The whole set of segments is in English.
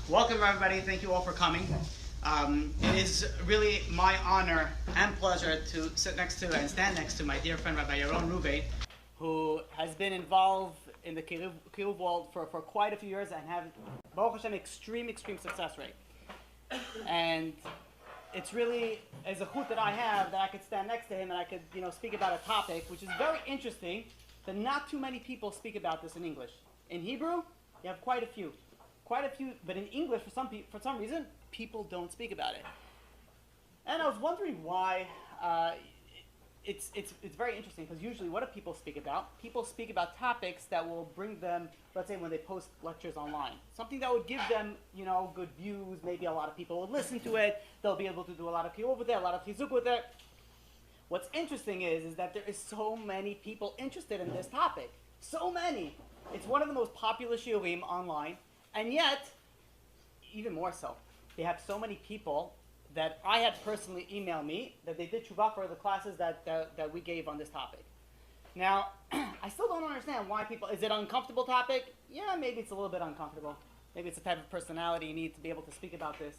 Welcome, everybody. Thank you all for coming. It is really my honor and pleasure to sit next to and stand next to my dear friend Rabbi Yaron Rubey, who has been involved in the Kiruv world for quite a few years and have, Baruch Hashem, extreme success rate. And it's really a zechut that I have that I could stand next to him and I could, speak about a topic which is very interesting that not too many people speak about this in English. In Hebrew, you have quite a few, but in English, for some reason, people don't speak about it. And I was wondering why. It's very interesting because usually, what do people speak about? People speak about topics that will bring them, let's say, when they post lectures online, something that would give them, good views. Maybe a lot of people will listen to it. They'll be able to do a lot of kiruv with it, a lot of chizuk with it. What's interesting is that there is so many people interested in this topic. So many. It's one of the most popular shiurim online. And yet, even more so, they have so many people that I had personally emailed me that they did tshuva for the classes that we gave on this topic. Now, I still don't understand why people, is it an uncomfortable topic? Yeah, maybe it's a little bit uncomfortable. Maybe it's a type of personality you need to be able to speak about this.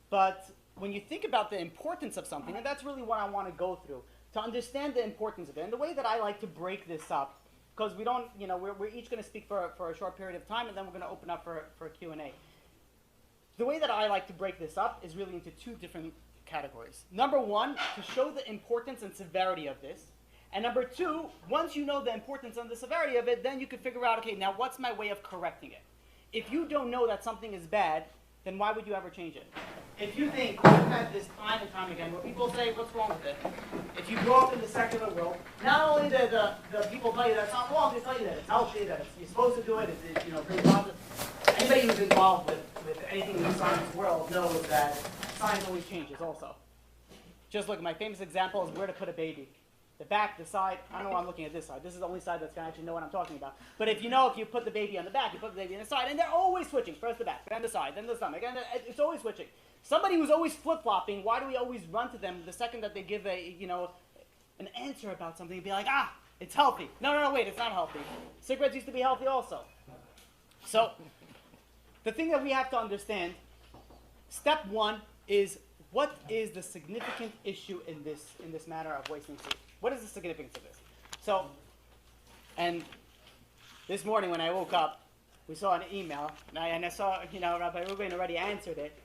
But when you think about the importance of something, and that's really what I want to go through, to understand the importance of it, and the way that I like to break this up, because we don't, we're each going to speak for a short period of time, and then we're going to open up for Q&A. The way that I like to break this up is really into two different categories. Number one, to show the importance and severity of this. And number two, once you know the importance and the severity of it, then you can figure out, okay, now what's my way of correcting it? If you don't know that something is bad, then why would you ever change it? If you think, I've had this time and time again, where people say, what's wrong with it? If you grow up in the secular world, not only do the people tell you that's not wrong, they tell you that it's healthy, that you're supposed to do it, it's very positive. Anybody who's involved with anything in the science world knows that science always changes also. Just look, my famous example is where to put a baby. The back, the side, I don't know why I'm looking at this side. This is the only side that's going to actually know what I'm talking about. But if you put the baby on the back, you put the baby on the side, and they're always switching. First the back, then the side, then the stomach, and it's always switching. Somebody who's always flip-flopping, why do we always run to them the second that they give an answer about something and be like, it's healthy. No, wait, it's not healthy. Cigarettes used to be healthy also. So, the thing that we have to understand, step one is, what is the significant issue in this matter of wasting food? What is the significance of this? So, and this morning when I woke up, we saw an email, and I saw, Rabbi Ruben already answered it.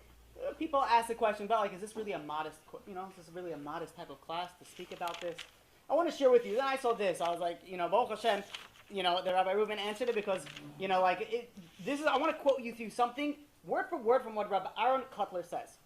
People ask the question about, is this really a modest, is this really a modest type of class to speak about this? I want to share with you. Then I saw this. I was like, Baruch Hashem, the Rabbi Ruben answered it because, I want to quote you through something, word for word from what Rabbi Aaron Kotler says.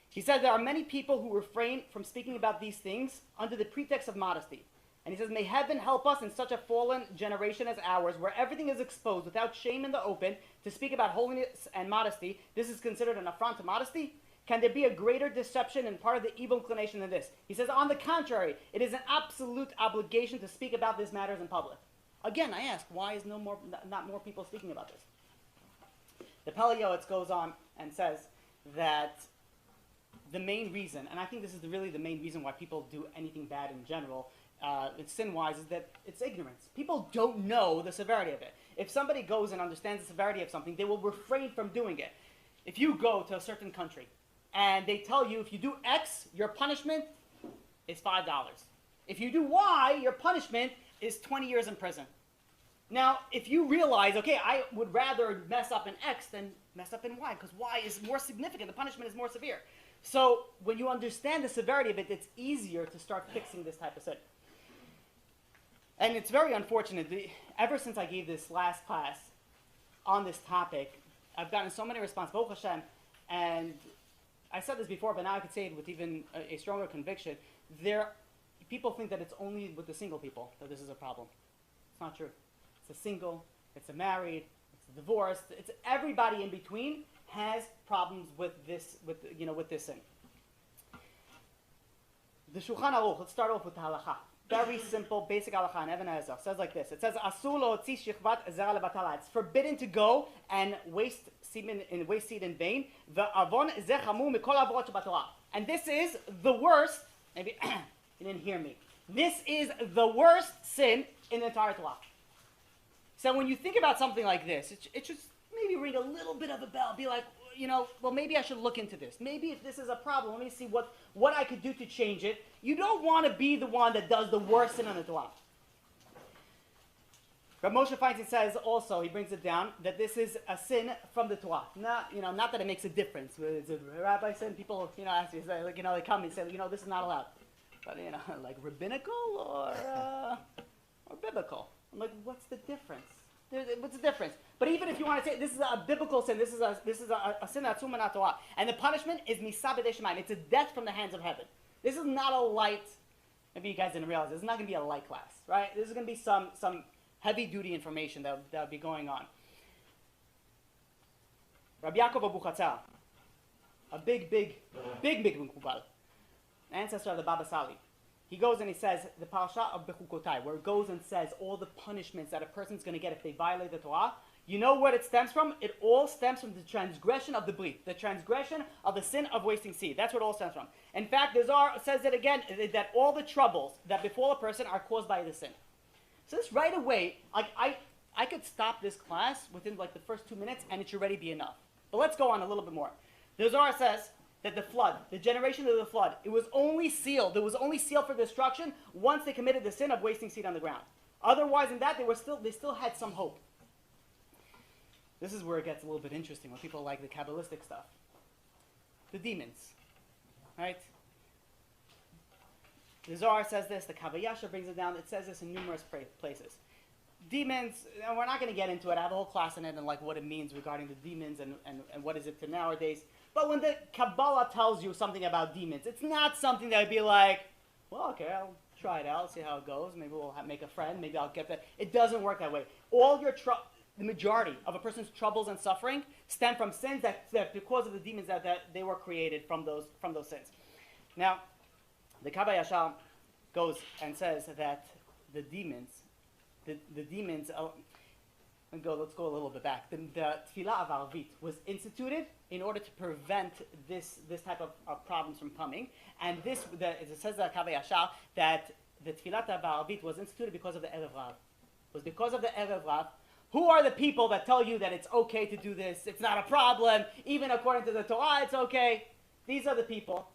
He said there are many people who refrain from speaking about these things under the pretext of modesty. And he says, may heaven help us in such a fallen generation as ours, where everything is exposed without shame in the open, to speak about holiness and modesty. This is considered an affront to modesty? Can there be a greater deception and part of the evil inclination than this? He says, on the contrary, it is an absolute obligation to speak about these matters in public. Again, I ask, why is not more people speaking about this? The Pele Yoetz goes on and says that the main reason, and I think this is really the main reason why people do anything bad in general, it's sin-wise, is that it's ignorance. People don't know the severity of it. If somebody goes and understands the severity of something, they will refrain from doing it. If you go to a certain country, and they tell you if you do X, your punishment is $5. If you do Y, your punishment is 20 years in prison. Now, if you realize, okay, I would rather mess up in X than mess up in Y, because Y is more significant, the punishment is more severe. So, when you understand the severity of it, it's easier to start fixing this type of sin. And it's very unfortunate, ever since I gave this last class on this topic, I've gotten so many responses, Baruch Hashem, and I said this before, but now I could say it with even a stronger conviction. People think that it's only with the single people that this is a problem. It's not true. It's a single, it's a married, it's a divorced, it's everybody in between has problems with this, with this sin. The Shulchan Aruch, let's start off with the halacha. Very simple, basic halacha in Even HaEzer. Says like this. It says, Asur lo'otzi shichvat zera lebatala. It's forbidden to go and waste seed in vain. Ve'avon zeh chamur mikol avorot shebatorah. And this is the worst, maybe you didn't hear me. This is the worst sin in the entire Torah. So when you think about something like this, it should maybe ring a little bit of a bell. Be like, well, maybe I should look into this. Maybe if this is a problem, let me see what I could do to change it. You don't want to be the one that does the worst sin on the Torah. Rav Moshe Feinstein says also, he brings it down, that this is a sin from the Torah. Not that it makes a difference. It's a rabbi sin, people, ask you, say, they come and say, this is not allowed. But, like rabbinical or biblical? I'm like, what's the difference? What's the difference? But even if you want to say this is a biblical sin, this is a sin that's not Torah, and the punishment is misabed shemayim. It's a death from the hands of heaven. This is not a light. Maybe you guys didn't realize this is not going to be a light class, right? This is going to be some heavy duty information that will be going on. Rabbi Yaakov Abu Chatzal, a big Mukubal, ancestor of the Baba Sali. He goes and he says, the parasha of Bechukotai, where it goes and says all the punishments that a person's going to get if they violate the Torah. You know what it stems from? It all stems from the transgression of the brit, the transgression of the sin of wasting seed. That's what it all stems from. In fact, the Zohar says it again, that all the troubles that befall a person are caused by the sin. So this right away, I could stop this class within like the first 2 minutes and it should already be enough. But let's go on a little bit more. The Zohar says that the flood, the generation of the flood, it was only sealed for destruction once they committed the sin of wasting seed on the ground. Otherwise than that, they still had some hope. This is where it gets a little bit interesting, when people like the Kabbalistic stuff. The demons, right? The Zohar says this, the Kavayasha brings it down, it says this in numerous places. Demons, we're not going to get into it, I have a whole class on it and like what it means regarding the demons and what is it to nowadays. But when the Kabbalah tells you something about demons, it's not something that would be like, well, okay, I'll try it out, see how it goes, maybe we'll make a friend, maybe I'll get that. It doesn't work that way. The majority of a person's troubles and suffering stem from sins that because of the demons that they were created from those sins. Now, the Kabbalah Yashar goes and says that the demons, let's go a little bit back. The Tefillah of Arbit was instituted in order to prevent this type of problems from coming. And it says in the Kabbalah Yashar that the Tefillah of Arbit was instituted because of the Erev Rav. It was because of the Erev Rav. Who are the people that tell you that it's okay to do this? It's not a problem. Even according to the Torah, it's okay. These are the people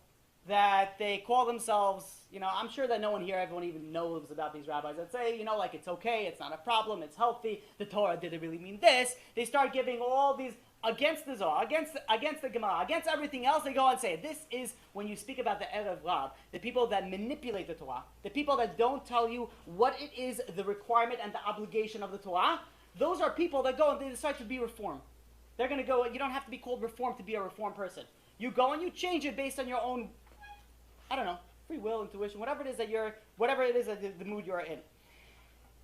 that they call themselves, I'm sure that no one here, everyone even knows about these rabbis that say, like it's okay, it's not a problem, it's healthy, the Torah didn't really mean this. They start giving all these against the Zohar, against the Gemara, against everything else. They go and say, this is when you speak about the Erev Rav, the people that manipulate the Torah, the people that don't tell you what it is, the requirement and the obligation of the Torah. Those are people that go and they decide to be reformed. They're going to go, you don't have to be called reformed to be a reformed person. You go and you change it based on your own, free will, intuition, whatever it is the mood you're in.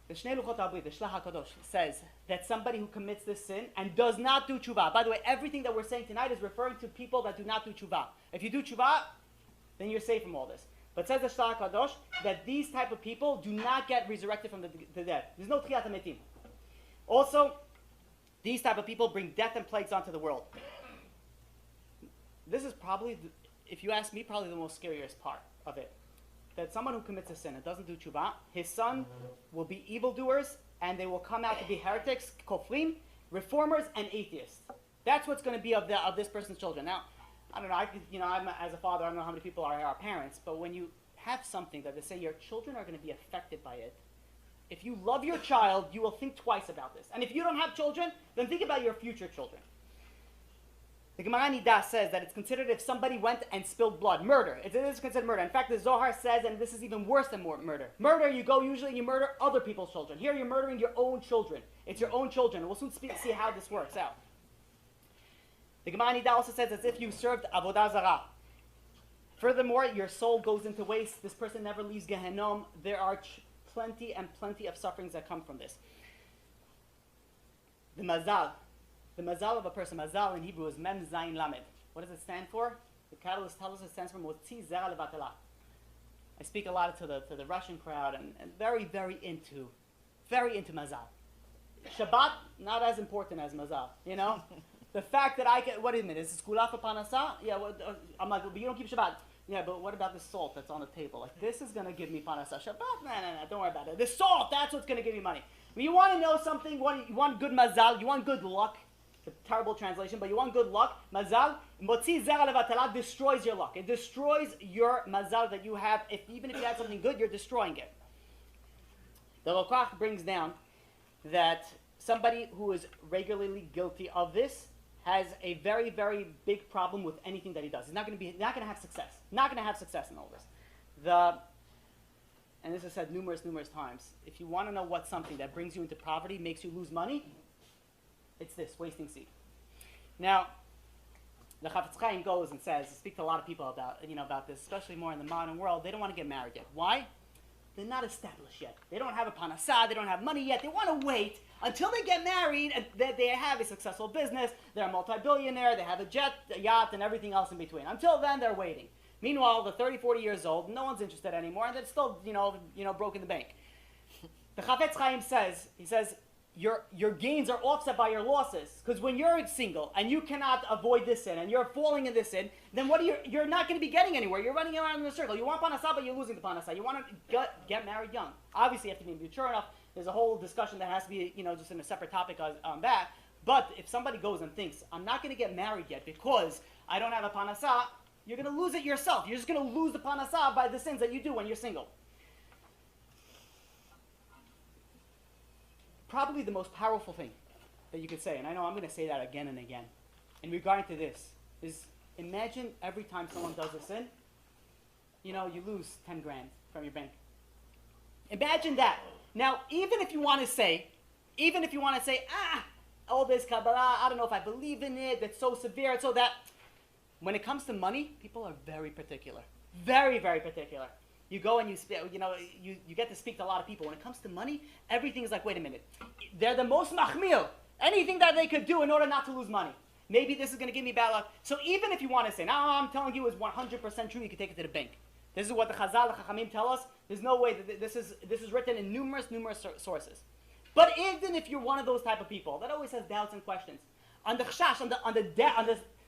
The Shnei Luchot Habrit, the Shlach HaKadosh, says that somebody who commits this sin and does not do tshuva. By the way, everything that we're saying tonight is referring to people that do not do tshuva. If you do tshuva, then you're safe from all this. But says the Shlach HaKadosh that these type of people do not get resurrected from the dead. There's no Tchiyat HaMetim. Also, these type of people bring death and plagues onto the world. This is probably, if you ask me, probably the most scariest part of it. That someone who commits a sin and doesn't do tshuva, his son will be evildoers and they will come out to be heretics, kofrim, reformers, and atheists. That's what's going to be of this person's children. Now, I don't know, I'm as a father, I don't know how many people are our parents, but when you have something that they say your children are going to be affected by it, if you love your child, you will think twice about this. And if you don't have children, then think about your future children. The Gemara Nida says that it's considered if somebody went and spilled blood. Murder. It is considered murder. In fact, the Zohar says, and this is even worse than murder. Murder, you go usually and you murder other people's children. Here you're murdering your own children. It's your own children. We'll soon see how this works out. The Gemara Nida also says as if you served Avodah Zarah. Furthermore, your soul goes into waste. This person never leaves Gehenom. There are plenty of sufferings that come from this. The mazal of a person, mazal in Hebrew is mem zayin lamed. What does it stand for? The Kabbalists tell us it stands for motzi zera levatala. I speak a lot to the Russian crowd and very into mazal. Shabbat, not as important as mazal, The fact that I can, what is it? Is it skula for panasa? Yeah, I'm like, but you don't keep Shabbat. Yeah, but what about the salt that's on the table? Like, this is going to give me panasa. Shabbat? No, don't worry about it. The salt, that's what's going to give me money. When you want to know something, you want good mazal, you want good luck, It's a terrible translation, but you want good luck. Mazal, motzi zera levatala, destroys your luck. It destroys your mazal that you have. Even if you had something good, you're destroying it. The Lokach brings down that somebody who is regularly guilty of this has a very, very big problem with anything that he does. He's not going to have success. Not going to have success in all this. And this is said numerous times. If you want to know what's something that brings you into poverty, makes you lose money, it's this, wasting seed. Now, the Chafetz Chaim goes and says, speak to a lot of people about this, especially more in the modern world. They don't want to get married yet. Why? They're not established yet. They don't have a panasah. They don't have money yet. They want to wait until they get married and they have a successful business. They're a multi-billionaire. They have a jet, a yacht, and everything else in between. Until then, they're waiting. Meanwhile, they're 30, 40 years old. No one's interested anymore, and they're still, broke in the bank. The Chafetz Chaim says, your gains are offset by your losses. Because when you're single and you cannot avoid this sin and you're falling in this sin, then you're not going to be getting anywhere. You're running around in a circle. You want panasah, but you're losing the panasah. You want to get married young. Obviously, you have to be mature enough. There's a whole discussion that has to be, just in a separate topic on that. But if somebody goes and thinks, I'm not going to get married yet because I don't have a panasah, you're going to lose it yourself. You're just going to lose the panasah by the sins that you do when you're single. Probably the most powerful thing that you could say, and I know I'm going to say that again and again, in regard to this, is imagine every time someone does a sin, you lose 10 grand from your bank. Imagine that. Now, even if you want to say, all this Kabbalah, I don't know if I believe in it, it's so severe, it's so that. When it comes to money, people are very particular. Very, very particular. You go and you get to speak to a lot of people. When it comes to money, everything is like, wait a minute. They're the most machmir. Anything that they could do in order not to lose money. Maybe this is going to give me bad luck. So even if you want to say, no, I'm telling you it's 100% true, you can take it to the bank. This is what the Chazal, the Chachamim tell us. There's no way that this is written in numerous sources. But even if you're one of those type of people that always has doubts and questions, on the chash, on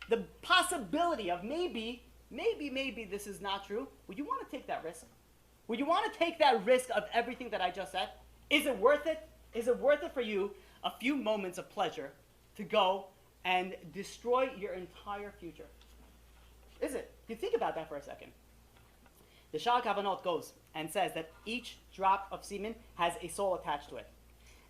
the possibility of maybe this is not true, would you want to take that risk? Would you want to take that risk of everything that I just said? Is it worth it? Is it worth it for you, a few moments of pleasure, to go and destroy your entire future? Is it? If you think about that for a second. The Sha'ar Kavanot goes and says that each drop of semen has a soul attached to it.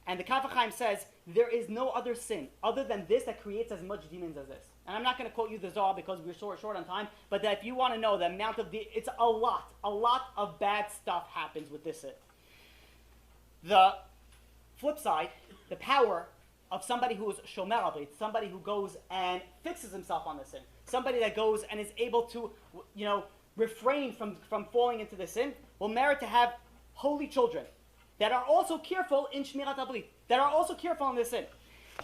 And the Kaf HaChaim says there is no other sin other than this that creates as much demons as this. And I'm not going to quote you the Zohar because we're short on time, but that if you want to know the amount of it's a lot of bad stuff happens with this sin. The flip side, the power of somebody who is shomer habrit, somebody who goes and fixes himself on the sin, somebody that goes and is able to, refrain from falling into the sin, will merit to have holy children that are also careful in Shmirat Habrit, that are also careful in this sin.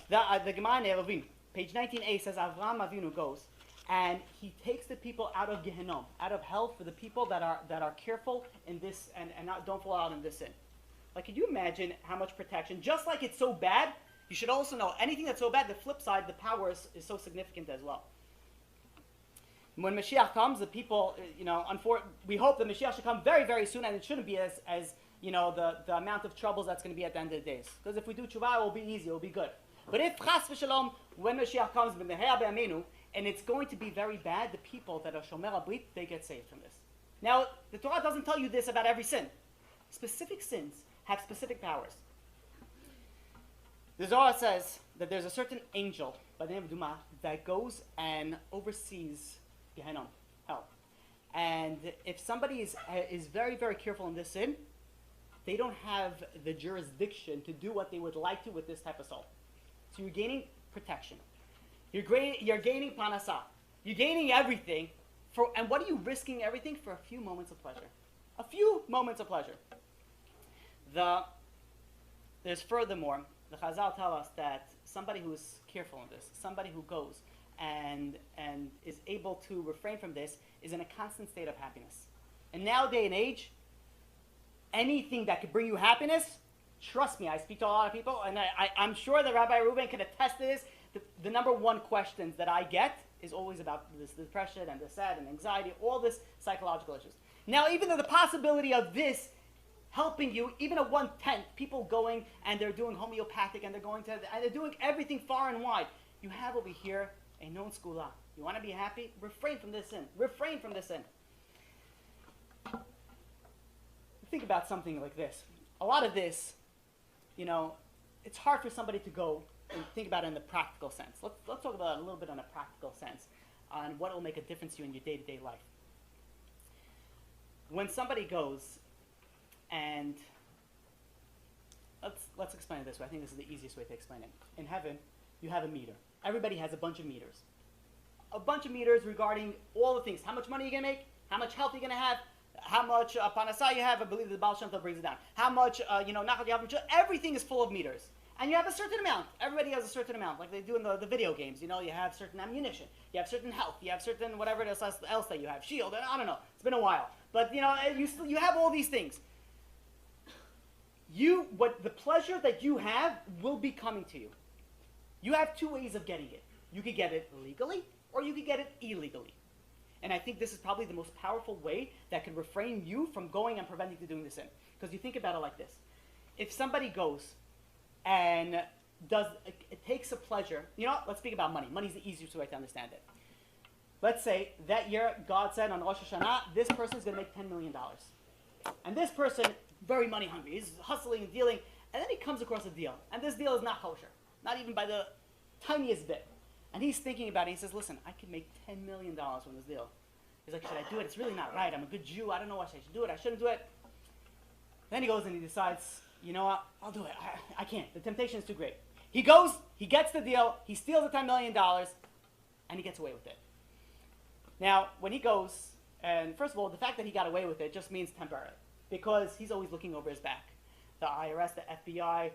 The Gemara in Eruvin, page 19a, says Avraham Avinu goes and he takes the people out of Gehenom, out of hell, for the people that are careful in this and don't fall out in this sin. Like, could you imagine how much protection? Just like it's so bad, you should also know anything that's so bad, the flip side, the power is so significant as well. When Mashiach comes, the people, we hope that Mashiach should come very, very soon, and it shouldn't be as the amount of troubles that's going to be at the end of the days. Because if we do tshuva, it will be easy, it will be good. But if chas v'shalom, when Mashiach comes, and it's going to be very bad, the people that are shomer habrit, they get saved from this. Now, the Torah doesn't tell you this about every sin. Specific sins have specific powers. The Zohar says that there's a certain angel by the name of Duma that goes and oversees Gehenom, hell. And if somebody is very, very careful in this sin, they don't have the jurisdiction to do what they would like to with this type of soul. So you're gaining protection. You're gaining panasah. You're gaining everything. And what are you risking everything for? A few moments of pleasure. A few moments of pleasure. There's furthermore, the Chazal tell us that somebody who is careful in this, somebody who goes and is able to refrain from this, is in a constant state of happiness. And nowadays and age, anything that could bring you happiness, trust me, I speak to a lot of people, and I'm sure that Rabbi Reuben can attest to this. The number one questions that I get is always about this depression and the sad and anxiety, all this psychological issues. Now, even though the possibility of this helping you, even a 1/10, people going and they're doing homeopathic and they're doing everything far and wide. you have over here a known skula. You want to be happy? Refrain from this sin. Refrain from this sin. Think about something like this. A lot of this, it's hard for somebody to go and think about it in the practical sense. Let's talk about it a little bit on a practical sense, on what will make a difference to you in your day-to-day life. When somebody goes and let's explain it this way. I think this is the easiest way to explain it. In heaven, you have a meter. Everybody has a bunch of meters. A bunch of meters regarding all the things. How much money are you going to make? How much health are you going to have? How much panasah you have? I believe the Baal Shem Tov brings it down. How much, nachat you have? Everything is full of meters. And you have a certain amount. Everybody has a certain amount, like they do in the video games. You have certain ammunition. You have certain health. You have certain whatever else that you have. Shield. I don't know. It's been a while. But, you have all these things. The pleasure that you have will be coming to you. You have two ways of getting it. You could get it legally, or you could get it illegally. And I think this is probably the most powerful way that could refrain you from going and preventing you doing the sin. Because you think about it like this. If somebody goes and it takes a pleasure, let's speak about money. Money is the easiest way to understand it. Let's say that year God said on Rosh Hashanah, this person is going to make $10 million. And this person, very money hungry, he's hustling and dealing, and then he comes across a deal. And this deal is not kosher, not even by the tiniest bit. And he's thinking about it. He says, listen, I could make $10 million from this deal. He's like, should I do it? It's really not right. I'm a good Jew. I don't know what I should do it. I shouldn't do it. Then he goes and he decides, you know what? I'll do it. I can't. The temptation is too great. He goes, he gets the deal, he steals the $10 million, and he gets away with it. Now, when he goes, and first of all, the fact that he got away with it just means temporary, because he's always looking over his back. The IRS, the FBI,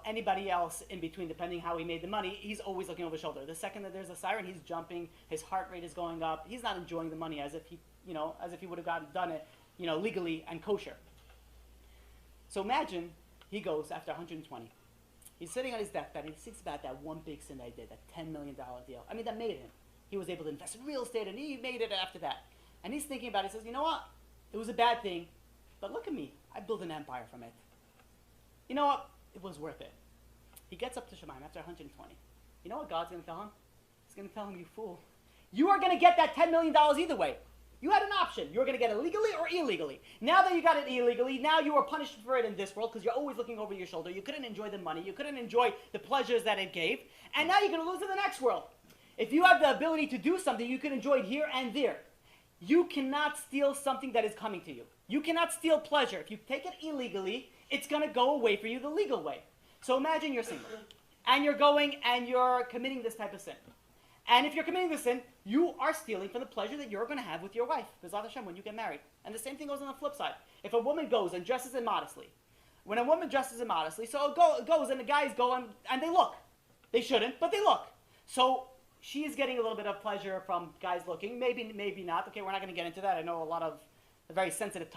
anybody else in between, depending how he made the money, he's always looking over his shoulder. The second that there's a siren, he's jumping, his heart rate is going up. He's not enjoying the money as if he would have done it, legally and kosher. So imagine he goes after 120. He's sitting on his deathbed and he thinks about that one big sin that he did, that $10 million deal. That made him. He was able to invest in real estate and he made it after that. And he's thinking about it. He says, you know what? It was a bad thing, but look at me. I built an empire from it. You know what? It was worth it. He gets up to Shemaim after 120. You know what God's going to tell him? He's going to tell him, you fool. You are going to get that $10 million either way. You had an option. You were going to get it legally or illegally. Now that you got it illegally, now you are punished for it in this world because you're always looking over your shoulder. You couldn't enjoy the money. You couldn't enjoy the pleasures that it gave. And now you're going to lose in the next world. If you have the ability to do something, you can enjoy it here and there. You cannot steal something that is coming to you. You cannot steal pleasure. If you take it illegally, it's going to go away for you the legal way. So imagine you're single, and you're going and you're committing this type of sin. And if you're committing this sin, you are stealing from the pleasure that you're going to have with your wife, B'ezrat Hashem, when you get married. And the same thing goes on the flip side. If a woman goes and dresses immodestly, when a woman dresses immodestly, so it goes and the guys go and they look. They shouldn't, but they look. So she is getting a little bit of pleasure from guys looking. Maybe not. Okay, we're not going to get into that. I know a lot of a very sensitive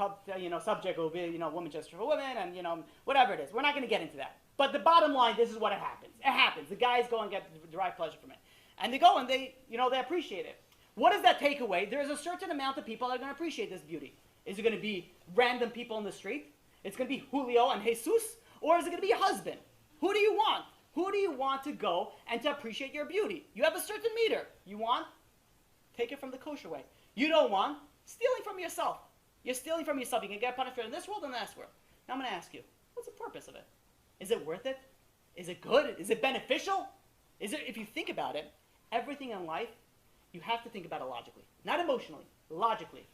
subject will be, woman just for women and, whatever it is. We're not going to get into that. But the bottom line, this is what it happens. It happens. The guys go and derive pleasure from it. And they go and they appreciate it. What does that take away? There's a certain amount of people that are going to appreciate this beauty. Is it going to be random people in the street? It's going to be Julio and Jesus? Or is it going to be your husband? Who do you want? Who do you want to go and to appreciate your beauty? You have a certain meter. You want? Take it from the kosher way. You don't want? Stealing from yourself. You're stealing from yourself. You can get punished in this world and the next world. Now I'm going to ask you, what's the purpose of it? Is it worth it? Is it good? Is it beneficial? If you think about it, everything in life, you have to think about it logically. Not emotionally, logically.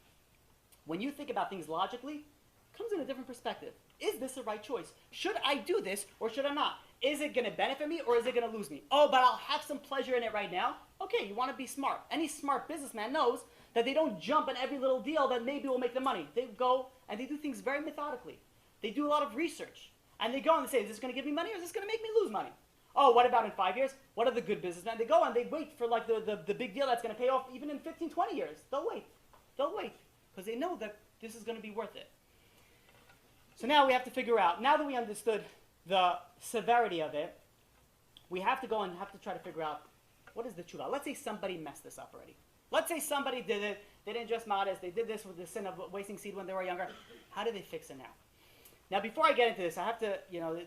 When you think about things logically, it comes in a different perspective. Is this the right choice? Should I do this or should I not? Is it going to benefit me or is it going to lose me? Oh, but I'll have some pleasure in it right now. Okay, you want to be smart. Any smart businessman knows that they don't jump on every little deal that maybe will make them money. They go and they do things very methodically. They do a lot of research. And they go and they say, is this going to give me money or is this going to make me lose money? Oh, what about in 5 years? What are the good businessmen? They go and they wait for like the big deal that's going to pay off even in 15, 20 years. They'll wait. They'll wait because they know that this is going to be worth it. So now we have to figure out, now that we understood the severity of it, we have to go and have to try to figure out what is the tshuva. Let's say somebody messed this up already. Let's say somebody did it. They didn't just modest. They did this with the sin of wasting seed when they were younger. How do they fix it now? Now, before I get into this, I have to,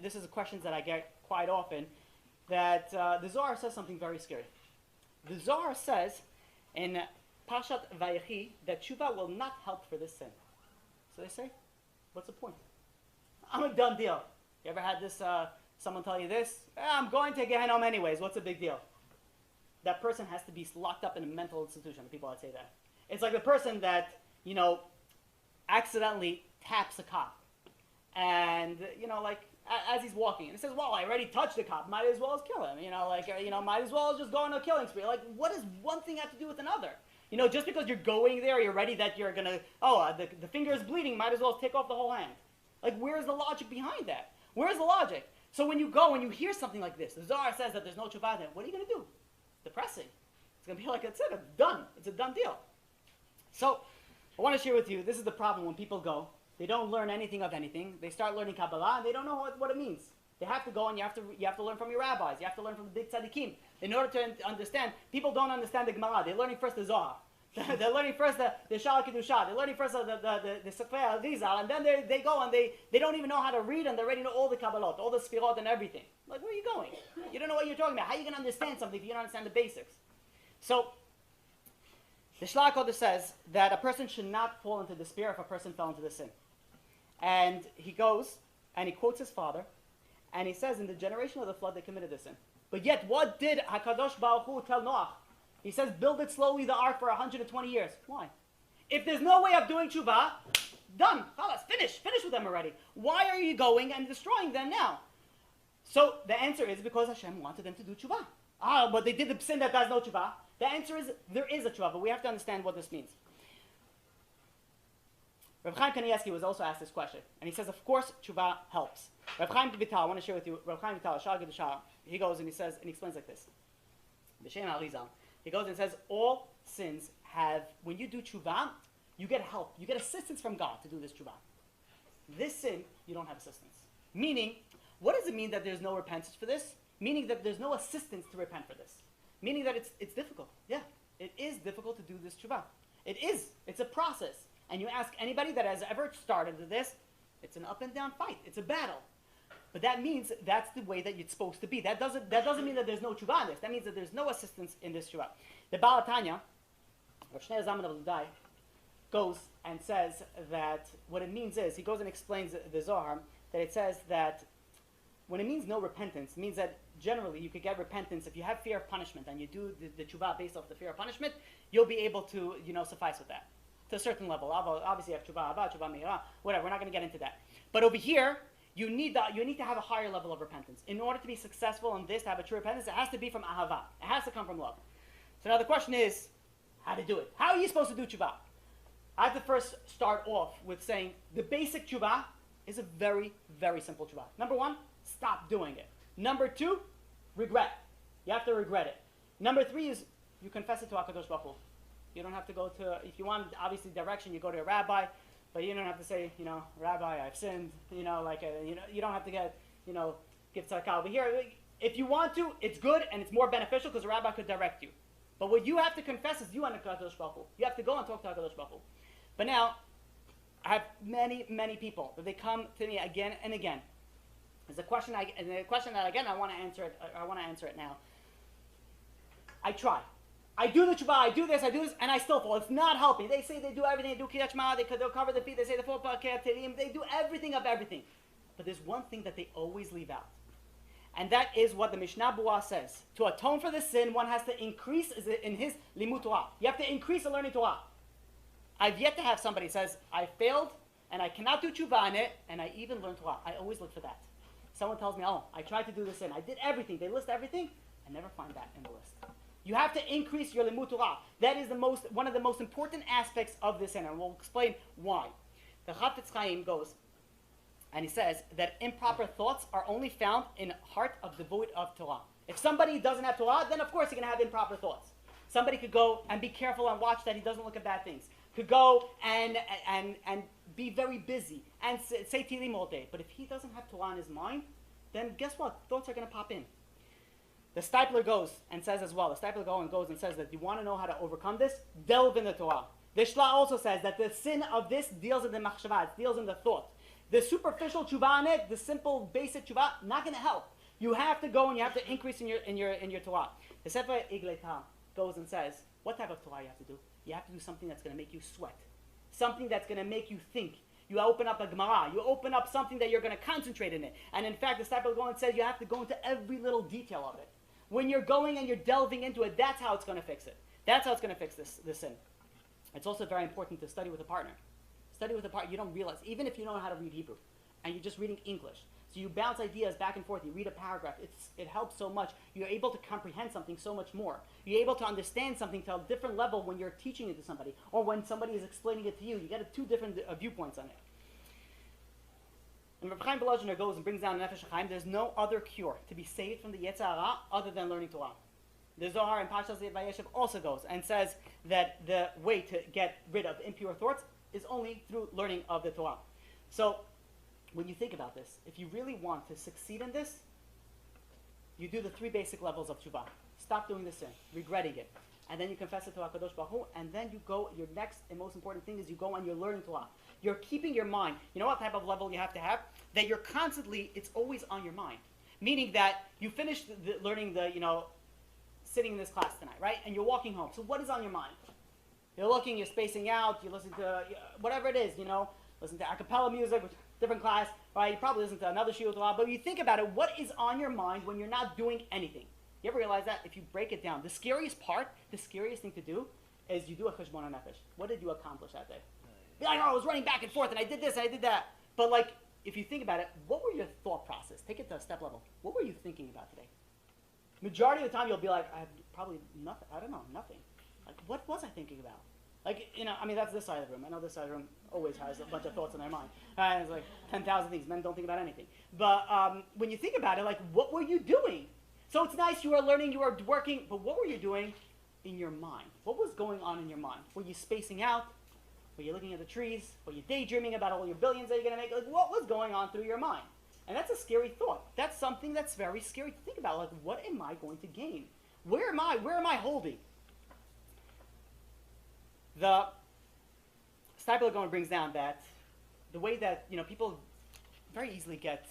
this is a question that I get quite often. that the Zohar says something very scary. The Zohar says in Pashat Vayechi that tshuva will not help for this sin. So they say, what's the point? I'm a done deal. You ever had this, someone tell you this? I'm going to Gehenna anyways, what's the big deal? That person has to be locked up in a mental institution, the people that say that. It's like the person that, accidentally taps a cop. And, like, as he's walking, and he says, well, I already touched the cop, might as well as kill him. Might as well as just go on a killing spree. Like, what does one thing have to do with another? Just because you're going there, you're ready that you're going to, the finger is bleeding, might as well take off the whole hand. Like, where's the logic behind that? Where's the logic? So when you go and you hear something like this, the Zohar says that there's no tshuva, then what are you going to do? Depressing. It's going to be like, it's done. It's a done deal. So, I want to share with you, this is the problem when people go. They don't learn anything of anything. They start learning Kabbalah, and they don't know what it means. They have to go, and you have to learn from your rabbis. You have to learn from the big tzaddikim. In order to understand, people don't understand the Gemara. They're learning first the Zohar. They're learning first the Shal Kedusha. They're learning first the Sefer Arizal, and then they go and they don't even know how to read, and they already know all the Kabbalot, all the Sfirot and everything. Like, where are you going? You don't know what you're talking about. How are you going to understand something if you don't understand the basics? So, the Shlach Kodesh says that a person should not fall into despair if a person fell into the sin. And he goes, and he quotes his father, and he says, in the generation of the flood, they committed this sin. But yet, what did HaKadosh Baruch Hu tell Noach? He says, build it slowly, the ark, for 120 years. Why? If there's no way of doing tshuva, done. Finish with them already. Why are you going and destroying them now? So, the answer is because Hashem wanted them to do tshuva. But they did the sin that does no tshuva. The answer is, there is a tshuva, but we have to understand what this means. Rav Chaim Kanievsky was also asked this question, and he says, of course, tshuva helps. Rav Chaim Vital, I want to share with you, Rav Chaim Vital, Shal Gedusha, he goes and he says, and he explains like this. B'Shem Arizal, he goes and says, all sins have, when you do tshuva, you get help, you get assistance from God to do this tshuva. This sin, you don't have assistance. Meaning, what does it mean that there's no repentance for this? Meaning that there's no assistance to repent for this. Meaning that it's difficult. Yeah, it is difficult to do this tshuva. It is. It's a process. And you ask anybody that has ever started this, it's an up and down fight. It's a battle. But that means that's the way that it's supposed to be. That doesn't mean that there's no tshuva in this. That means that there's no assistance in this tshuva. The Baal Tanya, Rav Shneur Zalman of Ludai, goes and says that what it means is, he goes and explains the Zohar, that it says that when it means no repentance, it means that generally you could get repentance if you have fear of punishment and you do the tshuva based off the fear of punishment, you'll be able to, suffice with that. To a certain level. Obviously you have tshuva haba, tshuva meira, whatever, we're not going to get into that. But over here, you need to have a higher level of repentance. In order to be successful in this, to have a true repentance, it has to be from ahava. It has to come from love. So now the question is, how to do it? How are you supposed to do tshuva? I have to first start off with saying the basic tshuva is a very, very simple tshuva. Number one, stop doing it. Number two, regret. You have to regret it. Number three is you confess it to HaKadosh Baruch Hu. You don't have to go to, if you want obviously direction, you go to a rabbi, but you don't have to say, Rabbi, I've sinned, you don't have to get, give tzedakah over here. If you want to, it's good and it's more beneficial because the rabbi could direct you. But what you have to confess is you and HaKadosh Baruch Hu. You have to go and talk to HaKadosh Baruch Hu. But now, I have many, many people that they come to me again and again. There's a question, that again I want to answer it now. I try. I do the tshuva, I do this, and I still fall. It's not helping. They say they do everything. They do Kriyat Shema, they'll cover the feet, they say the 4 Parkei Tehillim, they do everything of everything. But there's one thing that they always leave out. And that is what the Mishnah Berurah says. To atone for the sin, one has to increase in his limut Torah. You have to increase in learning Torah. I've yet to have somebody says, I failed, and I cannot do tshuva in it, and I even learned Torah. I always look for that. Someone tells me, I tried to do this sin. I did everything. They list everything. I never find that in the list. You have to increase your limut Torah. That is one of the most important aspects of this sin, and we'll explain why. The Chafetz Chaim goes, and he says that improper thoughts are only found in heart of devoid of Torah. If somebody doesn't have Torah, then of course he's going to have improper thoughts. Somebody could go and be careful and watch that he doesn't look at bad things. Could go and be very busy and say Tehillim all day. But if he doesn't have Torah in his mind, then guess what? Thoughts are going to pop in. The Stipler goes and says as well, goes and says that you want to know how to overcome this, delve in the Torah. The Shla also says that the sin of this deals in the machshava, it deals in the thought. The superficial tshuva on it, the simple, basic tshuva, not going to help. You have to go and you have to increase in your Torah. The Sefer Igleta goes and says, what type of Torah you have to do? You have to do something that's going to make you sweat. Something that's going to make you think. You open up a Gemara. You open up something that you're going to concentrate in it. And in fact, the disciple going and says you have to go into every little detail of it. When you're going and you're delving into it, that's how it's going to fix it. That's how it's going to fix this sin. It's also very important to study with a partner. Study with a partner. You don't realize, even if you don't know how to read Hebrew, and you're just reading English, so you bounce ideas back and forth, you read a paragraph, it helps so much. You're able to comprehend something so much more. You're able to understand something to a different level when you're teaching it to somebody, or when somebody is explaining it to you. You get two different viewpoints on it. And Reb Chaim Volozhiner goes and brings down Nefesh HaChaim, there's no other cure to be saved from the Yetzer Hara other than learning Torah. The Zohar in Parshas Vayeshev also goes and says that the way to get rid of impure thoughts is only through learning of the Torah. So, when you think about this, if you really want to succeed in this, you do the 3 basic levels of tshuva. Stop doing the sin, regretting it, and then you confess it to HaKadosh Baruch Hu, and then you go, your next and most important thing is you go and you're learning Torah. You're keeping your mind. You know what type of level you have to have? That you're constantly, it's always on your mind. Meaning that you finished learning sitting in this class tonight, right? And you're walking home. So what is on your mind? You're looking, you're spacing out, you listen to whatever it is, listen to a cappella music, different class, right? You probably listen to another shiur Torah, but you think about it, what is on your mind when you're not doing anything? You ever realize that? If you break it down, the scariest thing to do is you do a cheshbon nefesh. What did you accomplish that day? Be like, I was running back and forth and I did this and I did that. But if you think about it, what were your thought process? Take it to a step level. What were you thinking about today? Majority of the time you'll be like, I have probably nothing. I don't know, nothing. What was I thinking about? That's this side of the room. I know this side of the room always has a bunch of thoughts in their mind. It's like 10,000 things. Men don't think about anything. But when you think about it, what were you doing? So it's nice you are learning, you are working, but what were you doing in your mind? What was going on in your mind? Were you spacing out? Were you looking at the trees? Were you daydreaming about all your billions that you're going to make? What was going on through your mind? And that's a scary thought. That's something that's very scary to think about. What am I going to gain? Where am I holding? The Stipler Gaon brings down that the way that people very easily get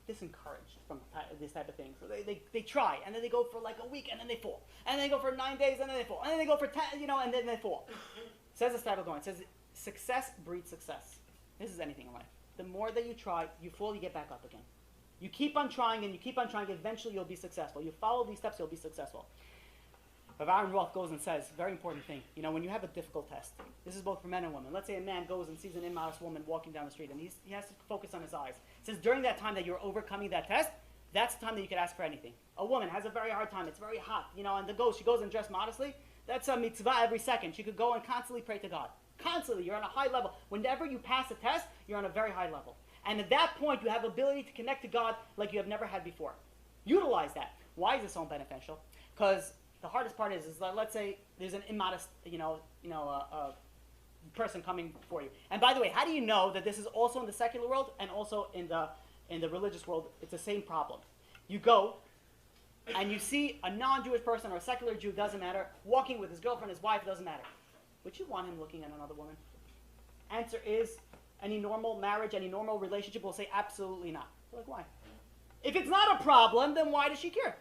disencouraged from this type of thing. So they try, and then they go for a week, and then they fall. And then they go for 9 days, and then they fall. And then they go for 10, and then they fall. Says the Stipler Gaon, it says, success breeds success. This is anything in life. The more that you try, you fall, you get back up again. You keep on trying, and you keep on trying, eventually you'll be successful. You follow these steps, you'll be successful. But Aaron Roth goes and says, very important thing, when you have a difficult test, this is both for men and women. Let's say a man goes and sees an immodest woman walking down the street, and he has to focus on his eyes. It says during that time that you're overcoming that test, that's the time that you could ask for anything. A woman has a very hard time, it's very hot, and she goes and dressed modestly, that's a mitzvah every second. She could go and constantly pray to God. Constantly, you're on a high level. Whenever you pass a test, you're on a very high level. And at that point, you have ability to connect to God like you have never had before. Utilize that. Why is this so beneficial? Because the hardest part is let's say there's an immodest, person coming for you. And by the way, how do you know that this is also in the secular world and also in the religious world? It's the same problem. You go and you see a non-Jewish person or a secular Jew, doesn't matter, walking with his girlfriend, his wife, doesn't matter. Would you want him looking at another woman? Answer is, any normal marriage, any normal relationship will say absolutely not. Why? If it's not a problem, then why does she care?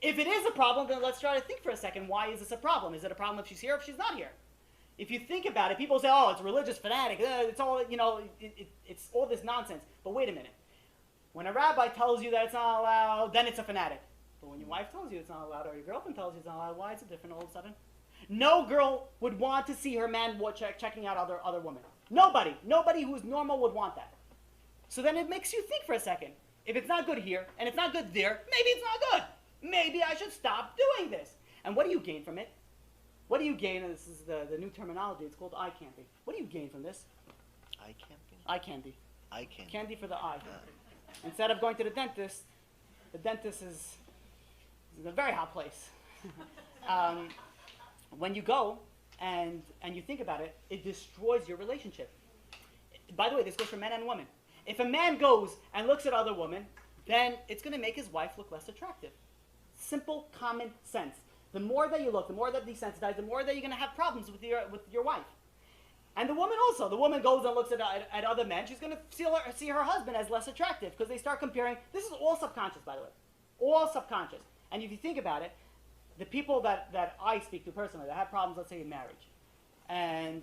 If it is a problem, then let's try to think for a second, why is this a problem? Is it a problem if she's here or if she's not here? If you think about it, people say, oh, it's a religious fanatic, it's all, it's all this nonsense. But wait a minute. When a rabbi tells you that it's not allowed, then it's a fanatic. But when your wife tells you it's not allowed, or your girlfriend tells you it's not allowed, why is it different all of a sudden? No girl would want to see her man checking out other women. Nobody who's normal would want that. So then it makes you think for a second. If it's not good here, and it's not good there, maybe it's not good. Maybe I should stop doing this. And what do you gain from it? What do you gain? And this is the new terminology. It's called eye candy. What do you gain from this? Eye candy? Eye candy. Eye candy. Candy for the eye. Instead of going to the dentist is a very hot place. When you go and you think about it, it destroys your relationship. By the way, this goes for men and women. If a man goes and looks at other women, then it's going to make his wife look less attractive. Simple, common sense. The more that you look, the more that desensitize, the more that you're going to have problems with your wife. And the woman also. The woman goes and looks at other men. She's going to see her husband as less attractive because they start comparing. This is all subconscious, by the way. All subconscious. And if you think about it, the people that I speak to personally that have problems, let's say, in marriage, and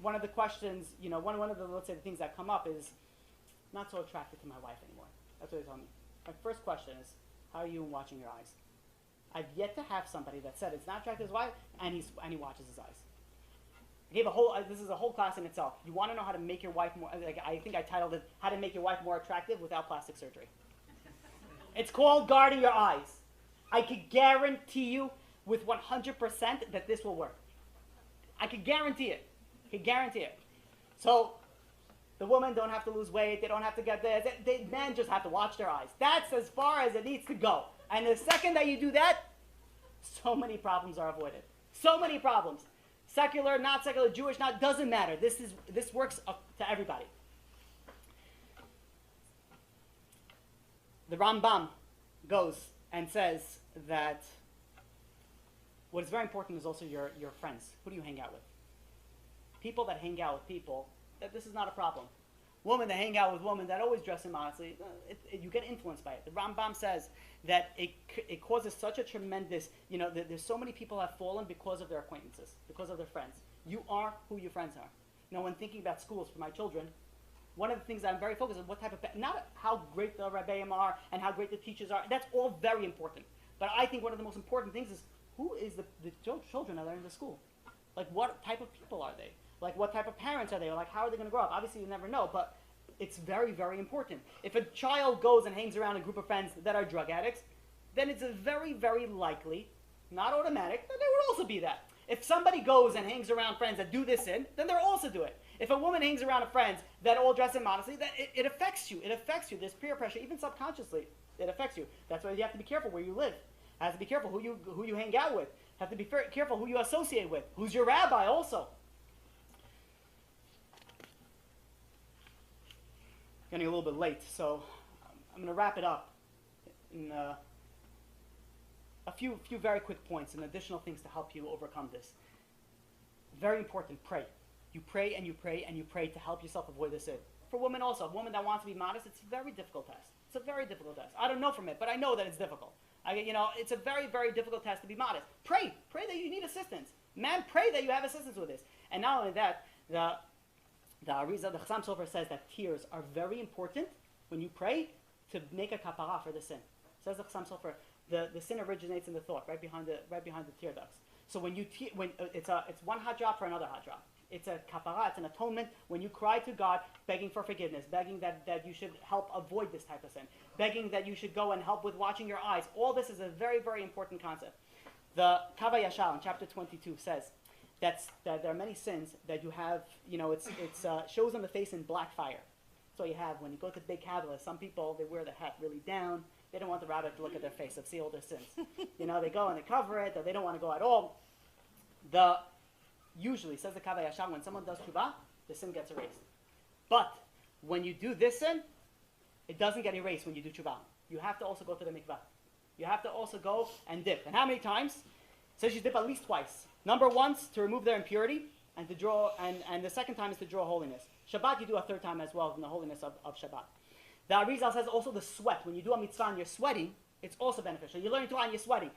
one of the questions, one of the, let's say, the things that come up is, not so attracted to my wife anymore. That's what they tell me. My first question is, how are you in watching your eyes? I've yet to have somebody that said it's not attracted to his wife, and he watches his eyes. I gave this is a whole class in itself. You want to know how to make your wife more, I think I titled it, How to Make Your Wife More Attractive Without Plastic Surgery. It's called guarding your eyes. I could guarantee you with 100% that this will work. I could guarantee it. So, the women don't have to lose weight. They don't have to get this. Men just have to watch their eyes. That's as far as it needs to go. And the second that you do that, so many problems are avoided. So many problems. Secular, not secular, Jewish, not, doesn't matter. This works to everybody. The Rambam goes and says that what is very important is also your friends. Who do you hang out with? People that hang out with people, this is not a problem. Women that hang out with women that always dress immodestly, you get influenced by it. The Rambam says that it causes such a tremendous, there's so many people have fallen because of their acquaintances, because of their friends. You are who your friends are. When thinking about schools for my children, one of the things I'm very focused on, what type of, not how great the Rabbeim are and how great the teachers are, that's all very important. But I think one of the most important things is, who is the children that are in the school? Like, what type of people are they? Like, what type of parents are they? Like, how are they going to grow up? Obviously, you never know, but it's very, very important. If a child goes and hangs around a group of friends that are drug addicts, then it's a very, very likely, not automatic, that they would also be that. If somebody goes and hangs around friends that do this sin, then they'll also do it. If a woman hangs around friends that all dress immodestly, then it affects you. It affects you. There's peer pressure, even subconsciously. It affects you. That's why you have to be careful where you live. You have to be careful who you hang out with. You have to be careful who you associate with. Who's your rabbi also. Getting a little bit late, so I'm going to wrap it up in a few very quick points and additional things to help you overcome this. Very important, pray. You pray and you pray and you pray to help yourself avoid this sin. For women also, a woman that wants to be modest, it's a very difficult test. It's a very difficult test. I don't know from it, but I know that it's difficult. It's a very, very difficult test to be modest. Pray that you need assistance. Man, pray that you have assistance with this. And not only that, the Arizal, the Chassam Sofer says that tears are very important when you pray to make a kapara for the sin. Says the Chassam Sofer, the sin originates in the thought, right behind the tear ducts. So when it's one hot drop for another hot drop. It's a kapara, it's an atonement when you cry to God, begging for forgiveness, begging that you should help avoid this type of sin, begging that you should go and help with watching your eyes. All this is a very, very important concept. The Kavah Yashar in chapter 22 says that there are many sins that you have, it's shows on the face in black fire. That's what you have when you go to big Kabbalah. Some people, they wear the hat really down. They don't want the rabbi to look at their face and see all their sins. They go and they cover it, or they don't want to go at all. Usually, says the Kavah Yashar, when someone does tshuva, the sin gets erased. But when you do this sin, it doesn't get erased when you do tshuva. You have to also go to the mikvah. You have to also go and dip. And how many times? It says you dip at least twice. Number once to remove their impurity, and to draw, and the second time is to draw holiness. Shabbat you do a third time as well in the holiness of Shabbat. The Arizal says also the sweat. When you do a mitzvah and you're sweating, it's also beneficial. You're learning Torah and you're sweating.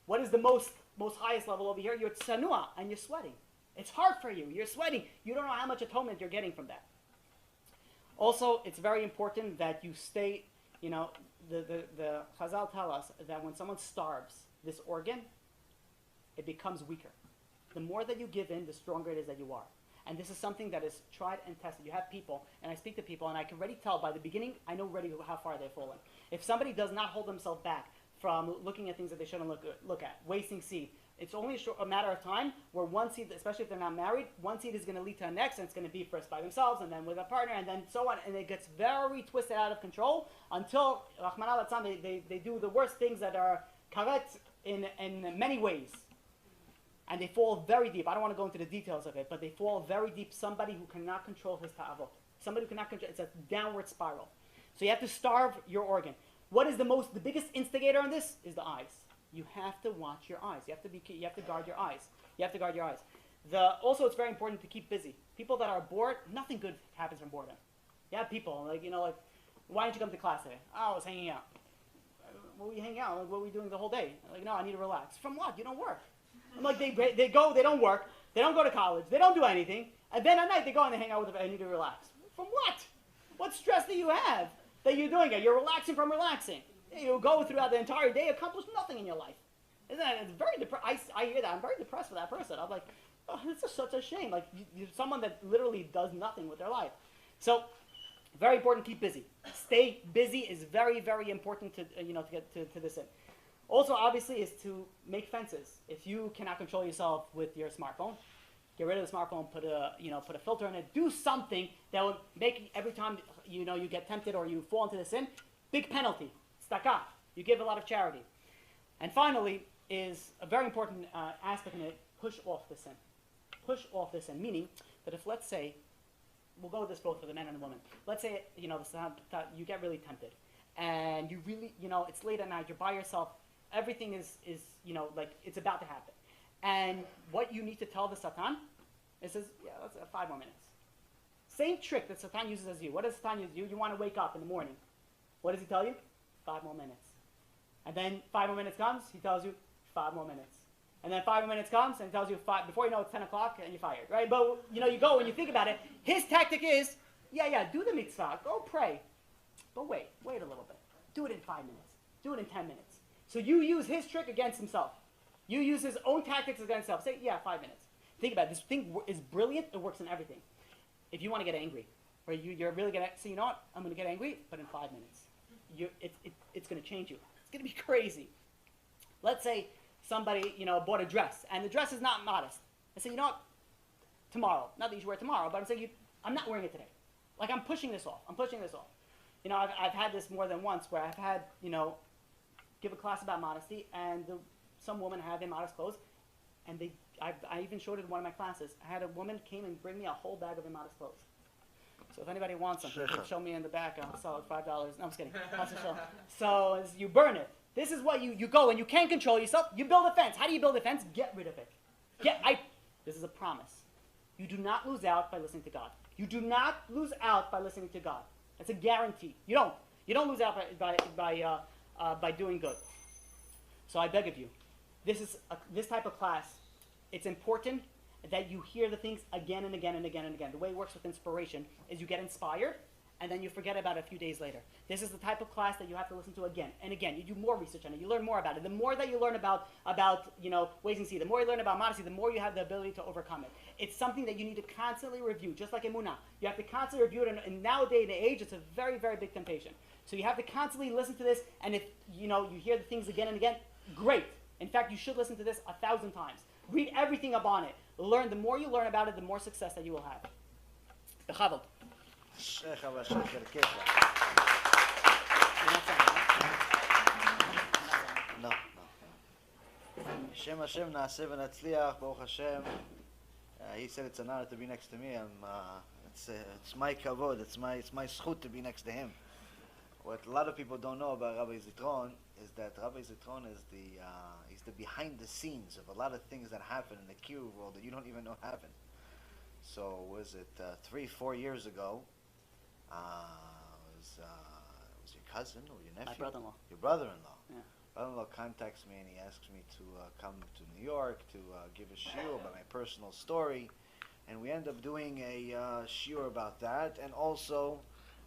What is the most highest level over here? You're tsanua and you're sweating. It's hard for you. You're sweating. You don't know how much atonement you're getting from that. Also, it's very important that you stay, the Chazal tell us that when someone starves this organ, it becomes weaker. The more that you give in, the stronger it is that you are. And this is something that is tried and tested. You have people, and I speak to people, and I can already tell by the beginning, I know already how far they've fallen. If somebody does not hold themselves back from looking at things that they shouldn't look at, wasting seed, it's only a matter of time where one seed, especially if they're not married, one seed is going to lead to the next, and it's going to be first by themselves, and then with a partner, and then so on, and it gets very twisted out of control until, Rahman al-Atzam, they do the worst things that are karet in many ways. And they fall very deep. I don't want to go into the details of it, but they fall very deep. Somebody who cannot control his ta'avot. Somebody who cannot control, it's a downward spiral. So you have to starve your organ. What is the biggest instigator on this is the eyes. You have to watch your eyes. You have to guard your eyes. You have to guard your eyes. Also, it's very important to keep busy. People that are bored, nothing good happens from boredom. You have people like, why didn't you come to class today? Oh, I was hanging out. What were you hanging out? Like, what were you doing the whole day? Like, no, I need to relax. From what? You don't work. I'm like, they go, they don't work, they don't go to college, they don't do anything, and then at night they go and they hang out with I need to relax. From what? What stress do you have that you're doing it? You're relaxing from relaxing. You go throughout the entire day, accomplish nothing in your life. Isn't that? It's very I hear that. I'm very depressed for that person. I'm like, oh, it's just such a shame. Like, you're someone that literally does nothing with their life. So, very important. Keep busy. Stay busy is very, very important to to get to this in. Also, obviously, is to make fences. If you cannot control yourself with your smartphone, get rid of the smartphone. Put a filter in it. Do something that will make every time you get tempted or you fall into the sin, big penalty. Tzedakah. You give a lot of charity. And finally, is a very important aspect in it. Push off the sin. Push off the sin. Meaning that if, let's say, we'll go with this both for the men and the women. Let's say you get really tempted, and you really it's late at night. You're by yourself. Everything is like it's about to happen. And what you need to tell the Satan is, let's 5 more minutes. Same trick that Satan uses as you. What does Satan use? You want to wake up in the morning. What does he tell you? 5 more minutes. And then 5 more minutes comes, he tells you 5 more minutes. And then 5 more minutes comes and he tells you before you know it's 10 o'clock and you're fired, right? But you go and you think about it, his tactic is, do the mitzvah, go pray. But wait a little bit. Do it in 5 minutes. Do it in 10 minutes. So you use his trick against himself. You use his own tactics against himself. Say, 5 minutes. Think about it. This thing is brilliant. It works in everything. If you want to get angry, or you're really going to say, you know what? I'm going to get angry, but in 5 minutes. It's going to change you. It's going to be crazy. Let's say somebody, bought a dress, and the dress is not modest. I say, you know what? Tomorrow. Not that you should wear it tomorrow, but I'm saying, I'm not wearing it today. Like, I'm pushing this off. I've had this more than once where I've had, give a class about modesty, and some woman had immodest clothes, and I even showed it in one of my classes. I had a woman came and bring me a whole bag of immodest clothes. So if anybody wants something, show me in the back. I'll sell it $5. No, I'm just kidding. So you burn it. This is what you go and you can't control yourself. You build a fence. How do you build a fence? Get rid of it. This is a promise. You do not lose out by listening to God. You do not lose out by listening to God. That's a guarantee. You don't lose out by doing good. So I beg of you, this type of class, it's important that you hear the things again and again and again and again. The way it works with inspiration is you get inspired, and then you forget about it a few days later. This is the type of class that you have to listen to again and again. You do more research on it. You learn more about it. The more that you learn about ways and see, the more you learn about modesty, the more you have the ability to overcome it. It's something that you need to constantly review, just like Emunah. You have to constantly review it, and nowadays in the age, it's a very, very big temptation. So you have to constantly listen to this, and if you hear the things again and again, great. In fact, you should listen to this 1,000 times. Read everything up on it. Learn. The more you learn about it, the more success that you will have. Bechavod. No. Shem Hashem naaseh v'natzliach, Baruch Hashem. He said it's an honor to be next to me. It's my kavod. It's my zchut to be next to him. What a lot of people don't know about Rabbi Zitron is that Rabbi Zitron is he's the behind the scenes of a lot of things that happen in the kiruv world that you don't even know happen. So was it 3-4 years ago? Was your cousin or your nephew? My brother-in-law. Your brother-in-law. Yeah. Brother-in-law contacts me and he asks me to come to New York to give a shiur about my personal story, and we end up doing a shiur about that, and also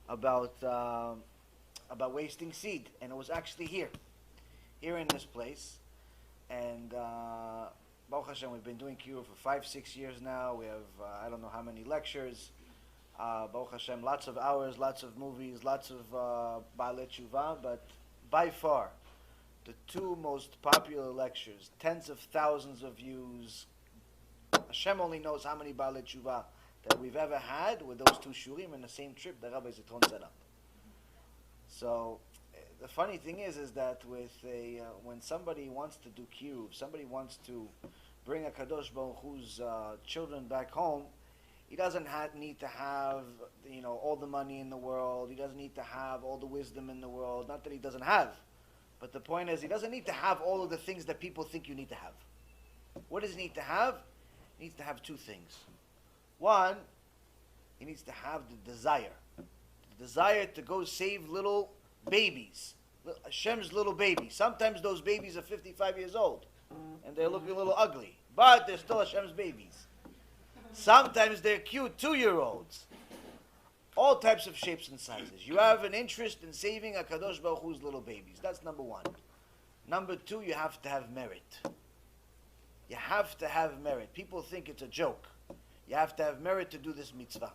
about wasting seed. And it was actually here in this place, and Baruch Hashem, we've been doing kiruv for 5-6 years now. We have I don't know how many lectures. Baruch Hashem, lots of hours, lots of movies, lots of Baalei Tshuva, but by far the 2 most popular lectures, tens of thousands of views. Hashem only knows how many Baalei Tshuva that we've ever had with those 2 shurim in the same trip that Rabbi Zitron set up. So the funny thing is that with when somebody wants to do kiruv, somebody wants to bring a Kadosh Baruch Hu's children back home, he doesn't need to have all the money in the world. He doesn't need to have all the wisdom in the world. Not that he doesn't have, but the point is he doesn't need to have all of the things that people think you need to have. What does he need to have? he needs to have two things. One, he needs to have the desire to go save little babies, Hashem's little babies. Sometimes those babies are 55 years old, and they're looking a little ugly, but they're still Hashem's babies. Sometimes they're cute 2-year-olds. All types of shapes and sizes. You have an interest in saving HaKadosh Baruch Hu's little babies. That's number one. Number two, you have to have merit. You have to have merit. People think it's a joke. You have to have merit to do this mitzvah.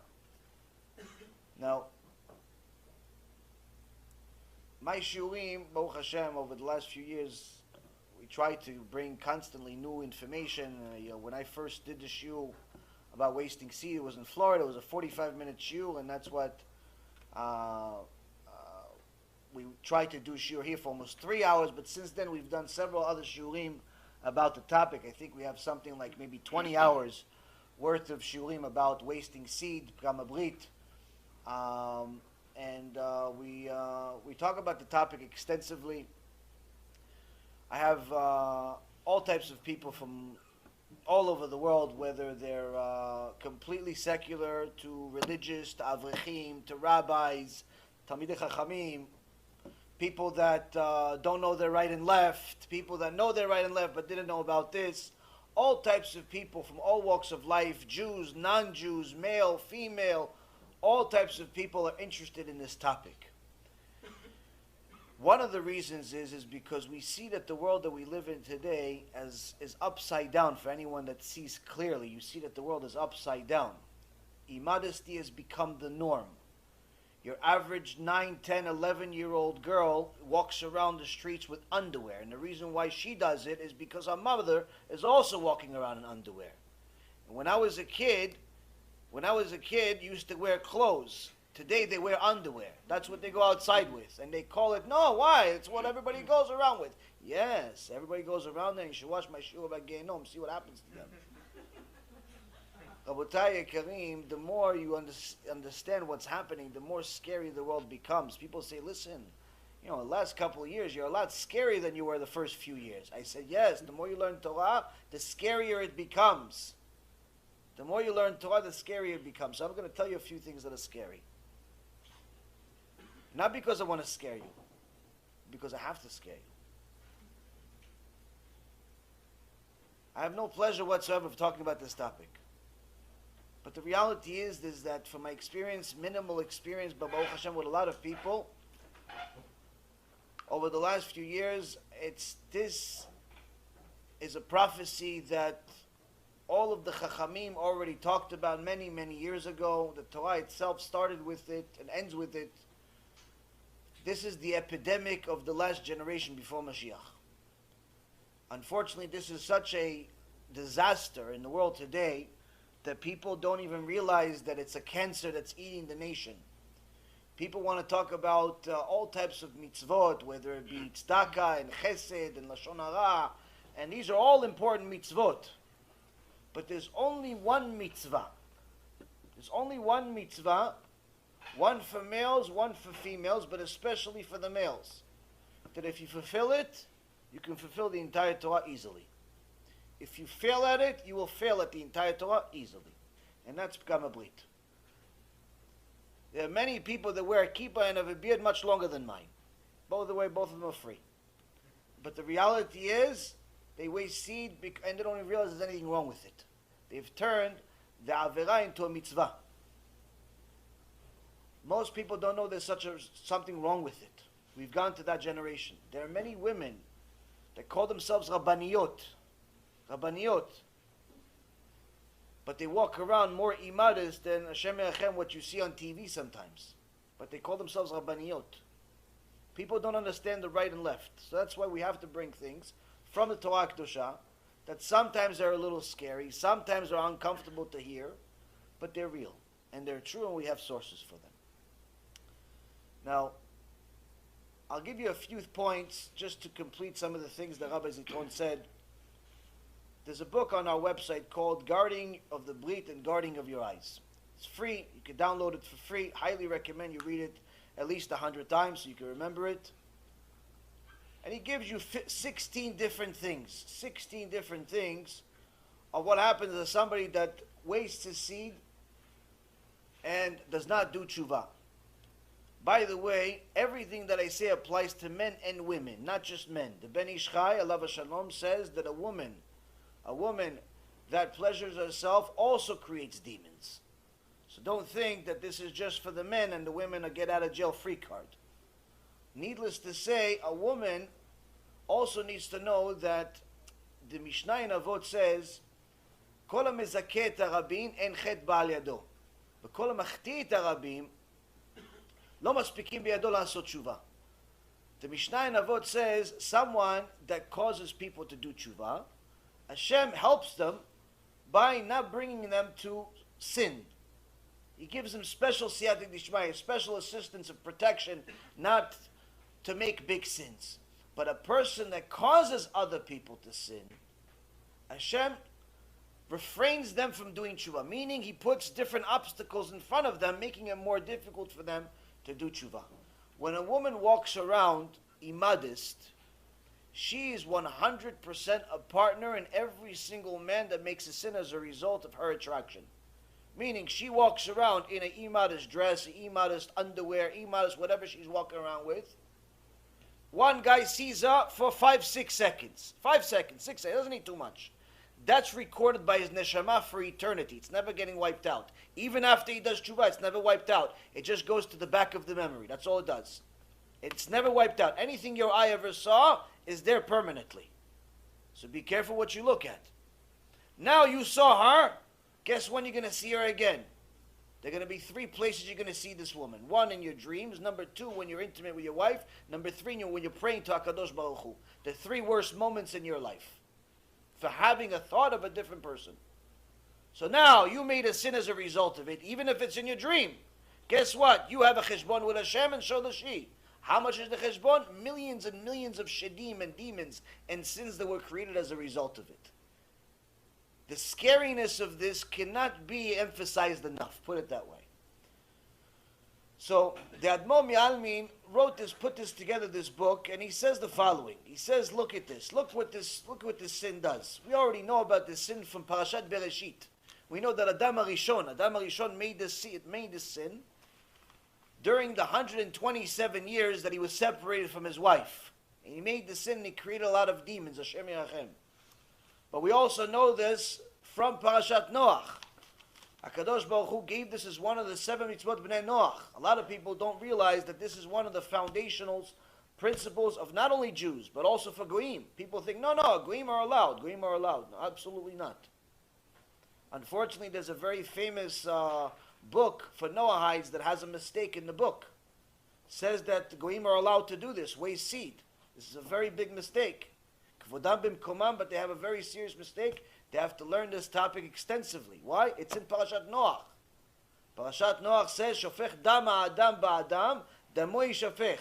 Now, my shiurim, Baruch Hashem, over the last few years, we try to bring constantly new information. When I first did the shiur about wasting seed, it was in Florida. It was a 45-minute shiur, and that's what we tried to do shiur here for almost 3 hours. But since then, we've done several other shiurim about the topic. I think we have something like maybe 20 hours worth of shiurim about wasting seed, Pgam Habrit. We talk about the topic extensively. I have all types of people from all over the world, whether they're completely secular to religious to avrechim to rabbis, talmidei chachamim, people that don't know their right and left, people that know their right and left but didn't know about this. All types of people from all walks of life, Jews, non-Jews, male, female, all types of people are interested in this topic. One of the reasons is because we see that the world that we live in today is upside down. For anyone that sees clearly, you see that the world is upside down. Immodesty has become the norm. Your average 9, 10, 11-year-old girl walks around the streets with underwear. And the reason why she does it is because her mother is also walking around in underwear. And when I was a kid, you used to wear clothes. Today they wear underwear. That's what they go outside with. And they call it, no, why? It's what everybody goes around with. Yes, everybody goes around there. You should watch my shiur about Gehinom, see what happens to them. Rabotai Karim, the more you understand what's happening, the more scary the world becomes. People say, listen, the last couple of years, you're a lot scarier than you were the first few years. I said, yes, the more you learn Torah, the scarier it becomes. The more you learn Torah, the scarier it becomes. So I'm going to tell you a few things that are scary. Not because I want to scare you, because I have to scare you. I have no pleasure whatsoever of talking about this topic. But the reality is that from my experience, minimal experience, but Baruch Hashem, with a lot of people, over the last few years, this is a prophecy that all of the Chachamim already talked about many, many years ago. The Torah itself started with it and ends with it. This is the epidemic of the last generation before Mashiach. Unfortunately, this is such a disaster in the world today that people don't even realize that it's a cancer that's eating the nation. People want to talk about all types of mitzvot, whether it be tzedakah and chesed and lashon hara, and these are all important mitzvot. But there's only one mitzvah. There's only one mitzvah, one for males, one for females, but especially for the males. That if you fulfill it, you can fulfill the entire Torah easily. If you fail at it, you will fail at the entire Torah easily. And that's Pgam Habrit. There are many people that wear a kippah and have a beard much longer than mine. Both of them are free. But the reality is, they waste seed and they don't even realize there's anything wrong with it. They've turned the Averah into a mitzvah. Most people don't know there's something wrong with it. We've gone to that generation. There are many women that call themselves Rabbaniyot. But they walk around more immodest than Hashem Yirachem, what you see on TV sometimes. But they call themselves Rabbaniyot. People don't understand the right and left. So that's why we have to bring things from the Torah Kedusha that sometimes are a little scary, sometimes are uncomfortable to hear, but they're real. And they're true, and we have sources for them. Now, I'll give you a few points just to complete some of the things that Rabbi Zitron said. There's a book on our website called Guarding of the Brit and Guarding of Your Eyes. It's free. You can download it for free. Highly recommend you read it at least 100 times so you can remember it. And he gives you 16 different things. 16 different things of what happens to somebody that wastes his seed and does not do tshuva. By the way, everything that I say applies to men and women, not just men. The Ben Ish Chai, alav shalom, says that a woman that pleasures herself also creates demons. So don't think that this is just for the men and the women a get out of jail free card. Needless to say, a woman also needs to know that the Mishnah in Avot says, "Kol hamezakeh et harabim en chet ba'al yado, v'kol hamachti et harabim lo maspikim biyado la'asot tshuva." The Mishnah in Avot says, someone that causes people to do tshuva, Hashem helps them by not bringing them to sin. He gives them special siyata d'ishmaya, special assistance and protection, not to make big sins. But a person that causes other people to sin, Hashem refrains them from doing tshuva, meaning He puts different obstacles in front of them, making it more difficult for them to do tshuva. When a woman walks around immodest, she is 100% a partner in every single man that makes a sin as a result of her attraction. Meaning she walks around in an immodest dress, immodest underwear, immodest whatever she's walking around with. One guy sees her for 5-6 seconds. 5 seconds, 6 seconds, doesn't need too much. That's recorded by his neshama for eternity. It's never getting wiped out. Even after he does tshuva, it's never wiped out. It just goes to the back of the memory. That's all it does. It's never wiped out. Anything your eye ever saw is there permanently. So be careful what you look at. Now you saw her. Guess when you're going to see her again? There are going to be 3 places you're going to see this woman. 1, in your dreams. Number 2, when you're intimate with your wife. Number 3, when you're praying to HaKadosh Baruch Hu. The 3 worst moments in your life for having a thought of a different person. So now you made a sin as a result of it, even if it's in your dream. Guess what? You have a cheshbon with Hashem, and so does she. How much is the cheshbon? Millions and millions of shedim and demons and sins that were created as a result of it. The scariness of this cannot be emphasized enough, put it that way. So the Admor Mi'almin wrote this, put this together, this book, and he says the following. He says, look at this. Look what this sin does. We already know about this sin from Parashat Bereshit. We know that Adam HaRishon made this sin during the 127 years that he was separated from his wife. And he made the sin and he created a lot of demons, Hashem Yerachem. But we also know this from Parashat Noach. HaKadosh Baruch Hu gave this as one of the 7 mitzvot b'nei Noach. A lot of people don't realize that this is one of the foundational principles of not only Jews, but also for Goyim. People think, no, Goyim are allowed. Goyim are allowed. No, absolutely not. Unfortunately, there's a very famous book for Noahides that has a mistake in the book. It says that the Goyim are allowed to do this, waste seed. This is a very big mistake. Kvodam b'mkomam, but they have a very serious mistake. They have to learn this topic extensively. Why? It's in Parashat Noach. Parashat Noach says, Shofech dam ha'adam ba'adam, damo yishafech.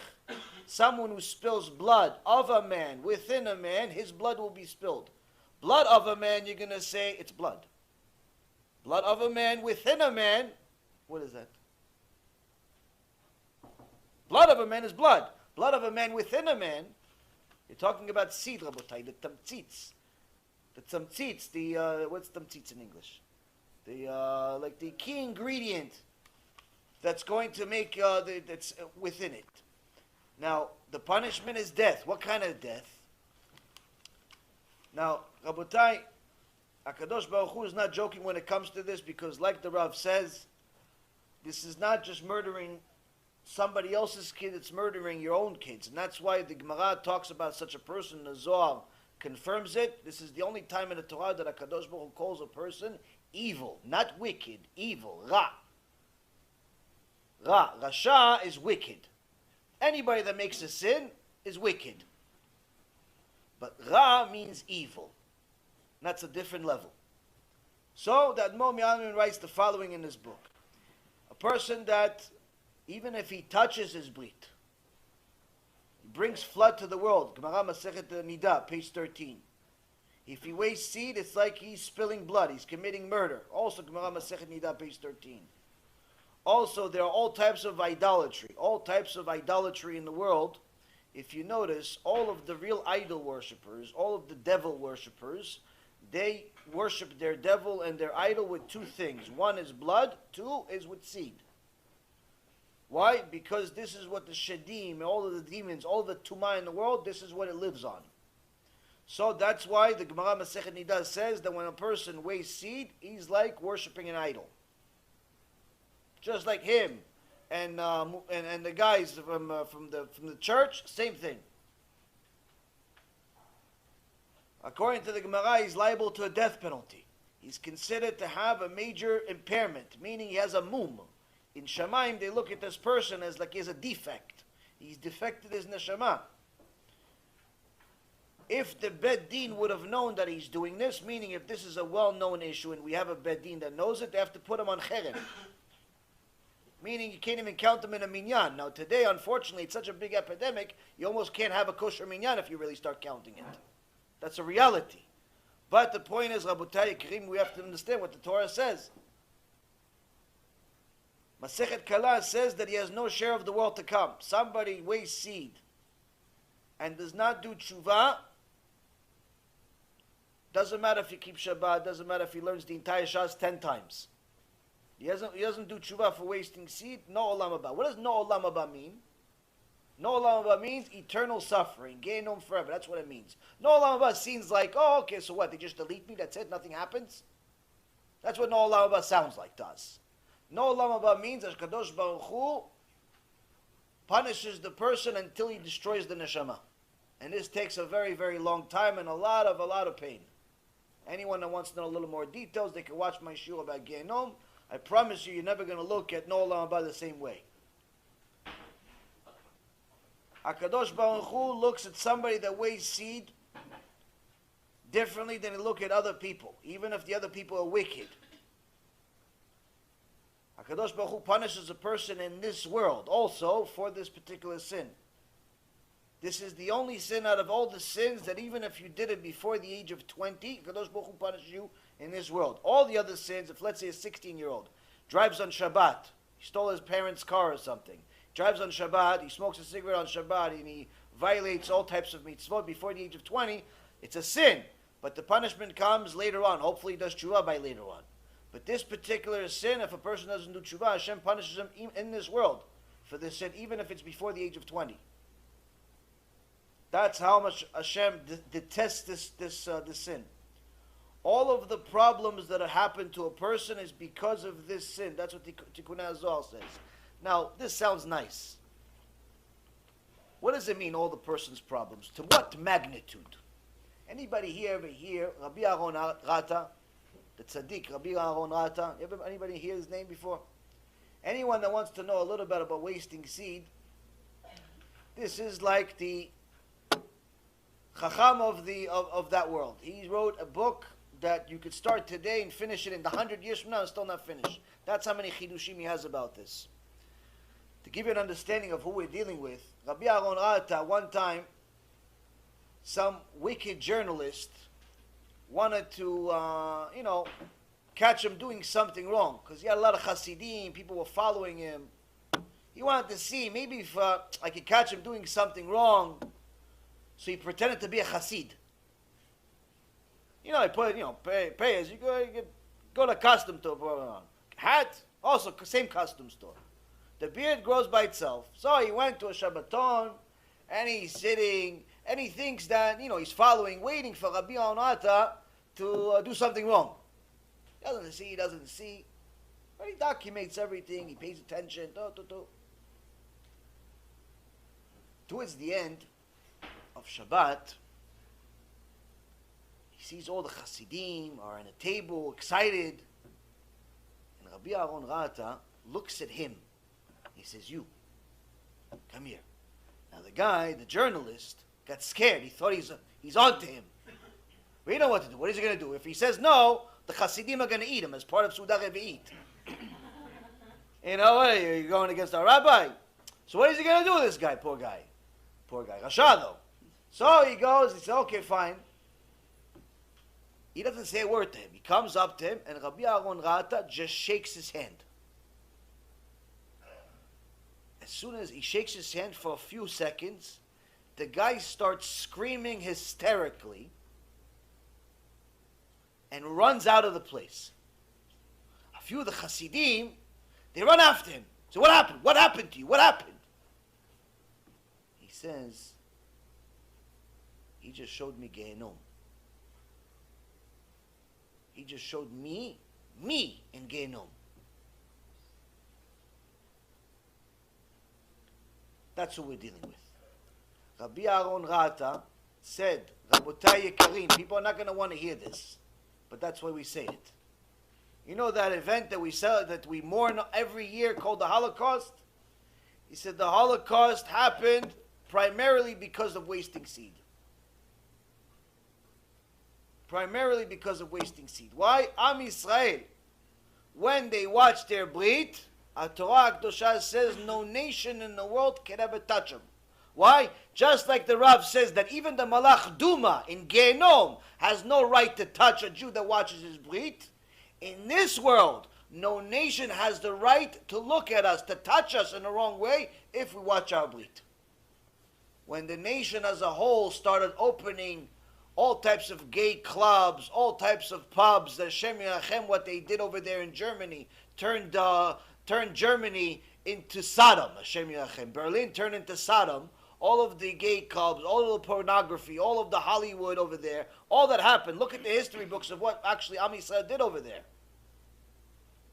Someone who spills blood of a man, within a man, his blood will be spilled. Blood of a man, you're going to say, it's blood. Blood of a man, within a man, what is that? Blood of a man is blood. Blood of a man, within a man, you're talking about seed, Rabotai, the tamtzitz. The tzamtzitz, what's tzamtzitz in English? Like the key ingredient that's going to make, that's within it. Now, the punishment is death. What kind of death? Now, Rabotai, HaKadosh Baruch Hu is not joking when it comes to this, because like the Rav says, this is not just murdering somebody else's kid, it's murdering your own kids. And that's why the Gemara talks about such a person, the Zohar confirms it. This is the only time in the Torah that HaKadosh Baruch Hu calls a person evil, not wicked, evil, Ra. Ra, Rasha is wicked. Anybody that makes a sin is wicked. But Ra means evil. That's a different level. So the Admor Mi'almin writes the following in his book. A person that, even if he touches his brit, he brings flood to the world. Gemara Masechet Nida, page 13. If he wastes seed, it's like he's spilling blood. He's committing murder. Also, Gemara Masechet Nida, page 13. Also, there are all types of idolatry. All types of idolatry in the world. If you notice, all of the real idol worshippers, all of the devil worshippers, they worship their devil and their idol with two things. One is blood, two is with seed. Why? Because this is what the Shadim, all of the demons, all the Tumah in the world, this is what it lives on. So that's why the Gemara Masechet Nida says that when a person weighs seed, he's like worshipping an idol. Just like him and the guys from the church, same thing. According to the Gemara, he's liable to a death penalty. He's considered to have a major impairment, meaning he has a mum. In Shemaim, they look at this person as like he has a defect. He's defected his neshama. If the Bed Din would have known that he's doing this, meaning if this is a well-known issue and we have a Bed Din that knows it, they have to put him on cherem. Meaning you can't even count him in a minyan. Now today, unfortunately, it's such a big epidemic, you almost can't have a kosher minyan if you really start counting it. That's a reality. But the point is, Rabotai Karim, we have to understand what the Torah says. Masechet Kala says that he has no share of the world to come. Somebody weighs seed and does not do tshuva. Doesn't matter if he keeps Shabbat, doesn't matter if he learns the entire Shas 10 times. He doesn't do tshuva for wasting seed, no olam haba. What does no olam haba mean? No olam haba means eternal suffering, Gehenom forever. That's what it means. No olam haba seems like, oh, okay, so what? They just delete me, that's it, nothing happens? That's what no olam haba sounds like to us. No olam haba means that Kadosh Baruch Hu punishes the person until he destroys the neshama. And this takes a very, very long time and a lot of pain. Anyone that wants to know a little more details, they can watch my shiur about Gehenom. I promise you, you're never going to look at no olam haba the same way. HaKadosh Baruch Hu looks at somebody that weighs seed differently than he look at other people, even if the other people are wicked. HaKadosh Baruch Hu punishes a person in this world also for this particular sin. This is the only sin out of all the sins that even if you did it before the age of 20, HaKadosh Baruch Hu punishes you in this world. All the other sins, if let's say a 16-year-old drives on Shabbat, he stole his parents' car or something, drives on Shabbat, he smokes a cigarette on Shabbat, and he violates all types of mitzvot before the age of 20, it's a sin. But the punishment comes later on. Hopefully he does tshuva by later on. But this particular sin, if a person doesn't do tshuva, Hashem punishes him in this world for this sin, even if it's before the age of 20. That's how much Hashem detests this sin. All of the problems that have happened to a person is because of this sin. That's what Tikkun HaZohar says. Now, this sounds nice. What does it mean, all the person's problems? To what magnitude? Anybody here ever hear Rabbi Aaron Rata, the tzaddik Rabbi Aaron Rata? Anybody hear his name before? Anyone that wants to know a little bit about wasting seed, this is like the Chacham of that world. He wrote a book that you could start today and finish it in the 100 years from now and still not finish. That's how many chidushim he has about this. To give you an understanding of who we're dealing with, Rabbi Aaron Rata, one time, some wicked journalist wanted to, catch him doing something wrong, because he had a lot of Hasidim, people were following him. He wanted to see, maybe if I could catch him doing something wrong, so he pretended to be a Hasid. He put, pay as you go to costume store, hat, also same costume store. The beard grows by itself. So he went to a Shabbaton, and he's sitting, and he thinks that, he's following, waiting for Rabbi Aaron to do something wrong. He doesn't see. But he documents everything, he pays attention. Towards the end of Shabbat, he sees all the Hasidim are on a table, excited. And Rabbi Aaron Rata looks at him. He says, "You, come here." Now the guy, the journalist, got scared. He thought he's on to him. We don't know what to do. What is he going to do? If he says no, the Hasidim are going to eat him as part of Sudah Revi'it. You're going against our rabbi. So what is he going to do with this guy? Poor guy. Rasha though. So he goes, he says, okay, fine. He doesn't say a word to him. He comes up to him, and Rabbi Aaron Rata just shakes his hand. As soon as he shakes his hand for a few seconds, the guy starts screaming hysterically. and runs out of the place. A few of the Hasidim, they run after him. So what happened? What happened to you? What happened? He says, he just showed me Gehenom. He just showed me in Gehenom. That's what we're dealing with. Rabbi Aaron Rata said, Rabotai Yekarim, people are not going to want to hear this, but that's why we say it. You know that event that we mourn every year called the Holocaust? He said the Holocaust happened primarily because of wasting seed. Primarily because of wasting seed. Why? Am Yisrael, when they watch their Brit, our Torah HaKadoshah says no nation in the world can ever touch them. Why? Just like the Rav says that even the Malach Duma in Gehenom has no right to touch a Jew that watches his Brit, in this world, no nation has the right to look at us, to touch us in the wrong way if we watch our Brit. When the nation as a whole started opening all types of gay clubs, all types of pubs, the Hashem Yerachem, what they did over there in Germany, turned Germany into Sodom, Hashem Yerachem. Berlin turned into Sodom. All of the gay clubs, all of the pornography, all of the Hollywood over there, all that happened. Look at the history books of what actually Am Yisrael did over there.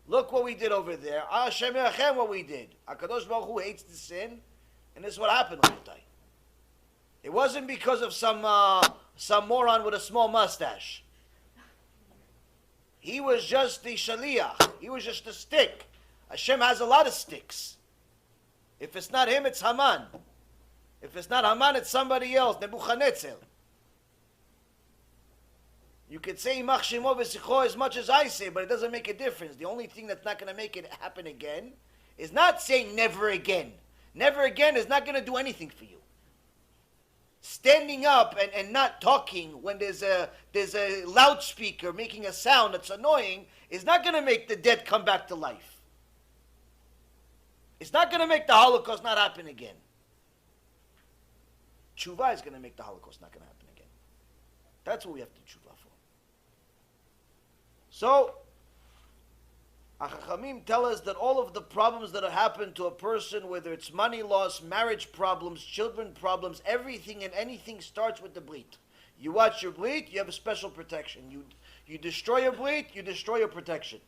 Look what we did over there. Hashem Yerachem, what we did. HaKadosh Baruch Hu hates the sin, and this is what happened, Rabotai. It wasn't because of some moron with a small mustache. He was just the shaliach. He was just a stick. Hashem has a lot of sticks. If it's not him, it's Haman. If it's not Haman, it's somebody else, Nebuchadnezzar. You could say Yimach Shemo v'Sicho as much as I say, but it doesn't make a difference. The only thing that's not going to make it happen again is not saying never again. Never again is not going to do anything for you. Standing up and not talking when there's a loudspeaker making a sound that's annoying is not going to make the dead come back to life. It's not going to make the Holocaust not happen again. Tshuva is going to make the Holocaust not going to happen again. That's what we have to tshuva for. So, Chachamim tell us that all of the problems that have happened to a person, whether it's money loss, marriage problems, children problems, everything and anything starts with the Brit. You watch your Brit, you have a special protection. You destroy your Brit, you destroy your protection.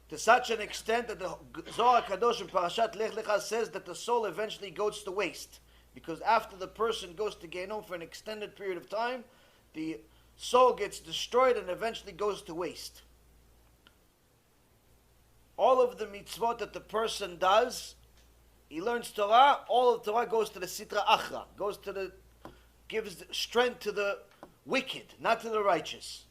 To such an extent that the Zohar Kadosh in Parashat Lech Lecha says that the soul eventually goes to waste. Because after the person goes to Gehenom for an extended period of time, the soul gets destroyed and eventually goes to waste. All of the mitzvot that the person does, he learns Torah, all of Torah goes to the Sitra Achra, gives strength to the wicked, not to the righteous.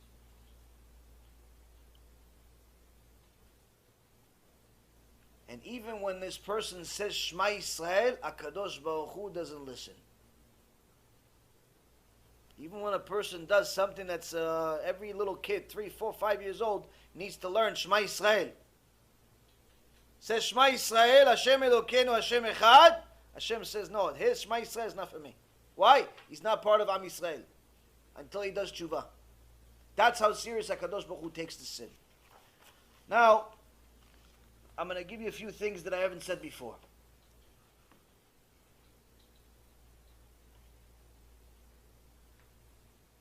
And even when this person says Shema Yisrael, HaKadosh Baruch Hu doesn't listen. Even when a person does something that's every little kid, 3, 4, 5 years old, needs to learn Shema Yisrael. Says Shema Yisrael, Hashem Elokeinu, Hashem Echad. Hashem says, no, his Shema Yisrael is not for me. Why? He's not part of Am Yisrael until he does tshuva. That's how serious HaKadosh Baruch Hu takes the sin. Now, I'm going to give you a few things that I haven't said before.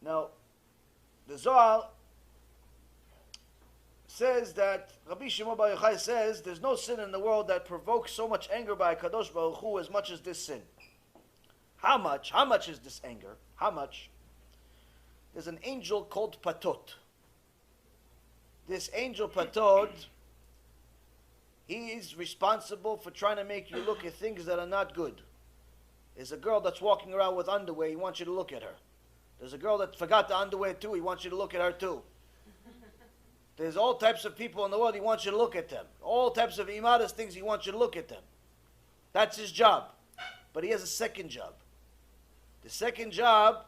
Now, the Zohar says that, Rabbi Shimon Bar Yochai says, there's no sin in the world that provokes so much anger by Kadosh Baruch Hu as much as this sin. How much? How much is this anger? How much? There's an angel called Patot. This angel Patot, he is responsible for trying to make you look at things that are not good. There's a girl that's walking around with underwear, he wants you to look at her. There's a girl that forgot the underwear too, he wants you to look at her too. There's all types of people in the world, he wants you to look at them. All types of immodest things, he wants you to look at them. That's his job. But he has a second job. The second job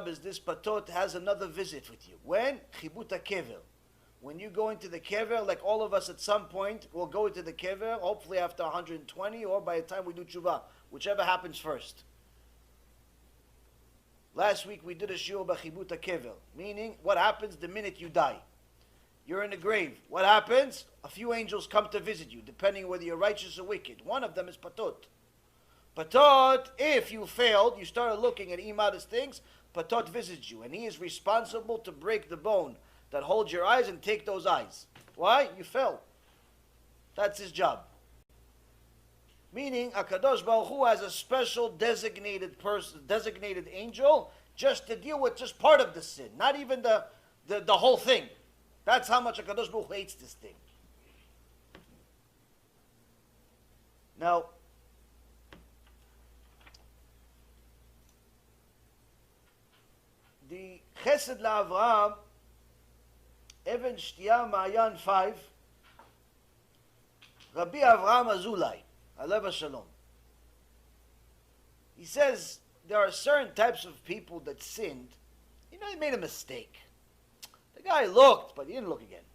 is this Patot has another visit with you. When? Chibuta Kever. When you go into the kever, like all of us at some point, we'll go into the kever, hopefully after 120, or by the time we do tshuva, whichever happens first. Last week we did a shiur b'chibut kever, meaning what happens the minute you die. You're in the grave. What happens? A few angels come to visit you, depending whether you're righteous or wicked. One of them is patot. Patot, if you failed, you started looking at immodest things, patot visits you, and he is responsible to break the bone that holds your eyes and take those eyes. Why? You fell. That's his job. Meaning, HaKadosh Baruch Hu has a special designated person, designated angel, just to deal with just part of the sin, not even the whole thing. That's how much HaKadosh Baruch Hu hates this thing. Now, the Chesed LaAvraham, Even Shtiya Ma'ayan 5, Rabbi Avraham Azulai, Alev Shalom. He says there are certain types of people that sinned. You know, he made a mistake. The guy looked, but he didn't look again.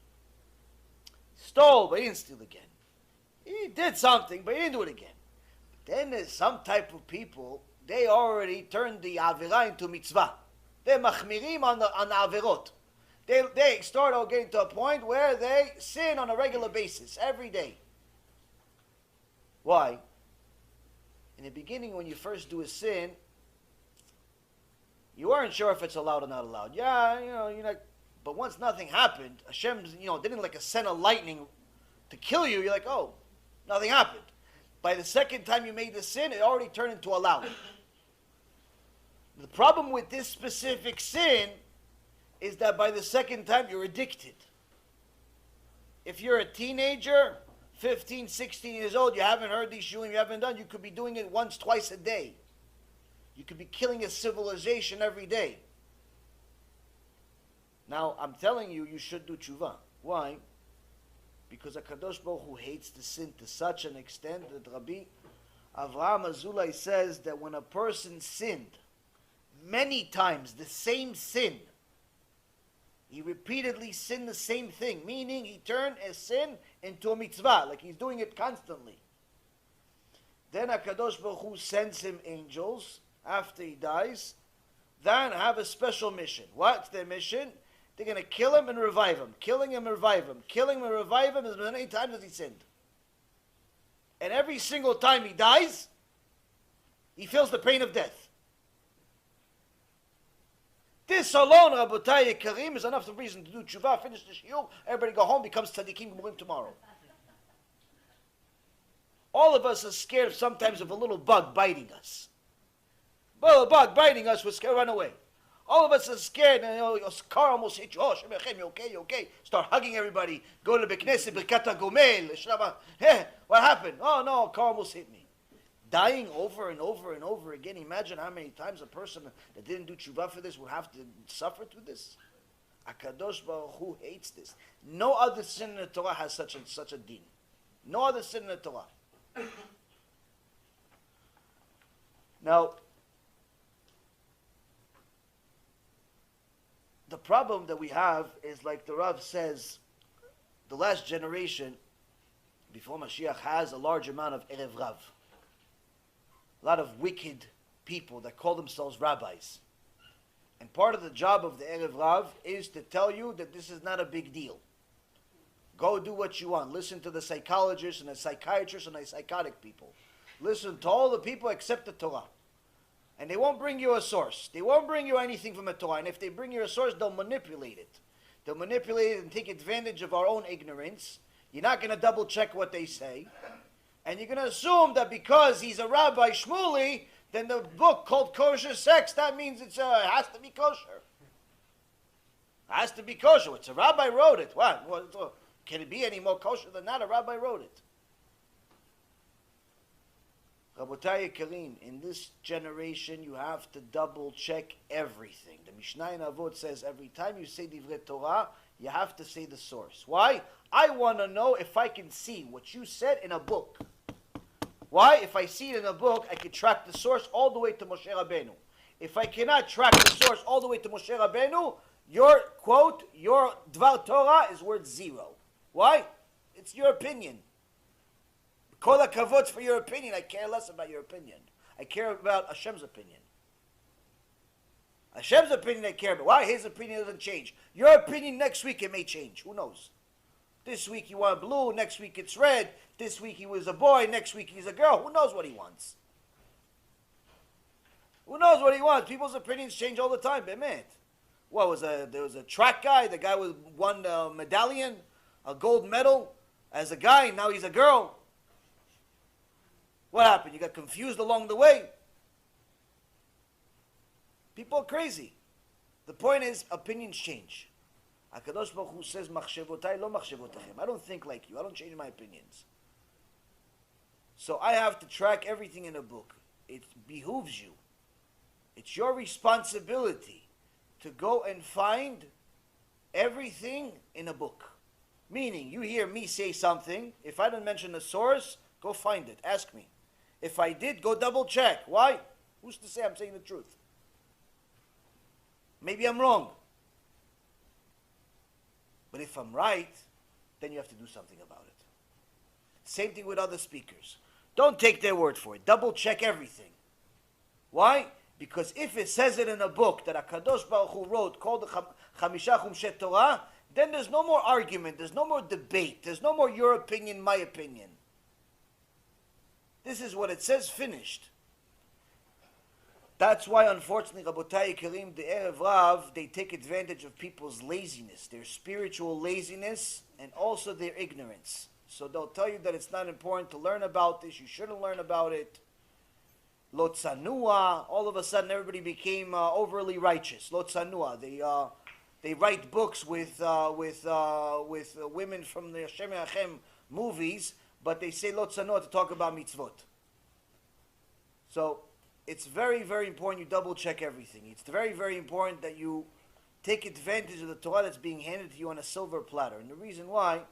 He stole, but he didn't steal again. He did something, but he didn't do it again. But then there's some type of people, they already turned the Avirah into mitzvah. They're machmirim on the Avirot. They start getting to a point where they sin on a regular basis, every day. Why? In the beginning, when you first do a sin, you weren't sure if it's allowed or not allowed. Yeah, you're like, but once nothing happened, Hashem, didn't like send a lightning to kill you. You're like, oh, nothing happened. By the second time you made the sin, it already turned into allowed. The problem with this specific sin is that by the second time you're addicted. If you're a teenager, 15, 16 years old, you haven't heard these shulim, you haven't done, you could be doing it once, twice a day. You could be killing a civilization every day. Now, I'm telling you, you should do tshuva. Why? Because HaKadosh Baruch Hu hates the sin to such an extent that Rabbi Avraham Azulai says that when a person sinned many times the same sin, he repeatedly sinned the same thing, meaning he turned a sin into a mitzvah, like he's doing it constantly. Then HaKadosh Baruch Hu sends him angels after he dies, then have a special mission. What's their mission? They're going to kill him and revive him. Killing him and revive him. Killing him and revive him as many times as he sinned. And every single time he dies, he feels the pain of death. This alone, Rabotai Karim, is enough reason to do tshuva, finish the shiur, everybody go home, becomes tzaddikim gemurim tomorrow. All of us are scared sometimes of a little bug biting us. Well, a bug biting us, we're scared, run away. All of us are scared, and your car almost hit you. Oh, Shem Yachem, you okay, you okay? Start hugging everybody. Go to the Bekneset, Birkat HaGomel. Hey, what happened? Oh no, car almost hit me. Dying over and over and over again. Imagine how many times a person that didn't do tshuva for this would have to suffer through this. HaKadosh Baruch Hu hates this. No other sin in the Torah has such a din. No other sin in the Torah. Now, the problem that we have is, like the Rav says, the last generation before Mashiach has a large amount of Erev Rav. A lot of wicked people that call themselves rabbis. And part of the job of the Erev Rav is to tell you that this is not a big deal. Go do what you want. Listen to the psychologists and the psychiatrists and the psychotic people. Listen to all the people except the Torah. And they won't bring you a source. They won't bring you anything from the Torah. And if they bring you a source, they'll manipulate it. They'll manipulate it and take advantage of our own ignorance. You're not going to double check what they say. And you're going to assume that because he's a rabbi, Shmuley, then the book called Kosher Sex, that means it has to be kosher. It has to be kosher. It's a rabbi wrote it. What? Can it be any more kosher than that? A rabbi wrote it. Rabotai Karim, in this generation, you have to double check everything. The Mishnah in Avot says every time you say Divrei Torah, you have to say the source. Why? I want to know if I can see what you said in a book. Why? If I see it in a book, I can track the source all the way to Moshe Rabbeinu. If I cannot track the source all the way to Moshe Rabbeinu, your quote, your Dvar Torah is worth zero. Why? It's your opinion. Kol hakavod for your opinion. I care less about your opinion. I care about Hashem's opinion. Hashem's opinion I care about. Why? His opinion doesn't change. Your opinion next week, it may change. Who knows? This week you want blue, next week it's red. This week he was a boy, next week he's a girl. Who knows what he wants? Who knows what he wants? People's opinions change all the time. Be'emet. There was a track guy. The guy won a medallion, a gold medal as a guy. Now he's a girl. What happened? You got confused along the way. People are crazy. The point is, opinions change. HaKadosh Baruch Hu says, "Machshevotai lo machshevotachem." I don't think like you. I don't change my opinions. So I have to track everything in a book. It behooves you. It's your responsibility to go and find everything in a book. Meaning, you hear me say something. If I didn't mention the source, go find it. Ask me. If I did, go double check. Why? Who's to say I'm saying the truth? Maybe I'm wrong. But if I'm right, then you have to do something about it. Same thing with other speakers. Don't take their word for it. Double check everything. Why? Because if it says it in a book that HaKadosh Baruch Hu wrote called the Chamisha Chumshe Torah, then there's no more argument, there's no more debate, there's no more your opinion, my opinion. This is what it says, finished. That's why, unfortunately, Rabotai Karim, the Erev Rav, they take advantage of people's laziness, their spiritual laziness, and also their ignorance. So they'll tell you that it's not important to learn about this, you shouldn't learn about it. Lo tzanua, all of a sudden everybody became overly righteous. Lo tzanua, they write books with women from the Hashem Yachem movies, but they say lo tzanua to talk about mitzvot. So it's very, very important you double check everything. It's very, very important that you take advantage of the Torah that's being handed to you on a silver platter. And the reason why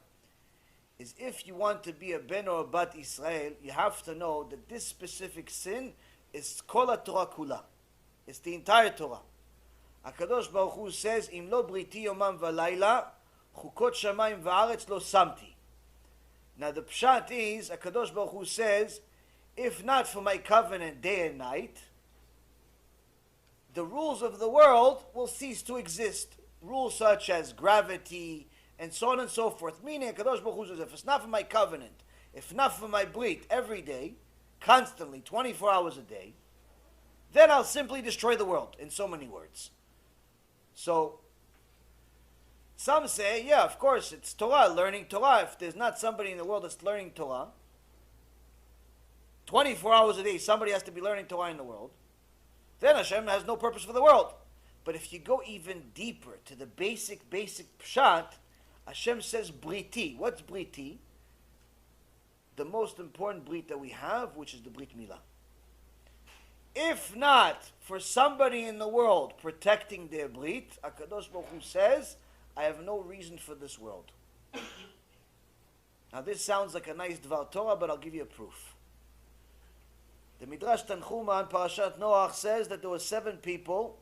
is if you want to be a ben or a bat Israel, you have to know that this specific sin is kol Torah kula. It's the entire Torah. HaKadosh Baruch Hu says, Im lo briti yomam v'layla, chukot shamayim v'aretz lo samti. Now the pshat is, HaKadosh Baruch Hu says, if not for my covenant day and night, the rules of the world will cease to exist. Rules such as gravity, and so on and so forth. Meaning, HaKadosh Baruch Hu says, if it's not for my covenant, if not for my brit every day, constantly, 24 hours a day, then I'll simply destroy the world, in so many words. So, some say, yeah, of course, it's Torah, learning Torah. If there's not somebody in the world that's learning Torah, 24 hours a day, somebody has to be learning Torah in the world, then Hashem has no purpose for the world. But if you go even deeper to the basic pshat, Hashem says briti. What's briti? The most important brit that we have, which is the Brit Milah. If not for somebody in the world protecting their Brit, HaKadosh Baruch Hu says, I have no reason for this world. Now this sounds like a nice Dvar Torah, but I'll give you a proof. The Midrash Tanchuma in Parashat Noach says that there were 7 people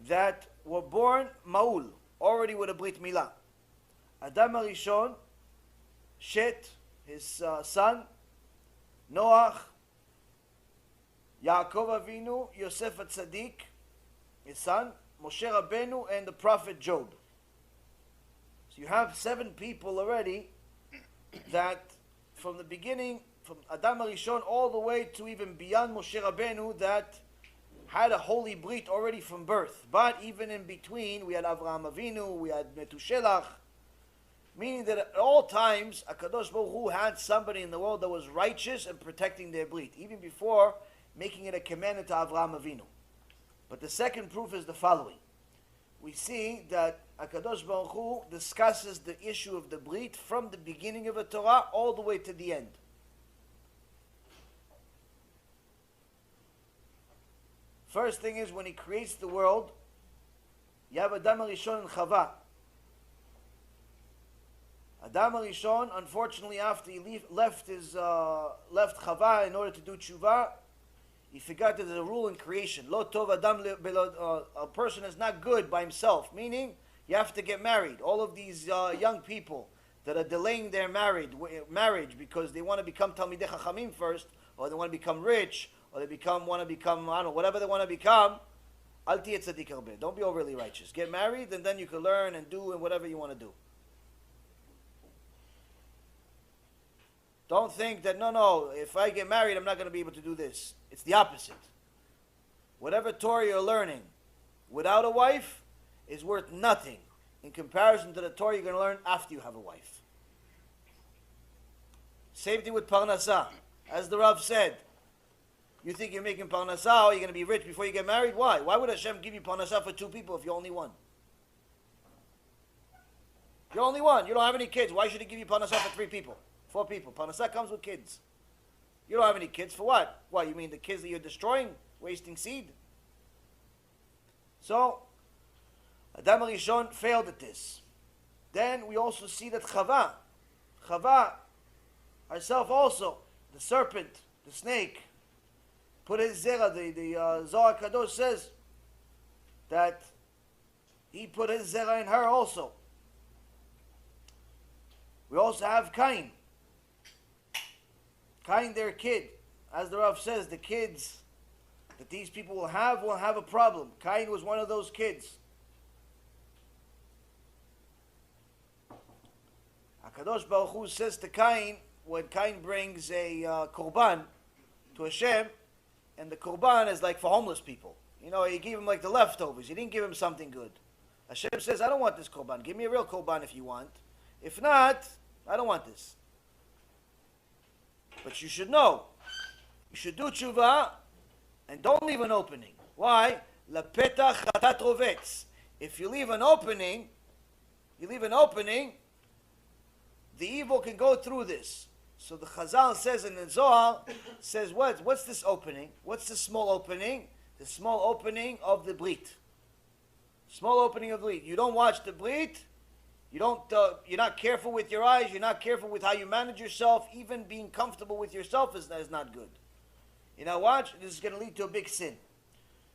that were born Ma'ul, already with a Brit Milah. Adam HaRishon, Shet, his son, Noach, Yaakov Avinu, Yosef HaTzadik, his son, Moshe Rabbeinu, and the prophet Job. So you have 7 people already that from the beginning, from Adam HaRishon all the way to even beyond Moshe Rabbeinu, that had a holy brit already from birth. But even in between, we had Avraham Avinu, we had Metushelach, meaning that at all times, HaKadosh Baruch Hu had somebody in the world that was righteous and protecting their brit, even before making it a commandment to Avraham Avinu. But the second proof is the following. We see that HaKadosh Baruch Hu discusses the issue of the brit from the beginning of the Torah all the way to the end. First thing is, when he creates the world, you have Adam HaRishon and Chava. Adam HaRishon, unfortunately, after he left Chava in order to do tshuva, he forgot that there's a rule in creation. Lo tov Adam a person is not good by himself, meaning you have to get married. All of these young people that are delaying their marriage because they want to become Talmidei Chachamim first, or they want to become rich, or they want to become, I don't know, whatever they want to become, Al tiyeh tzadik harbeh. Don't be overly righteous. Get married, and then you can learn and do and whatever you want to do. Don't think that, no, if I get married, I'm not going to be able to do this. It's the opposite. Whatever Torah you're learning without a wife is worth nothing in comparison to the Torah you're going to learn after you have a wife. Same thing with Parnassah. As the Rav said, you think you're making Parnassah or you're going to be rich before you get married? Why? Why would Hashem give you Parnassah for two people if you're only one? You're only one. You don't have any kids. Why should He give you Parnassah for three people? 4 people. Parnassah comes with kids. You don't have any kids. For what? What, you mean the kids that you're destroying? Wasting seed? So, Adam HaRishon failed at this. Then we also see that Chava herself also, the serpent, the snake, put his zera. The Zohar Kadosh says that he put his zera in her also. We also have Cain. Cain, their kid. As the Rav says, the kids that these people will have a problem. Cain was one of those kids. HaKadosh Baruch Hu says to Cain, when Cain brings a korban to Hashem, and the korban is like for homeless people. You know, he gave him like the leftovers. He didn't give him something good. Hashem says, I don't want this korban. Give me a real korban if you want. If not, I don't want this. But you should know. You should do tshuva and don't leave an opening. Why? Lapetach chatat rovetz. If you leave an opening, the evil can go through this. So the Chazal says in the Zohar, says what? What's this opening? What's the small opening? The small opening of the Brit. Small opening of the Brit. You don't watch the Brit. You're not careful with your eyes. You're not careful with how you manage yourself. Even being comfortable with yourself is not good. You know, watch. This is going to lead to a big sin.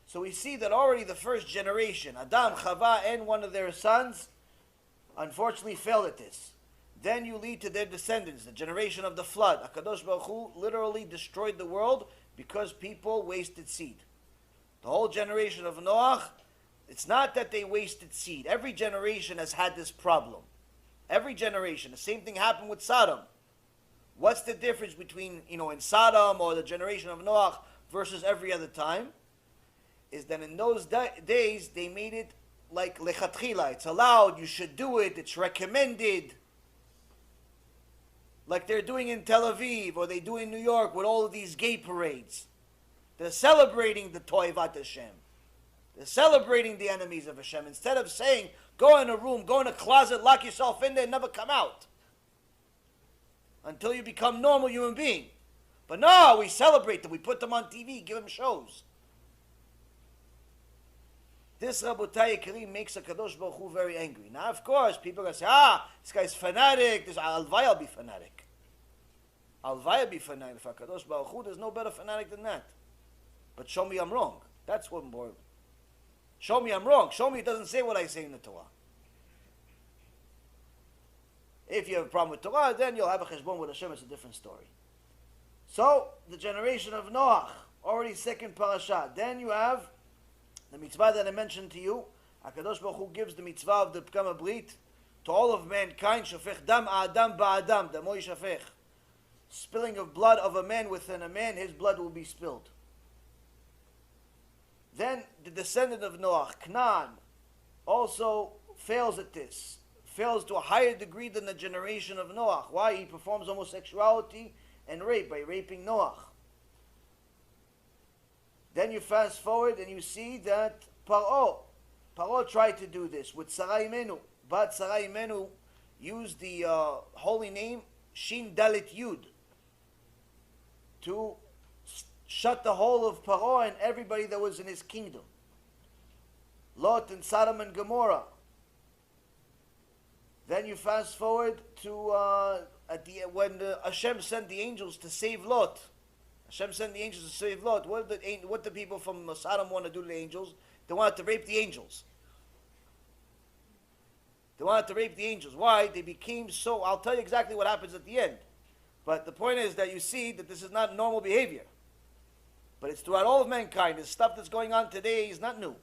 So we see that already the first generation, Adam, Chava, and one of their sons, unfortunately failed at this. Then you lead to their descendants, the generation of the flood. HaKadosh Baruch Hu literally destroyed the world because people wasted seed. The whole generation of Noach, it's not that they wasted seed. Every generation has had this problem. Every generation. The same thing happened with Sodom. What's the difference between, in Sodom or the generation of Noach versus every other time? Is that in those days, they made it like lechatchila. It's allowed, you should do it, it's recommended. Like they're doing in Tel Aviv or they do in New York with all of these gay parades. They're celebrating the Toivat Hashem. They're celebrating the enemies of Hashem. Instead of saying, go in a room, go in a closet, lock yourself in there, and never come out. Until you become a normal human being. But no, we celebrate them. We put them on TV, give them shows. This Rabotai Karim makes HaKadosh Baruch Hu very angry. Now, of course, people are going to say, this guy's fanatic. Alvai will be fanatic. Alvai will be fanatic. For HaKadosh Baruch Hu, there's no better fanatic than that. But show me I'm wrong. That's what more. Show me I'm wrong. Show me it doesn't say what I say in the Torah. If you have a problem with Torah, then you'll have a cheshbon with Hashem. It's a different story. So, the generation of Noach, already second parasha. Then you have the mitzvah that I mentioned to you. HaKadosh Baruch Hu gives the mitzvah of the Pgam Habrit to all of mankind. Shofech dam adam ba'adam, damo yishafech. Spilling of blood of a man within a man, his blood will be spilled. Then the descendant of Noach, Canaan, also fails at this. Fails to a higher degree than the generation of Noach. Why? He performs homosexuality and rape by raping Noach. Then you fast forward and you see that Paro tried to do this with Sarai Imenu. But Sarai Imenu used the holy name Shin Dalit Yud to shut the whole of Paro and everybody that was in his kingdom. Lot and Sodom and Gomorrah. Then you fast forward to when Hashem sent the angels to save Lot. Hashem sent the angels to save Lot. What the people from Sodom want to do to the angels? They wanted to rape the angels. They wanted to rape the angels. Why? They became so... I'll tell you exactly what happens at the end. But the point is that you see that this is not normal behavior. But it's throughout all of mankind. The stuff that's going on today is not new.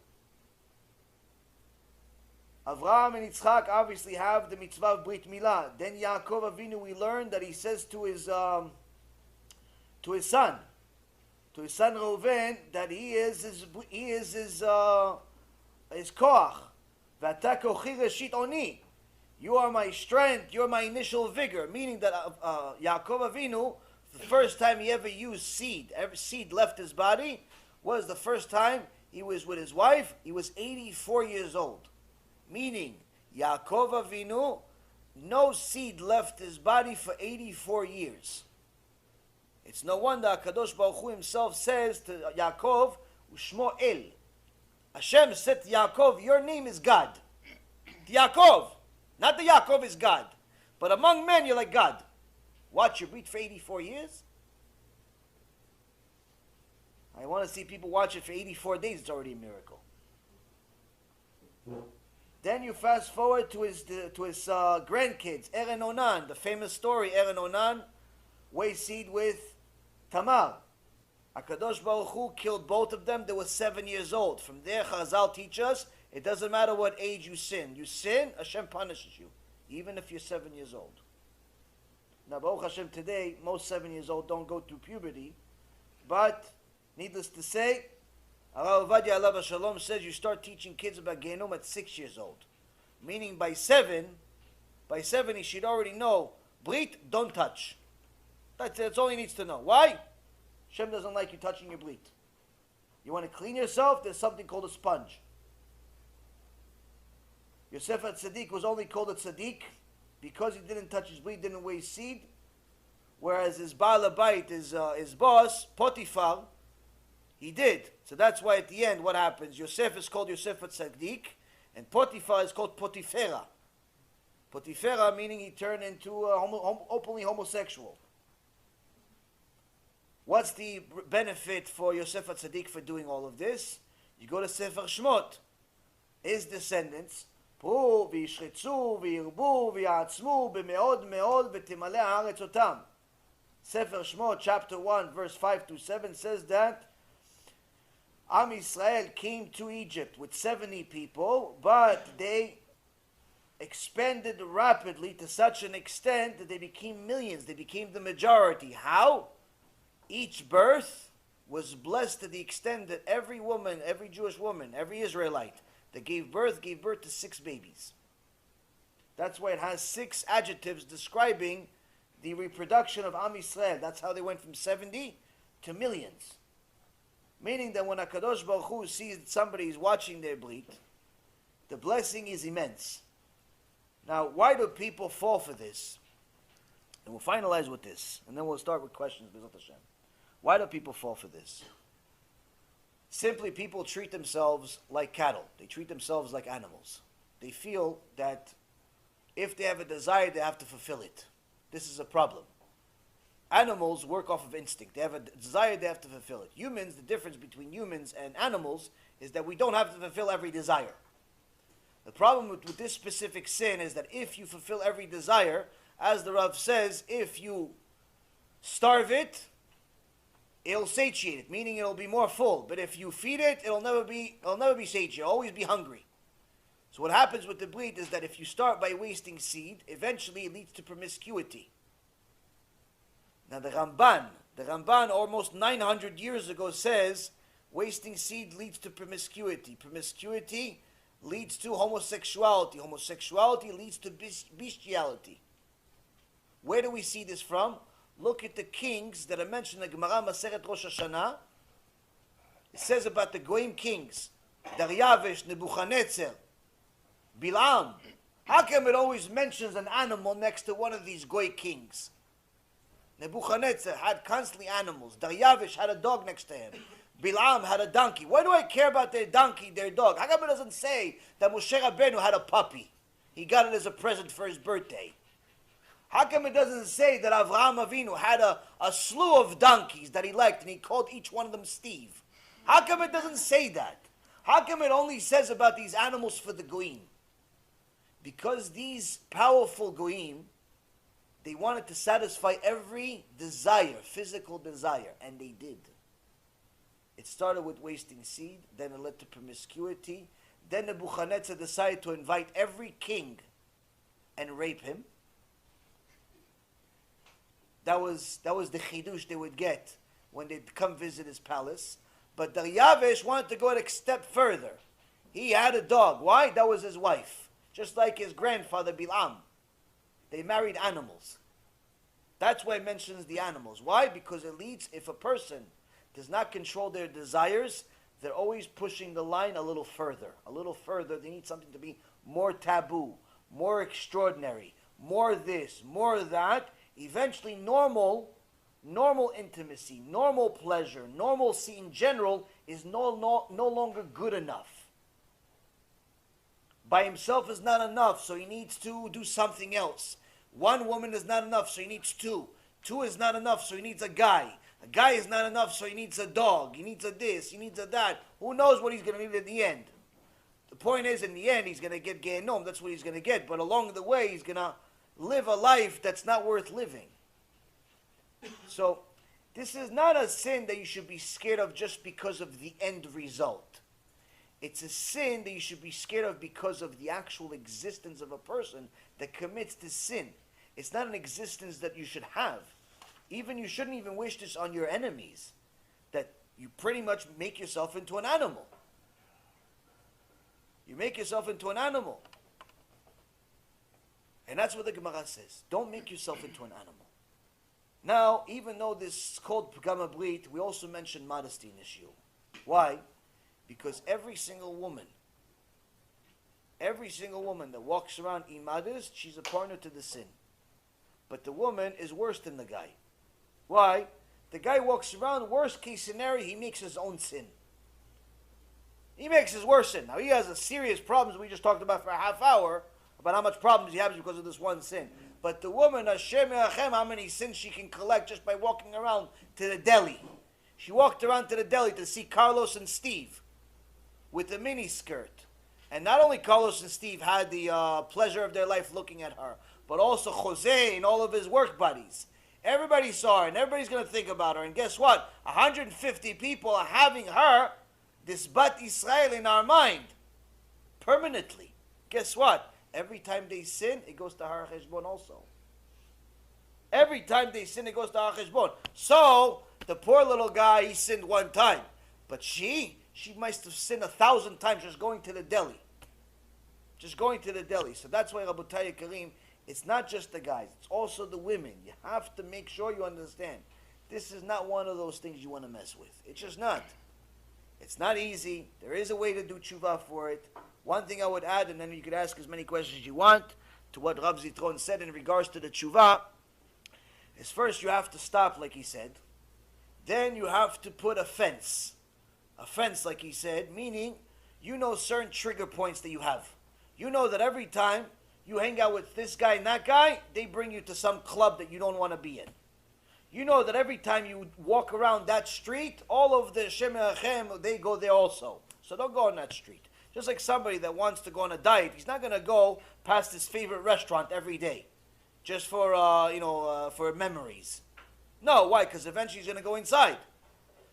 Avraham and Yitzchak obviously have the mitzvah of Brit Milah. Then Yaakov Avinu, we learn that he says to his son Reuven, that he is his koach. V'ata kochi reshit oni. You are my strength, you are my initial vigor. Meaning that Yaakov Avinu, the first time he ever used seed, every seed left his body, was the first time he was with his wife. He was 84 years old. Meaning, Yaakov Avinu, no seed left his body for 84 years. It's no wonder HaKadosh Baruch Hu himself says to Yaakov, Ushmo El. Hashem said to Yaakov, your name is God. To Yaakov. Not that Yaakov is God. But among men, you're like God. Watch, you breathe for 84 years? I want to see people watch it for 84 days. It's already a miracle. Then you fast forward to his grandkids, Eren Onan, the famous story. Eren Onan weighs seed with Tamar. HaKadosh Baruch Hu killed both of them. They were 7 years old. From there, Chazal teach us, it doesn't matter what age you sin. You sin, Hashem punishes you, even if you're 7 years old. Now, Baruch Hashem, today, most 7 years old don't go through puberty. But, needless to say, Arav Ovadia Alav Shalom says you start teaching kids about Gehinnom at 6 years old. Meaning by seven he should already know, Brit, don't touch. That's all he needs to know. Why? Hashem doesn't like you touching your Brit. You want to clean yourself? There's something called a sponge. Yosef HaTzadik was only called a Tzadik because he didn't touch his Brit, didn't weigh seed. Whereas his Baal Habayit, his boss, Potiphar, he did. So that's why at the end, what happens? Yosef is called Yosef HaTzadik, and Potiphar is called Potifera. Potifera meaning he turned into openly homosexual. What's the benefit for Yosef HaTzadik for doing all of this? You go to Sefer Shmot. His descendants, פרו וישחצו וירבו ויעצמו במאוד מאוד ותמלא הארץ אותם. Sefer Shmot chapter 1 verse 5 to 7 says that Am Yisrael came to Egypt with 70 people, but they expanded rapidly to such an extent that they became millions. They became the majority. How? Each birth was blessed to the extent that every woman, every Jewish woman, every Israelite that gave birth to 6 babies. That's why it has 6 adjectives describing the reproduction of Am Yisrael. That's how they went from 70 to millions. Meaning that when HaKadosh Baruch Hu sees that somebody is watching their brit, the blessing is immense. Now, why do people fall for this? And we'll finalize with this, and then we'll start with questions, B'ezrat Hashem. Why do people fall for this? Simply, people treat themselves like cattle. They treat themselves like animals. They feel that if they have a desire, they have to fulfill it. This is a problem. Animals work off of instinct. They have a desire, they have to fulfill it. Humans, the difference between humans and animals is that we don't have to fulfill every desire. The problem with this specific sin is that if you fulfill every desire, as the Rav says, if you starve it, it'll satiate it, meaning it'll be more full. But if you feed it, it'll never be satiated. It'll always be hungry. So what happens with the brit is that if you start by wasting seed, eventually it leads to promiscuity. Now the Ramban almost 900 years ago says, wasting seed leads to promiscuity. Promiscuity leads to homosexuality. Homosexuality leads to bestiality. Where do we see this from? Look at the kings that are mentioned in the Gemara Maseret Rosh Hashanah. It says about the Goyim kings, Daryavish, Nebuchadnezzar, Bilam. How come it always mentions an animal next to one of these Goy kings? Nebuchadnezzar had constantly animals. Daryavish had a dog next to him. Bilam had a donkey. Why do I care about their donkey, their dog? How come it doesn't say that Moshe Rabbeinu had a puppy? He got it as a present for his birthday. How come it doesn't say that Avraham Avinu had a slew of donkeys that he liked and he called each one of them Steve? How come it doesn't say that? How come it only says about these animals for the Goyim? Because these powerful Goyim, they wanted to satisfy every desire, physical desire, and they did. It started with wasting seed, then it led to promiscuity, Then Nebuchadnezzar decided to invite every king and rape him. That was the chidush they would get when they'd come visit his palace. But Daryavish wanted to go a step further. He had a dog. Why? That was his wife. Just like his grandfather Bilam. They married animals. That's why it mentions the animals. Why? Because it leads, if a person does not control their desires, they're always pushing the line a little further. A little further. They need something to be more taboo, more extraordinary, more this, more that. Eventually normal intimacy, normal pleasure, normalcy in general is no longer good enough. By himself is not enough, so he needs to do something else. One woman is not enough, so he needs two. Two is not enough, so he needs a guy. A guy is not enough, so he needs a dog. He needs a this, he needs a that. Who knows what he's going to need at the end? The point is, in the end, he's going to get Gehenom. That's what he's going to get. But along the way, he's going to live a life that's not worth living. So, this is not a sin that you should be scared of just because of the end result. It's a sin that you should be scared of because of the actual existence of a person that commits this sin. It's not an existence that you should have. Even you shouldn't even wish this on your enemies. That you pretty much make yourself into an animal. You make yourself into an animal. And that's what the Gemara says. Don't make yourself into an animal. Now, even though this is called Pgam Habrit, we also mention modesty in this shiur. Why? Because every single woman that walks around immodest, she's a partner to the sin. But the woman is worse than the guy. Why? The guy walks around, worst case scenario, he makes his own sin. He makes his worst sin. Now, he has a serious problems we just talked about for a half hour, about how much problems he has because of this one sin. But the woman, Hashem Yerachem, how many sins she can collect just by walking around to the deli. She walked around to the deli to see Carlos and Steve with a mini skirt. And not only Carlos and Steve had the pleasure of their life looking at her, but also Jose and all of his work buddies. Everybody saw her, and everybody's going to think about her. And guess what? 150 people are having her, this Bat Israel, in our mind. Permanently. Guess what? Every time they sin, it goes to Har HaCheshbon also. Every time they sin, it goes to Har HaCheshbon. So, the poor little guy, he sinned one time. But she must have sinned 1,000 times just going to the deli. Just going to the deli. So that's why, Rabotai Karim, it's not just the guys, it's also the women. You have to make sure you understand. This is not one of those things you want to mess with. It's just not. It's not easy. There is a way to do tshuva for it. One thing I would add, and then you could ask as many questions as you want, to what Rav Zitron said in regards to the tshuva, is first you have to stop, like he said. Then you have to put a fence. A fence, like he said, meaning you know certain trigger points that you have. You know that every time you hang out with this guy and that guy, they bring you to some club that you don't want to be in. You know that every time you walk around that street, all of the Shem Yerachem, they go there also. So don't go on that street. Just like somebody that wants to go on a diet, he's not going to go past his favorite restaurant every day, just for for memories. No, why? Because eventually he's going to go inside.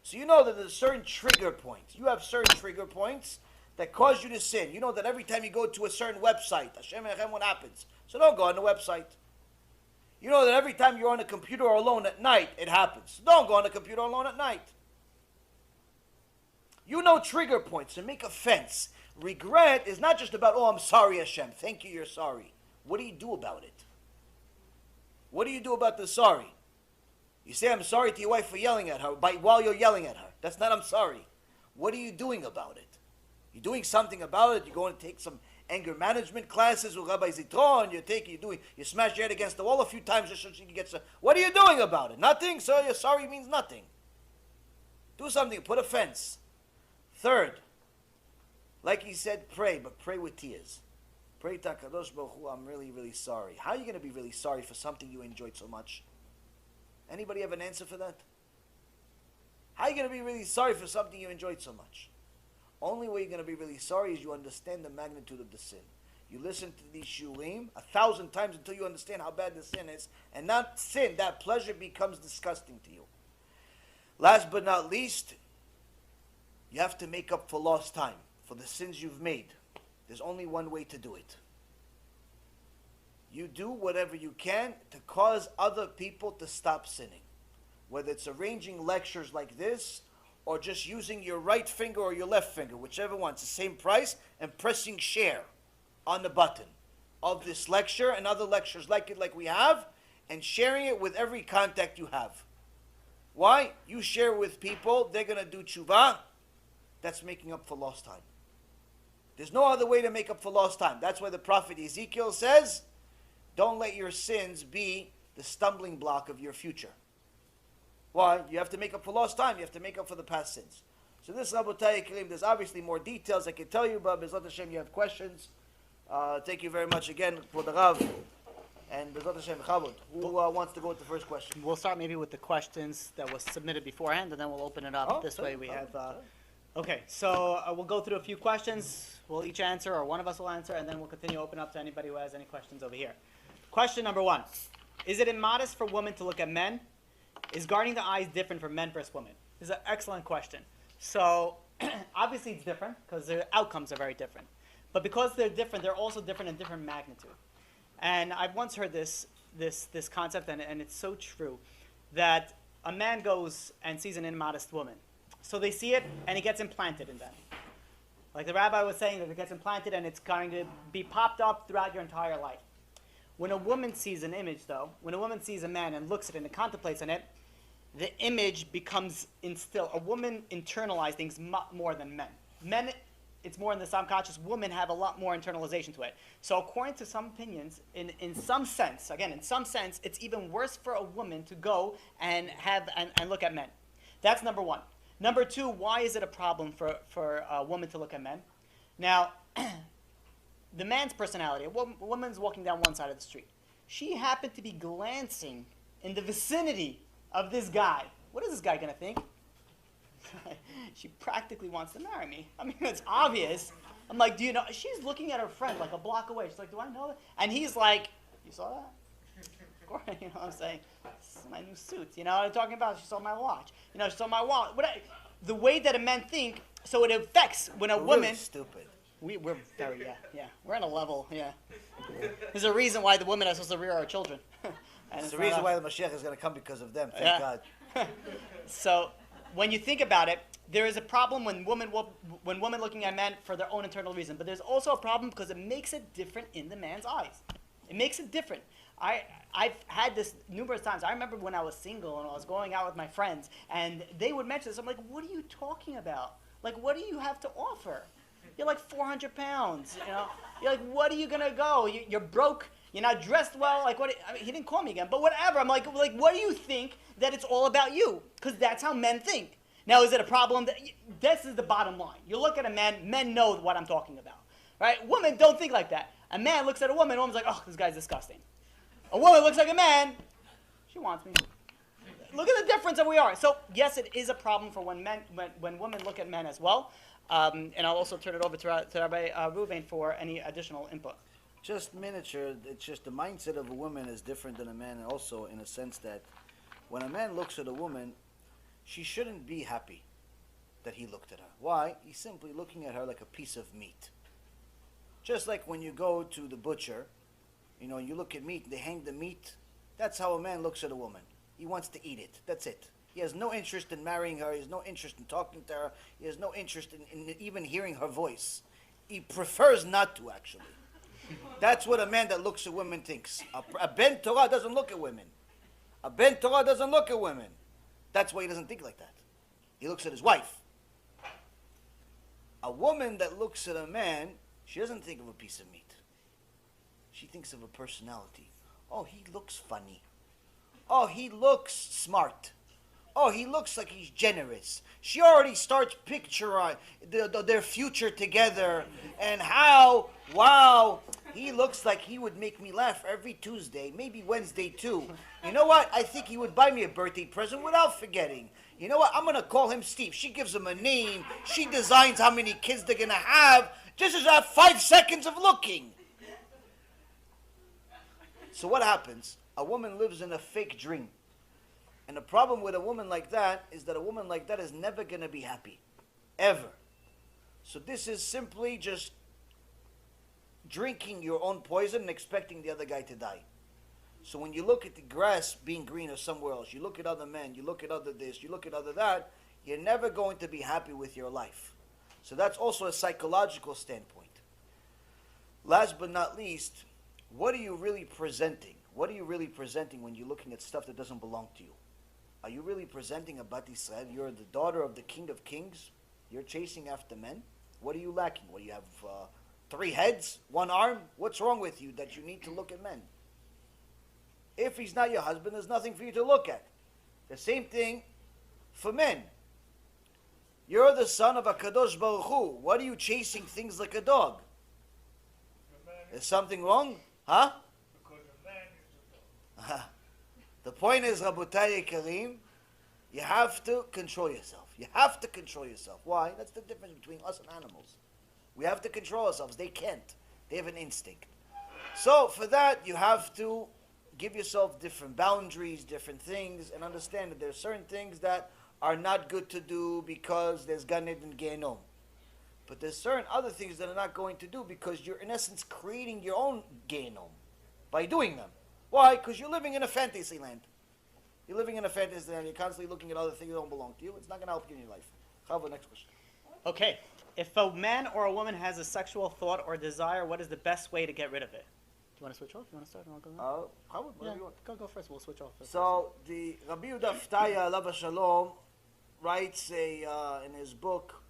So you know that there's certain trigger points. You have certain trigger points that cause you to sin. You know that every time you go to a certain website, Hashem Yerachem, what happens? So don't go on the website. You know that every time you're on a computer alone at night, it happens. So don't go on a computer alone at night. You know trigger points, and make a fence. Regret is not just about, oh, I'm sorry, Hashem. Thank you, you're sorry. What do you do about it? What do you do about the sorry? You say, I'm sorry to your wife for yelling at her while you're yelling at her. That's not, I'm sorry. What are you doing about it? You're doing something about it. You're going to take some anger management classes with Rabbi Zitron. You smash your head against the wall a few times just so you can get some. What are you doing about it? Nothing? So your sorry means nothing. Do something. Put a fence. Third, like he said, pray, but pray with tears. Pray to HaKadosh Baruch Hu, I'm really, really sorry. How are you going to be really sorry for something you enjoyed so much? Anybody have an answer for that? How are you going to be really sorry for something you enjoyed so much? Only way you're going to be really sorry is you understand the magnitude of the sin. You listen to these shurim 1,000 times until you understand how bad the sin is. And that sin, that pleasure becomes disgusting to you. Last but not least, you have to make up for lost time, for the sins you've made. There's only one way to do it. You do whatever you can to cause other people to stop sinning. Whether it's arranging lectures like this, or just using your right finger or your left finger, whichever one, it's the same price, and pressing share on the button of this lecture and other lectures like it, like we have, and sharing it with every contact you have. Why? You share with people, they're going to do tshuva. That's making up for lost time. There's no other way to make up for lost time. That's why the prophet Ezekiel says, don't let your sins be the stumbling block of your future. Why? You have to make up for lost time. You have to make up for the past sins. So this, Rabotai Karim, there's obviously more details I can tell you, but Bezrat Hashem, you have questions. Thank you very much again for the Rav. And Bezrat Hashem, Chabot, who wants to go with the first question? We'll start maybe with the questions that was submitted beforehand, and then we'll open it up. This way we have... Okay, so we'll go through a few questions. We'll each answer, or one of us will answer, and then we'll continue to open up to anybody who has any questions over here. Question number 1. Is it immodest for women to look at men? Is guarding the eyes different for men versus women? This is an excellent question. So, obviously it's different, because the outcomes are very different. But because they're different, they're also different in different magnitude. And I've once heard this concept, and it's so true, that a man goes and sees an immodest woman. So they see it, and it gets implanted in them. Like the rabbi was saying, that it gets implanted, and it's going to be popped up throughout your entire life. When a woman sees an image, though, when a woman sees a man and looks at it and contemplates on it, the image becomes instilled. A woman internalizes things more than men. Men, it's more in the subconscious. Women have a lot more internalization to it. So according to some opinions, in some sense, again, in some sense, it's even worse for a woman to go and look at men. That's number 1. Number 2, why is it a problem for a woman to look at men? Now, the man's personality, a woman's walking down one side of the street. She happened to be glancing in the vicinity of this guy. What is this guy going to think? She practically wants to marry me. I mean, it's obvious. I'm like, do you know? She's looking at her friend like a block away. She's like, do I know that? And he's like, you saw that? Of course, you know what I'm saying? This is my new suit. You know what I'm talking about? She saw my watch. You know, she saw my wallet. The way that a man think, so it affects when a woman... Really stupid. We're very, yeah. We're on a level, yeah. There's a reason why the women are supposed to rear our children. And it's the reason why the Mashiach is going to come because of them, thank God. So, when you think about it, there is a problem when women looking at men for their own internal reason. But there's also a problem because it makes it different in the man's eyes. It makes it different. I've had this numerous times. I remember when I was single and I was going out with my friends, and they would mention this. I'm like, what are you talking about? Like, what do you have to offer? You're like 400 pounds, you know? You're like, what are you going to go? You're broke. You're not dressed well. Like, what? I mean, he didn't call me again, but whatever. I'm like, what do you think that it's all about you? Because that's how men think. Now, is it a problem? This is the bottom line. You look at a man, men know what I'm talking about, right? Women don't think like that. A man looks at a woman, woman's like, oh, this guy's disgusting. A woman looks like a man, she wants me. Look at the difference that we are. So, yes, it is a problem for when women look at men as well. And I'll also turn it over to Rabbi Ruvain for any additional input. Just miniature, it's just the mindset of a woman is different than a man, and also in a sense that when a man looks at a woman, she shouldn't be happy that he looked at her. Why? He's simply looking at her like a piece of meat. Just like when you go to the butcher, you know, you look at meat, they hang the meat. That's how a man looks at a woman. He wants to eat it. That's it. He has no interest in marrying her. He has no interest in talking to her. He has no interest in even hearing her voice. He prefers not to, actually. That's what a man that looks at women thinks. A Ben Torah doesn't look at women. A Ben Torah doesn't look at women. That's why he doesn't think like that. He looks at his wife. A woman that looks at a man, she doesn't think of a piece of meat. She thinks of a personality. Oh, he looks funny. Oh, he looks smart. Oh, he looks like he's generous. She already starts picturing their future together and how, wow, he looks like he would make me laugh every Tuesday, maybe Wednesday too. You know what? I think he would buy me a birthday present without forgetting. You know what? I'm going to call him Steve. She gives him a name. She designs how many kids they're going to have. Just as 5 seconds of looking. So what happens? A woman lives in a fake dream. And the problem with a woman like that is that a woman like that is never going to be happy. Ever. So this is simply just drinking your own poison and expecting the other guy to die. So when you look at the grass being greener somewhere else, you look at other men, you look at other this, you look at other that, you're never going to be happy with your life. So that's also a psychological standpoint. Last but not least, what are you really presenting? What are you really presenting when you're looking at stuff that doesn't belong to you? Are you really presenting a Bat Yisrael? You're the daughter of the King of Kings. You're chasing after men. What are you lacking? What do you have? 3 heads, 1 arm? What's wrong with you that you need to look at men? If he's not your husband, there's nothing for you to look at. The same thing for men. You're the son of a Kadosh Baruch Hu. What are you chasing things like a dog? Is something wrong? Huh? Because a man is a dog. The point is, Rabotai Karim, you have to control yourself. You have to control yourself. Why? That's the difference between us and animals. We have to control ourselves. They can't. They have an instinct. So for that, you have to give yourself different boundaries, different things, and understand that there are certain things that are not good to do because there's Gan Eden and Gehenom. But there's certain other things that are not going to do because you're in essence creating your own Gehenom by doing them. Why? Because you're living in a fantasy land. You're living in a fantasy land. You're constantly looking at other things that don't belong to you. It's not going to help you in your life. Chava, next question. Okay. If a man or a woman has a sexual thought or desire, what is the best way to get rid of it? Do you want to switch off? You want to start and I'll go on? Chava, whatever you want. Go first. We'll switch off. So the Rabbi Yehuda Ftaya Alav Shalom writes in his book,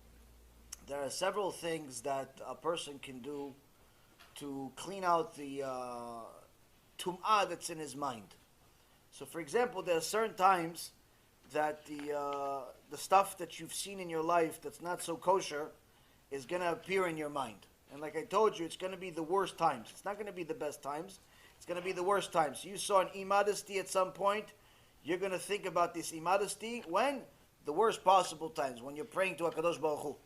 there are several things that a person can do to clean out the tum'ah that's in his mind. So, for example, there are certain times that the stuff that you've seen in your life that's not so kosher is going to appear in your mind. And like I told you, it's going to be the worst times. It's not going to be the best times. It's going to be the worst times. So you saw an immodesty at some point. You're going to think about this immodesty when? The worst possible times, when you're praying to HaKadosh Baruch Hu.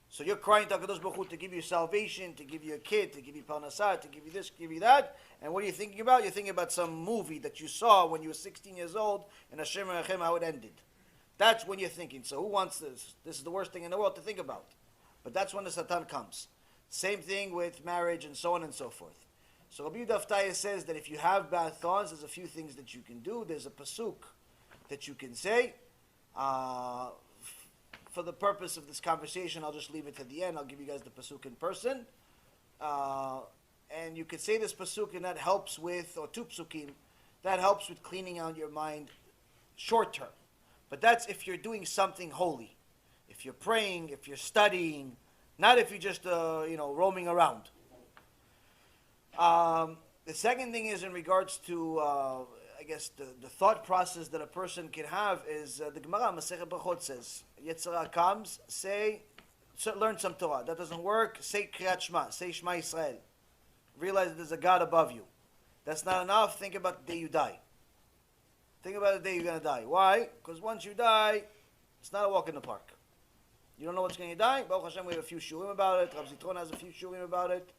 So you're crying to HaKadosh Baruch Hu to give you salvation, to give you a kid, to give you parnasah, to give you this, to give you that. And what are you thinking about? You're thinking about some movie that you saw when you were 16 years old, and Hashem Rechem, how it ended. That's when you're thinking. So who wants this? This is the worst thing in the world to think about. But that's when the Satan comes. Same thing with marriage and so on and so forth. So Rabbi Yehuda Ftaya says that if you have bad thoughts, there's a few things that you can do. There's a pasuk that you can say. For the purpose of this conversation, I'll just leave it to the end. I'll give you guys the pasuk in person. And you could say this pasuk, and that helps with, or 2 psukim, that helps with cleaning out your mind short term. But that's if you're doing something holy. If you're praying, if you're studying, not if you're just, roaming around. The second thing is in regards to, the thought process that a person can have is, the Gemara, Masechet Brachot says, Yetzirah comes, learn some Torah. That doesn't work, say Kriyat Shema, say Shema Yisrael. Realize that there's a God above you. That's not enough, think about the day you die. Think about the day you're going to die. Why? Because once you die, it's not a walk in the park. You don't know what's going to die. Baruch Hashem, we have a few shurim about it. Rav Zitron has a few shurim about it.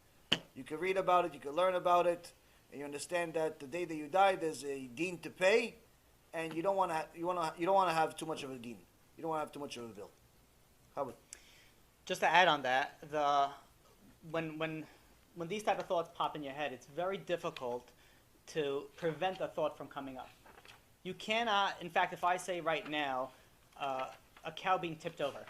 You can read about it. You can learn about it. And you understand that the day that you die, there's a deen to pay, and you don't want to have too much of a deen. You don't want to have too much of a bill. How about? Just to add on that, when these type of thoughts pop in your head, it's very difficult to prevent a thought from coming up. You cannot. In fact, if I say right now, a cow being tipped over,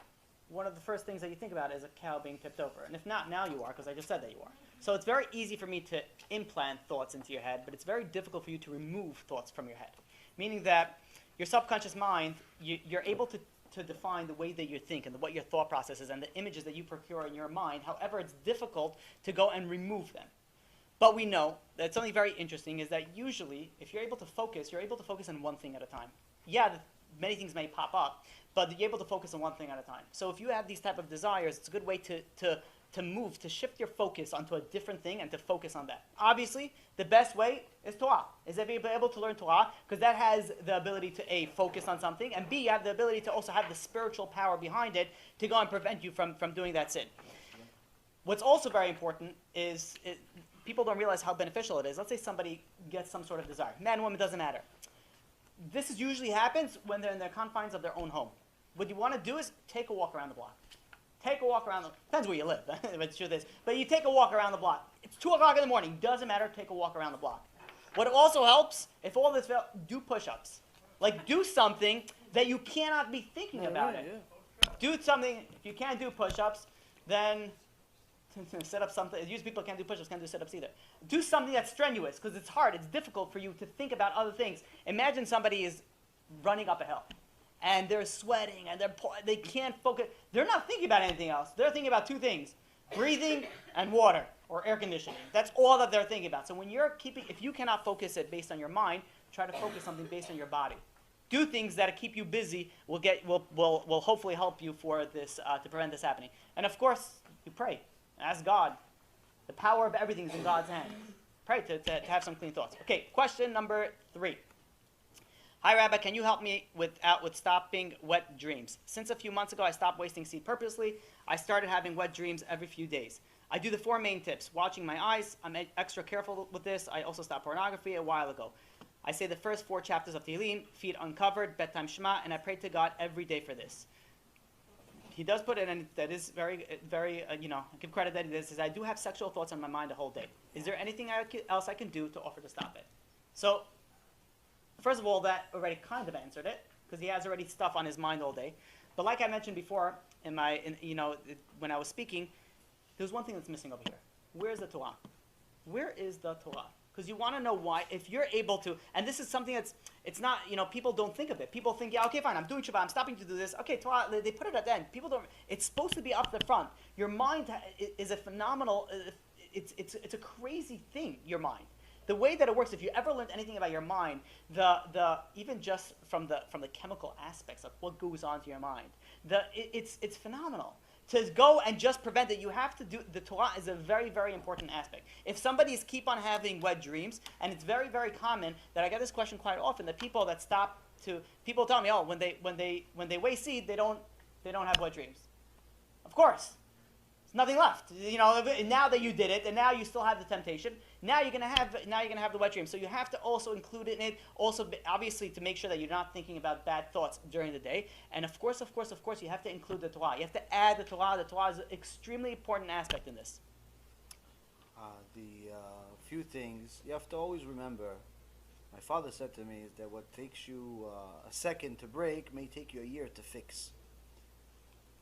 one of the first things that you think about is a cow being tipped over. And if not, now you are, because I just said that you are. So it's very easy for me to implant thoughts into your head, but it's very difficult for you to remove thoughts from your head. Meaning that your subconscious mind, you're able to define the way that you think and what your thought process is and the images that you procure in your mind. However, it's difficult to go and remove them. But we know that something very interesting is that usually, if you're able to focus on one thing at a time. Yeah, many things may pop up, but you're able to focus on one thing at a time. So if you have these type of desires, it's a good way to move, to shift your focus onto a different thing and to focus on that. Obviously, the best way is Torah, is if you're able to learn Torah, because that has the ability to A, focus on something, and B, you have the ability to also have the spiritual power behind it to go and prevent you from doing that sin. What's also very important is, people don't realize how beneficial it is. Let's say somebody gets some sort of desire. Man, woman, doesn't matter. This usually happens when they're in the confines of their own home. What you want to do is take a walk around the block. Take a walk around depends where you live, but the truth is. But you take a walk around the block. It's 2 o'clock in the morning. Doesn't matter. Take a walk around the block. What also helps, if all this fails, do push-ups. Like, do something that you cannot be thinking about it. Do something. If you can't do push-ups, then set up something. Usually people can't do push-ups, can't do sit-ups either. Do something that's strenuous, because it's hard. It's difficult for you to think about other things. Imagine somebody is running up a hill, and they're sweating, and they can't focus. They're not thinking about anything else. They're thinking about two things: breathing and water, or air conditioning. That's all that they're thinking about. So when if you cannot focus it based on your mind, try to focus something based on your body. Do things that keep you busy will hopefully help you for this to prevent this happening. And of course, you pray. Ask God. The power of everything is in God's hand. Pray to have some clean thoughts. Okay, question number 3. Hi, Rabbi, can you help me with stopping wet dreams? Since a few months ago I stopped wasting seed purposely, I started having wet dreams every few days. I do the 4 main tips. Watching my eyes, I'm extra careful with this. I also stopped pornography a while ago. I say the first 4 chapters of Tehillim, feet uncovered, bedtime Shema, and I pray to God every day for this. He does put it in, that is very, I give credit that he says, I do have sexual thoughts on my mind the whole day. Is there anything else I can do to offer to stop it? So, first of all, that already kind of answered it, because he has already stuff on his mind all day. But like I mentioned before, when I was speaking, there's one thing that's missing over here. Where's the Torah? Where is the Torah? Because you want to know why, if you're able to, and this is something it's not, people don't think of it. People think, yeah, okay, fine, I'm doing Shabbat, I'm stopping to do this. Okay, Torah, they put it at the end. People don't, it's supposed to be up the front. Your mind is a phenomenal, it's a crazy thing, your mind. The way that it works, if you ever learned anything about your mind, even just from the chemical aspects of what goes on to your mind, it's phenomenal. To go and just prevent it, you have to do, the Torah is a very, very important aspect. If somebody is keep on having wet dreams, and it's very, very common that I get this question quite often, that people that people tell me, oh, when they weigh seed, they don't have wet dreams. Of course. There's nothing left. Now that you did it, and now you still have the temptation, now you're gonna have the wet dream. So you have to also include it in it. Also, obviously, to make sure that you're not thinking about bad thoughts during the day. And of course, you have to include the Torah. You have to add the Torah. The Torah is an extremely important aspect in this. Few things you have to always remember. My father said to me is that what takes you a second to break may take you a year to fix.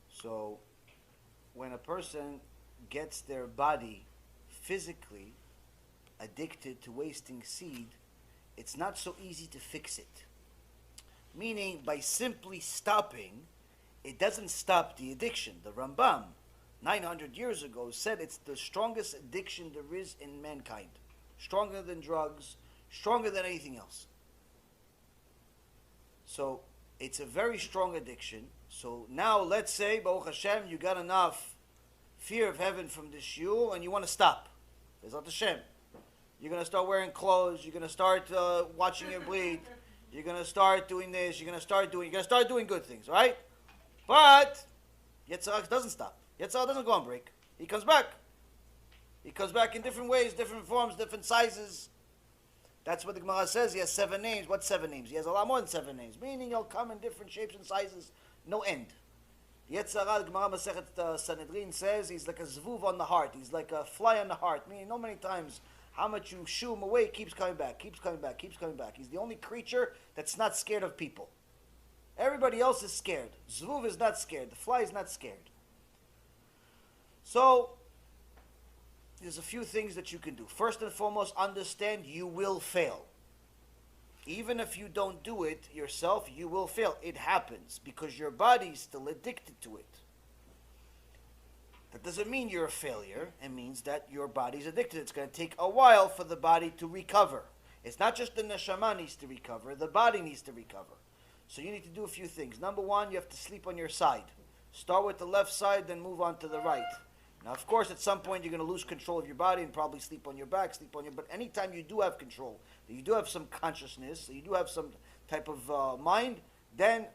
So, when a person gets their body physically addicted to wasting seed, it's not so easy to fix it. Meaning, by simply stopping, it doesn't stop the addiction. The Rambam, 900 years ago, said it's the strongest addiction there is in mankind. Stronger than drugs, stronger than anything else. So, it's a very strong addiction. So now, let's say, Baruch Hashem, you got enough fear of heaven from this shiur, and you want to stop. Bezat Hashem. You're going to start wearing clothes. You're going to start watching your bleed. You're going to start doing this. You're going to start doing good things, right? But Yetzirah doesn't stop. Yetzirah doesn't go on break. He comes back. He comes back in different ways, different forms, different sizes. That's what the Gemara says. He has 7 names. What 7 names? He has a lot more than 7 names. Meaning he'll come in different shapes and sizes. No end. Yetzirah, the Gemara Masechet Sanhedrin says he's like a zvuv on the heart. He's like a fly on the heart. Meaning, no many times how much you shoo him away, keeps coming back, keeps coming back, keeps coming back. He's the only creature that's not scared of people. Everybody else is scared. Zvuv is not scared. The fly is not scared. So, there's a few things that you can do. First and foremost, understand you will fail. Even if you don't do it yourself, you will fail. It happens because your body's still addicted to it. That doesn't mean you're a failure. It means that your body's addicted. It's going to take a while for the body to recover. It's not just the neshama needs to recover. The body needs to recover. So you need to do a few things. Number one, you have to sleep on your side. Start with the left side, then move on to the right. Now, of course, at some point, you're going to lose control of your body and probably sleep on your back, but anytime you do have control, you do have some consciousness, you do have some type of mind, then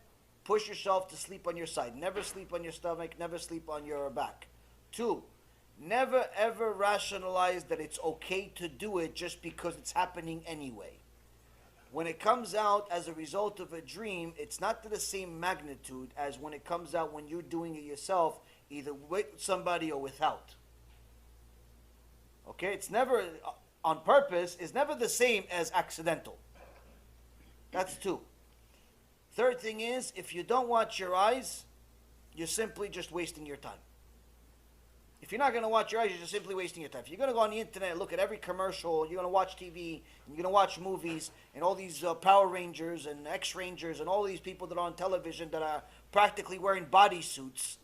push yourself to sleep on your side. Never sleep on your stomach, never sleep on your back. 2, never ever rationalize that it's okay to do it just because it's happening anyway. When it comes out as a result of a dream, it's not to the same magnitude as when it comes out when you're doing it yourself, either with somebody or without. Okay, it's never on purpose, is never the same as accidental. That's two. Third thing is, if you don't watch your eyes, you're simply just wasting your time. If you're not going to watch your eyes, you're just simply wasting your time. If you're going to go on the internet and look at every commercial, you're going to watch TV, and you're going to watch movies, and all these Power Rangers and X-Rangers and all these people that are on television that are practically wearing bodysuits,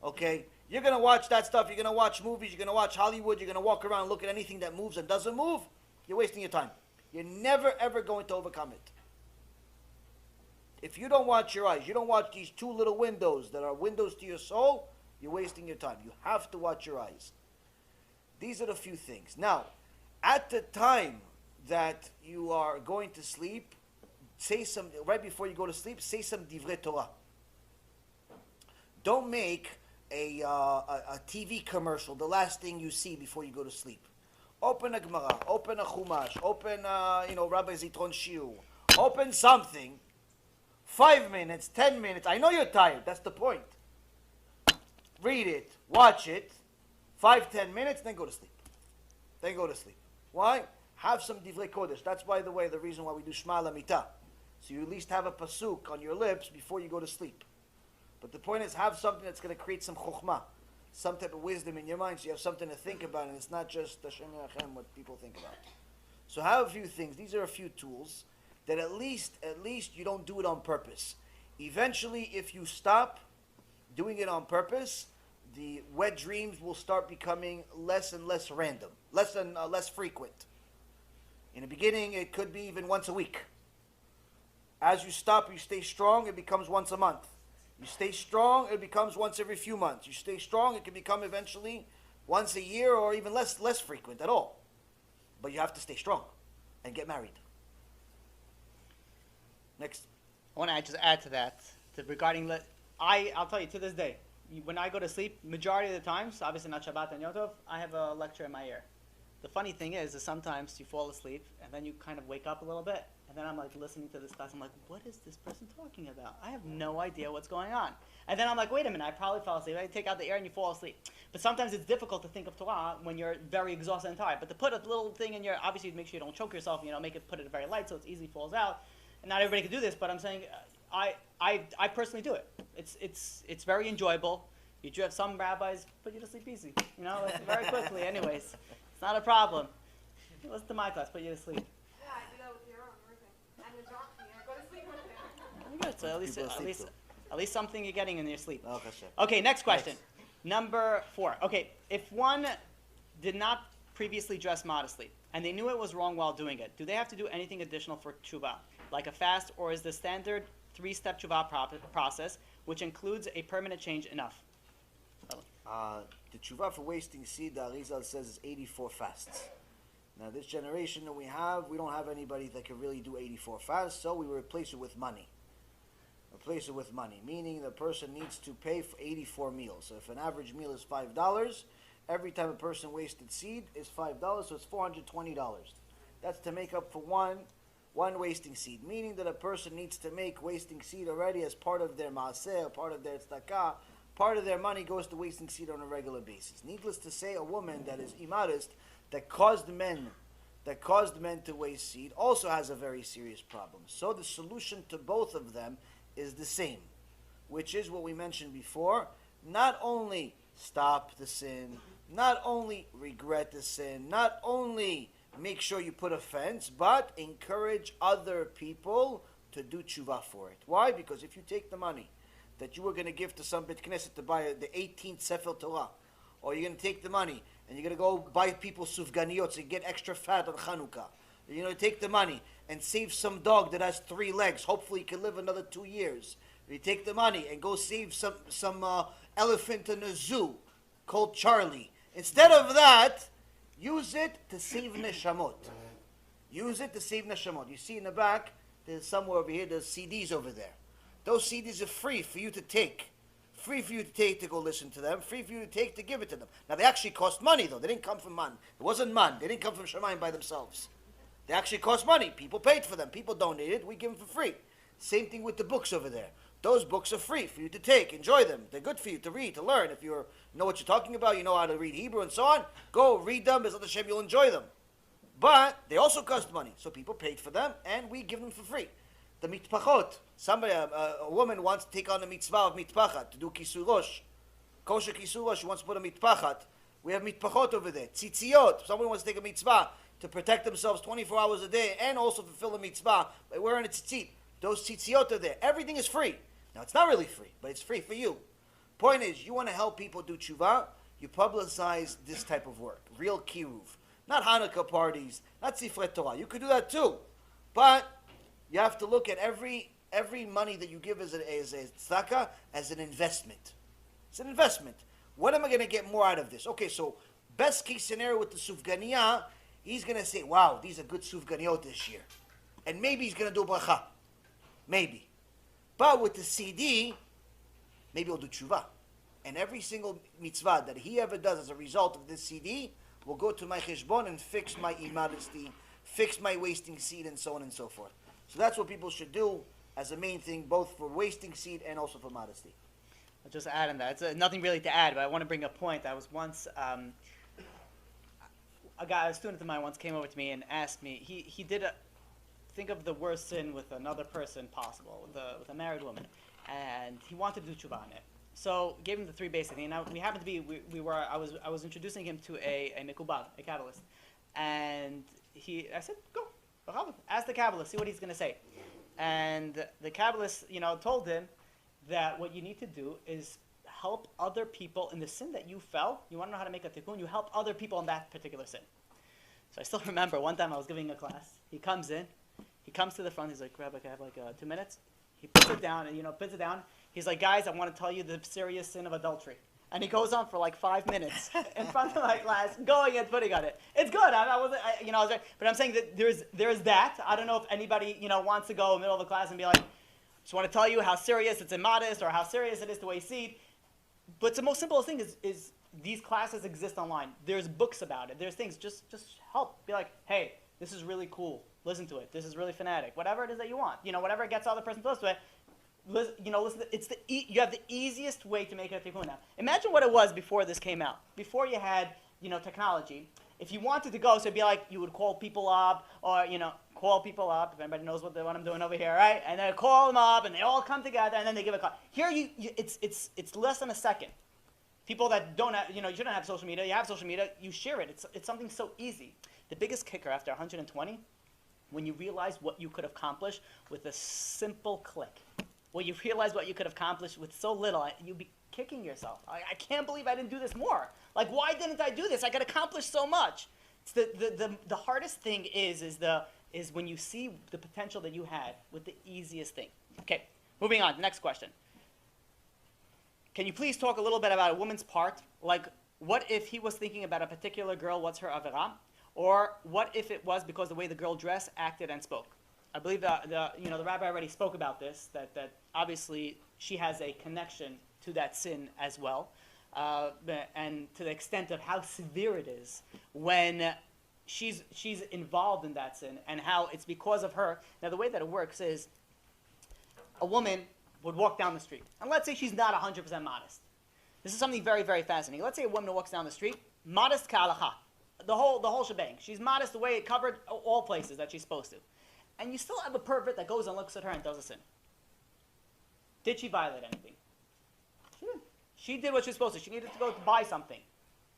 okay? You're going to watch that stuff, you're going to watch movies, you're going to watch Hollywood, you're going to walk around and look at anything that moves and doesn't move, you're wasting your time. You're never, ever going to overcome it. If you don't watch your eyes, you don't watch these two little windows that are windows to your soul, you're wasting your time. You have to watch your eyes. These are the few things. Now, at the time that you are going to sleep, say some, right before you go to sleep, say some divrei Torah. Don't make a TV commercial the last thing you see before you go to sleep. Open a Gemara, open a Chumash, open Rabbi Zitron Shiur, open something. 5 minutes, 10 minutes. I know you're tired. That's the point. Read it, watch it, 5-10 minutes, then go to sleep. Then go to sleep. Why? Have some divrei kodesh. That's, by the way, the reason why we do Shema Lamita. So you at least have a pasuk on your lips before you go to sleep. But the point is, have something that's going to create some chokhmah, some type of wisdom in your mind, so you have something to think about, and it's not just Hashem Yerachem, what people think about. So have a few things. These are a few tools that at least you don't do it on purpose. Eventually, if you stop doing it on purpose, the wet dreams will start becoming less and less random, less frequent. In the beginning, it could be even once a week. As you stop, you stay strong, it becomes once a month. You stay strong, it becomes once every few months. You stay strong, it can become eventually once a year or even less frequent at all. But you have to stay strong and get married. Next. I want to just add to that, regarding I'll tell you, to this day, when I go to sleep, majority of the times, obviously not Shabbat and Yom Tov, I have a lecture in my ear. The funny thing is sometimes you fall asleep, and then you kind of wake up a little bit, and then I'm like listening to this class, I'm like, what is this person talking about? I have no idea what's going on. And then I'm like, wait a minute, I probably fell asleep. I take out the air and you fall asleep. But sometimes it's difficult to think of Torah when you're very exhausted and tired. But to put a little thing in your, obviously make sure you don't choke yourself, put it very light so it easily falls out. And not everybody can do this, but I'm saying, I personally do it. It's very enjoyable. You do have some rabbis put you to sleep easy, very quickly. Anyways, it's not a problem. Listen to my class, put you to sleep. Yeah, I do that with your own roofing. And the donkey, I go to sleep with him. Good. So at least something you're getting in your sleep. Oh, Okay, next question. Number 4. Okay, if one did not previously dress modestly and they knew it was wrong while doing it, do they have to do anything additional for tshuva, like a fast, or is the standard 3-step tshuva process, which includes a permanent change, enough? The tshuva for wasting seed, the Arizal says, is 84 fasts. Now, this generation that we don't have anybody that can really do 84 fasts, so we replace it with money. Replace it with money, meaning the person needs to pay for 84 meals. So if an average meal is $5, every time a person wasted seed is $5, so it's $420. That's to make up for one wasting seed, meaning that a person needs to make wasting seed already as part of their maaseh, part of their tzedakah. Part of their money goes to wasting seed on a regular basis. Needless to say, a woman that is immodest, that caused men to waste seed, also has a very serious problem. So the solution to both of them is the same, which is what we mentioned before. Not only stop the sin, not only regret the sin, not only make sure you put a fence, but encourage other people to do tshuva for it. Why? Because if you take the money that you were going to give to some Bet Knesset to buy the 18th Sefer Torah, or you're going to take the money and you're going to go buy people sufganiyot so you get extra fat on Chanukah. You're going to take the money and save some dog that has 3 legs. Hopefully he can live another 2 years. You take the money and go save some elephant in a zoo called Charlie. Instead of that, use it to save neshamot. Use it to save neshamot. You see in the back, there's somewhere over here, there's CDs over there. Those CDs are free for you to take. Free for you to take to go listen to them. Free for you to take to give it to them. Now, they actually cost money, though. They didn't come from man. It wasn't man. They didn't come from Shemayim by themselves. They actually cost money. People paid for them. People donated. We give them for free. Same thing with the books over there. Those books are free for you to take. Enjoy them. They're good for you to read, to learn. If you know what you're talking about, you know how to read Hebrew and so on, go read them. B'ezrat Hashem, you'll enjoy them. But they also cost money, so people paid for them, and we give them for free. The mitpachot. Somebody, a woman wants to take on the mitzvah of mitpachat, to do kisur rosh. Kosher kisur rosh, she wants to put a mitpachat. We have mitpachot over there. Tzitziot. Someone wants to take a mitzvah to protect themselves 24 hours a day and also fulfill a mitzvah by wearing a tzitzit. Those tzitziot are there. Everything is free. Now, it's not really free, but it's free for you. Point is, you want to help people do tshuva, you publicize this type of work. Real kiruv. Not Hanukkah parties, not Sifrei Torah. You could do that too. But you have to look at every money that you give as a tzedakah as an investment. It's an investment. What am I going to get more out of this? Okay, so best case scenario with the sufganiyah, he's going to say, wow, these are good sufganiyot this year. And maybe he's going to do bracha. Maybe. But with the CD, maybe he'll do tshuva. And every single mitzvah that he ever does as a result of this CD will go to my cheshbon and fix my immodesty, fix my wasting seed, and so on and so forth. So that's what people should do as a main thing, both for wasting seed and also for modesty. I'll just add on that. It's nothing really to add, but I want to bring a point. I was once, a student of mine once came over to me and asked me, he did think of the worst sin with another person possible, with a married woman, and he wanted to do tshuva on it. So gave him the three basic things. Now we happened to be, I was introducing him to a mikubal, a Kabbalist, and I said, go, ask the Kabbalist, see what he's going to say. And the Kabbalist, told him that what you need to do is help other people in the sin that you fell. You want to know how to make a tikkun? You help other people in that particular sin. So I still remember one time I was giving a class. He comes in. He comes to the front. He's like, Rabbi, can I have 2 minutes? He puts it down, and He's like, guys, I want to tell you the serious sin of adultery. And he goes on for like 5 minutes in front of my class, going and putting on it. It's good. But I'm saying that there's that. I don't know if anybody, wants to go in the middle of a class and be like, just want to tell you how serious it's immodest or how serious it is to waste seed. But the most simplest thing is these classes exist online. There's books about it. There's things. Just help. Be like, hey, this is really cool. Listen to it. This is really fanatic. Whatever it is that you want. Whatever gets the other person close to it. Listen. It's you have the easiest way to make it a tikkun now. Imagine what it was before this came out. Before you had technology. If you wanted to go, so it'd be like you would call people up, or call people up. If anybody knows what I'm doing over here, right? And then call them up, and they all come together, and then they give a call. Here, it's less than a second. People that don't have, you shouldn't have social media. You have social media. You share it. It's something so easy. The biggest kicker after 120, when you realize what you could accomplish with a simple click. When you realize what you could accomplish with so little, you'd be kicking yourself. I can't believe I didn't do this more. Like, why didn't I do this? I could accomplish so much. It's the hardest thing is when you see the potential that you had with the easiest thing. Okay, moving on. Next question. Can you please talk a little bit about a woman's part? Like, what if he was thinking about a particular girl? What's her averah? Or what if it was because the way the girl dressed, acted, and spoke? I believe the rabbi already spoke about this. That obviously she has a connection to that sin as well, and to the extent of how severe it is when she's involved in that sin, and how it's because of her. Now the way that it works is a woman would walk down the street, and let's say she's not 100% modest. This is something very, very fascinating. Let's say a woman walks down the street, modest k'alacha, the whole shebang. She's modest the way it covered all places that she's supposed to. And you still have a pervert that goes and looks at her and does a sin. Did she violate anything? She did. She did what she was supposed to. She needed to go to buy something.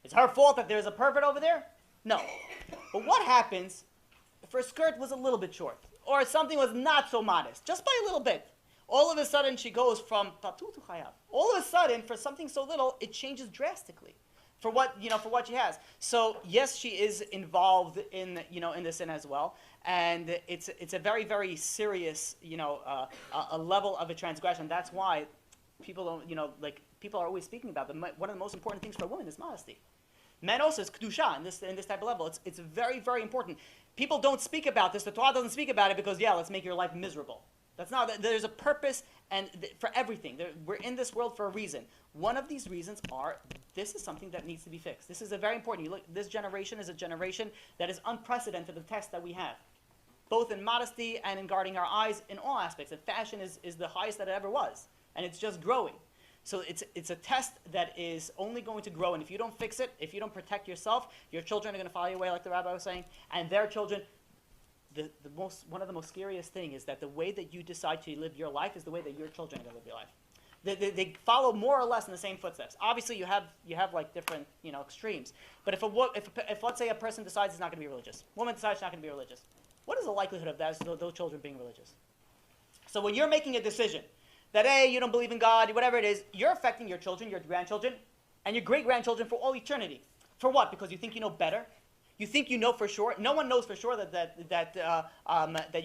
It's her fault that there's a pervert over there? No. But what happens if her skirt was a little bit short? Or something was not so modest? Just by a little bit. All of a sudden she goes from tatu to chayav. All of a sudden, for something so little, it changes drastically. For what she has. So yes, she is involved in the sin as well, and it's a very, very serious a level of a transgression. That's why people don't people are always speaking about them. One of the most important things for a woman is modesty. Men also is kedusha in this type of level. It's very, very important. People don't speak about this. The Torah doesn't speak about it because let's make your life miserable. That's not. There's a purpose for everything. We're in this world for a reason. One of these reasons are this is something that needs to be fixed. This is a very important. This generation is a generation that is unprecedented. The test that we have. both in modesty and in guarding our eyes in all aspects. And fashion is the highest that it ever was, and it's just growing. So it's a test that is only going to grow, and if you don't fix it, if you don't protect yourself, your children are going to follow your way, like the rabbi was saying, and their children. One of the most scariest thing is that the way that you decide to live your life is the way that your children are going to live your life. They follow more or less in the same footsteps. Obviously, you have like different extremes. But if let's say a person decides he's not going to be religious, woman decides she's not going to be religious, what is the likelihood of those children being religious? So when you're making a decision that hey, you don't believe in God, whatever it is, you're affecting your children, your grandchildren, and your great grandchildren for all eternity. For what? Because you think you know better. You think you know for sure. No one knows for sure that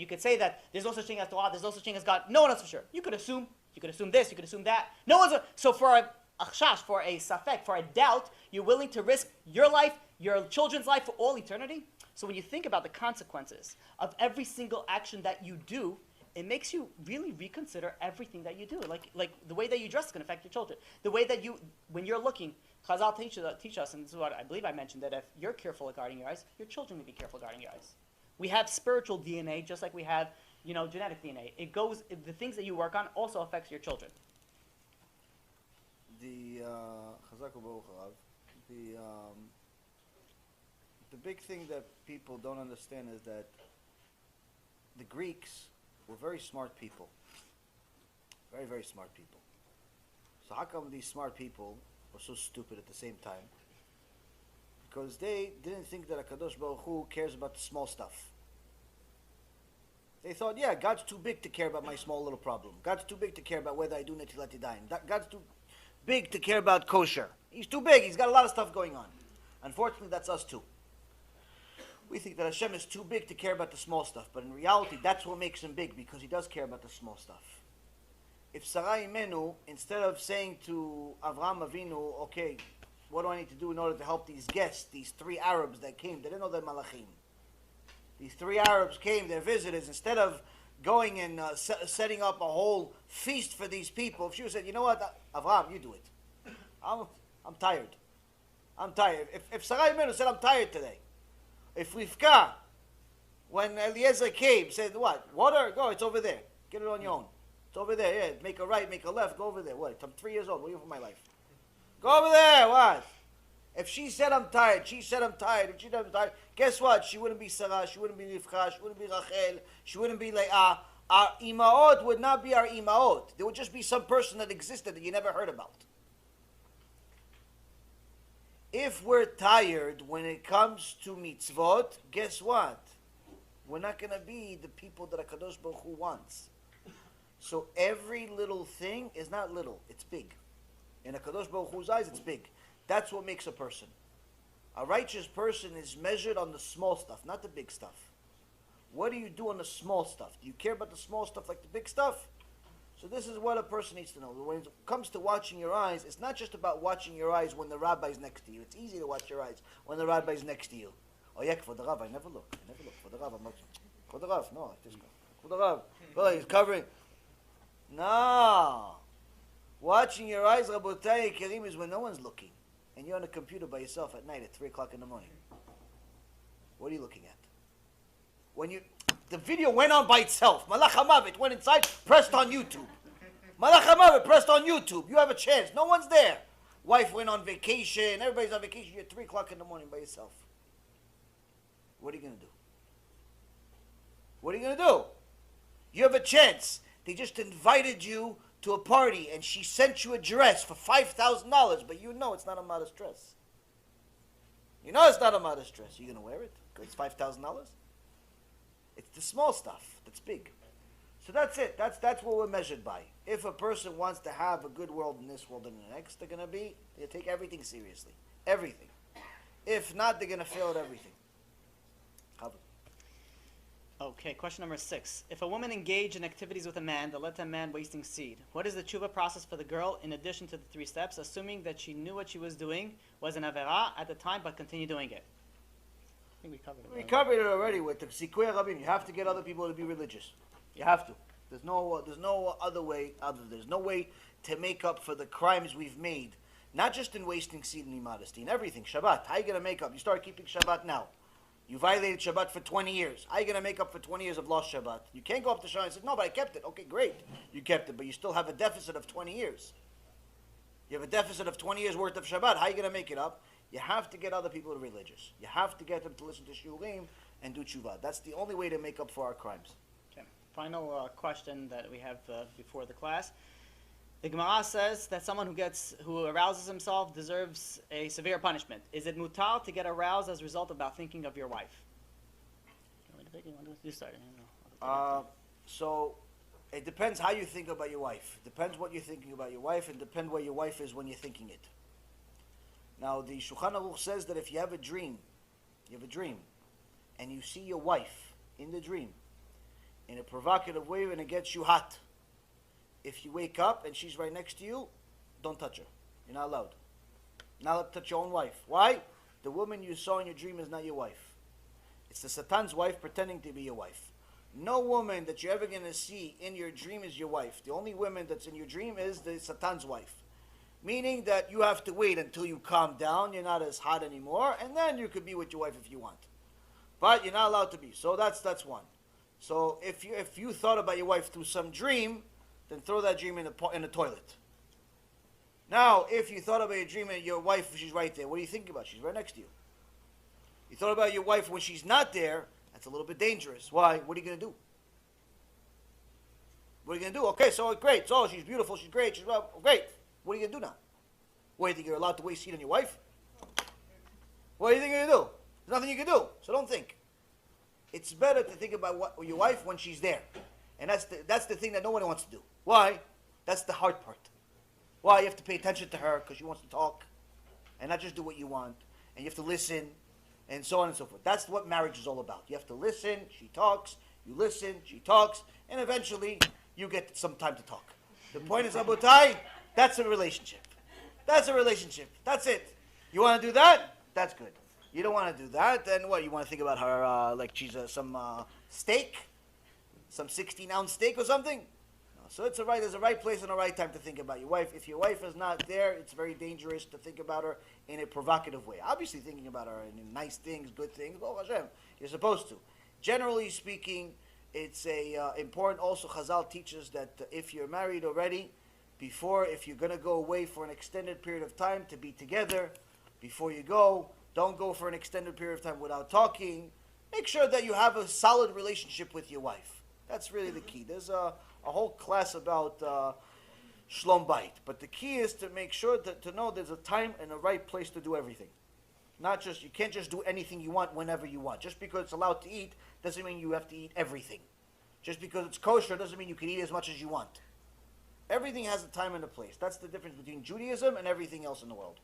you could say that there's no such thing as Torah, there's no such thing as God. No one knows for sure. You could assume. You could assume this. You could assume that. No one's. So for a chash, for a safek, for a doubt, you're willing to risk your life, your children's life for all eternity. So when you think about the consequences of every single action that you do, it makes you really reconsider everything that you do. Like the way that you dress is going to affect your children. The way that when you're looking. Chazal teach us, and this is what I believe I mentioned, that if you're careful at guarding your eyes, your children will be careful guarding your eyes. We have spiritual DNA just like we have, genetic DNA. The things that you work on also affects your children. The big thing that people don't understand is that the Greeks were very smart people. Very, very smart people. So how come these smart people were so stupid at the same time? Because they didn't think that HaKadosh Baruch Hu cares about the small stuff. They thought, yeah, God's too big to care about my small little problem. God's too big to care about whether I do Netilat Yadayim. God's too big to care about kosher. He's too big. He's got a lot of stuff going on. Unfortunately, that's us too. We think that Hashem is too big to care about the small stuff. But in reality, that's what makes him big, because he does care about the small stuff. If Sarai Imenu, instead of saying to Avraham Avinu, okay, what do I need to do in order to help these guests, these 3 Arabs that came, they didn't know they're Malachim. These 3 Arabs came, they're visitors. Instead of going and setting up a whole feast for these people, if she would have said, you know what, Avraham, you do it. I'm tired. I'm tired. If Sarai Imenu said, I'm tired today. If Rivka, when Eliezer came, said, what, water? Go, it's over there. Get it on your own. It's over there, yeah. Make a right, make a left, go over there. What? I'm 3 years old. What do you want for my life? Go over there, what? If she said I'm tired, she said I'm tired, if she said I'm tired, guess what? She wouldn't be Sarah, she wouldn't be Rivka, she wouldn't be Rachel, she wouldn't be Leah. Our Imaot would not be our Imaot. There would just be some person that existed that you never heard about. If we're tired when it comes to mitzvot, guess what? We're not going to be the people that HaKadosh Baruch Hu wants. So every little thing is not little, it's big. In HaKadosh Baruch Hu's eyes, it's big. That's what makes a person. A righteous person is measured on the small stuff, not the big stuff. What do you do on the small stuff? Do you care about the small stuff like the big stuff? So this is what a person needs to know. When it comes to watching your eyes, it's not just about watching your eyes when the rabbi's next to you. It's easy to watch your eyes when the rabbi's next to you. Oh yeah, for the Rav, I never look. For the Rav, I'm not. For the Rav, no, just go. For the Rav. Well, he's covering. No. Watching your eyes, Rabotai Karim, is when no one's looking. And you're on a computer by yourself at night at 3 o'clock in the morning. What are you looking at? When the video went on by itself. Malach HaMavet went inside, pressed on YouTube. Malach HaMavet pressed on YouTube. You have a chance. No one's there. Wife went on vacation. Everybody's on vacation. You're at 3 o'clock in the morning by yourself. What are you going to do? What are you going to do? You have a chance. They just invited you to a party and she sent you a dress for $5,000, but you know it's not a modest dress. You know it's not a modest dress. You're going to wear it? Because it's $5,000? It's the small stuff that's big. So that's it. That's what we're measured by. If a person wants to have a good world in this world and the next, they're going to take everything seriously. Everything. If not, they're going to fail at everything. Habrit. Okay, question number 6. If a woman engaged in activities with a man that led to a man wasting seed, what is the tshuva process for the girl in addition to the 3 steps, assuming that she knew what she was doing was an avera at the time but continued doing it? I think we covered it. We covered it already with the Sikui Rabim. You have to get other people to be religious. You have to. There's no other way. There's no way to make up for the crimes we've made. Not just in wasting seed and immodesty, in everything. Shabbat. How are you going to make up? You start keeping Shabbat now. You violated Shabbat for 20 years. How are you going to make up for 20 years of lost Shabbat? You can't go up to Shah and say, no, but I kept it. Okay, great. You kept it, but you still have a deficit of 20 years. You have a deficit of 20 years worth of Shabbat. How are you going to make it up? You have to get other people religious. You have to get them to listen to Shiurim and do Tshuva. That's the only way to make up for our crimes. Okay. Final question that we have before the class. The Gemara says that someone who arouses himself deserves a severe punishment. Is it mutar to get aroused as a result of about thinking of your wife? You start. So it depends how you think about your wife. Depends what you're thinking about your wife, and depends where your wife is when you're thinking it. Now the Shulchan Aruch says that if you have a dream, and you see your wife in the dream in a provocative way and it gets you hot. If you wake up and she's right next to you, don't touch her. You're not allowed. Not allowed to touch your own wife. Why? The woman you saw in your dream is not your wife. It's the Satan's wife pretending to be your wife. No woman that you're ever going to see in your dream is your wife. The only woman that's in your dream is the Satan's wife. Meaning that you have to wait until you calm down, you're not as hot anymore, and then you could be with your wife if you want. But you're not allowed to be. So that's one. So if you thought about your wife through some dream, then throw that dream in the toilet. Now, if you thought about your dream and your wife, she's right there, what are you thinking about? She's right next to you. You thought about your wife when she's not there, that's a little bit dangerous. Why? What are you going to do? What are you going to do? Okay, so great. So she's beautiful, she's great, she's great. What are you going to do now? What, do you think you're allowed to waste heat on your wife? What do you think you're going to do? There's nothing you can do, so don't think. It's better to think about your wife when she's there. And that's the thing that no one wants to do. Why? That's the hard part. Why? You have to pay attention to her because she wants to talk and not just do what you want. And you have to listen and so on and so forth. That's what marriage is all about. You have to listen, she talks, you listen, she talks, and eventually you get some time to talk. The point is, Abutai, that's a relationship. That's a relationship. That's it. You want to do that? That's good. You don't want to do that, then what? You want to think about her like she's some steak? Some 16-ounce steak or something? No. So there's a right place and a right time to think about your wife. If your wife is not there, it's very dangerous to think about her in a provocative way. Obviously thinking about her in nice things, good things, oh Hashem, you're supposed to. Generally speaking, it's important also, Chazal teaches that if you're married already, if you're going to go away for an extended period of time, to be together. Before you go, don't go for an extended period of time without talking. Make sure that you have a solid relationship with your wife. That's really the key. There's a whole class about Shlom Bait. But the key is to make sure to know there's a time and a right place to do everything. You can't just do anything you want whenever you want. Just because it's allowed to eat doesn't mean you have to eat everything. Just because it's kosher doesn't mean you can eat as much as you want. Everything has a time and a place. That's the difference between Judaism and everything else in the world.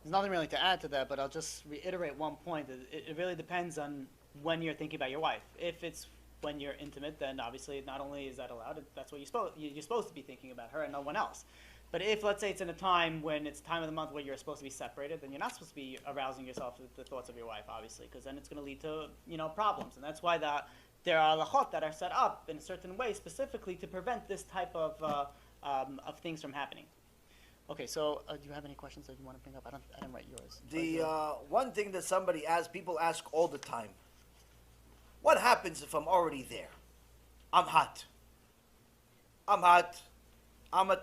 There's nothing really to add to that, but I'll just reiterate one point. It really depends on when you're thinking about your wife. If it's when you're intimate, then obviously not only is that allowed, that's what you're supposed to be thinking about her and no one else. But if, let's say, it's in a time when it's time of the month where you're supposed to be separated, then you're not supposed to be arousing yourself with the thoughts of your wife, obviously, because then it's going to lead to, problems. And that's why there are halachot that are set up in a certain way specifically to prevent this type of things from happening. Okay, so do you have any questions that you want to bring up? I didn't write yours. The one thing that people ask all the time, what happens if I'm already there? I'm hot. I'm at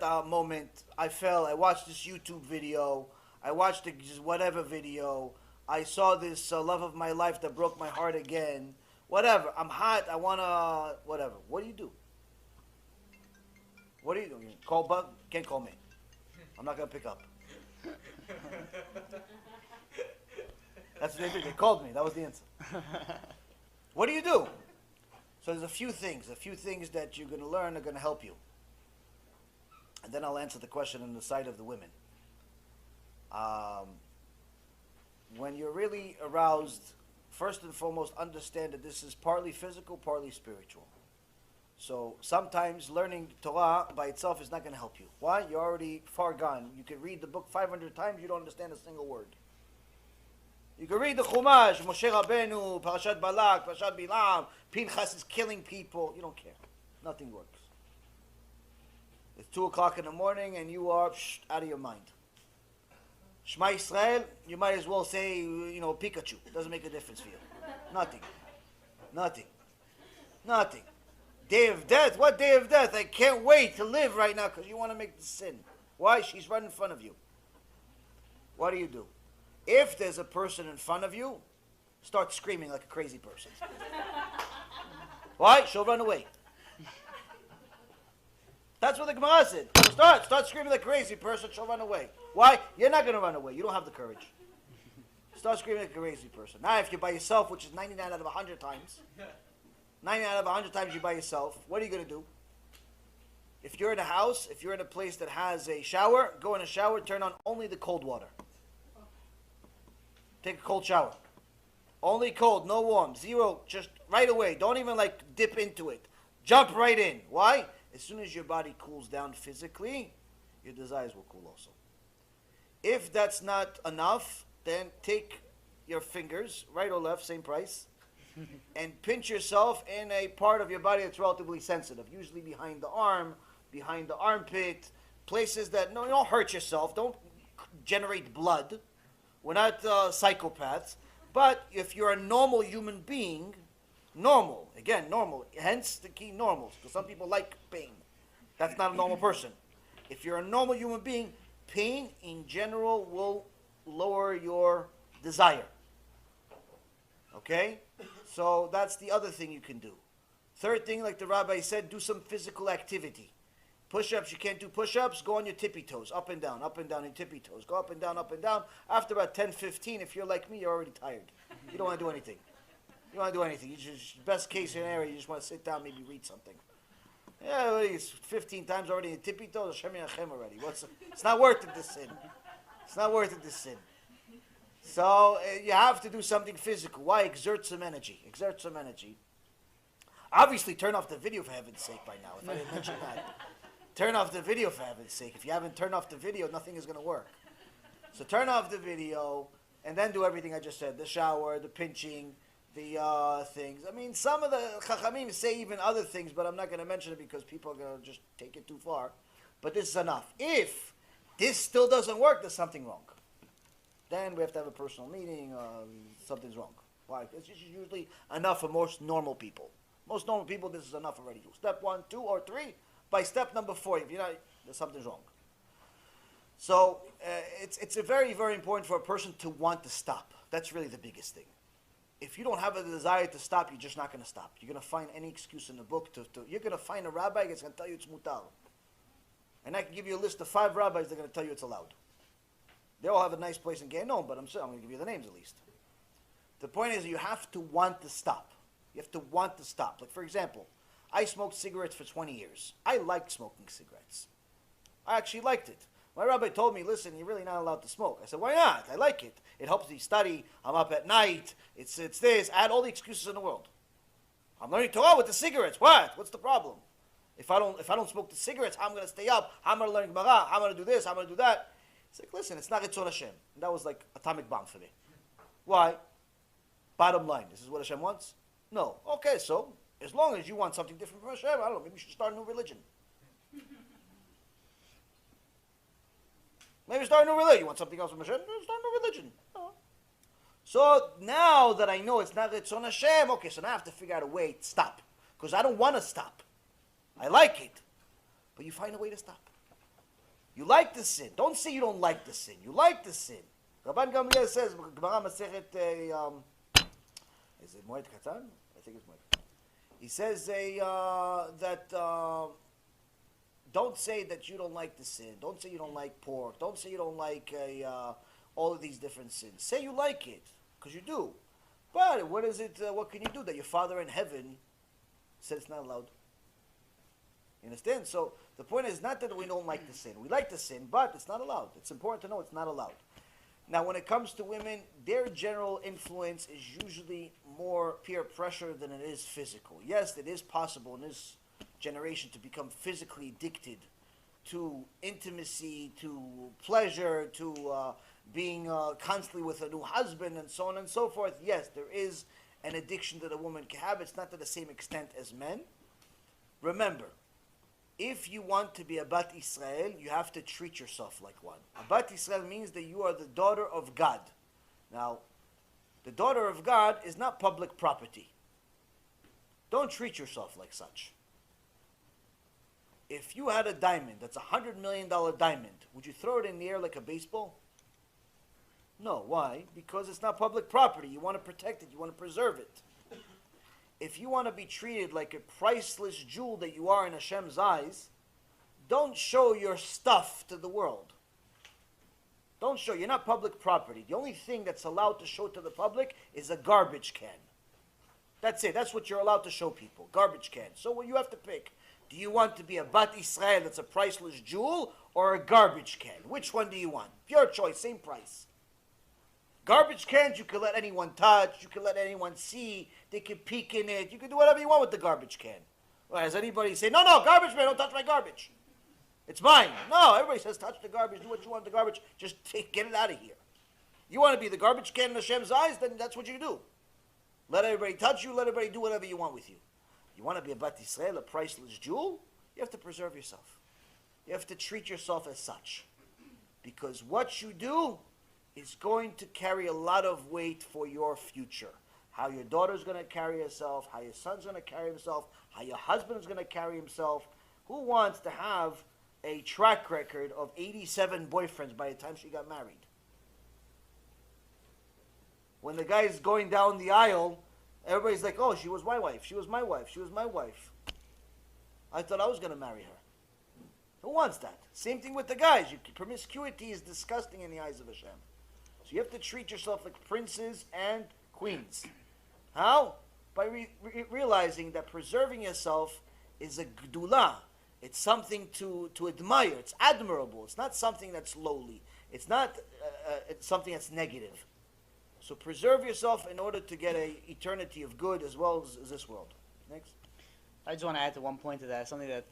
the moment. I fell. I watched this YouTube video. I watched this whatever video. I saw this love of my life that broke my heart again. Whatever. I'm hot. I want to, whatever. What do you do? What do you do? Call Bug? Can't call me. I'm not going to pick up. That's what they did. They called me. That was the answer. What do you do? So there's a few things that you're going to learn are going to help you. And then I'll answer the question on the side of the women. When you're really aroused, first and foremost, understand that this is partly physical, partly spiritual. So sometimes learning Torah by itself is not going to help you. Why? You're already far gone. You can read the book 500 times, you don't understand a single word. You can read the Chumash, Moshe Rabbeinu, Parashat Balak, Parashat Bilam, Pinchas is killing people. You don't care. Nothing works. It's 2 o'clock in the morning and you are out of your mind. Shema Yisrael, you might as well say, Pikachu. It doesn't make a difference for you. Nothing. Nothing. Nothing. Day of death? What day of death? I can't wait to live right now because you want to make the sin. Why? She's right in front of you. What do? If there's a person in front of you, start screaming like a crazy person. Why? She'll run away. That's what the Gemara said. Start screaming like a crazy person, she'll run away. Why? You're not going to run away. You don't have the courage. Start screaming like a crazy person. Now, if you're by yourself, which is 99 out of 100 times, 99 out of 100 times you're by yourself, what are you going to do? If you're in a house, if you're in a place that has a shower, go in a shower, turn on only the cold water. Take a cold shower. Only cold, no warm, zero, just right away. Don't even dip into it. Jump right in. Why? As soon as your body cools down physically, your desires will cool also. If that's not enough, then take your fingers, right or left, same price, and pinch yourself in a part of your body that's relatively sensitive, usually behind the arm, behind the armpit, places that, no, don't hurt yourself, don't generate blood. We're not psychopaths. But if you're a normal human being, normal, hence the key normal, because some people like pain. That's not a normal person. If you're a normal human being, pain in general will lower your desire. Okay? So that's the other thing you can do. Third thing, like the rabbi said, do some physical activity. Push-ups, you can't do push-ups, go on your tippy toes, up and down in tippy toes. Go up and down, up and down. After about 10, 15, if you're like me, you're already tired. You don't want to do anything. You don't want to do anything. You just, best case scenario, you just want to sit down, maybe read something. Yeah, it's 15 times already in tippy toes, Hashem Yachem already. It's not worth it, this sin. It's not worth it, this sin. So you have to do something physical. Why? Exert some energy. Exert some energy. Obviously, turn off the video for heaven's sake by now, if I didn't mention that. Turn off the video for heaven's sake. If you haven't turned off the video, nothing is going to work. So turn off the video, and then do everything I just said. The shower, the pinching, the things. I mean, some of the Chachamim say even other things, but I'm not going to mention it because people are going to just take it too far. But this is enough. If this still doesn't work, there's something wrong. Then we have to have a personal meeting. Something's wrong. Why? It's usually enough for most normal people. Most normal people, this is enough already. Step 1, 2, or 3. By step number 4, if you're not, there's something wrong. So it's a very, very important for a person to want to stop. That's really the biggest thing. If you don't have a desire to stop, you're just not going to stop. You're going to find any excuse in the book. You're going to find a rabbi that's going to tell you it's mutar. And I can give you a list of 5 rabbis that are going to tell you it's allowed. They all have a nice place in Gehenom, but I'm going to give you the names at least. The point is you have to want to stop. You have to want to stop. Like, for example, I smoked cigarettes for 20 years. I liked smoking cigarettes. I actually liked it. My rabbi told me, listen, you're really not allowed to smoke. I said, why not? I like it. It helps me study. I'm up at night. It's this. I had all the excuses in the world. I'm learning Torah with the cigarettes. What? What's the problem? If I don't smoke the cigarettes, I'm going to stay up. I'm going to learn Gemara. I'm going to do this. I'm going to do that. It's like, listen, it's not Ritzon Hashem. And that was like atomic bomb for me. Why? Bottom line, this is what Hashem wants? No. Okay, so as long as you want something different from Hashem, I don't know, maybe you should start a new religion. Maybe start a new religion. You want something else from Hashem? Start a new religion. No. So now that I know it's not Ritzon Hashem, okay, so now I have to figure out a way to stop. Because I don't want to stop. I like it. But you find a way to stop. You like the sin. Don't say you don't like the sin. You like the sin. Rabban Gamliel says, Gemara Masechet, is it Moed Katan? I think it's Moed. He says that don't say that you don't like the sin. Don't say you don't like pork. Don't say you don't like all of these different sins. Say you like it, because you do. But what is it? What can you do that your Father in heaven said it's not allowed? You understand? So the point is not that we don't like the sin. We like the sin, but it's not allowed. It's important to know it's not allowed. Now, when it comes to women, their general influence is usually more peer pressure than it is physical. Yes, it is possible in this generation to become physically addicted to intimacy, to pleasure, to being constantly with a new husband, and so on and so forth. Yes, there is an addiction that a woman can have. It's not to the same extent as men. Remember, if you want to be a Bat Israel, you have to treat yourself like one. A Bat Israel means that you are the daughter of God. Now, the daughter of God is not public property. Don't treat yourself like such. If you had a diamond that's $100 million diamond, would you throw it in the air like a baseball? No. Why? Because it's not public property. You want to protect it. You want to preserve it. If you want to be treated like a priceless jewel that you are in Hashem's eyes, don't show your stuff to the world. Don't show. You're not public property. The only thing that's allowed to show to the public is a garbage can. That's it. That's what you're allowed to show people. Garbage can. So what you have to pick. Do you want to be a Bat Israel that's a priceless jewel or a garbage can? Which one do you want? Your choice. Same price. Garbage cans, you can let anyone touch, you can let anyone see, they can peek in it, you can do whatever you want with the garbage can. Well, has anybody say, no, garbage man, don't touch my garbage. It's mine. No, everybody says touch the garbage, do what you want with the garbage, just get it out of here. You want to be the garbage can in Hashem's eyes, then that's what you do. Let everybody touch you, let everybody do whatever you want with you. You want to be a Bat Yisrael, a priceless jewel, you have to preserve yourself. You have to treat yourself as such. Because what you do is going to carry a lot of weight for your future. How your daughter's going to carry herself, how your son's going to carry himself, how your husband's going to carry himself. Who wants to have a track record of 87 boyfriends by the time she got married? When the guy's going down the aisle, everybody's like, oh, she was my wife, she was my wife, she was my wife. I thought I was going to marry her. Who wants that? Same thing with the guys. Promiscuity is disgusting in the eyes of Hashem. So you have to treat yourself like princes and queens. How? By realizing that preserving yourself is a gdula. It's something to admire. It's admirable. It's not something that's lowly. It's not it's something that's negative. So preserve yourself in order to get an eternity of good as well as this world. Next. I just want to add to one point to that, something that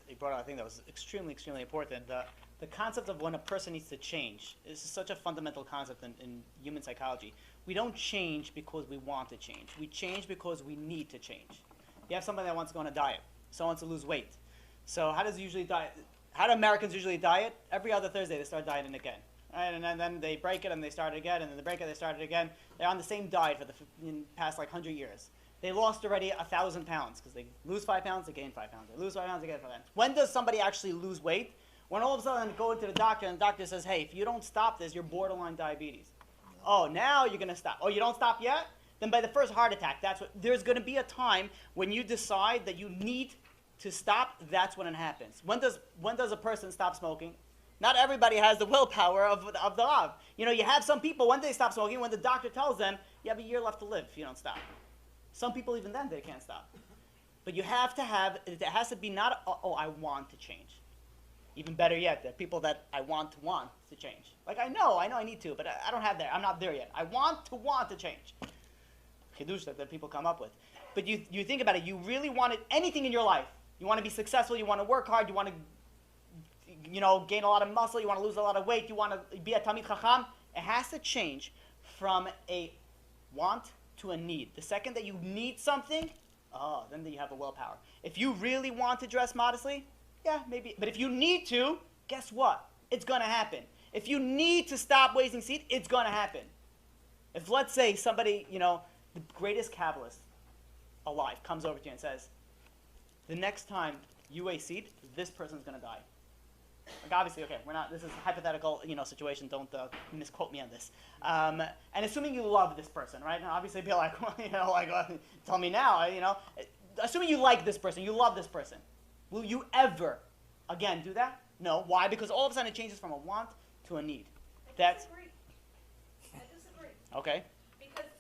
he brought out, I think that was extremely, extremely important. The concept of when a person needs to change is such a fundamental concept in human psychology. We don't change because we want to change. We change because we need to change. You have somebody that wants to go on a diet. Someone wants to lose weight. So how do Americans usually diet? Every other Thursday they start dieting again. Right? And then they break it and they start it again, and then they break it, they start it again. They're on the same diet for the past 100 years. They lost already 1,000 pounds because they lose 5 pounds, they gain 5 pounds. They lose 5 pounds, they gain 5 pounds. When does somebody actually lose weight? When all of a sudden they go into the doctor and the doctor says, hey, if you don't stop this, you're borderline diabetes. Oh, now you're going to stop. Oh, you don't stop yet? Then by the first heart attack, there's going to be a time when you decide that you need to stop. That's when it happens. When does a person stop smoking? Not everybody has the willpower of the love. You know, you have some people, when they stop smoking, when the doctor tells them, you have a year left to live if you don't stop. Some people, even then, they can't stop. But you have to have, it has to be not, oh, I want to change. Even better yet, the people that I want to change. Like, I know I need to, but I don't have that. I'm not there yet. I want to change. Chidush that people come up with. But you think about it, you really wanted anything in your life. You want to be successful, you want to work hard, you want to, gain a lot of muscle, you want to lose a lot of weight, you want to be a Talmid Chacham. It has to change from a want to a need. The second that you need something, then you have the willpower. If you really want to dress modestly, yeah, maybe. But if you need to, guess what? It's going to happen. If you need to stop wasting seed, it's going to happen. If, let's say, somebody, the greatest Kabbalist alive comes over to you and says, the next time you waste seed, this person's going to die. Like, obviously, okay, this is a hypothetical, situation. Don't misquote me on this. And assuming you love this person, right? And obviously, be like, tell me now, Assuming you like this person, you love this person. Will you ever, again, do that? No. Why? Because all of a sudden it changes from a want to a need. I disagree. Okay. Because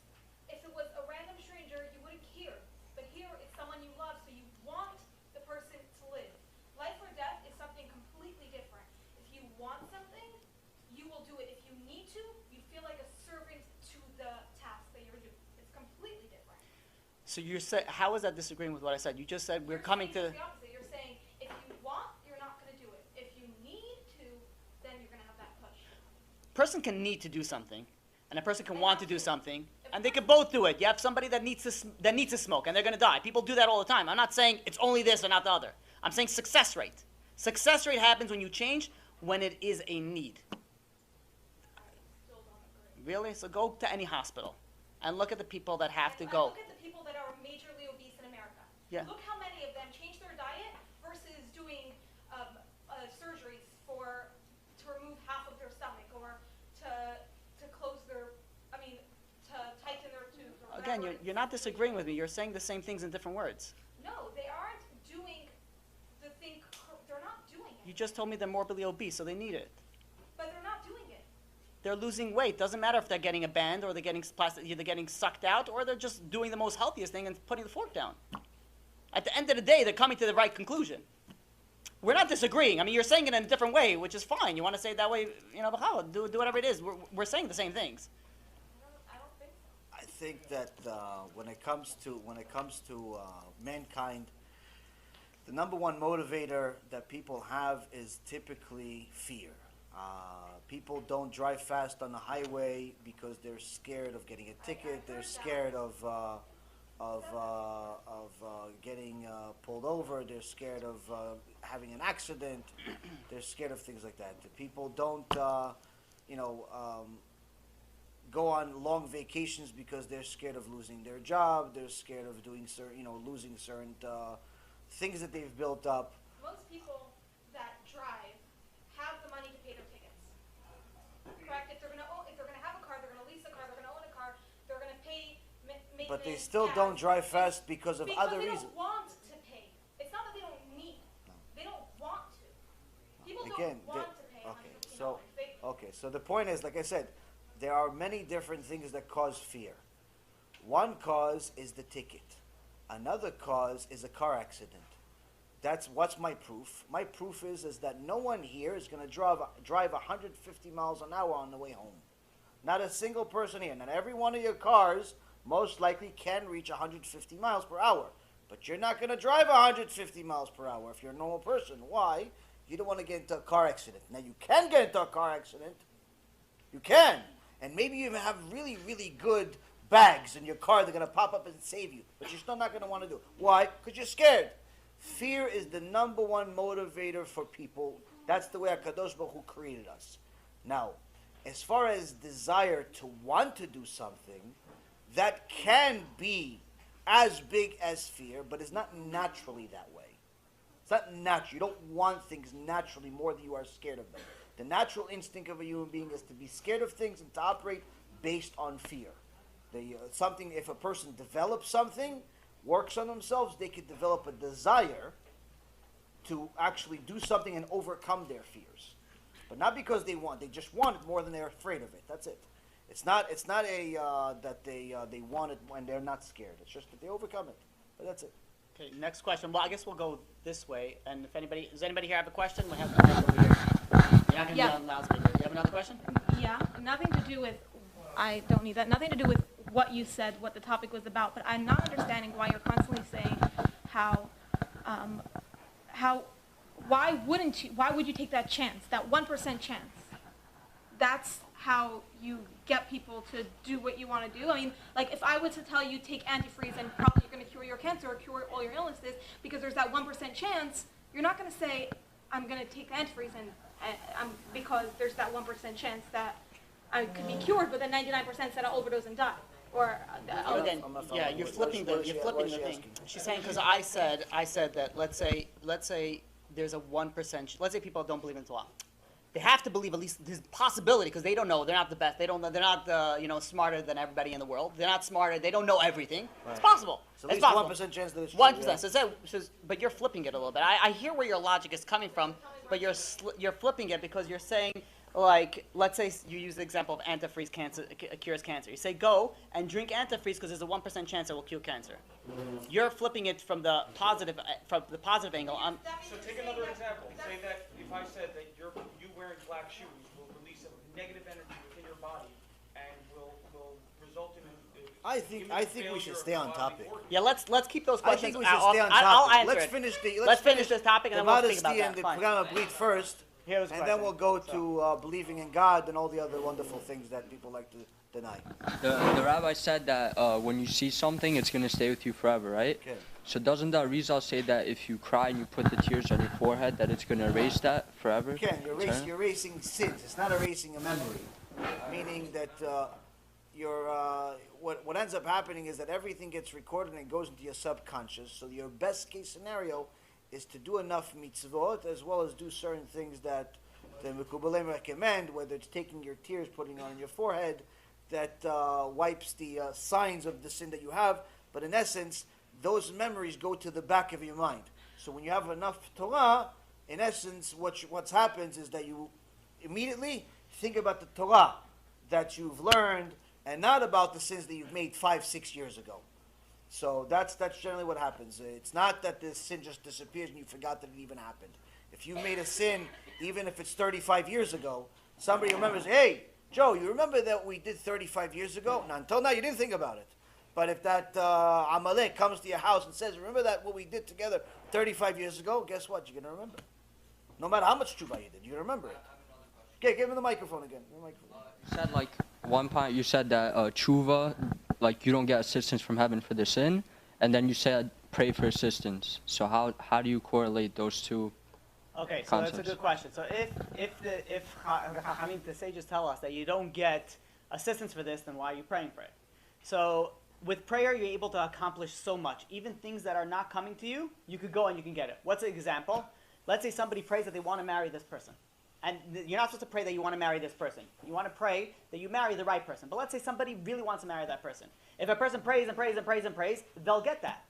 if it was a random stranger, you wouldn't care. But here, it's someone you love, so you want the person to live. Life or death is something completely different. If you want something, you will do it. If you need to, you feel like a servant to the task that you're doing. It's completely different. So you're saying, how is that disagreeing with what I said? You just said we're coming to... It's the opposite. You're saying if you want, you're not going to do it. If you need to, then you're going to have that push. Person can need to do something. and a person can want to do something, and they can both do it. You have somebody that needs to smoke, and they're going to die. People do that all the time. I'm not saying it's only this or not the other. I'm saying success rate. Success rate happens when you change, when it is a need. Really? So go to any hospital and look at the people that have to go. Look at the people that are majorly obese in America. Yeah. Look how many of them change their diet versus doing surgeries to remove half of their stomach or to close to tighten their tooth. Or Again, whatever. you're not disagreeing with me. You're saying the same things in different words. No, they aren't doing the thing. They're not doing it. You just told me they're morbidly obese, so they need it. But they're not doing it. They're losing weight. Doesn't matter if they're getting a band or they're getting sucked out or they're just doing the most healthiest thing and putting the fork down. At the end of the day, they're coming to the right conclusion. We're not disagreeing. I mean, you're saying it in a different way, which is fine. You want to say it that way, do whatever it is. We're saying the same things. I don't think so. I think that when it comes to mankind, the number one motivator that people have is typically fear. People don't drive fast on the highway because they're scared of getting a ticket. They're scared of getting pulled over. They're scared of having an accident. They're scared of things like that. People don't, go on long vacations because they're scared of losing their job. They're scared of doing losing certain things that they've built up. Most people that drive have the money to pay their tickets. Correct? If they're gonna have a car, they're gonna lease a car, they're gonna own a car, they're gonna pay maintenance. But they still gas. don't drive fast because of Because other they reasons. don't want to pay. It's not that they don't need. They don't want to. People Again, don't want to pay $115. So the point is, like I said, there are many different things that cause fear. One cause is the ticket. Another cause is a car accident. What's my proof? My proof is that no one here is going to drive 150 miles an hour on the way home. Not a single person here. Not every one of your cars most likely can reach 150 miles per hour. But you're not going to drive 150 miles per hour if you're a normal person. Why? You don't want to get into a car accident. Now, you can get into a car accident. You can. And maybe you even have really, really good bags in your car that are going to pop up and save you. But you're still not going to want to do it. Why? Because you're scared. Fear is the number one motivator for people. That's the way HaKadosh Baruch Hu created us. Now, as far as desire to want to do something, that can be as big as fear, but it's not naturally that way. It's not natural. You don't want things naturally more than you are scared of them. The natural instinct of a human being is to be scared of things and to operate based on fear. If a person develops something, works on themselves, they could develop a desire to actually do something and overcome their fears. But not because they just want it more than they're afraid of it. That's it. It's not that they want it when they're not scared. It's just that they overcome it. But that's it. Okay, next question. Well, I guess we'll go this way. And does anybody here have a question? We have over here. You're not going to be on loudspeaker. Do you have another question? Yeah, nothing to do with, I don't need that, nothing to do with what you said, what the topic was about, but I'm not understanding why you're constantly saying why would you take that chance, that 1% chance? That's how you get people to do what you want to do. I mean, like if I were to tell you take antifreeze and probably you're going to cure your cancer or cure all your illnesses because there's that 1% chance, you're not going to say, I'm going to take antifreeze because there's that 1% chance that I could be cured, but then 99% said I'll overdose and die. Or Again, yeah, you're flipping the thing. She's saying because I said that let's say there's a 1%. Let's say people don't believe in Torah. They have to believe at least there's a possibility because they don't know. They're not the best. They don't know. They're not smarter than everybody in the world. They're not smarter. They don't know everything. Right. It's possible. So it's at least possible. 1% chance that it's true. 1%. Yeah. But you're flipping it a little bit. I hear where your logic is coming from, but you're flipping it because you're saying, like, let's say you use the example of antifreeze cures cancer. You say go and drink antifreeze because there's a 1% chance it will cure cancer. You're flipping it from the positive angle. So take another example. Say that if I said that you wearing black shoes will release a negative energy within your body and will result in I think we should stay on topic. Yeah, let's keep those questions. I think we should stay on topic. I'll answer Let's it. finish let's finish this topic and the then we'll think modesty about and that. the Pgam Habrit first, Here was the And question. then we'll go So- to believing in God and all the other wonderful things that people like to deny. The rabbi said that when you see something, it's going to stay with you forever, right? Okay. So doesn't that Rizal say that if you cry and you put the tears on your forehead, that it's going to erase that forever? Ken, you're erasing sins. It's not erasing a memory. Meaning that what ends up happening is that everything gets recorded and goes into your subconscious. So your best case scenario is to do enough mitzvot as well as do certain things that the Mekubalim recommend, whether it's taking your tears, putting it on your forehead, that wipes the signs of the sin that you have. But in essence, those memories go to the back of your mind. So when you have enough Torah, in essence, what happens is that you immediately think about the Torah that you've learned and not about the sins that you've made 5-6 years ago. So that's generally what happens. It's not that the sin just disappears and you forgot that it even happened. If you made a sin, even if it's 35 years ago, somebody remembers, hey, Joe, you remember that we did 35 years ago? Now, until now, you didn't think about it. But if that Amalek comes to your house and says, remember that what we did together 35 years ago? Guess what? You're going to remember. No matter how much tshuva you did, you remember it. Okay, give him the microphone again. You said like one point, you said that tshuva, like you don't get assistance from heaven for the sin, and then you said pray for assistance. So how do you correlate those two? Okay, so Concepts. that's a good question. So if the Chachamim, the sages tell us that you don't get assistance for this, then why are you praying for it? So with prayer, you're able to accomplish so much. Even things that are not coming to you, you could go and you can get it. What's an example? Let's say somebody prays that they want to marry this person. And you're not supposed to pray that you want to marry this person. You want to pray that you marry the right person. But let's say somebody really wants to marry that person. If a person prays and prays and prays and prays, they'll get that.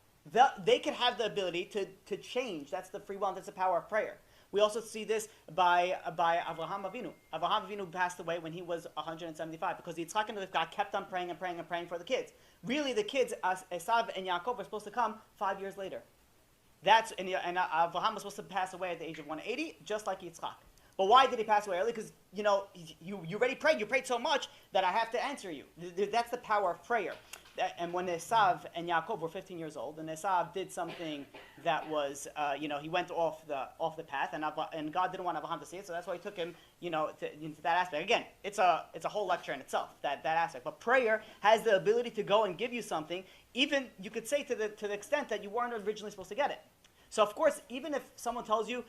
They can have the ability to change. That's the free will, and that's the power of prayer. We also see this by Avraham Avinu. Avraham Avinu passed away when he was 175 because the Yitzchak and Rivka kept on praying and praying and praying for the kids. Really, the kids, Esav and Yaakov, were supposed to come 5 years later. And Avraham was supposed to pass away at the age of 180, just like Yitzchak. But why did he pass away early? Because, you already prayed. You prayed so much that I have to answer you. That's the power of prayer. And when Esav and Yaakov were 15 years old, and Esav did something that was, he went off the path, and God didn't want Abraham to see it, so that's why he took him, into that aspect. Again, it's a whole lecture in itself, that aspect. But prayer has the ability to go and give you something, even, you could say, to the extent that you weren't originally supposed to get it. So, of course, even if someone tells you,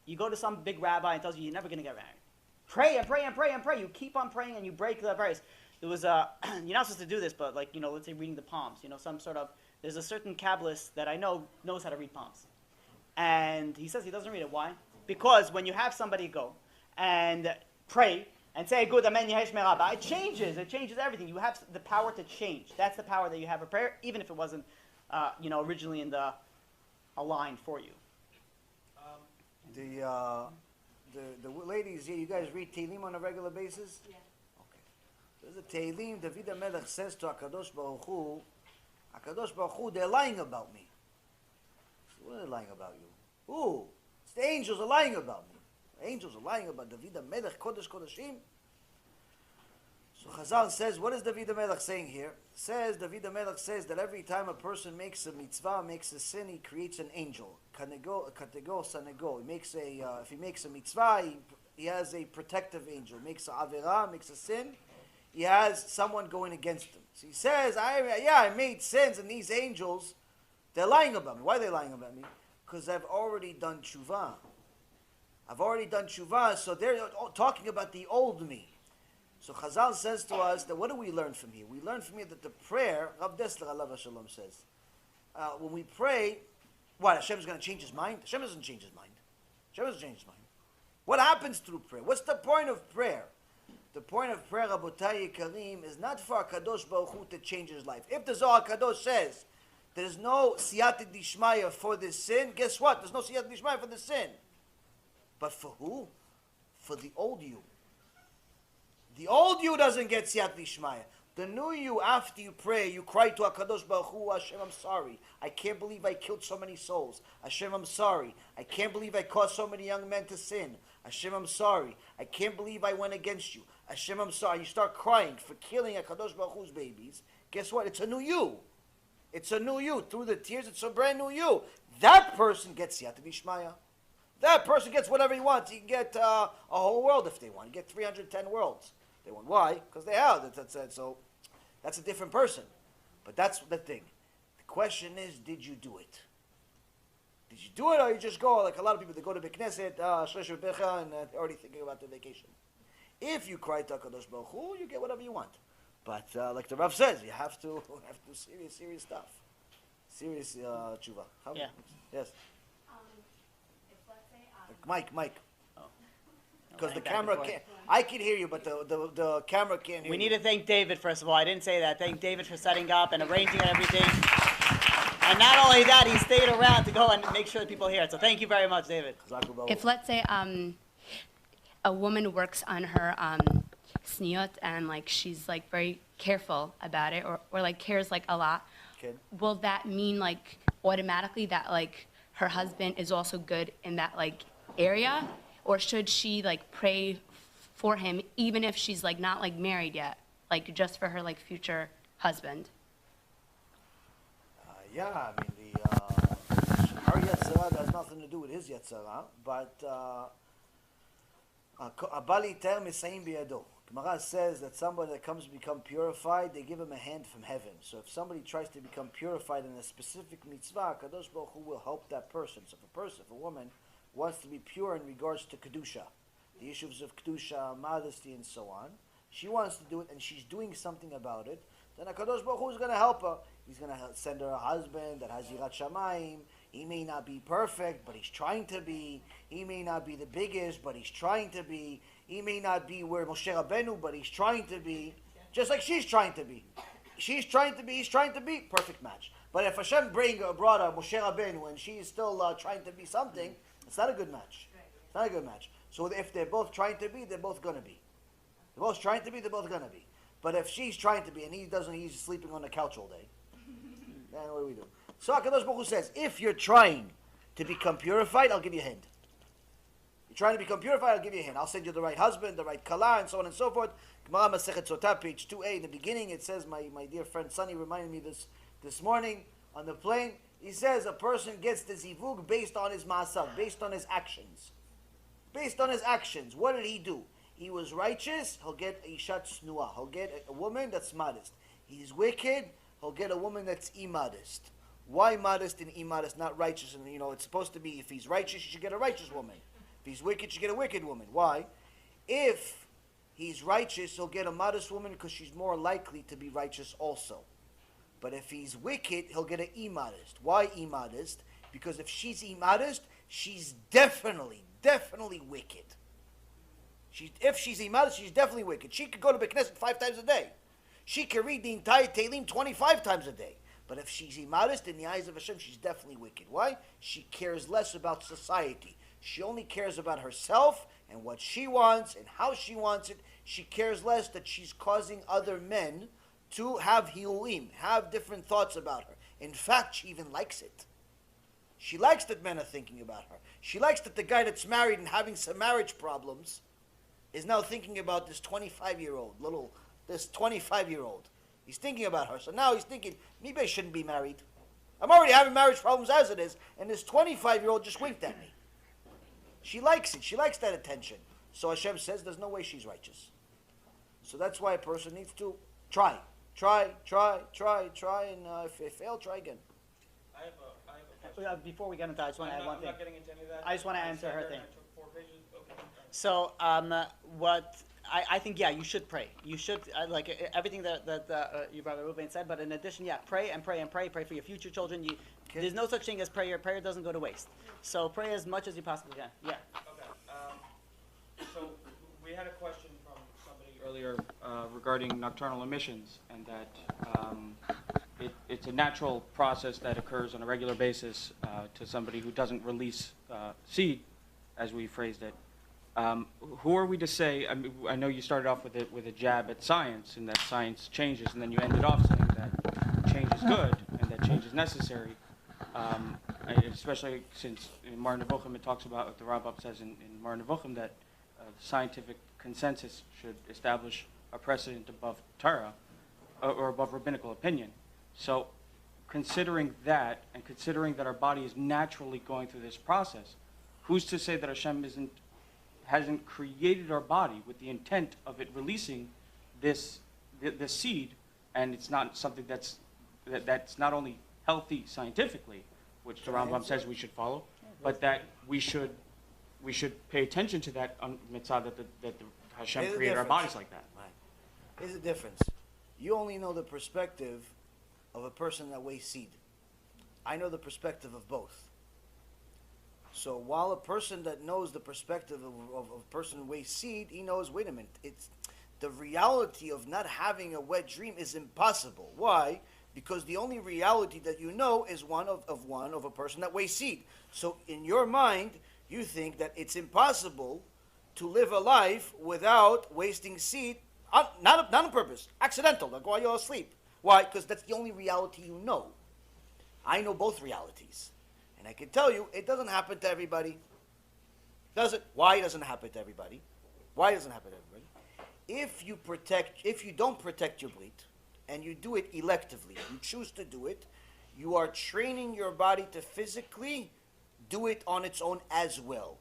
you go to some big rabbi and tells you you're never going to get married. Pray and pray and pray and pray. You keep on praying and you break the prayers. There was you're not supposed to do this, but let's say reading the palms. There's a certain Kabbalist that I know knows how to read palms. And he says he doesn't read it. Why? Because when you have somebody go and pray and say, good, amen, yehesh merabah, it changes everything. You have the power to change. That's the power that you have for prayer, even if it wasn't, originally a line for you. The ladies here, you guys read Tehillim on a regular basis? Yeah. Okay. There's a Tehillim, David HaMelech says to HaKadosh Baruch Hu, they're lying about me. So what are they lying about you? Who? It's the angels are lying about me. The angels are lying about David HaMelech, Kodesh Kodeshim. So Chazal says, what is David HaMelech saying here? David HaMelech says that every time a person makes a mitzvah, makes a sin, he creates an angel. Kategor, sanego. If he makes a mitzvah, he has a protective angel. Makes a avera, makes a sin, he has someone going against him. So he says, I made sins, and these angels, they're lying about me. Why are they lying about me? Because I've already done tshuva. So they're talking about the old me. So Chazal says to us that what do we learn from here? We learn from here that the prayer, Rav Dessler Alav Shalom says, when we pray, what, Hashem is going to change his mind? Hashem doesn't change his mind. What happens through prayer? What's the point of prayer? The point of prayer, Rabotai Karim, is not for HaKadosh Baruch Hu to change his life. If the Zohar Kadosh says there's no siyata dishmaya for this sin, guess what? There's no siyata dishmaya for the sin. But for who? For the old you. The old you doesn't get siyat lishmaya. The new you, after you pray, you cry to HaKadosh Baruch Hu, Hashem, I'm sorry. I can't believe I killed so many souls. Hashem, I'm sorry. I can't believe I caused so many young men to sin. Hashem, I'm sorry. I can't believe I went against you. Hashem, I'm sorry. You start crying for killing HaKadosh Baruch Hu's babies. Guess what? It's a new you. It's a new you. Through the tears, it's a brand new you. That person gets siyat lishmaya. That person gets whatever he wants. He can get a whole world if they want. He get 310 worlds. They want. Why? Because they have. So that's a different person. But that's the thing. The question is, did you do it? Did you do it, or you just go like a lot of people? They go to Beit Knesset, Shlosh Becha, and they're already thinking about their vacation. If you cry to HaKadosh Baruch Hu, you get whatever you want. But like the Rav says, you have to do serious stuff, serious tshuva. Yeah. Yes. If let's say, Mike. Oh. Because the Back and camera forth. can't. I can hear you, but the camera can't hear We you. need to thank David, first of all. I didn't say that. Thank David for setting up and arranging and everything. And not only that, he stayed around to go and make sure that people hear it. So thank you very much, David. If let's say a woman works on her sniot and like she's like very careful about it or like cares like a lot, Okay. will that mean like automatically that like her husband is also good in that like area, or should she like pray for him even if she's like not like married yet, like just for her like future husband? Yeah, I mean, her Yetzirah has nothing to do with his Yetzirah, but Abali Ter Misayim Biyado. Gemara says that somebody that comes to become purified, they give him a hand from heaven. So if somebody tries to become purified in a specific mitzvah, Kadosh Baruch Hu will help that person. So if a woman wants to be pure in regards to Kedusha, the issues of Kedusha, modesty, and so on, she wants to do it and she's doing something about it, then HaKadosh Baruch Hu is going to help her. He's going to send her a husband that has Yirat Shamayim. He may not be perfect, but he's trying to be. He may not be the biggest, but he's trying to be. He may not be where Moshe Rabbeinu, but he's trying to be. Just like she's trying to be. She's trying to be, he's trying to be. Perfect match. But if Hashem brought her Moshe Rabbeinu and she's still trying to be something, it's not a good match. It's not a good match. So if they're both trying to be, they're both going to be. They're both trying to be, they're both going to be. But if she's trying to be and he doesn't, he's sleeping on the couch all day, then what do we do? So HaKadosh Baruch Hu says, if you're trying to become purified, I'll give you a hand. You're trying to become purified, I'll give you a hand. I'll send you the right husband, the right kala, and so on and so forth. Gemara Masechet Sotah, page 2a, in the beginning, it says, my dear friend Sonny reminded me this morning on the plane. He says a person gets the zivug based on his ma'asav, based on his actions. Based on his actions. What did he do? He was righteous, he'll get a ishat snua. He'll get a woman that's modest. He's wicked, he'll get a woman that's immodest. Why modest and immodest, not righteous? And it's supposed to be, if he's righteous, you should get a righteous woman. If he's wicked, you should get a wicked woman. Why? If he's righteous, he'll get a modest woman because she's more likely to be righteous also. But if he's wicked, he'll get an immodest. Why immodest? Because if she's immodest, she's definitely wicked. If she's immodest, she's definitely wicked. She could go to Beit Knesset 5 times a day. She could read the entire Tehillim 25 times a day. But if she's immodest in the eyes of Hashem, she's definitely wicked. Why? She cares less about society. She only cares about herself and what she wants and how she wants it. She cares less that she's causing other men to have hiluim, have different thoughts about her. In fact, she even likes it. She likes that men are thinking about her. She likes that the guy that's married and having some marriage problems is now thinking about this 25-year-old, this 25-year-old. He's thinking about her. So now he's thinking, maybe I shouldn't be married. I'm already having marriage problems as it is, and this 25-year-old just winked at me. She likes it. She likes that attention. So Hashem says there's no way she's righteous. So that's why a person needs to try, and if they fail, try again. I have a question. Before we get into that, I just want to add one I'm thing. not getting into any of that. I just wanna I answer sat her there thing. and I took 4 pages. Okay. So, I think, you should pray. You should, everything that you, Brother Ruben, said, but in addition, pray and pray and pray. Pray for your future children. There's no such thing as prayer. Prayer doesn't go to waste. So pray as much as you possibly can. Yeah. Okay. So we had a question from somebody earlier regarding nocturnal emissions, and that it's a natural process that occurs on a regular basis to somebody who doesn't release seed, as we phrased it. Who are we to say? I know you started off with a jab at science, and that science changes, and then you ended off saying that change is good and that change is necessary. Especially since in Mar Nevuchim it talks about what the Rambam says in Mar Nevuchim that scientific consensus should establish a precedent above Torah or above rabbinical opinion. So, considering that, and considering that our body is naturally going through this process, who's to say that Hashem hasn't created our body with the intent of it releasing this seed, and it's not something that's not only healthy scientifically, which the Rambam says we should follow, but that we should pay attention to that mitzvah that Hashem There's a created our difference. bodies like that. Right. Here's the difference. You only know the perspective of a person that weighs seed. I know the perspective of both. So while a person that knows the perspective of a person who weighs seed, he knows, wait a minute, it's the reality of not having a wet dream is impossible. Why? Because the only reality that you know is one of a person that weighs seed. So in your mind, you think that it's impossible to live a life without wasting seed, not on purpose, accidental, like while you're asleep. Why? Because that's the only reality you know. I know both realities. And I can tell you, it doesn't happen to everybody. Does it? Why doesn't it happen to everybody? Why doesn't it happen to everybody? If you don't protect your brit, and you do it electively, you choose to do it, you are training your body to physically do it on its own as well.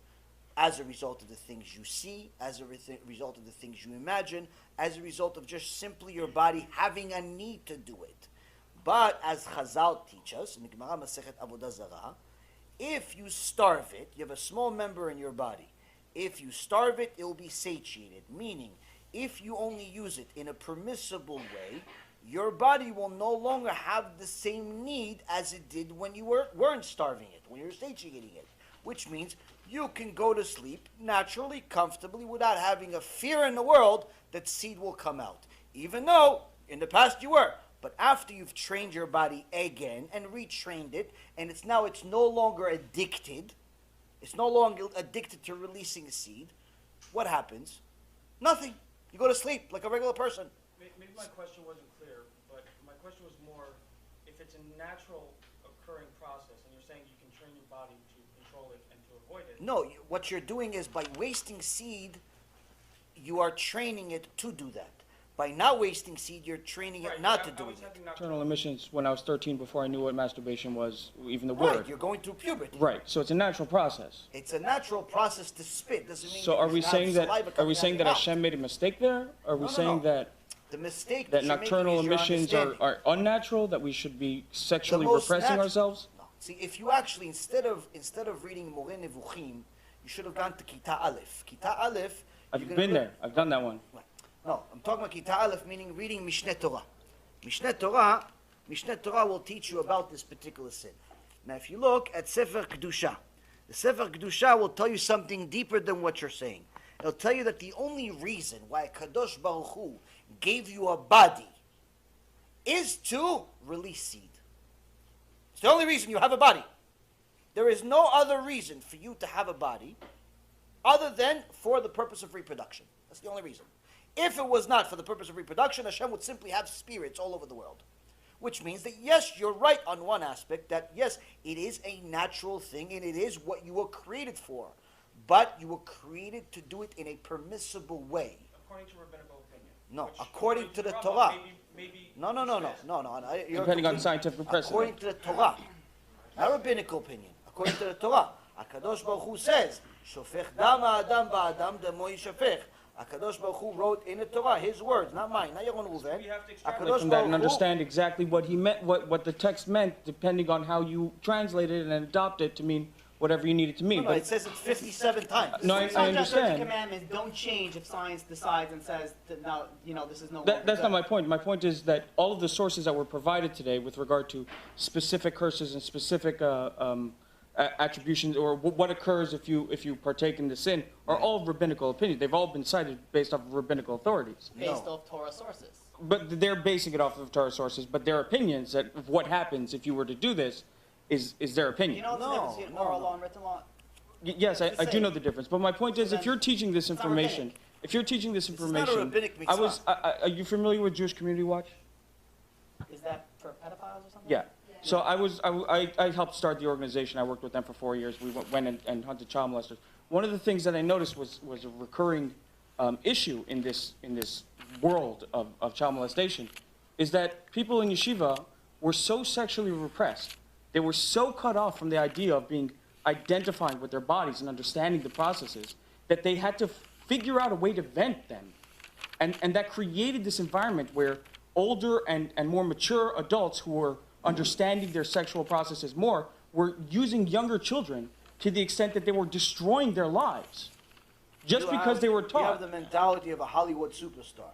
As a result of the things you see, as a result of the things you imagine, as a result of just simply your body having a need to do it. But as Chazal teach us, in the Gemara Masechet Avodah Zarah, if you starve it, you have a small member in your body. If you starve it, it will be satiated. Meaning, if you only use it in a permissible way, your body will no longer have the same need as it did when you weren't starving it, when you were satiating it. Which means you can go to sleep naturally, comfortably, without having a fear in the world that seed will come out. Even though in the past you were. But after you've trained your body again and retrained it, and it's no longer addicted, it's no longer addicted to releasing seed, what happens? Nothing. You go to sleep like a regular person. Maybe my question wasn't clear, but my question was more, if it's a natural occurring process, and you're saying you can train your body to control it and to avoid it. No, what you're doing is by wasting seed, you are training it to do that. By not wasting seed, you're training it not to do it. Nocturnal emissions when I was 13, before I knew what masturbation was, even the Right, word. you're going through puberty. Right, so it's a natural process. It's a natural process to spit. Doesn't mean So you are we have saying that saliva coming out your mouth. Hashem made a mistake there? Are we No, saying no. that The mistake that you're nocturnal making is your emissions understanding. are unnatural? That we should be sexually The most repressing nat- ourselves? No. See, if you actually instead of reading Moreh Nevuchim, you should have gone to Kita Aleph. Kita Aleph. I've been there. I've done that one. No, I'm talking about Kita Aleph, meaning reading Mishneh Torah. Mishneh Torah will teach you about this particular sin. Now, if you look at Sefer Kedusha, the Sefer Kedusha will tell you something deeper than what you're saying. It'll tell you that the only reason why Kadosh Baruch Hu gave you a body is to release seed. It's the only reason you have a body. There is no other reason for you to have a body other than for the purpose of reproduction. That's the only reason. If it was not for the purpose of reproduction, Hashem would simply have spirits all over the world. Which means that yes, you're right on one aspect, that yes, it is a natural thing and it is what you were created for. But you were created to do it in a permissible way. According to rabbinical opinion. No, Which, according to the Rambam, Torah. Maybe No. You're depending on scientific precedent. According to the Torah. Not rabbinical opinion. According to the Torah. HaKadosh Baruch Hu says, Shofech dam ha'adam ba'adam damo yishafech. HaKadosh Baruch Hu wrote in the Torah, his words, not mine, not your own Reuven. We have to extrapolate HaKadosh from that and Baruch Hu- understand exactly what he meant, what the text meant, depending on how you translate it and adopt it to mean whatever you need it to mean. No, it says it 57 times. No, I It's not just that the understand. commandments don't change if science decides and says that now, this is no longer That's good. not my point. My point is that all of the sources that were provided today with regard to specific curses and specific attributions or what occurs if you partake in the sin are all rabbinical opinions. They've all been cited based off of rabbinical authorities. Based No. off Torah sources. But they're basing it off of Torah sources, but their opinions that of what happens if you were to do this is their opinion. You know the difference between oral law and written law? Yes, I do know the difference. But my point is, So if you're teaching this it's not information, rabbinic. if you're teaching this is not a information, rabbinic are mitzvah. you familiar with Jewish Community Watch? Is that for pedophiles or something? Yeah. So I helped start the organization. I worked with them for 4 years. We went and hunted child molesters. One of the things that I noticed was a recurring issue in this world of child molestation is that people in yeshiva were so sexually repressed. They were so cut off from the idea of being identifying with their bodies and understanding the processes, that they had to figure out a way to vent them. And that created this environment where older and more mature adults who were understanding their sexual processes more were using younger children to the extent that they were destroying their lives just because they were You taught. have the mentality of a Hollywood superstar.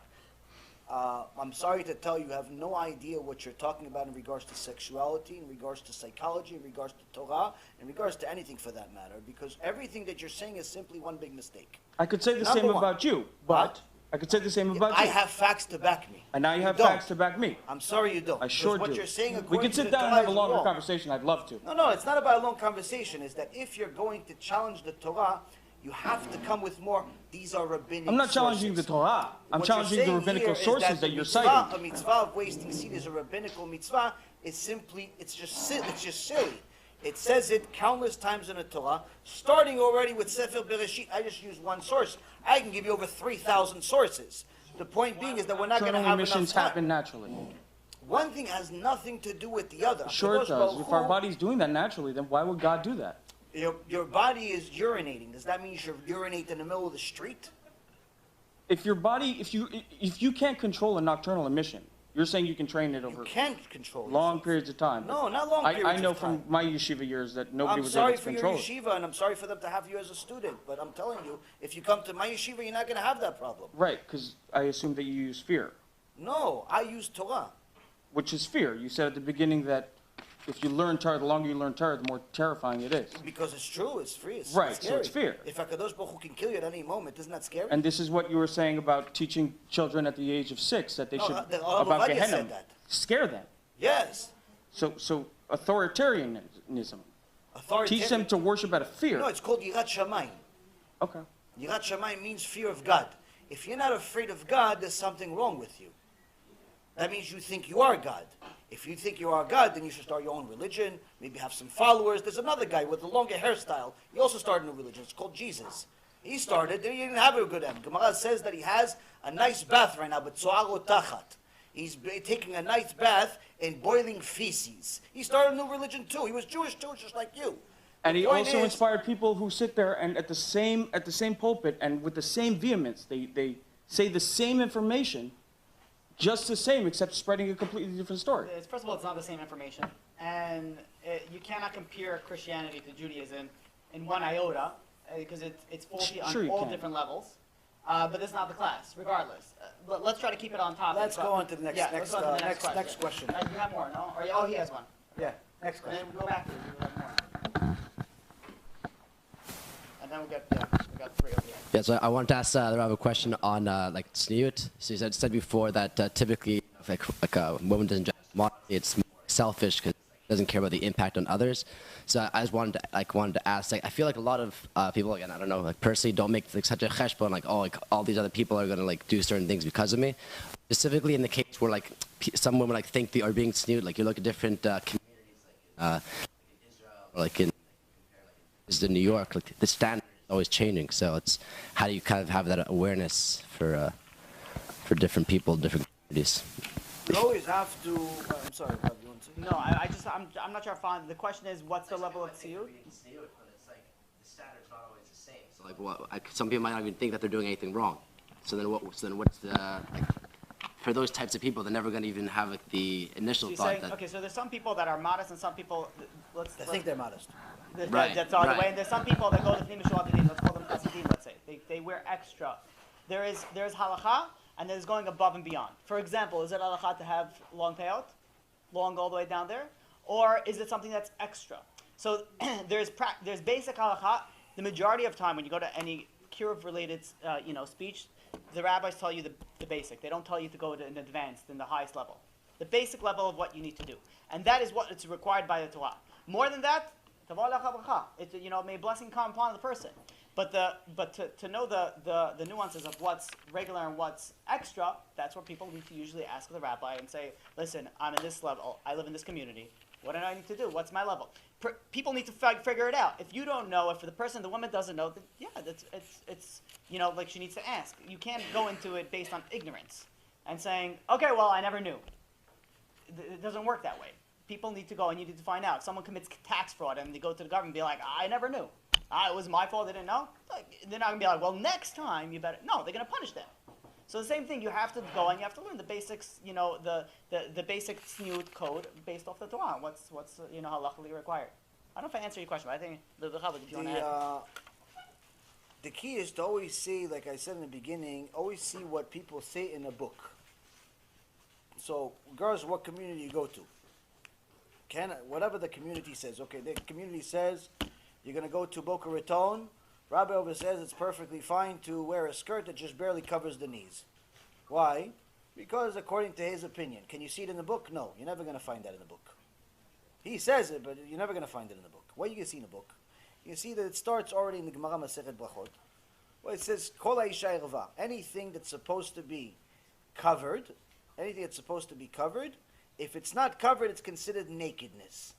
I'm sorry to tell you, you have no idea what you're talking about in regards to sexuality, in regards to psychology, in regards to Torah, in regards to anything for that matter, because everything that you're saying is simply one big mistake. I could say the Number same one. about you, but I could say the same about I you. have facts to back me. And now you have don't. facts to back me. I'm sorry you don't. I sure Because what do. you're saying We according could to sit the down and Torah have a is longer wrong. conversation. I'd love to. No, it's not about a long conversation. It's that if you're going to challenge the Torah, you have to come with more. These are rabbinic I'm not challenging the sources. Torah. I'm What challenging you're the saying rabbinical here is sources that the you're mitzvah, citing. A mitzvah of wasting seed is a rabbinical mitzvah. It's just silly. It says it countless times in the Torah, starting already with Sefer Bereshit. I just use one source. I can give you over 3,000 sources. The point being is that we're not going to Internal have emissions enough time. happen naturally. One thing has nothing to do with the other. Sure it Kadosh does. Baruch If our Hu- body's doing that naturally, then why would God do that? Your body is urinating. Does that mean you should urinate in the middle of the street? If your body, if you can't control a nocturnal emission, you're saying you can train it You over can't control long yourself. periods of time. No, not long periods I know of time. from my yeshiva years that nobody I'm was sorry able to for your control it. yeshiva, and I'm sorry for them to have you as a student. But I'm telling you, if you come to my yeshiva, you're not going to have that problem. Right, because I assume that you use fear, No, I use Torah. which is fear. You said at the beginning that if you learn Torah, the longer you learn Torah, the more terrifying it is. Because it's true, it's free, it's Right, scary. so it's fear. If HaKadosh Baruch Hu can kill you at any moment, isn't that scary? And this is what you were saying about teaching children at the age of 6, that they No, should, the about Ovadia Gehenna, said that. scare them. Yes. So authoritarianism. Teach them to worship out of fear. No, it's called Yirat Shamayim. Okay. Yirat Shamayim means fear of God. If you're not afraid of God, there's something wrong with you. That means you think you are God. If you think you are God, then you should start your own religion, maybe have some followers. There's another guy with a longer hairstyle. He also started a religion. It's called Jesus. He started, he didn't have a good end. Gemara says that he has a nice bath right now, but tzo'aro tachat. He's taking a nice bath in boiling feces. He started a new religion too. He was Jewish too, just like you. And he The point also is- inspired people who sit there and at the same pulpit and with the same vehemence, they say the same information, just the same, except spreading a completely different story. First of all, it's not the same information, and you cannot compare Christianity to Judaism in one iota, because it's faulty Sure on you all can. different levels. But this is not the class, regardless. Let's try to keep it on topic. Let's go on to the next, Yeah, let's go on to the next question. You have more, no? Or, he has one. Yeah, next And question. then we'll go back to it. We'll have more. And then we got three over here. Yeah, so I wanted to ask the Rav a question on like tzniut. So you said before that typically like a woman doesn't dress modestly, it's more selfish because it doesn't care about the impact on others. So I just wanted to ask. Like, I feel like a lot of people, again, I don't know, like personally, don't make like such a cheshbon, like like all these other people are gonna like do certain things because of me. Specifically in the case where like some women like think they are being tzniut, like you look at different communities, like in Israel or like in New York, like the standard is always changing. So it's how do you kind of have that awareness for different people, different communities. You always have to. I'm sorry, Bob, you want to say? No, I'm not sure if the question is, what's the level of tziyut? But it's like the standard's not always the same. So like some people might not even think that they're doing anything wrong. So then what's the like, for those types of people, they're never going to even have like the initial She's thought saying, that. okay, so there's some people that are modest and some people, I think they're modest. Right, That's all the right. way. And there's some people that go to Pnei Mishuat Adin, let's call them Hasidim, let's say. They wear extra. There's halacha, and there's going above and beyond. For example, is it halacha to have long payout? Long all the way down there? Or is it something that's extra? So there's basic halacha. The majority of time when you go to any kiruv-related speech, the rabbis tell you the basic. They don't tell you to go to an advanced, in the highest level. The basic level of what you need to do. And that is what it's required by the Torah. More than that, it's, may blessing come upon the person. But to know the nuances of what's regular and what's extra, that's what people need to usually ask the rabbi and say, listen, I'm in this level, I live in this community, what do I need to do? What's my level? People need to figure it out. If you don't know, if the woman doesn't know, then yeah, it's like she needs to ask. You can't go into it based on ignorance and saying, okay, well, I never knew. It doesn't work that way. people need to go and you need to find out. Someone commits tax fraud and they go to the government and be like, I never knew. It was my fault, I didn't know. Like, they're not going to be like, well, next time you better. No, they're going to punish them. So the same thing, you have to go and you have to learn the basics, the basic tzniut code based off the Torah. What's halachically required. I don't know if I answered your question, but I think, if you want to add. The key is to always see, like I said in the beginning, always see what people say in a book. So, regardless of what community you go to, whatever the community says. Okay, the community says you're going to go to Boca Raton. Rabbi over says it's perfectly fine to wear a skirt that just barely covers the knees. Why? Because according to his opinion. Can you see it in the book? No, you're never going to find that in the book. He says it, but you're never going to find it in the book. What you can see in the book? You see that it starts already in the Gemara Masechet Brachot. Well, it says, Kol ha'isha erva. Anything that's supposed to be covered, if it's not covered, it's considered nakedness.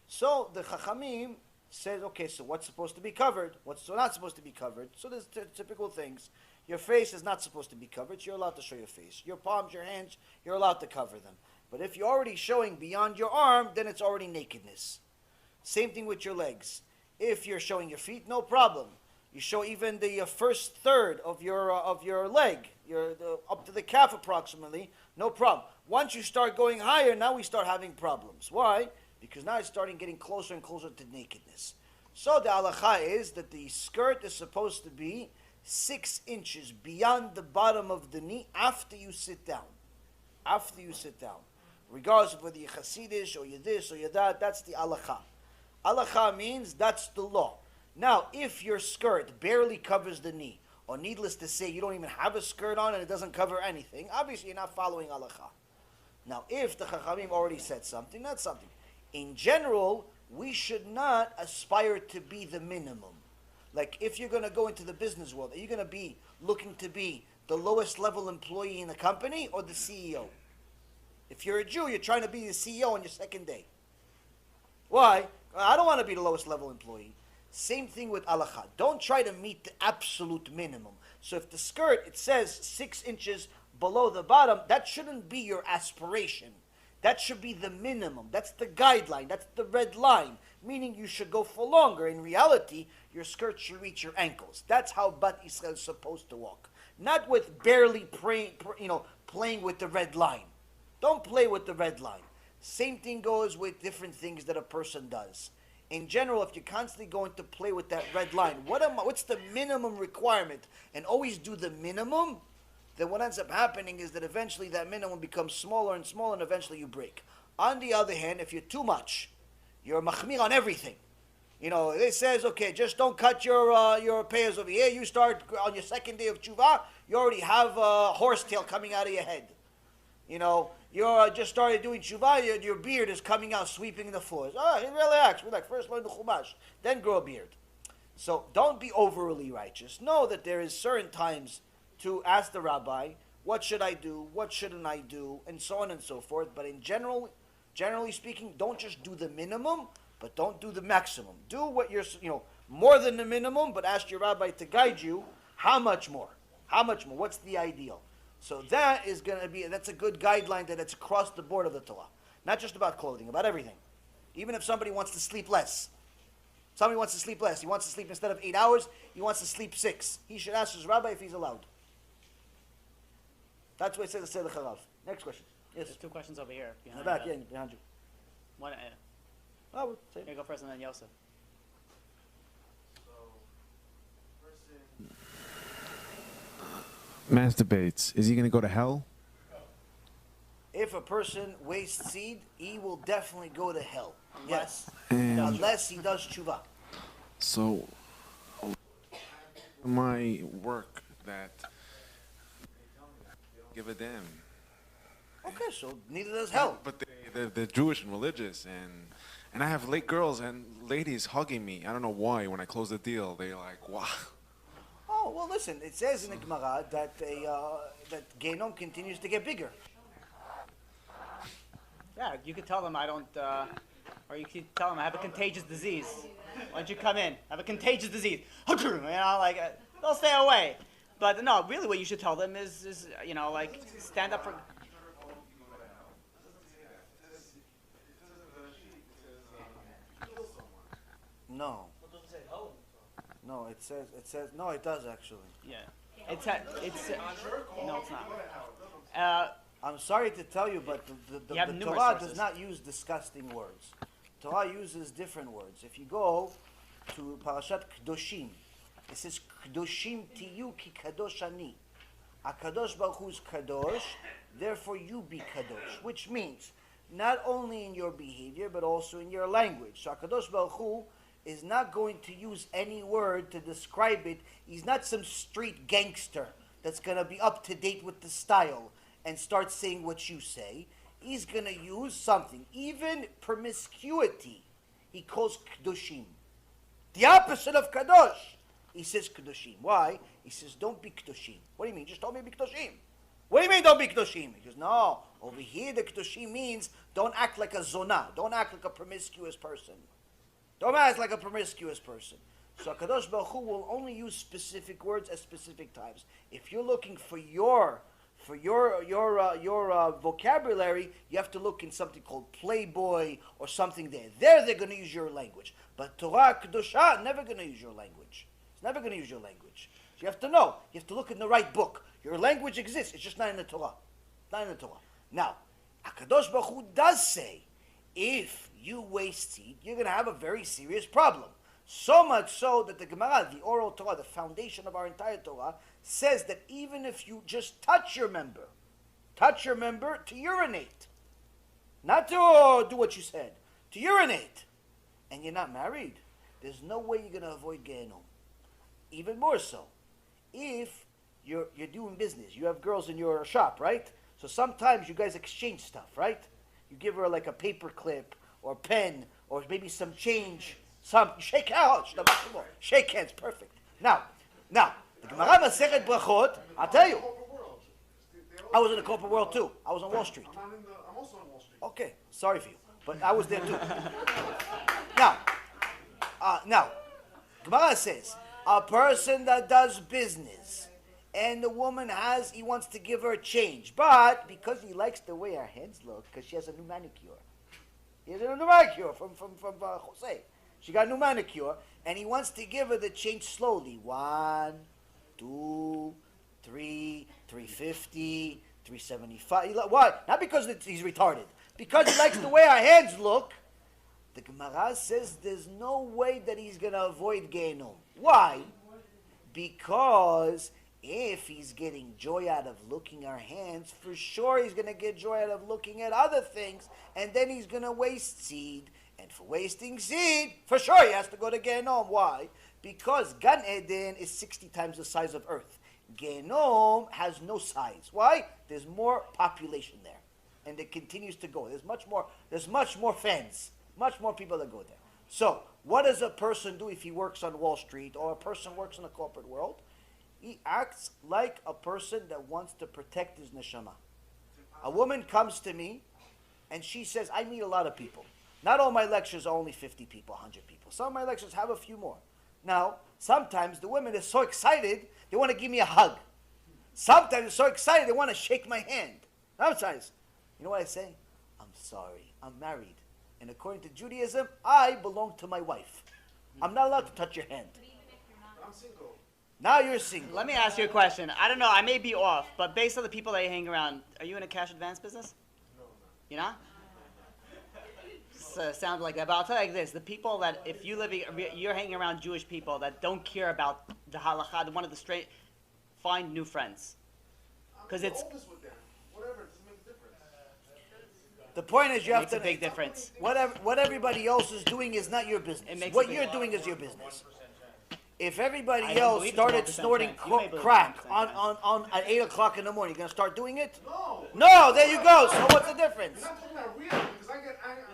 So the Chachamim says, okay, so what's supposed to be covered? What's not supposed to be covered? So there's typical things. Your face is not supposed to be covered, so you're allowed to show your face. Your palms, your hands, you're allowed to cover them. But if you're already showing beyond your arm, then it's already nakedness. Same thing with your legs. If you're showing your feet, no problem. You show even the first third of your leg, up to the calf approximately, no problem. Once you start going higher, now we start having problems. Why? Because now it's starting getting closer and closer to nakedness. So the halacha is that the skirt is supposed to be 6 inches beyond the bottom of the knee after you sit down. After you sit down. Regardless of whether you're Hasidish or you're this or you're that, that's the halacha. Halacha means that's the law. Now, if your skirt barely covers the knee, or needless to say, you don't even have a skirt on and it doesn't cover anything, obviously you're not following halacha. Now, if the Chachamim already said something, that's something. In general, we should not aspire to be the minimum. Like, if you're going to go into the business world, are you going to be looking to be the lowest level employee in the company or the CEO? If you're a Jew, you're trying to be the CEO on your second day. Why? I don't want to be the lowest level employee. Same thing with halacha. Don't try to meet the absolute minimum. So if the skirt, it says 6 inches below the bottom, that shouldn't be your aspiration. That should be the minimum. That's the guideline. That's the red line. Meaning you should go for longer. In reality, your skirt should reach your ankles. That's how Bat Yisrael is supposed to walk. Not with barely playing with the red line. Don't play with the red line. Same thing goes with different things that a person does. In general, if you're constantly going to play with that red line, what's the minimum requirement? And always do the minimum, then what ends up happening is that eventually that minimum becomes smaller and smaller and eventually you break. On the other hand, if you're too much, you're machmir on everything. It says, okay, just don't cut your payers over here. You start on your second day of tshuva, you already have a horsetail coming out of your head. You just started doing tshuva, your beard is coming out, sweeping the floors. Relax. First learn the chumash, then grow a beard. So don't be overly righteous. Know that there is certain times to ask the rabbi, what should I do, what shouldn't I do, and so on and so forth. But in generally speaking, don't just do the minimum, but don't do the maximum. Do what you're, more than the minimum, but ask your rabbi to guide you. How much more? How much more? What's the ideal? So that's a good guideline that it's across the board of the Torah. Not just about clothing, about everything. Even if somebody wants to sleep less. He wants to sleep instead of 8 hours, he wants to sleep 6. He should ask his rabbi if he's allowed. That's what it says in the Charav. Next question. Yes. There's 2 questions over here. In the back, behind you. One, Say here, go first and then Yosef. Masturbates. Is he going to go to hell? If a person wastes seed, he will definitely go to hell. Yes. And unless he does tshuva. So, my work that give a damn. Okay, so neither does hell. But they're Jewish and religious, and I have girls and ladies hugging me. I don't know why. When I close the deal, they're like, wow. Oh, well, listen, it says in the Gemara that that Genom continues to get bigger. Yeah, you could tell them I don't, or you could tell them I have a contagious disease. Why don't you come in? I have a contagious disease. They'll stay away. But no, really what you should tell them is stand up for... No. No, it says, no, it does actually. Yeah. It's no, it's not. I'm sorry to tell you, but the You have numerous Torah sources. does not use disgusting words. Torah uses different words. If you go to Parashat Kedoshim, it says, Kedoshim tiyu ki kadosh ani. HaKadosh Baruch Hu is kadosh, therefore you be kadosh. Which means, not only in your behavior, but also in your language. So HaKadosh Baruch Hu is not going to use any word to describe it. He's not some street gangster that's going to be up to date with the style and start saying what you say. He's going to use something. Even promiscuity, he calls kedoshim. The opposite of kadosh, he says kedoshim. Why? He says, don't be kedoshim. What do you mean? Just don't be kedoshim. What do you mean, don't be kedoshim? He goes, no. Over here, the kedoshim means don't act like a zonah. Don't act like a promiscuous person. Don't act like a promiscuous person. So HaKadosh Baruch Hu will only use specific words at specific times. If you're looking for your vocabulary, you have to look in something called Playboy or something there. There they're going to use your language. But Torah Kedusha, never going to use your language. It's never going to use your language. So you have to know. You have to look in the right book. Your language exists. It's just not in the Torah. Not in the Torah. Now, HaKadosh Baruch Hu does say, if you waste seed, you're going to have a very serious problem. So much so that the Gemara, the oral Torah, the foundation of our entire Torah, says that even if you just touch your member to urinate, not to do what you said, to urinate, and you're not married, there's no way you're going to avoid Gehenom. Even more so, if you're doing business, you have girls in your shop, right? So sometimes you guys exchange stuff, right? You give her like a paper clip or pen or maybe some change. Shake hands. Shake hands. Perfect. Now, the Gemara Masechet Brachot. I'll tell you. I was in the corporate world too. I was on Wall Street. I'm also on Wall Street. Okay, sorry for you, but I was there too. Now, Gemara says a person that does business and the woman he wants to give her change, but because he likes the way her hands look, because she has a new manicure. He has a new manicure from Jose. She got a new manicure, and he wants to give her the change slowly. 1, 2, 3, 350, 375. Why? Not because he's retarded. Because he likes the way our hands look. The Gemara says there's no way that he's going to avoid Gehenom. Why? Because if he's getting joy out of looking our hands, for sure he's going to get joy out of looking at other things, and then he's going to waste seed. And for wasting seed, for sure he has to go to Gehenom. Why? Because Gan Eden is 60 times the size of Earth. Gehenom has no size. Why? There's more population there. And it continues to go. There's much more fans. Much more people that go there. So, what does a person do if he works on Wall Street or a person works in the corporate world? He acts like a person that wants to protect his neshama. A woman comes to me and she says, I meet a lot of people. Not all my lectures are only 50 people, 100 people. Some of my lectures have a few more. Now, sometimes the women are so excited, they want to give me a hug. Sometimes they're so excited, they want to shake my hand. Sometimes, you know what I say? I'm sorry, I'm married. And according to Judaism, I belong to my wife. I'm not allowed to touch your hand. I'm single. Now you're single. Let me ask you a question. I don't know, I may be off, but based on the people that you hang around, are you in a cash advance business? No, I'm not. You're not? Sounds like that, but I'll tell you like this: the people that if you're hanging around Jewish people that don't care about the halakha, they wanted to straight find new friends, because it's Oldest with them. Whatever, it doesn't make a difference. The point is you have makes to a big difference. What everybody else is doing is not your business. It makes What a big you're doing is your business. If I everybody don't else believe it's started 1% snorting chance. You may believe crack 1% on at 8 o'clock in the morning, you gonna start doing it? No. No, there you go. So what's the difference? You're not talking about real, because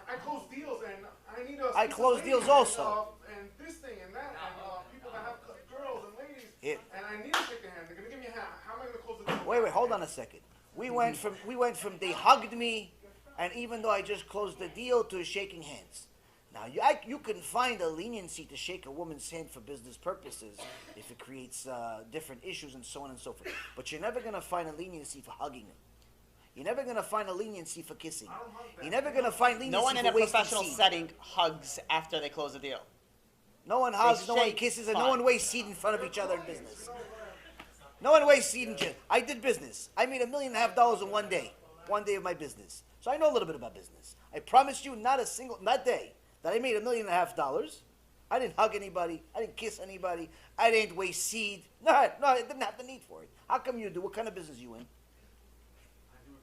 I close deals and I need a. I close deals also. And this thing and that, and people that have girls and ladies, It- and I need to shake their hand. They're gonna give me a hand. How am I gonna close the deal? Wait, hold on a second. We went from they hugged me, and even though I just closed the deal, to shaking hands. Now you can find a leniency to shake a woman's hand for business purposes if it creates different issues and so on and so forth. But you're never gonna find a leniency for hugging them. You're never gonna find a leniency for kissing. You're never gonna find leniency No one in for a wasting professional seed. setting hugs after they close a deal. No one hugs, They no one shake, kisses, and no fine. one wastes seed in front of each other in business. No one wastes seed in business. I did business. I made $1.5 million in one day of my business. So I know a little bit about business. I promise you, not that day that I made $1.5 million, I didn't hug anybody. I didn't kiss anybody. I didn't waste seed. No, I didn't have the need for it. How come you do? What kind of business you in? I do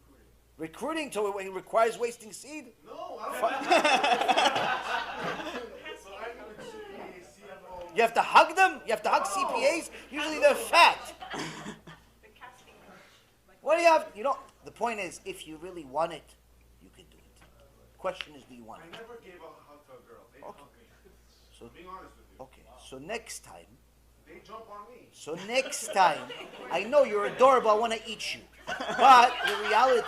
recruiting. Recruiting, so it requires wasting seed? No, I You have to hug them? You have to hug CPAs? Usually they're fat. What do you have? You know, the point is, if you really want it, you can do it. Question is, do you want I it? never gave a hug to a girl. They Okay. hugged me. So, Being honest with you. okay, so next time, They jump on me. So next time, I know you're adorable, I want to eat you. But the reality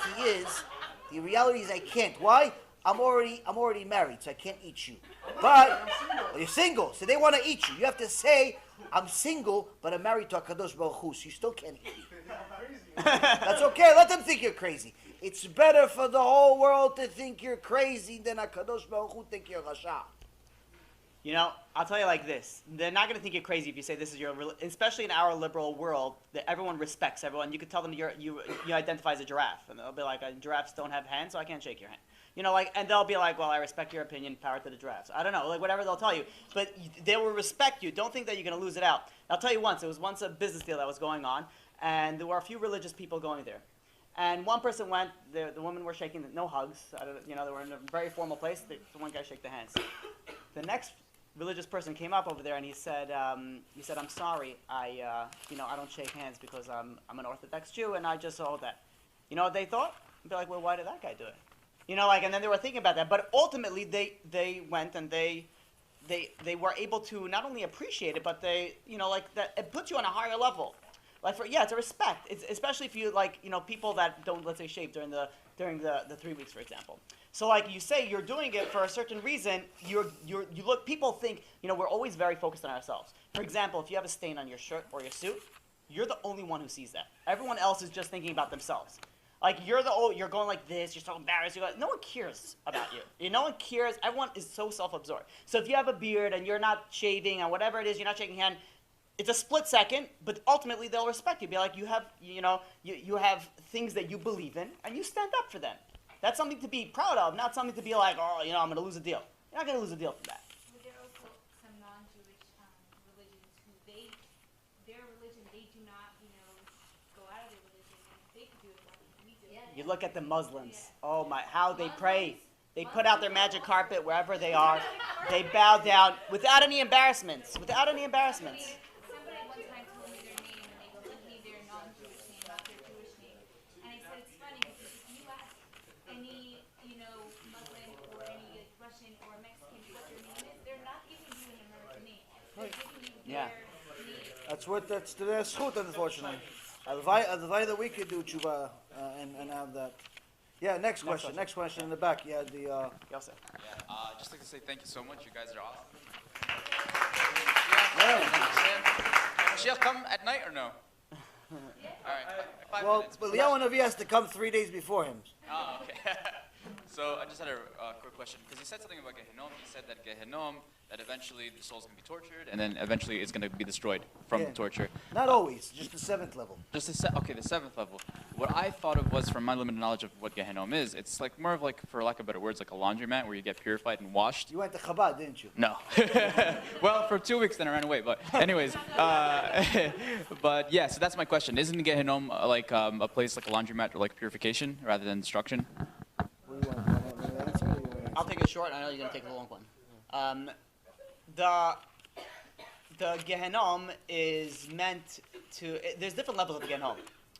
is I can't. Why? I'm already married, so I can't eat you. But you're single, so they want to eat you. You have to say, I'm single, but I'm married to HaKadosh Baruch Hu, so you still can't eat me. That's okay, let them think you're crazy. It's better for the whole world to think you're crazy than HaKadosh Baruch Hu think you're Rasha. You know, I'll tell you like this. They're not going to think you're crazy if you say this is your, especially in our liberal world, that everyone respects everyone. You could tell them you identify as a giraffe, and they'll be like, giraffes don't have hands, so I can't shake your hand. You know, like, and they'll be like, well, I respect your opinion, power to the giraffes. I don't know, like, whatever they'll tell you. But they will respect you. Don't think that you're going to lose it out. I'll tell you there was once a business deal that was going on, and there were a few religious people going there. And one person went, the women were shaking, no hugs. They were in a very formal place. The one guy shook the hands. The next religious person came up over there and he said, I'm sorry, I don't shake hands because I'm an Orthodox Jew and I just saw that. You know what they thought? They'd be like, well, why did that guy do it? You know, like, and then they were thinking about that. But ultimately, they went and they were able to not only appreciate it, but they, like, that it puts you on a higher level. Like, it's a respect. It's especially if you, like, people that don't, let's say, shave during the 3 weeks, for example. So, like you say, you're doing it for a certain reason. You look. People think, we're always very focused on ourselves. For example, if you have a stain on your shirt or your suit, you're the only one who sees that. Everyone else is just thinking about themselves. Like, you're going like this. You're so embarrassed. No one cares about you. No one cares. Everyone is so self-absorbed. So if you have a beard and you're not shaving or whatever it is, you're not shaking hand. It's a split second, but ultimately they'll respect you. Be like, you have, you have things that you believe in, and you stand up for them. That's something to be proud of, not something to be like, oh, I'm going to lose a deal. You're not going to lose a deal from that. But there are also some non-Jewish religions who their religion, they do not, go out of their religion, and they could do it more than we do. You look at the Muslims. Oh my, how they pray. They put out their magic carpet wherever they are. They bow down without any embarrassments. Without any embarrassments. Somebody one time told me their name, and they go, give me their non-Jewish name, not their Jewish name. And I said, it's funny, because if you ask any, Muslim or any Russian or Mexican what their name is, they're not giving you an American name. They're giving you their name. That's to their schut, unfortunately. Alvai that we could do tshuva and have that. Yeah, next question. Next question in the back. Yeah, Yosef. Just like to say thank you so much. You guys are awesome. Mashiach come at night or no? All right. 5 Well, minutes. but Liyahu Navi has to come 3 days before him. Oh, okay. So I just had a quick question because you said something about Gehenom. You said that Gehenom, that eventually the soul's going to be tortured, and then eventually it's going to be destroyed from the torture. Not always, just the 7th level. Just the 7th level. What I thought of was, from my limited knowledge of what Gehenom is, it's like more of like, for lack of better words, like a laundromat where you get purified and washed. You went to Chabad, didn't you? No. Well, for 2 weeks, then I ran away. But anyways, but yeah. So that's my question. Isn't Gehenom like a place like a laundromat or like purification rather than destruction? What do you want? You want to answer or you want to answer? I'll take it short. I know you're going to take the long one. The Gehenom is meant to. There's different levels of Gehenom,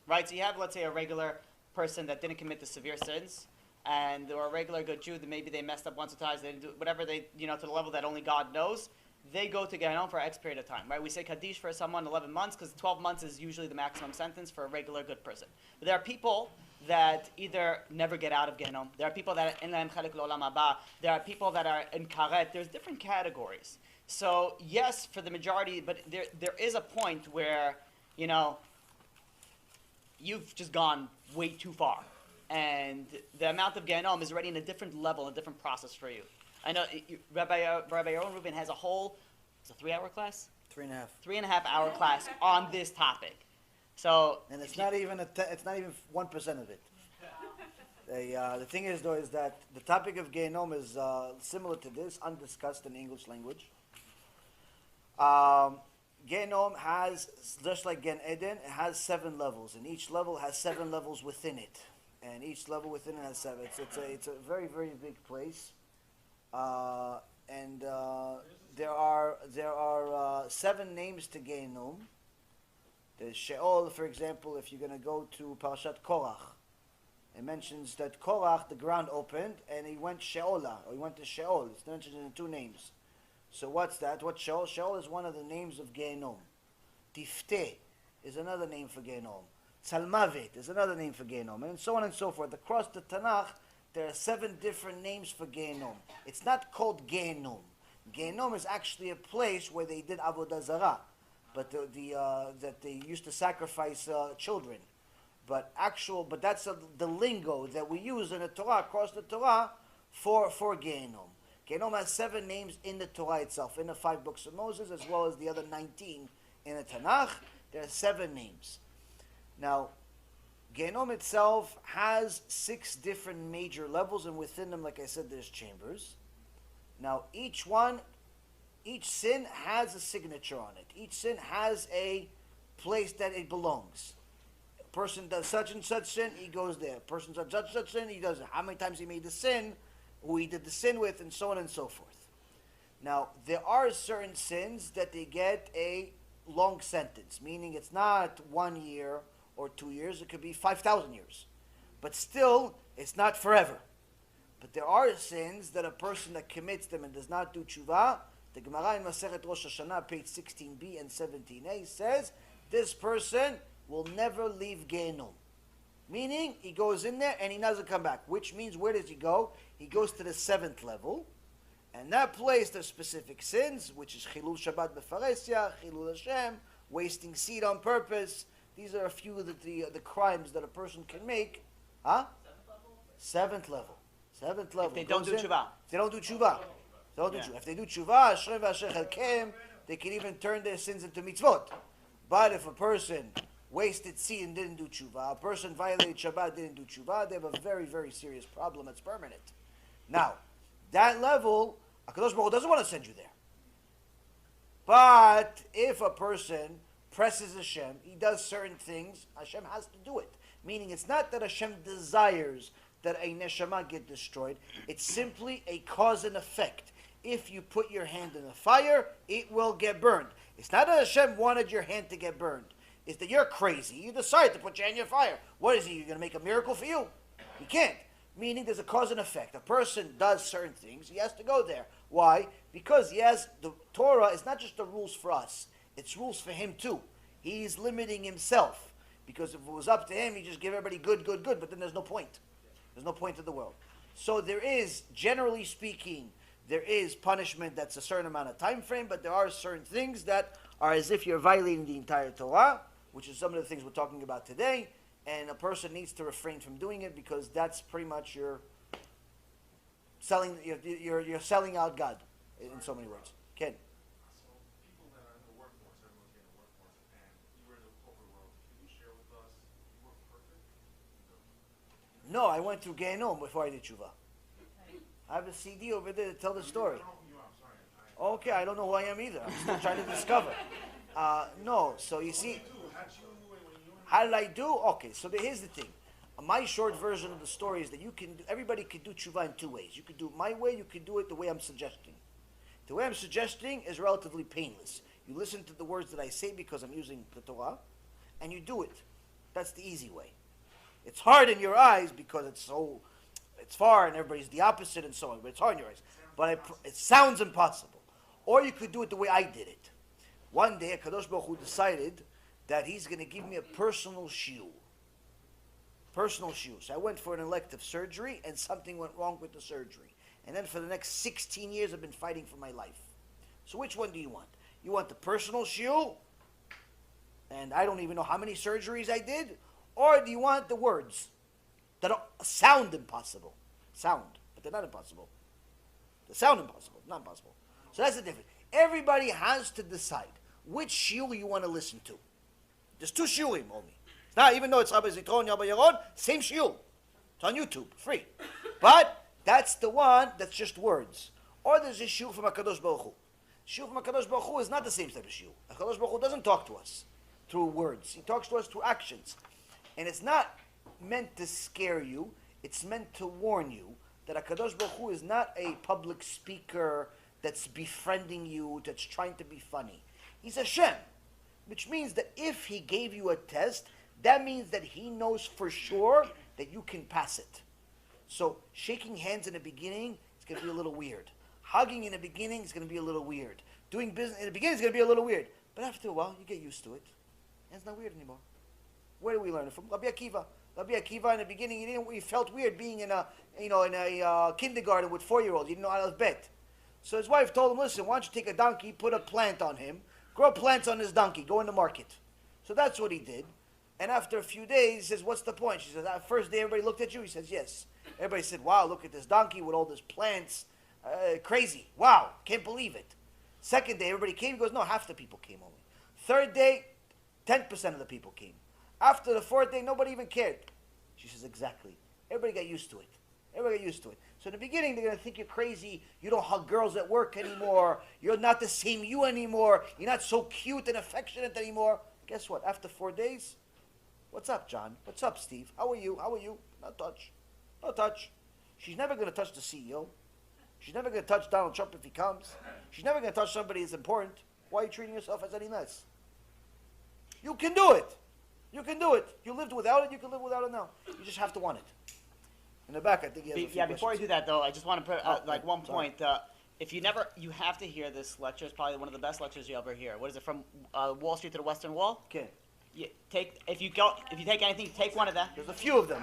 right? So you have, let's say, a regular person that didn't commit the severe sins, and or a regular good Jew that maybe they messed up once or twice. They didn't do whatever they, to the level that only God knows. They go to Gehenom for X period of time, right? We say Kaddish for someone 11 months because 12 months is usually the maximum sentence for a regular good person. But there are people that either never get out of Gehenom. There are people that are in Lahem Chalek L'Olam Haba. There are people that are in Karet. There's different categories. So yes, for the majority, but there is a point where, you've just gone way too far. And the amount of Gehenom is already in a different level, a different process for you. I know Rabbi Yaron Rubin has a whole It's a 3-hour class? 3.5. 3.5-hour class on this topic. So, And it's not even it's not even 1% of it. The thing is, though, is that the topic of Gehenom is similar to this, undiscussed in English language. Gehenom has, just like Gen Eden, it has 7 levels, and each level has 7 levels within it, and each level within it has 7. It's a very, very big place, and there are 7 names to Gehenom. There's Sheol, for example. If you're going to go to Parashat Korach, it mentions that Korach, the ground opened, and he went Sheola, or he went to Sheol. It's mentioned in 2 names. So what's that? What's Sheol? Sheol is one of the names of Gehenom. Tifteh is another name for Gehenom. Tzalmavet is another name for Gehenom, and so on and so forth. Across the Tanakh, there are 7 different names for Gehenom. It's not called Gehenom. Gehenom is actually a place where they did Avodah Zarah, but that they used to sacrifice children. But that's the lingo that we use in the Torah, across the Torah, for Gehenom. Gehenom has 7 names in the Torah itself, in the 5 books of Moses, as well as the other 19 in the Tanakh. There are 7 names. Now, Gehenom itself has 6 different major levels, and within them, like I said, there's chambers. Now, each sin has a signature on it. Each sin has a place that it belongs. A person does such and such sin, he goes there. A person does such and such sin, he does it. How many times he made the sin, who he did the sin with, and so on and so forth. Now, there are certain sins that they get a long sentence, meaning it's not 1 year or 2 years, it could be 5,000 years. But still, it's not forever. But there are sins that a person that commits them and does not do tshuva, the Gemara in Masechet Rosh Hashanah, page 16b and 17a, says this person will never leave Gehenom. Meaning, he goes in there and he doesn't come back. Which means, where does he go? He goes to the 7th level. And that place, there's specific sins, which is Chilul Shabbat Befaresia, Chilul Hashem, wasting seed on purpose. These are a few of the crimes that a person can make. Huh? 7th level. 7th level. If they don't do tshuva. If they don't do tshuva. If they do tshuva, Ashrei v'asher chelkem, they can even turn their sins into mitzvot. But if a person wasted seed and didn't do tshuva, a person violated Shabbat, didn't do tshuva, they have a very, very serious problem that's permanent. Now, that level, HaKadosh Baruch Hu doesn't want to send you there. But if a person presses Hashem, he does certain things, Hashem has to do it. Meaning, it's not that Hashem desires that a neshama get destroyed. It's simply a cause and effect. If you put your hand in the fire, it will get burned. It's not that Hashem wanted your hand to get burned. It's that you're crazy. You decide to put your hand in your fire. What is he? You're going to make a miracle for you? You can't. Meaning there's a cause and effect. A person does certain things, he has to go there. Why? Because the Torah is not just the rules for us. It's rules for him too. He's limiting himself. Because if it was up to him, he'd just give everybody good, but then there's no point. There's no point in the world. So there is, generally speaking, there is punishment that's a certain amount of time frame, but there are certain things that are as if you're violating the entire Torah, which is some of the things we're talking about today, and a person needs to refrain from doing it because that's pretty much you're selling out God in so many words. Ken? So people that are in the workforce, everyone's getting the workforce, and you were in the corporate world. Can you share with us, you were perfect? No, I went through Gehenom before I did tshuva. I have a CD over there to tell the story. I don't know who you are, I'm sorry. Okay, I don't know who I am either. I'm still trying to discover. No, so you see, how did I do? Okay, so here's the thing. My short version of the story is that everybody can do tshuva in 2 ways. You could do it my way, you could do it the way I'm suggesting. The way I'm suggesting is relatively painless. You listen to the words that I say because I'm using the Torah, and you do it. That's the easy way. It's hard in your eyes because it's far and everybody's the opposite and so on, but it's hard in your eyes. But it sounds impossible. Or you could do it the way I did it. One day, HaKadosh Baruch Hu decided that he's going to give me a personal shiur. Personal shiur. So I went for an elective surgery, and something went wrong with the surgery. And then for the next 16 years, I've been fighting for my life. So which one do you want? You want the personal shiur? And I don't even know how many surgeries I did? Or do you want the words that sound impossible? Sound, but they're not impossible. They sound impossible, not impossible. So that's the difference. Everybody has to decide which shiur you want to listen to. There's 2 shiurim only. Now, even though it's Rabbi Zitron, Rabbi Yaron, same shiur. It's on YouTube, free. But that's the one that's just words. Or there's a shiur from HaKadosh Baruch Hu. Shiur from HaKadosh Baruch Hu is not the same type of shiur. HaKadosh Baruch Hu doesn't talk to us through words. He talks to us through actions. And it's not meant to scare you. It's meant to warn you that HaKadosh Baruch Hu is not a public speaker that's befriending you, that's trying to be funny. He's Hashem, which means that if he gave you a test, that means that he knows for sure that you can pass it. So shaking hands in the beginning is going to be a little weird. Hugging in the beginning is going to be a little weird. Doing business in the beginning is going to be a little weird. But after a while, you get used to it. And it's not weird anymore. Where do we learn it from? Rabbi Akiva. Rabbi Akiva in the beginning, he felt weird being in a kindergarten with 4-year-olds. He didn't know how to bet. So his wife told him, listen, why don't you take a donkey, put a plant on him, grow plants on this donkey, go in the market. So that's what he did. And after a few days, he says, what's the point? She says, first day everybody looked at you? He says, yes. Everybody said, wow, look at this donkey with all these plants. Crazy. Wow, can't believe it. Second day, everybody came. He goes, no, half the people came only. Third day, 10% of the people came. After the 4th day, nobody even cared. She says, exactly. Everybody got used to it. Everybody got used to it. So in the beginning, they're going to think you're crazy. You don't hug girls at work anymore. You're not the same you anymore. You're not so cute and affectionate anymore. Guess what? After 4 days, what's up, John? What's up, Steve? How are you? How are you? No touch. No touch. She's never going to touch the CEO. She's never going to touch Donald Trump if he comes. She's never going to touch somebody as important. Why are you treating yourself as any less? You can do it. You can do it. You lived without it. You can live without it now. You just have to want it. In the back, I think he has a few before I questions. do that, though, I just want to put one point. If you have to hear this lecture. It's probably one of the best lectures you ever hear. What is it, from Wall Street to the Western Wall? Okay. If you take anything, take one of them. There's a few of them.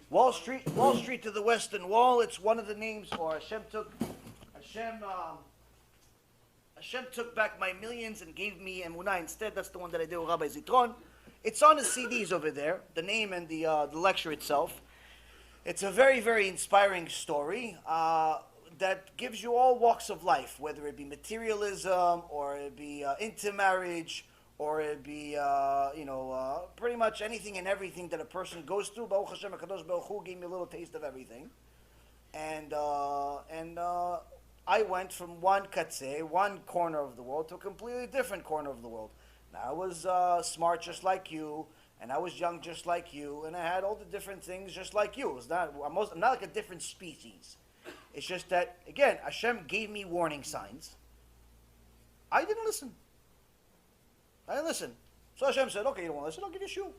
Wall Street to the Western Wall. It's one of the names. Or Hashem took back my millions and gave me emunah instead. That's the one that I did with Rabbi Zitron. It's on the CDs over there. The name and the lecture itself. It's a very, very inspiring story that gives you all walks of life, whether it be materialism or it be intermarriage or it be pretty much anything and everything that a person goes through. Baruch Hashem, HaKadosh Baruch Hu gave me a little taste of everything, and I went from one corner of the world, to a completely different corner of the world. Now I was smart just like you, and I was young just like you, and I had all the different things just like you. I'm not like a different species. It's just that, again, Hashem gave me warning signs. I didn't listen. So Hashem said, okay, you don't want to listen, I'll give you a shiur.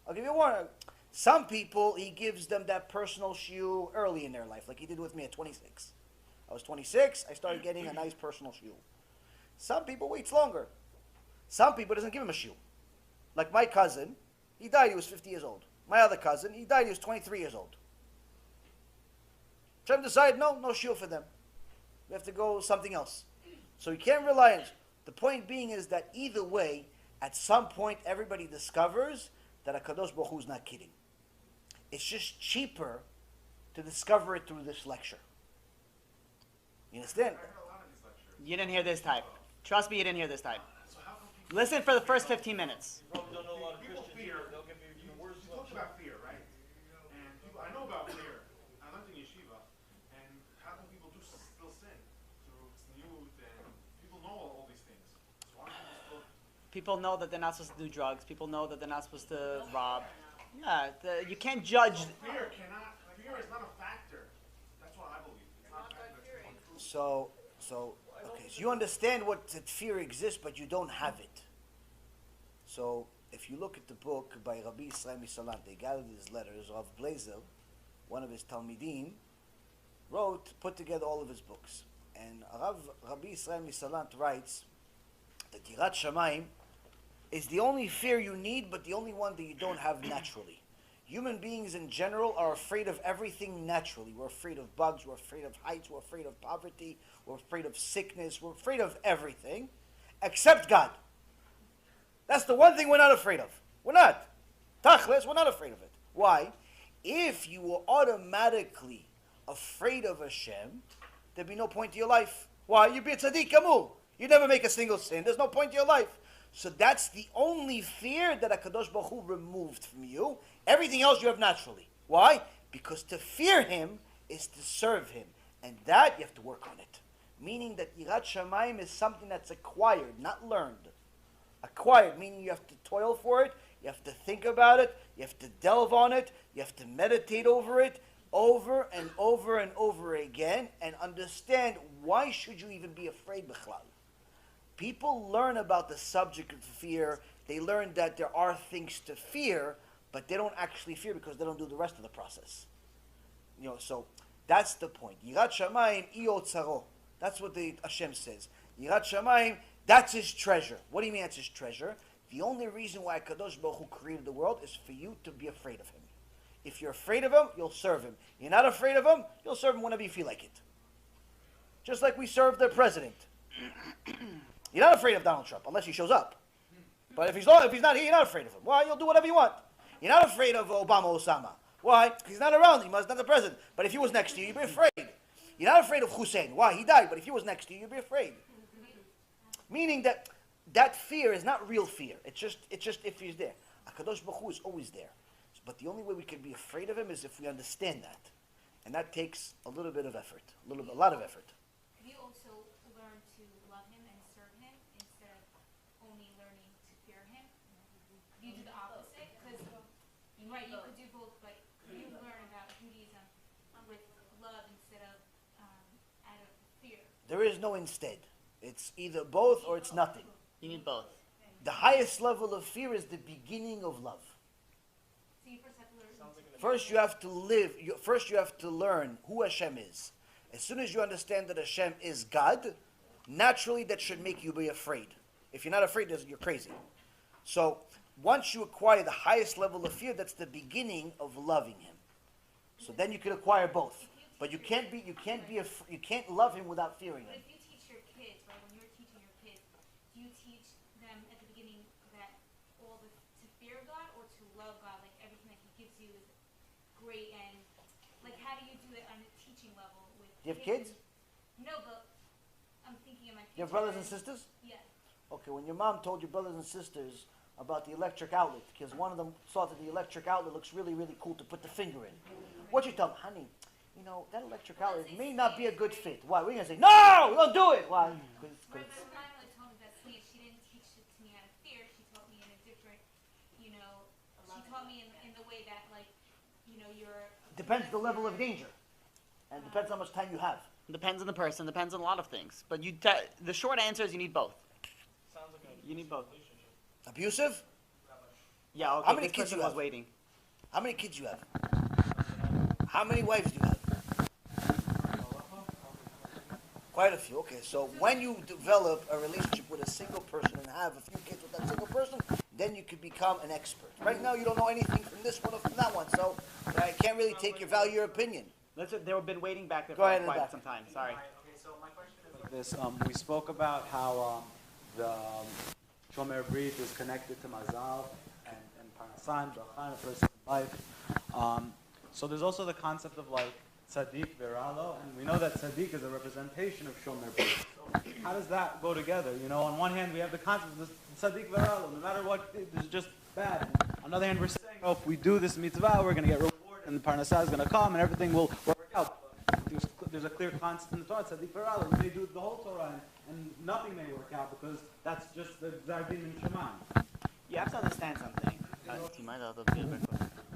I'll give you a warning. Some people, he gives them that personal shiur early in their life, like he did with me at 26. I was 26, I started getting a nice personal shiur. Some people waits longer. Some people doesn't give him a shiur. Like my cousin, he died, he was 50 years old. My other cousin, he died, he was 23 years old. Hashem decided, no shiur for them. We have to go something else. So you can't rely on it. The point being is that either way, at some point, everybody discovers that HaKadosh Baruch Hu is not kidding. It's just cheaper to discover it through this lecture. You understand? You didn't hear this type. Trust me, you didn't hear this type. Listen for the first 15 minutes. People fear. You talked about fear, right? And people, I know about fear. I learned in yeshiva. And how can people still sin through tzniut? And people know all these things. So why don't people still? People know that they're not supposed to do drugs. People know that they're not supposed to rob. Yeah, you can't judge. Fear is not a factor. That's what I believe. It's not a factor. So you understand that fear exists, but you don't have it. So if you look at the book by Rabbi Israel Misalant, they gathered his letters. Rav Blazer, one of his Talmidim, put together all of his books. And Rabbi Israel Misalant writes that Yirat Shamayim is the only fear you need, but the only one that you don't have naturally. Human beings in general are afraid of everything naturally. We're afraid of bugs, we're afraid of heights, we're afraid of poverty, we're afraid of sickness, we're afraid of everything, except God. That's the one thing we're not afraid of. We're not. Tachlis, we're not afraid of it. Why? If you were automatically afraid of Hashem, there'd be no point to your life. Why? You'd be a tzaddik gamur. You'd never make a single sin. There's no point to your life. So that's the only fear that HaKadosh Baruch Hu removed from you. Everything else you have naturally. Why? Because to fear Him is to serve Him. And that, you have to work on it. Meaning that Yirat Shamayim is something that's acquired, not learned. Acquired, meaning you have to toil for it, you have to think about it, you have to delve on it, you have to meditate over it, over and over and over again, and understand why should you even be afraid, Bichlal. People learn about the subject of fear, they learn that there are things to fear, but they don't actually fear because they don't do the rest of the process. So that's the point. Yirat Shamayim iotzaro. That's what the Hashem says. Yirat Shamayim, that's His treasure. What do you mean that's His treasure? The only reason why Kadosh Baruch Hu created the world is for you to be afraid of Him. If you're afraid of Him, you'll serve Him. You're not afraid of Him, you'll serve Him whenever you feel like it. Just like we serve the president. You're not afraid of Donald Trump unless he shows up. But if he's not here, you're not afraid of him. Why? You'll do whatever you want. You're not afraid of Obama or Osama. Why? He's not around. He's not the president. But if he was next to you, you'd be afraid. You're not afraid of Hussein. Why? He died. But if he was next to you, you'd be afraid. Meaning that fear is not real fear. It's just if he's there. HaKadosh Baruch Hu is always there. But the only way we can be afraid of him is if we understand that. And that takes a little bit of effort. A lot of effort. Have you also learned to love him and serve him instead of only learning to fear him? You do the opposite? Because, right, you could do both, but you learn about Judaism with love instead of out of fear. There is no instead. It's either both or it's nothing. You need both. The highest level of fear is the beginning of love. So you first have to learn. First you have to live, first you have to learn who Hashem is. As soon as you understand that Hashem is God, naturally that should make you be afraid. If you're not afraid, you're crazy. So once you acquire the highest level of fear, that's the beginning of loving Him. So then you can acquire both. But you can't love Him without fearing But Him. if you teach your kids, right, when you're teaching your kids, do you teach them at the beginning that to fear God or to love God, like everything that He gives you is great, and like how do you do it on a teaching level with Do you have kids? No, but I'm thinking of my You have future. brothers and sisters? Yeah. Okay, when your mom told your brothers and sisters about the electric outlet, because one of them thought that the electric outlet looks really, really cool to put the finger in. What you tell them? Honey, that electric outlet may not be a good fit. Why? We're going to say, no, don't do it. Why? Right, but my mother told me that sleep. She didn't teach it to me out of fear. She taught me in a different, she taught me in the way that, like, you're... Depends the level of danger. And depends how much time you have. Depends on the person, depends on a lot of things. But the short answer is you need both. Sounds like You need both. Abusive? Yeah, okay, How many this kids person you was have? waiting. How many kids you have? How many wives do you have? Quite a few. Okay, so when you develop a relationship with a single person and have a few kids with that single person, then you could become an expert. Right now, you don't know anything from this one or from that one, so I can't really take your value or opinion. They were been waiting back there Go for ahead in the quite back. some time. Sorry. Okay, so my question is like this. We spoke about how the Shomer Habrit is connected to Mazal and Parnasan, Bracha in a person's life. So there's also the concept of like Tzaddik Viralo, and we know that Tzaddik is a representation of Shomer Habrit. So how does that go together? On one hand we have the concept of Tzaddik Viralo, no matter what, it's just bad. On the other hand, we're saying, if we do this mitzvah, we're going to get reward, and the Parnasah is going to come, and everything will work out. There's a clear concept in the Torah, Tzaddik Viralo. We may do the whole Torah, and nothing may work out because that's just the Zardin and Shemaim. You have to understand something. Do you mind?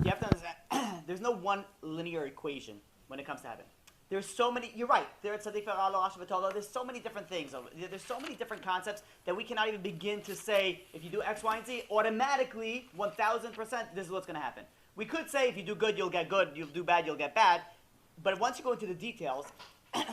You have to understand, there's no one linear equation when it comes to heaven. There's so many, you're right, there's Tzaddik Viralo, Asher V'Tolo, there's so many different things. There's so many different concepts that we cannot even begin to say, if you do X, Y, and Z, automatically, 1,000%, this is what's going to happen. We could say if you do good, you'll get good, you'll do bad, you'll get bad. But once you go into the details,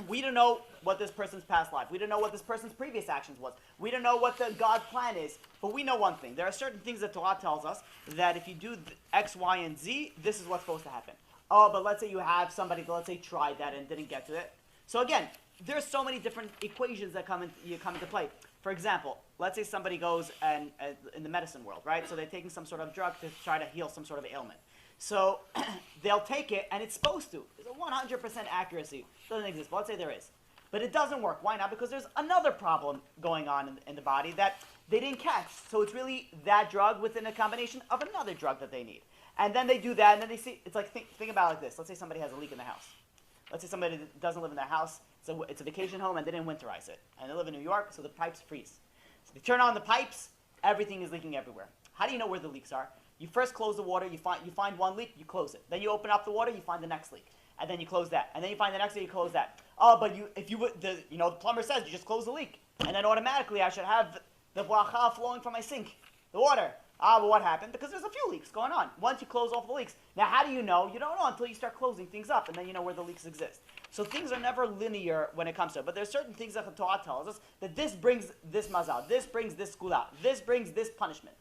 we don't know what this person's past life. We don't know what this person's previous actions was. We don't know what the God's plan is. But we know one thing. There are certain things that Torah tells us that if you do X, Y, and Z, this is what's supposed to happen. Oh, but let's say you have somebody that, let's say, tried that and didn't get to it. So again, there's so many different equations that come into play. For example, let's say somebody goes and in the medicine world, right? So they're taking some sort of drug to try to heal some sort of ailment. So they'll take it, and it's supposed to. There's a 100% accuracy. Doesn't exist, but let's say there is. But it doesn't work. Why not? Because there's another problem going on in the body that they didn't catch. So it's really that drug within a combination of another drug that they need. And then they do that, and then they see, it's like, think about it like this. Let's say somebody has a leak in the house. Let's say somebody that doesn't live in their house, so it's a vacation home, and they didn't winterize it. And they live in New York, so the pipes freeze. So they turn on the pipes, everything is leaking everywhere. How do you know where the leaks are? You first close the water, you find one leak, you close it. Then you open up the water, you find the next leak. And then you close that. And then you find the next leak, you close that. Oh, but the plumber says you just close the leak. And then automatically I should have the bracha flowing from my sink, the water. But what happened? Because there's a few leaks going on. Once you close off the leaks. Now, how do you know? You don't know until you start closing things up, and then you know where the leaks exist. So things are never linear when it comes to it. But there's certain things that the Torah tells us that this brings this mazal, this brings this skula, this brings this punishment.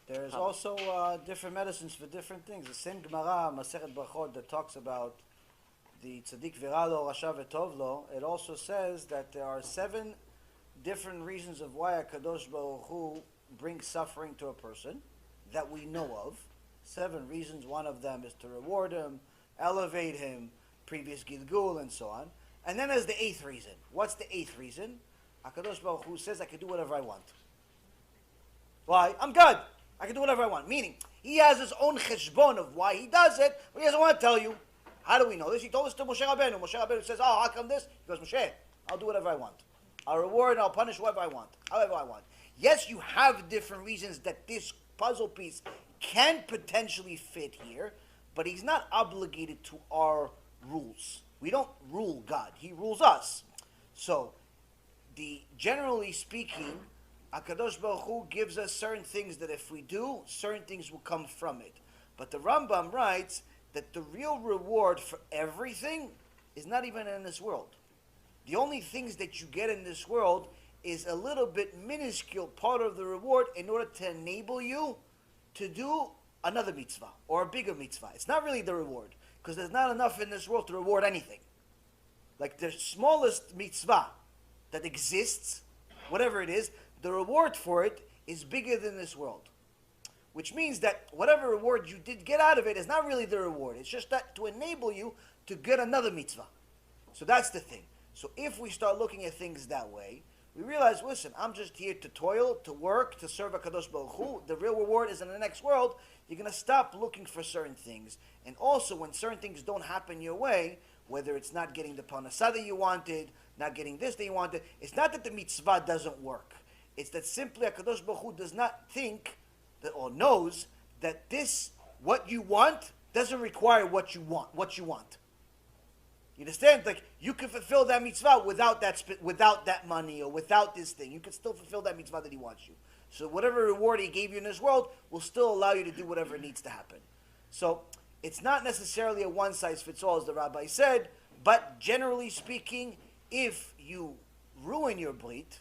There's also different medicines for different things. The same Gemara, Masechet Brachot, that talks about the tzaddik viralo, rasha v'tovlo, it also says that there are 7 different reasons of why HaKadosh Baruch Hu brings suffering to a person that we know of. 7 reasons. One of them is to reward him, elevate him, previous Gilgul, and so on. And then there's the 8th reason. What's the 8th reason? HaKadosh Baruch Hu says I can do whatever I want. Why? I'm God. I can do whatever I want. Meaning, he has his own cheshbon of why he does it, but he doesn't want to tell you. How do we know this? He told us to Moshe Rabbeinu. Moshe Rabbeinu says, oh, how come this? He goes, Moshe, I'll do whatever I want. I'll reward and I'll punish whoever I want, however I want. Yes, you have different reasons that this puzzle piece can potentially fit here, but he's not obligated to our rules. We don't rule God. He rules us. So, generally speaking, HaKadosh Baruch Hu gives us certain things that if we do, certain things will come from it. But the Rambam writes that the real reward for everything is not even in this world. The only things that you get in this world is a little bit minuscule part of the reward in order to enable you to do another mitzvah or a bigger mitzvah. It's not really the reward, because there's not enough in this world to reward anything. Like the smallest mitzvah that exists, whatever it is, the reward for it is bigger than this world. Which means that whatever reward you did get out of it is not really the reward. It's just that to enable you to get another mitzvah. So that's the thing. So if we start looking at things that way, we realize, listen, I'm just here to toil, to work, to serve HaKadosh Baruch Hu. The real reward is in the next world. You're going to stop looking for certain things. And also, when certain things don't happen your way, whether it's not getting the parnasah that you wanted, not getting this that you wanted, it's not that the mitzvah doesn't work. It's that simply HaKadosh Baruch Hu does not think that, or knows that this, what you want, doesn't require what you want. You understand? Like, you can fulfill that mitzvah without that money or without this thing. You can still fulfill that mitzvah that he wants you. So whatever reward he gave you in this world will still allow you to do whatever needs to happen. So it's not necessarily a one-size-fits-all, as the rabbi said, but generally speaking, if you ruin your brit,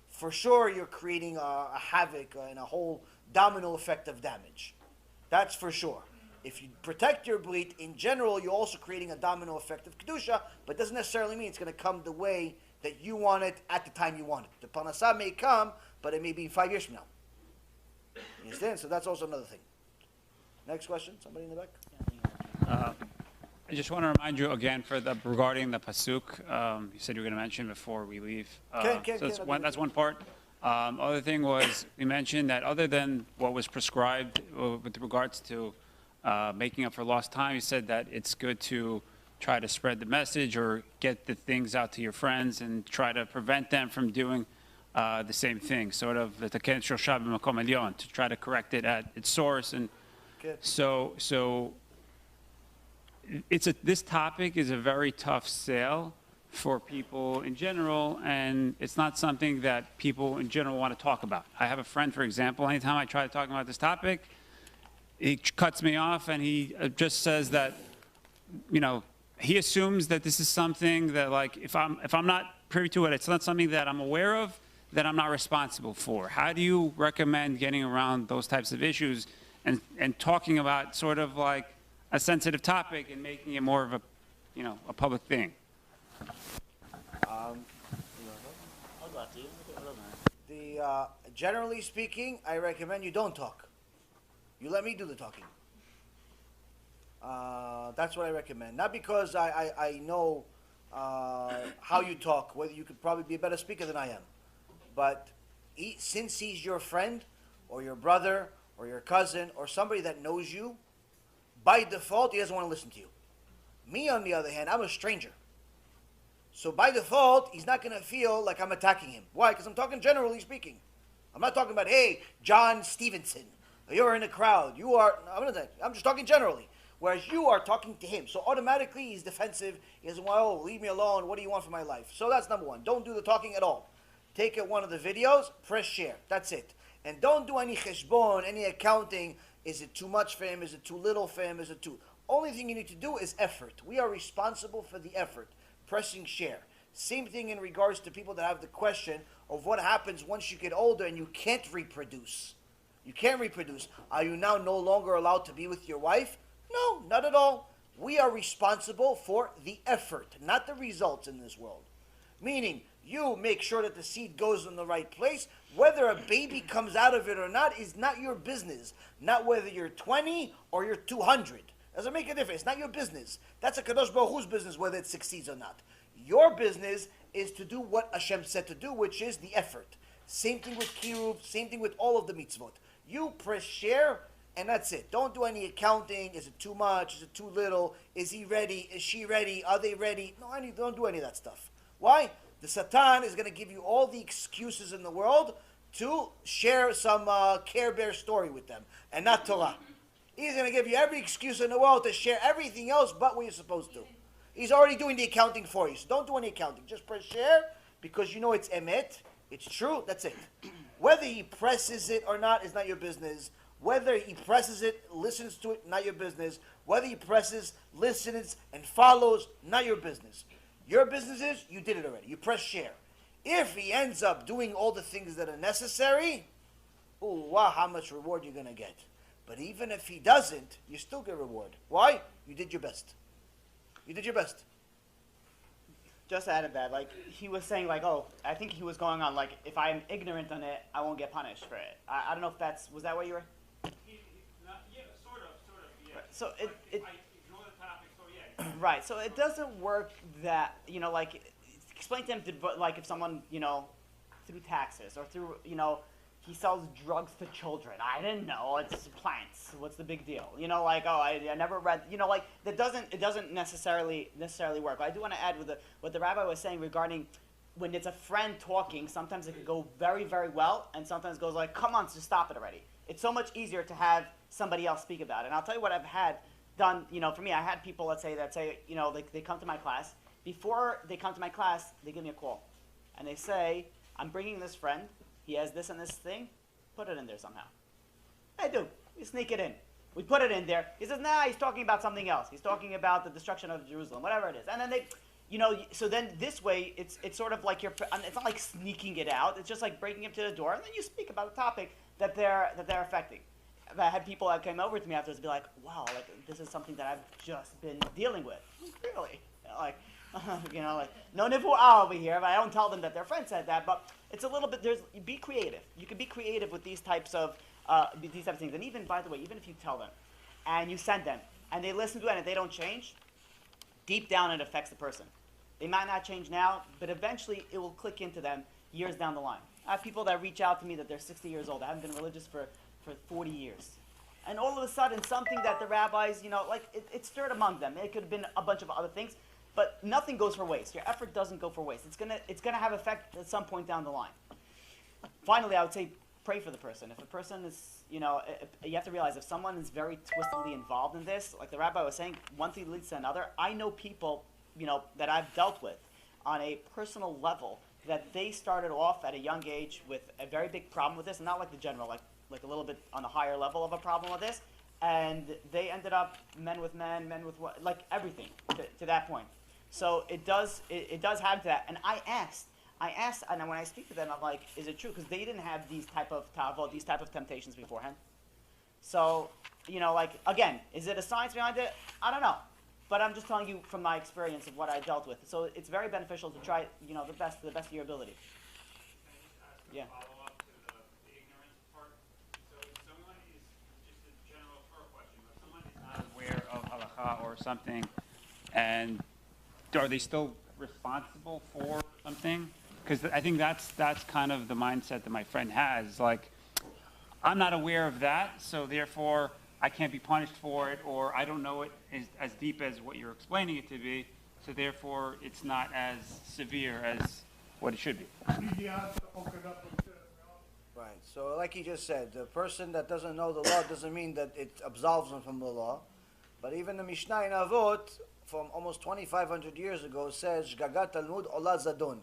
for sure you're creating a havoc and a whole domino effect of damage. That's for sure. If you protect your brit, in general, you're also creating a domino effect of Kedusha, but it doesn't necessarily mean it's going to come the way that you want it at the time you want it. The Parnasah may come, but it may be 5 years from now. You understand? So that's also another thing. Next question? Somebody in the back? I just want to remind you again regarding the pasuk. You said you were going to mention before we leave. That's one part. Other thing was we mentioned that other than what was prescribed with regards to making up for lost time, you said that it's good to try to spread the message or get the things out to your friends and try to prevent them from doing the same thing, sort of the taken shosha b'makom elyon, to try to correct it at its source. And so this topic is a very tough sale for people in general, and it's not something that people in general want to talk about. I have a friend, for example, anytime I try to talk about this topic, he cuts me off and he just says that, he assumes that this is something that, like, if I'm not privy to it, it's not something that I'm aware of, that I'm not responsible for. How do you recommend getting around those types of issues and talking about sort of like a sensitive topic and making it more of a public thing? Generally speaking, I recommend you don't talk. You let me do the talking. That's what I recommend. Not because I know how you talk, whether you could probably be a better speaker than I am. But since he's your friend, or your brother, or your cousin, or somebody that knows you, by default, he doesn't want to listen to you. Me, on the other hand, I'm a stranger. So by default, he's not going to feel like I'm attacking him. Why? Because I'm talking generally speaking. I'm not talking about, hey, John Stevenson, you're in a crowd. You are, I'm just talking generally. Whereas you are talking to him. So automatically he's defensive. He says, well, leave me alone. What do you want for my life? So that's number one. Don't do the talking at all. Take one of the videos, press share. That's it. And don't do any cheshbon, any accounting. Is it too much for him? Is it too little for him? Is it too... Only thing you need to do is effort. We are responsible for the effort. Pressing share. Same thing in regards to people that have the question of what happens once you get older and you can't reproduce. You can't reproduce. Are you now no longer allowed to be with your wife? No, not at all. We are responsible for the effort, not the results in this world. Meaning, you make sure that the seed goes in the right place. Whether a baby comes out of it or not is not your business. Not whether you're 20 or you're 200. Doesn't make a difference. It's not your business. That's a Kadosh Baruch Hu's business whether it succeeds or not. Your business is to do what Hashem said to do, which is the effort. Same thing with Kiruv, same thing with all of the mitzvot. You press share, and that's it. Don't do any accounting. Is it too much? Is it too little? Is he ready? Is she ready? Are they ready? No, don't do any of that stuff. Why? The Satan is going to give you all the excuses in the world to share some Care Bear story with them, and not Torah. He's going to give you every excuse in the world to share everything else but what you're supposed to. He's already doing the accounting for you, so don't do any accounting. Just press share, because you know it's emet, it's true, that's it. Whether he presses it or not is not your business. Whether he presses it, listens to it, not your business. Whether he presses, listens, and follows, not your business. Your business is, you did it already. You press share. If he ends up doing all the things that are necessary, oh, wow, how much reward you're going to get. But even if he doesn't, you still get reward. Why? You did your best. You did your best. Just added that, like, he was saying, like, oh, I think he was going on, like, if I'm ignorant on it, I won't get punished for it. I don't know if was that what you were? Yeah, sort of, yeah. Right. So I ignore the topic, so yeah. Right, so it doesn't work that, like, explain to him, like, if someone, through taxes or through, he sells drugs to children. I didn't know. It's plants. What's the big deal? Like, oh, I never read. Like, it doesn't necessarily work. But I do want to add with what the rabbi was saying regarding when it's a friend talking. Sometimes it could go very, very well, and sometimes it goes like, come on, just stop it already. It's so much easier to have somebody else speak about it. And I'll tell you what I've had done. For me, I had people that say, they come to my class. Before they come to my class, they give me a call, and they say, I'm bringing this friend. He has this and this thing, put it in there somehow. I do. We sneak it in. We put it in there. He says, nah, he's talking about something else. He's talking about the destruction of Jerusalem, whatever it is. And then so then this way, it's sort of like it's not like sneaking it out. It's just like breaking him to the door, and then you speak about the topic that they're affecting. I had people that came over to me afterwards be like, wow, like, this is something that I've just been dealing with. Really? Like, no nivu'ah over here, but I don't tell them that their friend said that, but it's a little bit, be creative. You can be creative with these types of things. And even, by the way, even if you tell them, and you send them, and they listen to it and they don't change, deep down it affects the person. They might not change now, but eventually it will click into them years down the line. I have people that reach out to me that they're 60 years old. I haven't been religious for 40 years. And all of a sudden, something that the rabbis, it stirred among them. It could have been a bunch of other things. But nothing goes for waste. Your effort doesn't go for waste. It's gonna have effect at some point down the line. Finally, I would say pray for the person. If a person is, you have to realize if someone is very twistedly involved in this, like the rabbi was saying, one thing leads to another. I know people, that I've dealt with on a personal level that they started off at a young age with a very big problem with this, and not like the general, like a little bit on the higher level of a problem with this, and they ended up men with what, like everything to that point. So it does have that. And I asked, and when I speak to them, I'm like, is it true? Because they didn't have these type of tavot, these type of temptations beforehand. So, like, again, is it a science behind it? I don't know. But I'm just telling you from my experience of what I dealt with. So it's very beneficial to try, the best of your ability. Yeah. Follow up to the ignorance part. So if someone is, just a general Torah question, if someone is not aware of halakha or something, and are they still responsible for something? Because I think that's kind of the mindset that my friend has. Like, I'm not aware of that, so therefore I can't be punished for it, or I don't know it as deep as what you're explaining it to be, so therefore it's not as severe as what it should be. Right. So like he just said, the person that doesn't know the law doesn't mean that it absolves him from the law. But even the Mishnah in Avot, from almost 2,500 years ago, says, Shgagat Talmud Ola Zadon.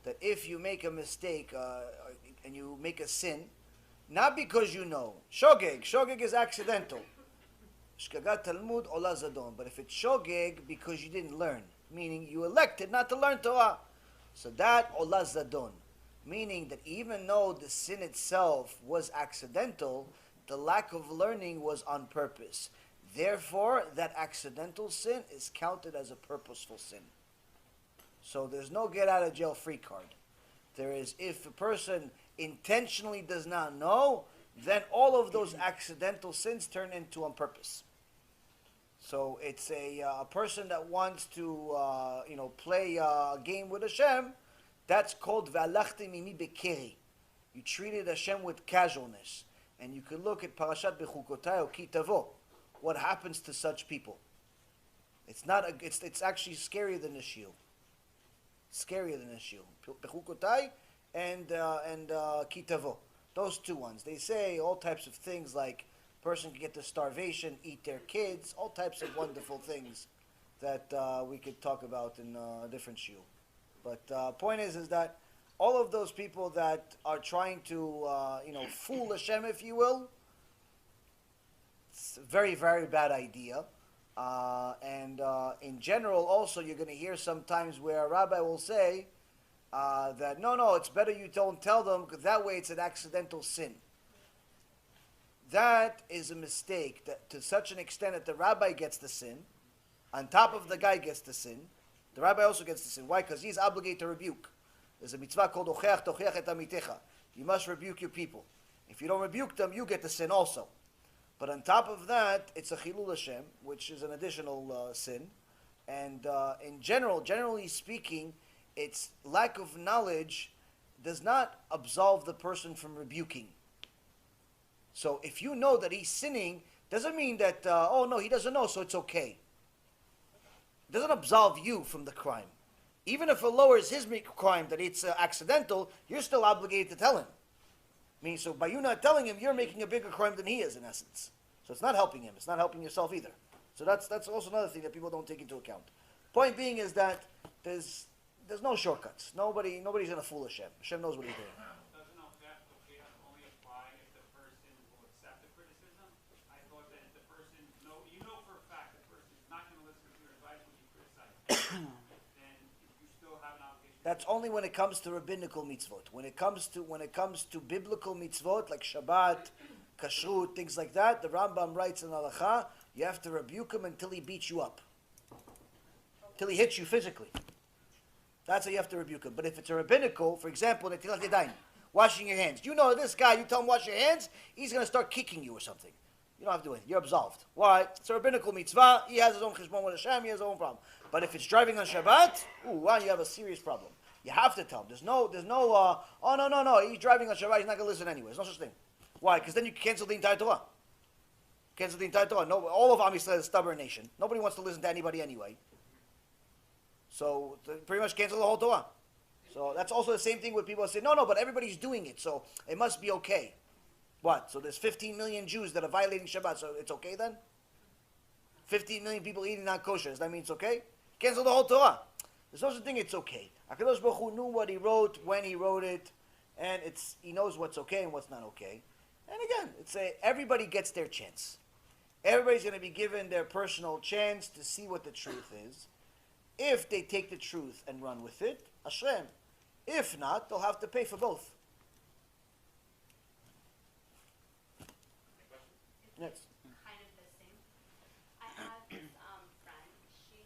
That if you make a mistake and you make a sin, not because you know. Shogeg is accidental. Shgagat Talmud Ola Zadon. But if it's shogeg because you didn't learn, meaning you elected not to learn Torah, so that Ola Zadon. Meaning that even though the sin itself was accidental, the lack of learning was on purpose. Therefore, that accidental sin is counted as a purposeful sin. So there's no get out of jail free card. There is, if a person intentionally does not know, then all of those accidental sins turn into on purpose. So it's a person that wants to play a game with Hashem. That's called Ve'alachti mimi bekeri. You treated Hashem with casualness. And you could look at Parashat Bechukotai or Ki Tavo. What happens to such people? It's actually scarier than the shield. Scarier than the shield. Bechukotai and Ki Tavo. Those two ones. They say all types of things like person can get to starvation, eat their kids, all types of wonderful things that we could talk about in a different shield. But point is that all of those people that are trying to, fool Hashem, if you will, it's a very, very bad idea. And in general, also, you're going to hear sometimes where a rabbi will say that, no, it's better you don't tell them, because that way it's an accidental sin. That is a mistake, that to such an extent that the rabbi gets the sin, on top of the guy gets the sin. The rabbi also gets the sin. Why? Because he's obligated to rebuke. There's a mitzvah called Ocheach Tocheach et Amitecha. You must rebuke your people. If you don't rebuke them, you get the sin also. But on top of that, it's a Chilul Hashem, which is an additional sin. And generally speaking, its lack of knowledge does not absolve the person from rebuking. So if you know that he's sinning, doesn't mean that, he doesn't know, so it's okay. It doesn't absolve you from the crime. Even if it lowers his crime that it's accidental, you're still obligated to tell him. So by you not telling him, you're making a bigger crime than he is, in essence. So it's not helping him. It's not helping yourself either. So that's also another thing that people don't take into account. Point being is that there's no shortcuts. Nobody's going to fool Hashem. Hashem knows what he's doing. Doesn't only apply if the person will accept the criticism? I thought that if the person, you know for a fact the person is not going to listen to your advice when you criticize them, then you still have an obligation. That's only when it comes to rabbinical mitzvot. When it comes to biblical mitzvot like Shabbat, Kashrut, things like that, the Rambam writes in Halacha, you have to rebuke him until he beats you up, till he hits you physically. That's how you have to rebuke him. But if it's a rabbinical, for example, Netilat Yadayim, washing your hands. You know this guy, you tell him wash your hands, he's going to start kicking you or something. You don't have to do it. You're absolved. Why? It's a rabbinical mitzvah. He has his own cheshbon with Hashem. He has his own problem. But if it's driving on Shabbat, you have a serious problem. You have to tell him. There's no, no. He's driving on Shabbat. He's not going to listen anyway. There's no such thing. Why? Because then you cancel the entire Torah. Cancel the entire Torah. No, all of Am Yisrael is a stubborn nation. Nobody wants to listen to anybody anyway. So pretty much cancel the whole Torah. So that's also the same thing with people that say, no, but everybody's doing it, so it must be okay. What? So there's 15 million Jews that are violating Shabbat, so it's okay then? 15 million people eating non-kosher, does that mean it's okay? Cancel the whole Torah. There's no such thing, it's okay. HaKadosh Baruch Hu knew what he wrote, when he wrote it, and he knows what's okay and what's not okay. And again, everybody gets their chance. Everybody's going to be given their personal chance to see what the truth is. If they take the truth and run with it, Hashem. If not, they'll have to pay for both. Next. Kind of the same. I have this friend. She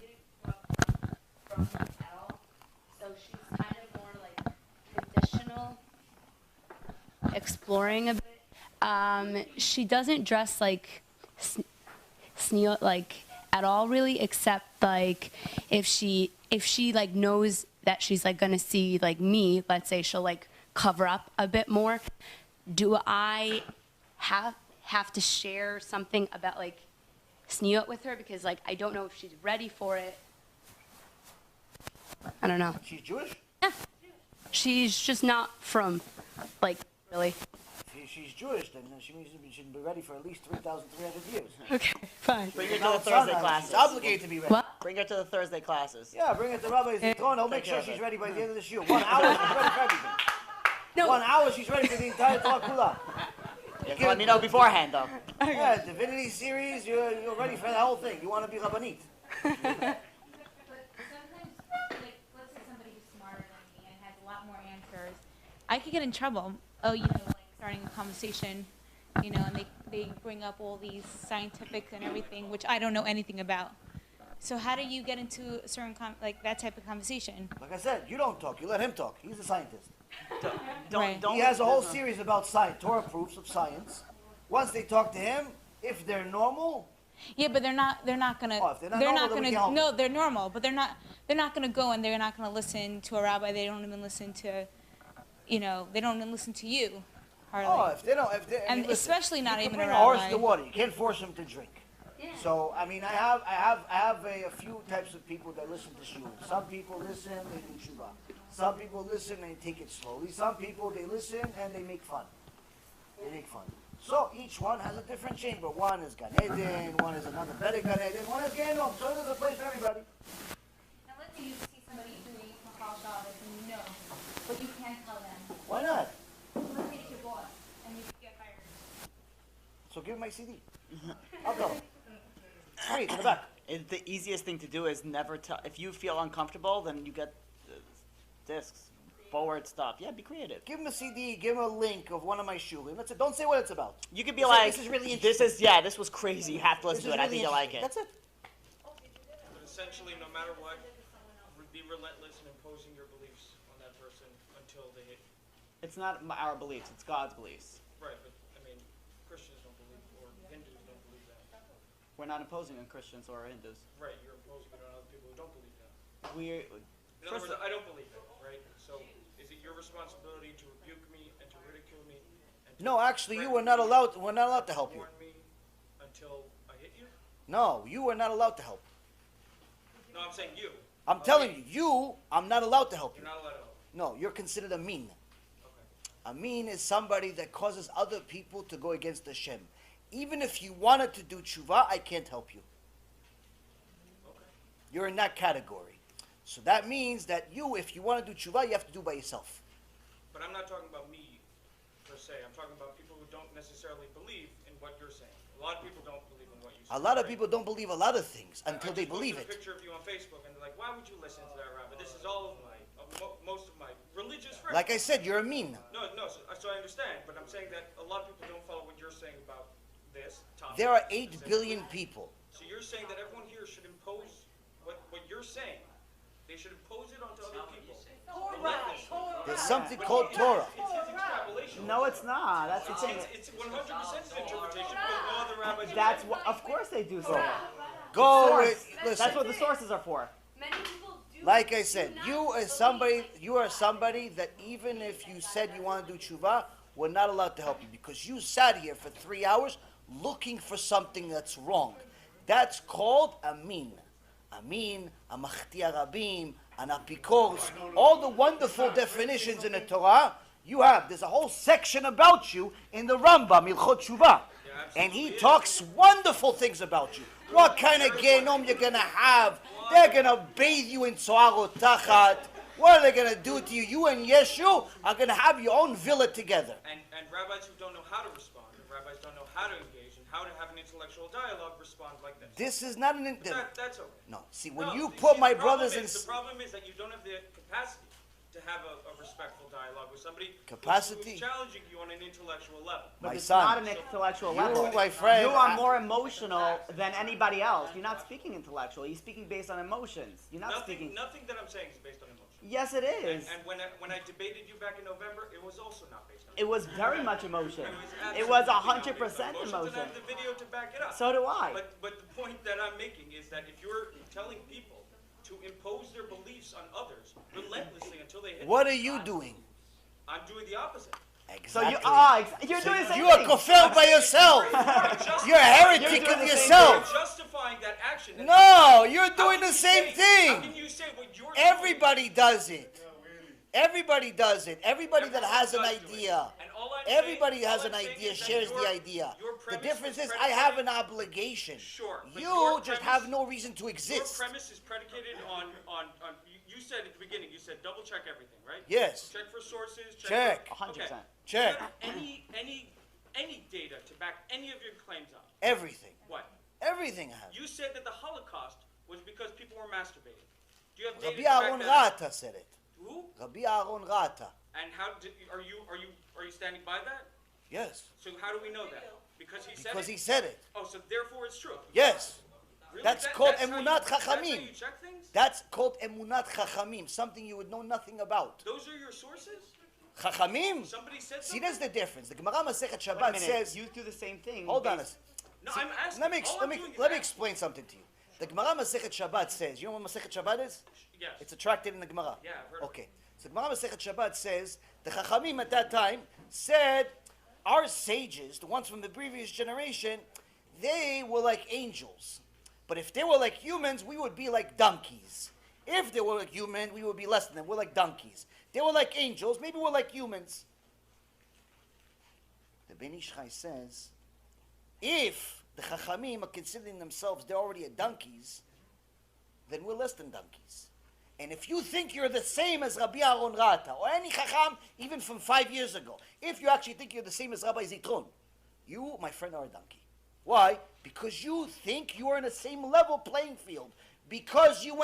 didn't grow up from at all. So she's kind of more like traditional, exploring a bit. She doesn't dress like at all really, except like if she like knows that she's like gonna see like me, let's say she'll like cover up a bit more. Do I have to share something about like sniut with her, because like I don't know if she's ready for it. I don't know. She's Jewish? Yeah. She's just not from like really. If she's Jewish, then she means she should be ready for at least 3,300 years. Okay, fine. Bring her to Now the it's Thursday not, classes. she's obligated to be ready. What? Bring her to the Thursday classes. Yeah, bring her to Rabbi Zitron. He'll make Take care sure of she's it. ready by the end of the shiur. 1 hour, she's ready for everything. No. 1 hour, she's ready for the entire Torah Kula. You have to let me know beforehand, though. Yeah, Divinity series, you're ready for the whole thing. You want to be Rabbanit. But sometimes, like, let's say somebody who's smarter than me and has a lot more answers, I could get in trouble. Oh, you know, like starting a conversation, you know, and they bring up all these scientific and everything, which I don't know anything about. So how do you get into a certain like that type of conversation? Like I said, you don't talk. You let him talk. He's a scientist. Right. He has a whole series about science, Torah proofs of science. Once they talk to him, if they're normal, Yeah, but they're not gonna. Oh, if they're not normal, then we can't help No, they're normal, but they're not gonna go and they're not gonna listen to a rabbi. They don't even listen to, you know, they don't even listen to you, hardly. oh, if they don't, And listen, especially not you can even bring a a horse rabbi. to water. You can't force him to drink. So I mean, I have a few types of people that listen to shul. Some people listen, they do tshuva. Some people listen and they take it slowly. Some people they listen and they make fun. They make fun. So each one has a different chamber. One is Gan Eden, one is another better Gan Eden, one is Gehenom. So there's a place for everybody. Now let's say you see somebody doing Machal Shabbos and you know, but you can't tell them. Why not? Let's say it's your boss and you get fired. So give him my CD. I'll tell him. Hey, to the back. The easiest thing to do is never tell. If you feel uncomfortable, then you get discs, forward stuff. Yeah, be creative. Give him a CD, give him a link of one of my shulim. That's it. Don't say what it's about. You could be Say, like, this is really this is, yeah, this was crazy. You have to listen This to it. is I think really you'll like it. That's it. But essentially, no matter what, be relentless in imposing your beliefs on that person until they hit you. It's not our beliefs, it's God's beliefs. Right, but I mean, Christians don't believe, or Hindus don't believe that. We're not imposing on Christians or Hindus. Right, you're imposing it on other people who don't believe that. In other First words, I don't believe that, right? So, is it your responsibility to rebuke me and to ridicule me? And to No, actually, you were threaten not me, allowed. We're not allowed to help you. warn me until I hit you? No, you were not allowed to help. No, I'm saying you. I'm telling you, I'm not allowed to help you. You're not allowed to help. No, you're considered a mean. Okay. A mean is somebody that causes other people to go against Hashem. Even if you wanted to do tshuva, I can't help you. Okay. You're in that category. So that means that you, if you want to do tshuva, you have to do by yourself. But I'm not talking about me, per se. I'm talking about people who don't necessarily believe in what you're saying. A lot of people don't believe in what you say. A lot of right? people don't believe a lot of things until they I just believe posted a it. picture of you on Facebook, and they're like, "Why would you listen to that rabbi? This is all of my, most of my religious friends." Like I said, you're a mean. No. So I understand, but I'm saying that a lot of people don't follow what you're saying about this topic. There are 8 billion people. So you're saying that everyone here should impose what you're saying. They should impose it onto other people. There's something called Torah. It's his extrapolation. No, it's not. That's the thing. It's 100% an interpretation because no other rabbis. That's what, of course they do say. Go with, That's listen. what the sources are for. Many people do. Like I said, you are somebody that even if you said you want to do tshuva, we're not allowed to help you because you sat here for 3 hours looking for something that's wrong. That's called a mean. Amin, a machtia rabim, an apikos, all the wonderful definitions in the Torah you have. There's a whole section about you in the Rambam, Ilchot Tshuva. And he talks wonderful things about you. What kind of genom you're going to have. They're going to bathe you in Tzoarot Tachat. What are they going to do to you? You and Yeshu are going to have your own villa together. And rabbis who don't know how to respond, and rabbis don't know how to engage and how to have an intellectual dialogue respond like this. This is not an... That's okay. No, see, when No, you see, put the my problem brothers in... is- The problem is that you don't have the capacity to have a respectful dialogue with somebody Capacity? who's challenging you on an intellectual level. My It's son. not an intellectual You, level. my friend, You are I- more emotional than anybody else. You're not speaking intellectual. You're speaking based on emotions. You're not speaking. Nothing that I'm saying is based on emotion. Yes, it is. And when I debated you back in November, it was also not based on It was very much emotion. It It was absolutely 100% not based on emotion. And I have the video to back it up. So do I. But the point that I'm making is that if you're telling people to impose their beliefs on others relentlessly until they hit What the are you spot, doing? I'm doing the opposite. So you Exactly. you're doing the same You are thing. kofel by yourself. You're a heretic You're doing of the same yourself. You're justifying that action. And No, you're how doing can the you same say- How thing. can you say what you're Everybody does it. Everybody does it. Everybody that Everyone has an does do it. idea. And all I'm Everybody saying- has all an I'm saying idea, is that shares the your- idea. your The premise difference is is I have an predicated- obligation. Sure, but You your just premise- have no reason to Your exist. premise is predicated on you said at the beginning, you said double check everything, right? Yes. Check for sources. Check. For, 100%. Okay. Check. Do you have any data to back any of your claims up? Everything. What? Everything I have. You said that the Holocaust was because people were masturbating. Do you have data Rabbi to back Aaron that up? Rata said it. Who? Rabbi Aaron Rata. And are you standing by that? Yes. So how do we know that? Because he said Because it. he said it. Oh, so therefore it's true. Yes. Really? That's called how you- emunat That's how chachamim. you check things? That's called emunat chachamim. Something you would know nothing about. Those are your sources? Chachamim. Somebody said See, something? there's the difference. The Gemara Masechet Wait a Shabbat minute, says. you do the same thing. Hold on. based- No, See, I'm asking. Let me All I'm doing is let me asking. explain something to you. The Gemara Masechet Shabbat says. You know what Masechet Shabbat is? Yes. It's a tractate in the Gemara. Yeah, I've heard of it. Okay. So Gemara Masechet Shabbat says the Chachamim at that time said our sages, the ones from the previous generation, they were like angels. But if they were like humans, we would be like donkeys. If they were like humans, we would be less than them. We're like donkeys. They were like angels. Maybe we're like humans. The Ben Ish Chai says, if the Chachamim are considering themselves they're already donkeys, then we're less than donkeys. And if you think you're the same as Rabbi Aaron Rata, or any Chacham, even from 5 years ago, if you actually think you're the same as Rabbi Zitron, you, my friend, are a donkey. Why? Because you think you are in the same level playing field. Because you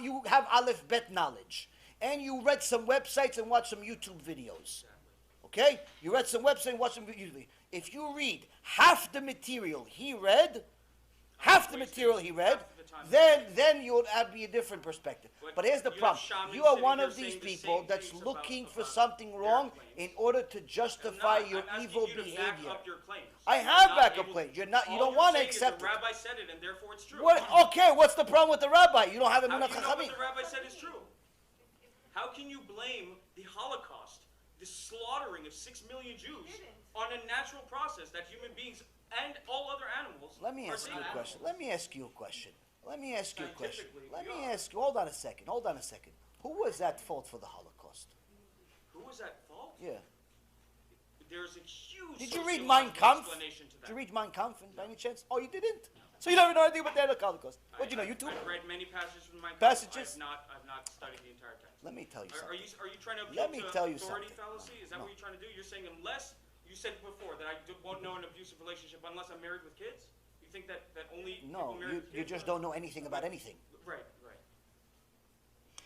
you have Aleph Bet knowledge. And you read some websites and watched some YouTube videos. Okay? You read some websites and watched some YouTube videos. If you read half the material he read, then you would be a different perspective. But here's the problem. You are one of these people that's looking for something wrong in order to justify your evil behavior. I have backup claims. You don't want to accept The it. rabbi said it, and therefore it's true. Okay, what's the problem with the rabbi? You don't have How emunat do you know what chachamim. the rabbi said is true? How can you blame the Holocaust, the slaughtering of 6 million Jews, on a natural process that human beings and all other animals Let me ask you a question. Hold on a second. Who was at fault for the Holocaust? Who was at fault? Yeah. There's a huge Did you read sociological Mein Kampf? explanation to Did that. you read Mein Kampf by any chance? Oh, you didn't? So you don't know anything about the Holocaust? What do you know, YouTube? I've read many passages from Mein Kampf. Passages? I've not studied the entire text. Let me tell you Are something. you trying to Let appeal me to tell you authority something. fallacy? Is that No. what you're trying to do? You're saying unless you said before that won't know an abusive relationship unless I'm married with kids? You think that only No, people married with you kids just are- don't know anything about anything. Right.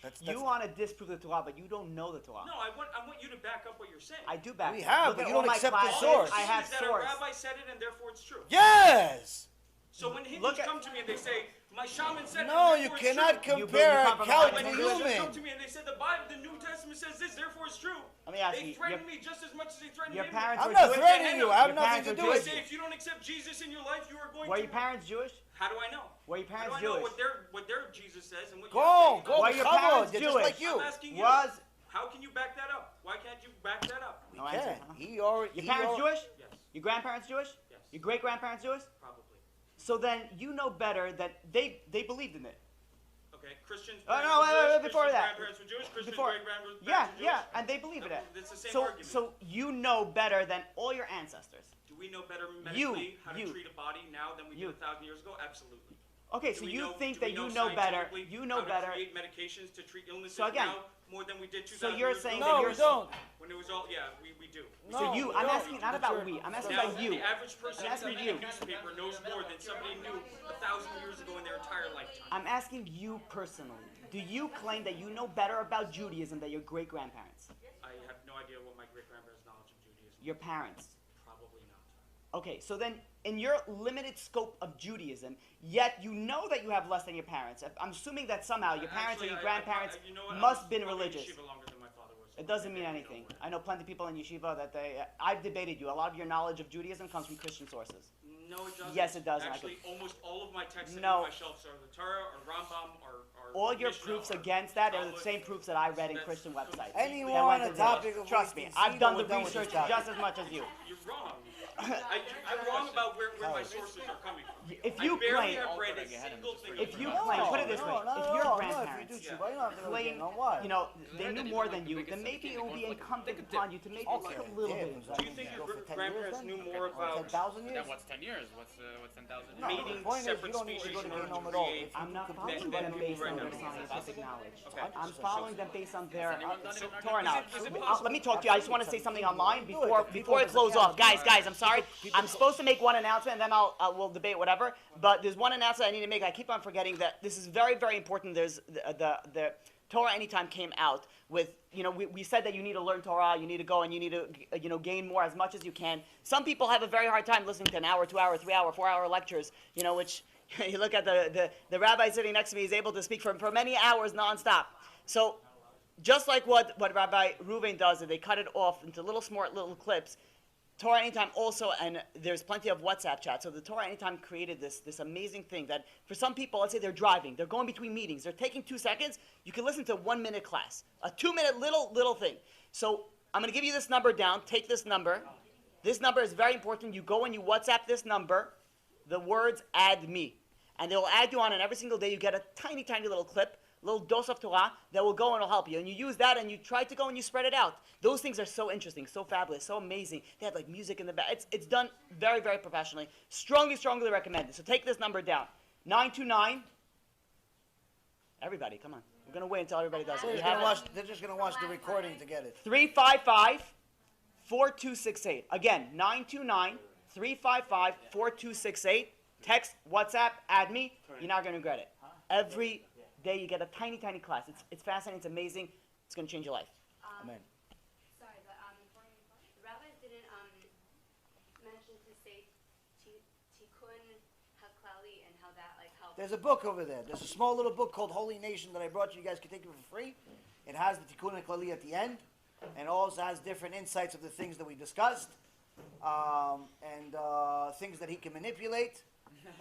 That's You want to disprove the Torah, but you don't know the Torah. No, I want you to back up what you're saying. I do back. We it. have, Look but at you all don't my accept the classes, source. I have Is that source. a rabbi said it and therefore it's true. Yes! So when Hindus Look at- come to me and they say, my shaman said No, it, and you therefore it's cannot true. compare a come from cow a to When a Hindus come human. to me and they said the Bible, the New Testament says this, therefore it's true. Let me ask They you, threaten me just as much as they threaten your him. parents I'm were not Jewish? threatening you. I have Your nothing parents to were do They with say it. if you don't accept Jesus in your life, you are going Were to. your parents Jewish? How do I know? Were your How parents do I know Jewish? what their Jesus says and what Go, you're saying? go, Were your Chavo, parents they're Jewish? just like you. I'm asking you. Was How can you back that up? Why can't you back that up? We No answer, can. huh? He already. your he parents already- Jewish? Yes, Your grandparents Jewish? yes, Your great grandparents Jewish? probably. So then you know better that they believed in it. Okay, Christians. Oh, parents no, were wait, Jewish, wait, before Christians' that. grandparents were Jewish. Christians' Before- great-grandparents Yeah, were Jewish. yeah, and they believe in it. It's the same So argument. so you know better than all your ancestors. Do we know better You- medically how to you- treat a body now than we you. did 1,000 years ago? Absolutely. Okay, Do so we you know- think do that we you know better. scientifically You know how better. to create medications to treat illnesses So again- now more than we did 2,000 So you're years saying ago? that No, you're we don't. When it was all, yeah, we do. No, So you, we I'm don't. asking not about we. I'm asking Now, about you. the average person I'm asking reading you. a newspaper knows more than somebody knew 1,000 years ago in their entire lifetime. I'm asking you personally. Do you claim that you know better about Judaism than your great grandparents? I have no idea what my great-grandparents' knowledge of Judaism. Your parents. Probably not. Okay, so then in your limited scope of Judaism, yet you know that you have less than your parents. I'm assuming that somehow your parents or your grandparents you know what, must I have been was probably in religious. yeshiva longer than my father was. It doesn't mean anything. I know plenty of people in yeshiva that I've debated you. A lot of your knowledge of Judaism comes from Christian sources. No, it doesn't. Yes, it does. Actually, almost all of my texts sitting No. on my shelves are the Torah or Rambam or All your Mishnah proofs or against that are the Talmud. same proofs that I read in Christian websites. Anyone that went on to the this. topic of Trust me, wasting I've seed, done we're the done with this research topic. just as much as you. You're wrong. I'm wrong about where my sources are coming from. If you I barely claim- have read a single thing. If you No, claim, put it this way, no, if no, your no, grandparents if you do tshuva, you don't have to claim, know why. you know, they knew more than you, then maybe it will be incumbent upon you to maybe look a little bit. Do you think your grandparents knew more about 10,000 years? Then what's 10 years? What's 10,000 No, years? the meeting point is you separate don't need to species go to in order Gehinnom to at all. create? If I'm not you following can them do based on right their now. scientific knowledge. Okay. I'm following them based on their anyone done it in our Torah knowledge. Is it possible? Let me talk to you. I just want to say something online Do it. before The before people it close doesn't off. count. Guys, I'm sorry. I'm supposed to make one announcement and then we'll debate whatever. But there's one announcement I need to make. I keep on forgetting that this is very, very important. There's the Torah Anytime came out with, you know, we said that you need to learn Torah, you need to go and you need to, you know, gain more as much as you can. Some people have a very hard time listening to an hour, 2 hour, 3 hour, 4 hour lectures, you know, which you look at the rabbi sitting next to me is able to speak for many hours nonstop. So just like what Rabbi Reuven does, they cut it off into little smart little clips. Torah Anytime also, and there's plenty of WhatsApp chat. So the Torah Anytime created this amazing thing that for some people, let's say they're driving, they're going between meetings, they're taking 2 seconds, you can listen to a 1 minute class, a 2 minute little thing. So I'm going to give you this number down. Take this number. This number is very important. You go and you WhatsApp this number, the words add me. And they will add you on, and every single day you get a tiny, tiny little clip, little dose of Torah that will go and will help you. And you use that and you try to go and you spread it out. Those things are so interesting, so fabulous, so amazing. They have like music in the back. It's done very, very professionally. Strongly recommended. So take this number down. 929. Everybody, come on. We're going to wait until everybody does it. They're just going to watch the recording to get it. 355-4268. Again, 929-355-4268. Text, WhatsApp, add me. You're not going to regret it. Every day you get a tiny, tiny class. It's fascinating. It's amazing. It's going to change your life. Amen. Sorry, but the rabbis didn't mention to say tikkun haklali and how that like helps. There's a book over there. There's a small little book called Holy Nation that I brought you. You guys can take it for free. It has the Tikkun HaKlali at the end, and also has different insights of the things that we discussed, and things that he can manipulate,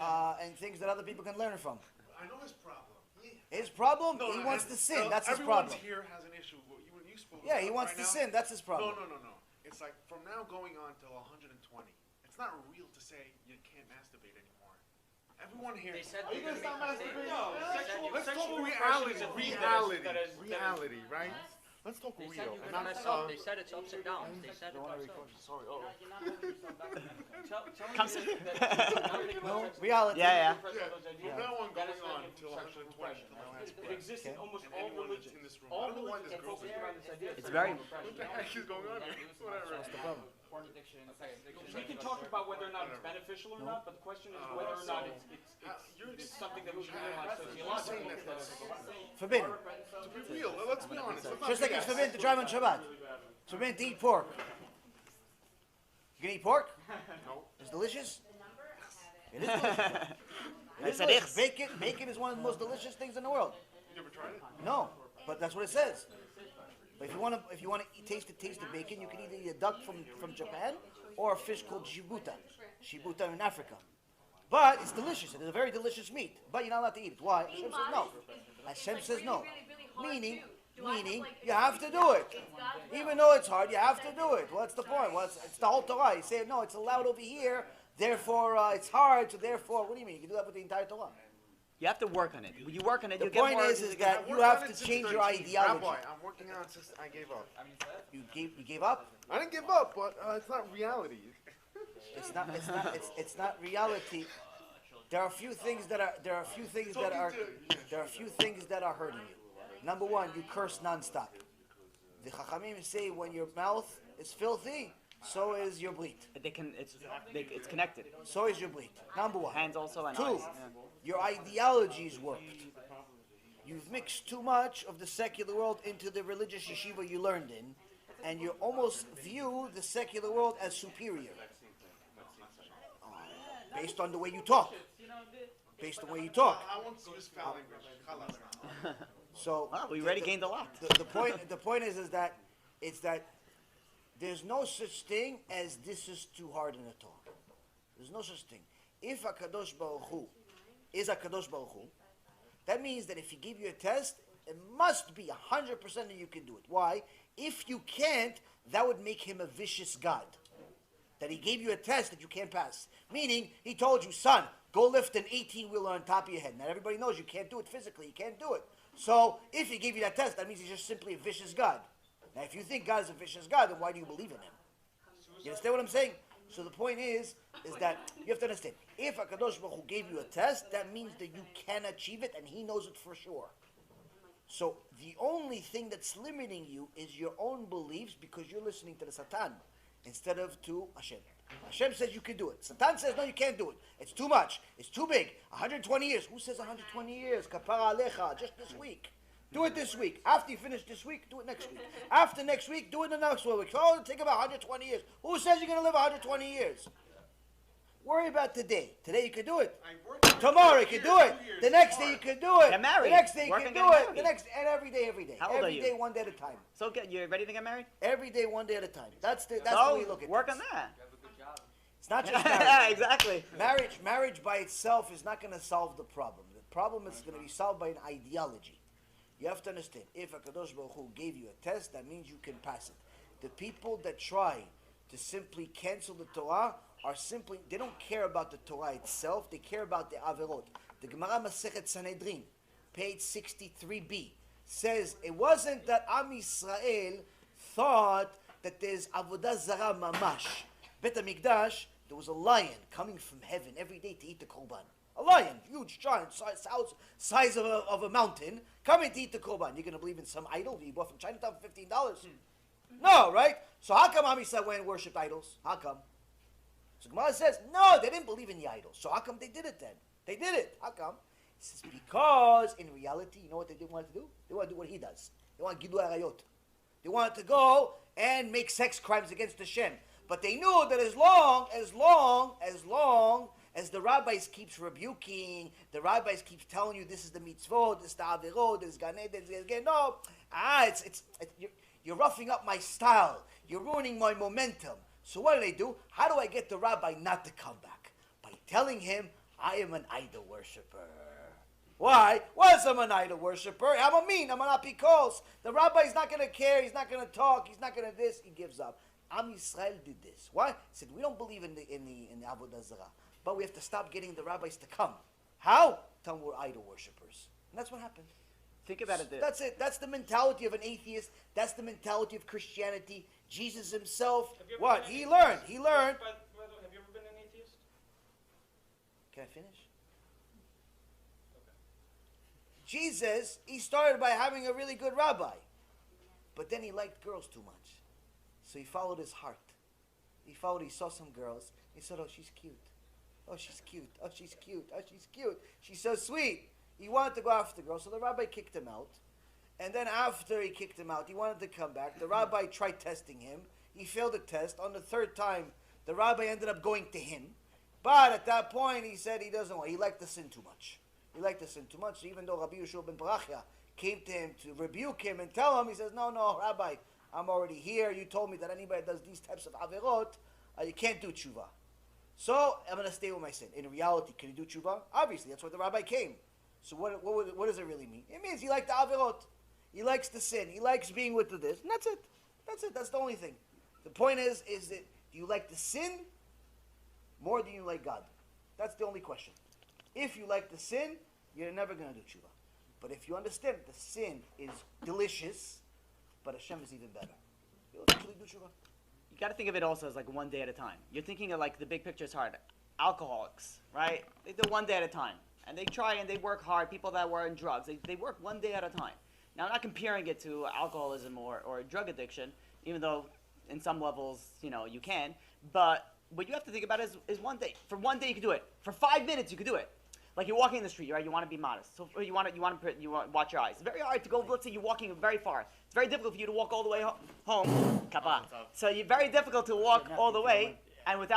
and things that other people can learn from. I know his problem. His problem? He wants to sin. That's his everyone problem. here has an issue. You spoke Yeah, about he wants right to now. sin. That's his problem. No. It's like from now going on till 120. It's not real to say you can't masturbate anymore. Everyone here. They said Are you they're gonna gonna stop be- masturbating? No, Let's talk sexual reality. repression is a thing that is- Reality, right? Let's talk They real. said you're and gonna not, mess up. They said it's ups and downs. They said it's ups and downs. Sorry. No, reality. Yeah. From now on going on till 120 till my last It exists in almost all anyone that's religions. in this room. I All don't know why religions this focus girl's around this idea. It's very. What the heck is going on here? Whatever. That's the problem. We can talk about whether or not it's beneficial or not, but the question is whether or not it's something that we should realize sociologically. Forbidden. To be real, let's be honest. Let's not Just like BS. it's forbidden to drive on Shabbat. It's forbidden to eat pork. You can eat pork? No. It's delicious. It is delicious. It I is said delicious. ich. Bacon is one of the most delicious things in the world. You ever tried it? No, but that's what it says. But if you want to taste the bacon, you can either eat a duck from Japan or a fish called shibuta in Africa. But it's delicious. It is a very delicious meat. But you're not allowed to eat it. Why? Hashem says no. Hashem says no. Meaning you have to do it. Even though it's hard, you have to do it. What's the point? It's the whole Torah. You say, no, it's allowed over here, therefore it's hard, so therefore, what do you mean? You can do that with the entire Torah. You have to work on it. When you work on it, The you get point more. is that you have to change your ideology. Rabbi, I'm working on it since I gave up. You gave up? I didn't give up, but it's not reality. It's not reality. There are a few things that are hurting you. Number one, you curse nonstop. The Chachamim say when your mouth is filthy, so is your bleat. It's connected. So is your bleat. Number one. Hands also and Two, eyes. your ideology is warped. You've mixed too much of the secular world into the religious yeshiva you learned in, and you almost view the secular world as superior. based on the way you talk. Based on the way you talk. I won't use foul language. Chalas. So Wow, we already gained a lot. The point is that it's that there's no such thing as this is too hard in the Torah. There's no such thing. If HaKadosh Baruch Hu is HaKadosh Baruch Hu, that means that if he give you a test, it must be 100% that you can do it. Why? If you can't, that would make him a vicious God. That he gave you a test that you can't pass. Meaning, he told you, son, go lift an 18-wheeler on top of your head. Now everybody knows you can't do it physically. You can't do it. So, if he gave you that test, that means he's just simply a vicious God. Now, if you think God is a vicious God, then why do you believe in him? You understand what I'm saying? So the point is that you have to understand. If HaKadosh Baruch Hu gave you a test, that means that you can achieve it, and he knows it for sure. So the only thing that's limiting you is your own beliefs because you're listening to the Satan instead of to Hashem. Hashem says you can do it. Satan says, no, you can't do it. It's too much. It's too big. 120 years. Who says 120 years? Kapara alecha. Just this week. Do it this week. After you finish this week, do it next week. After next week, do it the next week. Oh, it'll take about 120 years. Who says you're going to live 120 years? Worry about today. Today you can do it. Tomorrow you can do it. The next day you can do it. Get married. The next day you Work can on do getting it. married. The next and every day. How old are every you? day, one day at a time. So you ready to get married? Every day, one day at a time. That's the So, way you look at work things. on that. It's not just Yeah, marriage. exactly. Marriage by itself is not going to solve the problem. The problem is going to be solved by an ideology. You have to understand, if HaKadosh Baruch Hu gave you a test, that means you can pass it. The people that try to simply cancel the Torah are simply, they don't care about the Torah itself, they care about the Averot. The Gemara Masechet Sanhedrin, page 63b, says it wasn't that Am Yisrael thought that there's Avodah Zarah Mamash. Bet HaMikdash, there was a lion coming from heaven every day to eat the Korban. A lion, huge, giant, size of a mountain, coming to eat the Korban. You're going to believe in some idol that you bought from Chinatown for $15? No, right? So how come Am Yisrael went and worshipped idols? How come? So Gemara says, no, they didn't believe in the idols. So how come they did it then? They did it. How come? He says, because in reality, you know what they didn't want to do? They want to do what he does. They want Gilu Arayot. They wanted to go and make sex crimes against Hashem. But they knew that as long as the rabbis keeps rebuking, the rabbis keeps telling you this is the mitzvot, this is the averot, this is Gan Eden, this is Gan No. You're roughing up my style. You're ruining my momentum. So what do? How do I get the rabbi not to come back? By telling him, I am an idol worshiper. Why? Why am I an idol worshiper? I'm an apikos. The rabbi's not going to care. He's not going to talk. He's not going to this. He gives up. Am Yisrael did this. Why? He said, we don't believe in the Avodah Zarah. But we have to stop getting the rabbis to come. How? Tell them we're idol worshippers. And that's what happened. Think about it. That's it. That's the mentality of an atheist. That's the mentality of Christianity. Jesus himself, what? He learned. He learned. By the way, have you ever been an atheist? Can I finish? Jesus, he started by having a really good rabbi. But then he liked girls too much. So he followed his heart. He saw some girls. He said, oh, she's cute. Oh, she's cute. Oh, she's cute. Oh, she's cute. She's so sweet. He wanted to go after the girl. So the rabbi kicked him out. And then after he kicked him out, he wanted to come back. The rabbi tried testing him. He failed the test. On the third time, the rabbi ended up going to him. But at that point, he said he doesn't want. He liked to sin too much. He liked to sin too much. So even though Rabbi Yeshua ben Barachia came to him to rebuke him and tell him, he says, no, Rabbi, I'm already here. You told me that anybody that does these types of averot, you can't do tshuva. So I'm going to stay with my sin. In reality, can you do tshuva? Obviously, that's why the rabbi came. So what does it really mean? It means he likes the averot. He likes the sin. He likes being with the this. And that's it. That's it. That's the only thing. The point is that do you like the sin more than you like God? That's the only question. If you like the sin, you're never going to do tshuva. But if you understand the sin is delicious, but Hashem is even better, you'll actually do tshuva. You got to think of it also as like one day at a time. You're thinking of like the big picture is hard. Alcoholics, right? They do one day at a time. And they try and they work hard. People that were in drugs, they work one day at a time. Now, I'm not comparing it to alcoholism or drug addiction, even though in some levels, you can. But what you have to think about is one day. For one day, you can do it. For 5 minutes, you can do it. Like you're walking in the street, right? You want to be modest. So you want to watch your eyes. It's very hard to go, let's say you're walking very far. It's very difficult for you to walk all the way home. Kappa. So you're very difficult to walk all the way. And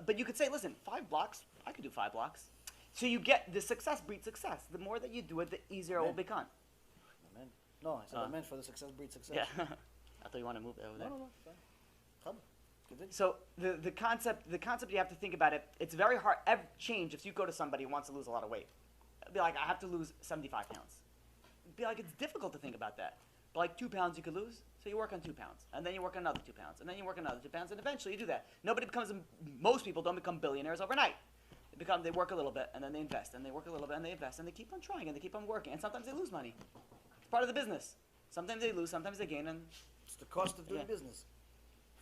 but you could say, listen, 5 blocks, I could do 5 blocks. So you get, the success breeds success. The more that you do it, the easier it will become. Amen. No, I said amen for the success breeds success. Yeah. I thought you want to move it over there. No, fine. Come. Continue. So the concept you have to think about it, it's very hard, change, if you go to somebody who wants to lose a lot of weight, be like, I have to lose 75 pounds. Be like, it's difficult to think about that. But like 2 pounds you could lose, so you work on 2 pounds, and then you work on another 2 pounds, and then you work on another 2 pounds, and eventually you do that. Most people don't become billionaires overnight. They work a little bit, and then they invest, and they work a little bit, and they invest, and they keep on trying, and they keep on working, and sometimes they lose money. It's part of the business. Sometimes they lose, sometimes they gain, and it's the cost of doing business.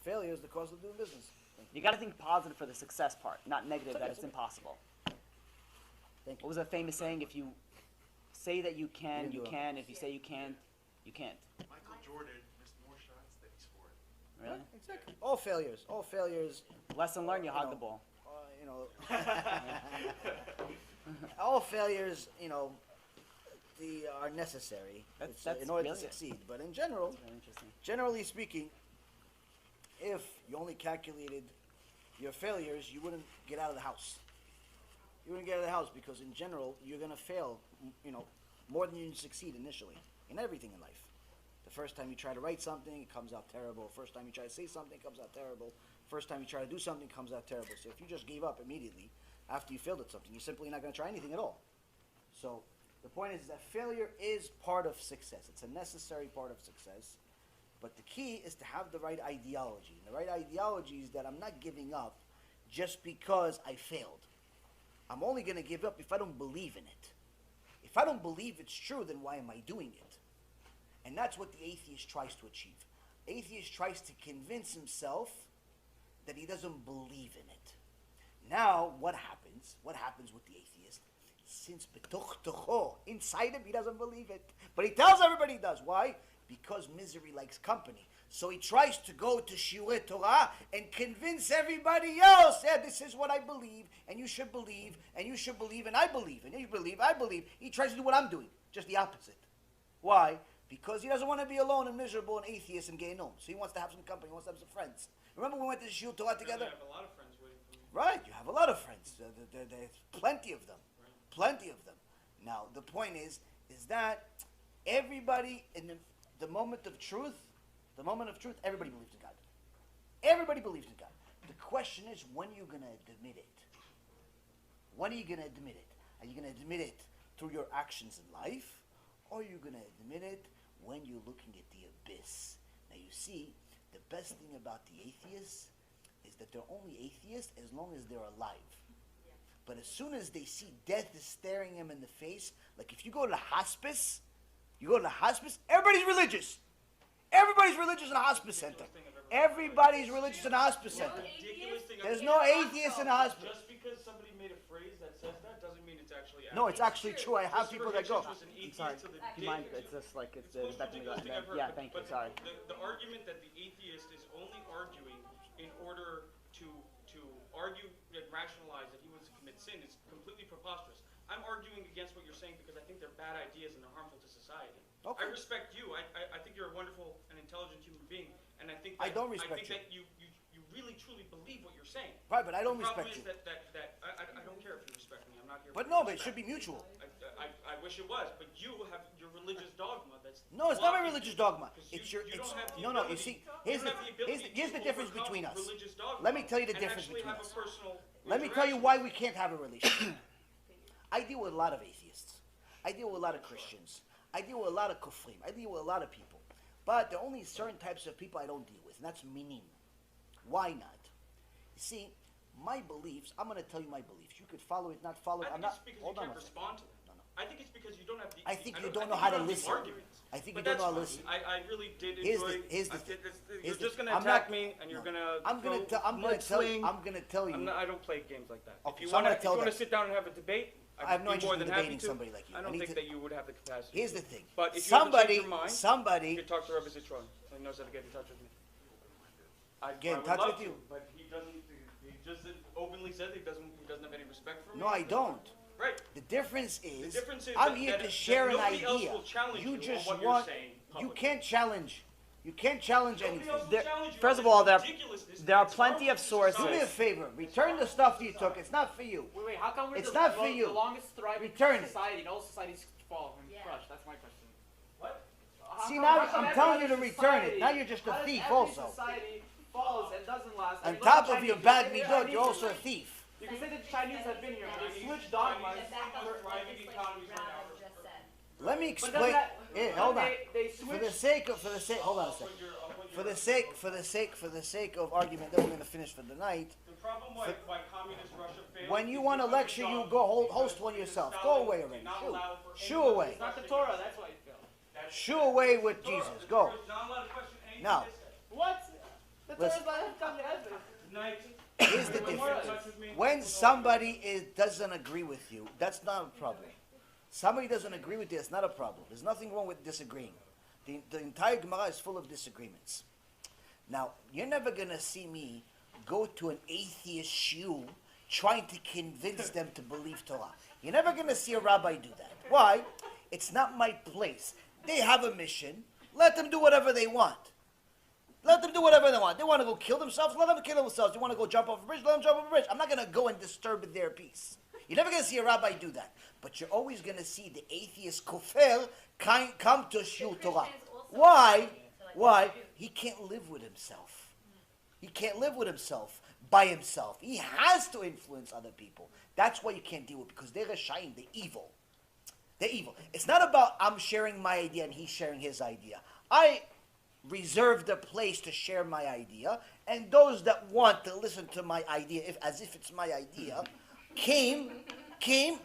Failure is the cost of doing business. You got to think positive for the success part, not negative that it's impossible. Thank you. What was that famous saying? If you say that you can, you can. If you say you can't, you can't. Michael Jordan missed more shots than he scored. Really? Yeah, exactly. All failures. Lesson learned, you hog the ball. All failures, they are necessary in order to succeed. But in general, generally speaking, if you only calculated your failures, you wouldn't get out of the house. You wouldn't get out of the house because in general, you're going to fail, more than you succeed initially in everything in life. The first time you try to write something, it comes out terrible. First time you try to say something, it comes out terrible. First time you try to do something, it comes out terrible. So if you just gave up immediately after you failed at something, you're simply not going to try anything at all. So the point is that failure is part of success. It's a necessary part of success. But the key is to have the right ideology. And the right ideology is that I'm not giving up just because I failed. I'm only going to give up if I don't believe in it. If I don't believe it's true, then why am I doing it? And that's what the atheist tries to achieve. Atheist tries to convince himself that he doesn't believe in it. Now, what happens? What happens with the atheist? Since inside him, he doesn't believe it. But he tells everybody he does. Why? Because misery likes company. So he tries to go to Shiurei Torah and convince everybody else, yeah, this is what I believe, and you should believe, and you should believe, and I believe, and you believe, I believe. He tries to do what I'm doing, just the opposite. Why? Because he doesn't want to be alone and miserable and atheist and gay So he wants to have some company, he wants to have some friends. Remember we went to Shiurei Torah together? I have a lot of friends waiting for me. Right, you have a lot of friends. There's plenty of them. Plenty of them. Now, the point is that everybody in the moment of truth, everybody believes in God. Everybody believes in God. The question is, when are you going to admit it? When are you going to admit it? Are you going to admit it through your actions in life? Or are you going to admit it when you're looking at the abyss? Now you see, the best thing about the atheists is that they're only atheists as long as they're alive. But as soon as they see death is staring them in the face, like if you go to the hospice, everybody's religious. Everybody's religious in a hospice center. Everybody's religious in a hospice center. There's no atheist in a hospice. Just because somebody made a phrase that says that doesn't mean it's actually accurate. No, it's actually true. I have people that go. I'm sorry. Do you mind? It's just like it's better to go. Yeah, thank you. Sorry. The argument that the atheist is only arguing in order to argue and rationalize that he wants to commit sin is completely preposterous. I'm arguing against what you're saying because I think they're bad ideas and they're harmful to society. Okay. I respect you. I think you're a wonderful and intelligent human being, and I think that, I don't respect that you really truly believe what you're saying. Right, but I don't respect you. The problem is that I don't care if you respect me. I'm not here. But no, but it should be mutual. I wish it was, but you have your religious dogma. No, it's not my religious dogma. It's you your. don't have the No. You ability- see, here's the difference between us. Let me tell you the difference between us. Let me tell you why we can't have a relationship. I deal with a lot of atheists. I deal with a lot of Christians. I deal with a lot of kufrim. I deal with a lot of people. But there are only certain types of people I don't deal with, and that's minim. Why not? You see, my beliefs, I'm going to tell you my beliefs. You could follow it, not follow it. I think it's because you can't respond to them. I think it's because you don't have the. I think you don't know how to listen. I think you don't know how to listen. I really did enjoy. You're just going to I'm attack not- me, and you're going to. I'm going to tell you. I don't play games like that. Okay, If you so I'm want gonna to tell sit down and have a debate, I have no I'd be interest more in than happy debating to. somebody like you. I I don't need think to- that you would have the capacity. Here's to. the thing. But if Somebody- you ever change your mind, somebody- you can talk to Rabbi Zitron. So he knows how to get in touch with me. Get in would touch love with you. to, but he doesn't. He just openly said he doesn't have any respect for me. No, I don't. Right. The difference is, difference is I'm that- here that- to share that an nobody else idea. will challenge you on just what you're want. saying You publicly. can't challenge. You can't challenge Nobody anything. else will There- challenge you first on of all, this there ridiculousness are that's plenty of harmful to sources. Do me a society. favor. Return the stuff you took. It's not for you. Wait, how come we're It's the, not for you. the longest thriving Return it. society and all societies fall and crush? That's my question. What? See, now I'm telling you to return it. Now you're just a thief also. Society falls and doesn't last. On top of your bad midot, you're also a thief. You can say that the Chinese have been here. They switched dogmas. Let me But explain. doesn't that- Here, hold on. they For the sake of, hold on a second. For the sake of argument that we're going to finish for the night. The problem why communist Russia failed. When you is want to because lecture, of you Stalin, go because host one yourself. Go Stalin away did already. not Shoo. allow for Shoo anyone to away. It's not the Torah, that's why you failed. Shoo away with Jesus. Go. You're not allowed to question anything Now, they said. What? The Listen. Torah's not come to heaven. Night. here's the difference. When somebody doesn't agree with you, that's not a problem. Somebody doesn't agree with you, it's not a problem. There's nothing wrong with disagreeing. The entire Gemara is full of disagreements. Now, you're never going to see me go to an atheist shiur trying to convince them to believe Torah. You're never going to see a rabbi do that. Why? It's not my place. They have a mission. Let them do whatever they want. Let them do whatever they want. They want to go kill themselves, let them kill themselves. They want to go jump off a bridge, let them jump off a bridge. I'm not going to go and disturb their peace. You're never going to see a rabbi do that. But you're always going to see the atheist kofel come to shiur Torah. Why? Why? He can't live with himself. He can't live with himself by himself. He has to influence other people. That's why you can't deal with it, because they're Rashayim, they're evil. They're evil. It's not about I'm sharing my idea and he's sharing his idea. I reserve the place to share my idea, and those that want to listen to my idea as if it's my idea came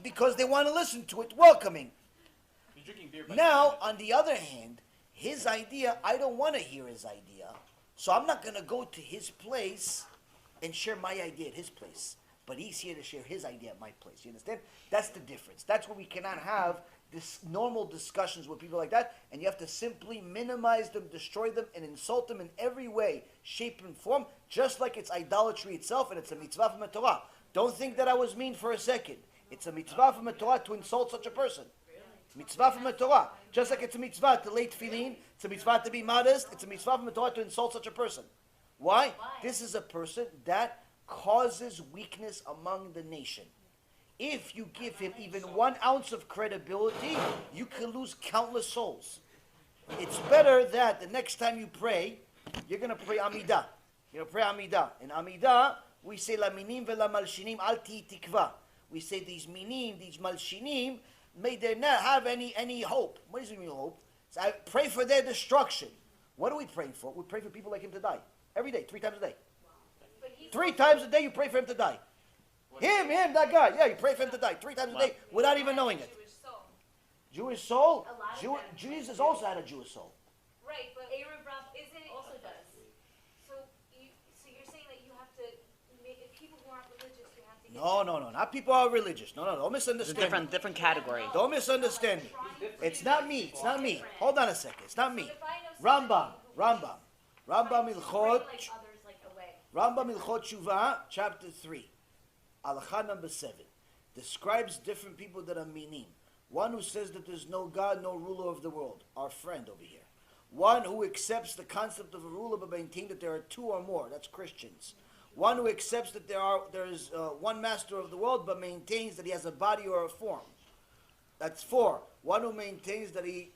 because they want to listen to it, welcoming. You're drinking beer, Now, on the other hand, his idea, I don't want to hear his idea, so I'm not going to go to his place and share my idea at his place. But he's here to share his idea at my place. You understand? That's the difference. That's where we cannot have this normal discussions with people like that, and you have to simply minimize them, destroy them, and insult them in every way, shape, and form, just like it's idolatry itself, and it's a mitzvah from the Torah. Don't think that I was mean for a second. It's a mitzvah from the Torah to insult such a person. Mitzvah from the Torah. Just like it's a mitzvah to lay tefillin, it's a mitzvah to be modest, it's a mitzvah from the Torah to insult such a person. Why? This is a person that causes weakness among the nation. If you give him even 1 ounce of credibility, you can lose countless souls. It's better that the next time you pray, you're going to pray Amidah. You're going to pray Amidah. In Amidah, we say La minim ve la malshinim al ti tikva. We say these minim, these malshinim, may they not have any hope. What does it mean hope? So I pray for their destruction. What are we praying for? We pray for people like him to die. Every day, 3 times a day. 3 times a day you pray for him to die. Him, that guy. Yeah, you pray for him to die 3 times a day without even knowing it. Jewish soul? Jesus also had a Jewish soul. Right, but Erev Rav isn't it also does. So you're saying that you have to make if people who aren't religious, you have to get No, not people who are religious. No, don't misunderstand me. Different category. Don't misunderstand me. It's not me. It's not me. Hold on a second. It's not me. Rambam Ilchot. Rambam Ilchot Shuvah, chapter 3, Halacha number 7, describes different people that are minim. One who says that there's no God, no ruler of the world, our friend over here. One who accepts the concept of a ruler but maintains that there are 2 or more, that's Christians. One who accepts that there is one master of the world but maintains that he has a body or a form, that's 4. One who maintains that he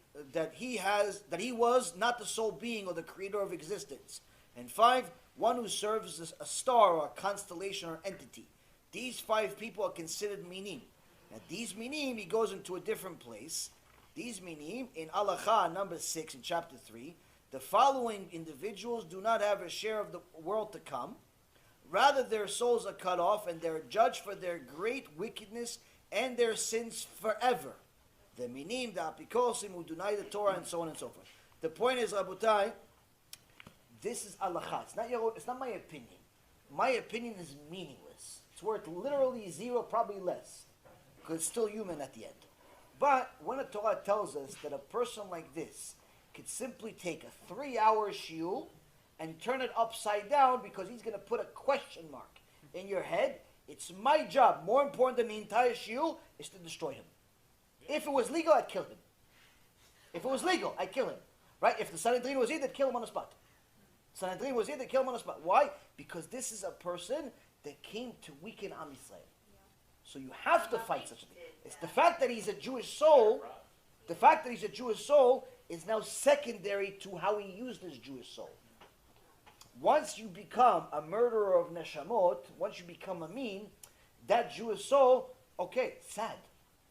was not the sole being or the creator of existence. And 5, one who serves as a star or a constellation or entity. These 5 people are considered minim. Now these minim, he goes into a different place. These minim, in Halacha number 6 in chapter 3, the following individuals do not have a share of the world to come. Rather their souls are cut off and they're judged for their great wickedness and their sins forever. The minim, the apikosim, who deny the Torah, and so on and so forth. The point is, Rabotai, this is halacha. It's not my opinion. My opinion is meaningless. It's worth literally 0, probably less, because it's still human at the end. But when the Torah tells us that a person like this could simply take a 3-hour shiur and turn it upside down because he's going to put a question mark in your head, it's my job, more important than the entire shiur, is to destroy him. If it was legal, I'd kill him. If it was legal, I'd kill him. Right? If the Sanhedrin was here, they'd kill him on the spot. Sanhedrin was here, they'd kill him on the spot. Why? Because this is a person that came to weaken Am Yisrael. So you have to fight such a thing. It's the fact that he's a Jewish soul, the fact that he's a Jewish soul is now secondary to how he used his Jewish soul. Once you become a murderer of neshamot, once you become a mean, that Jewish soul, okay, it's sad.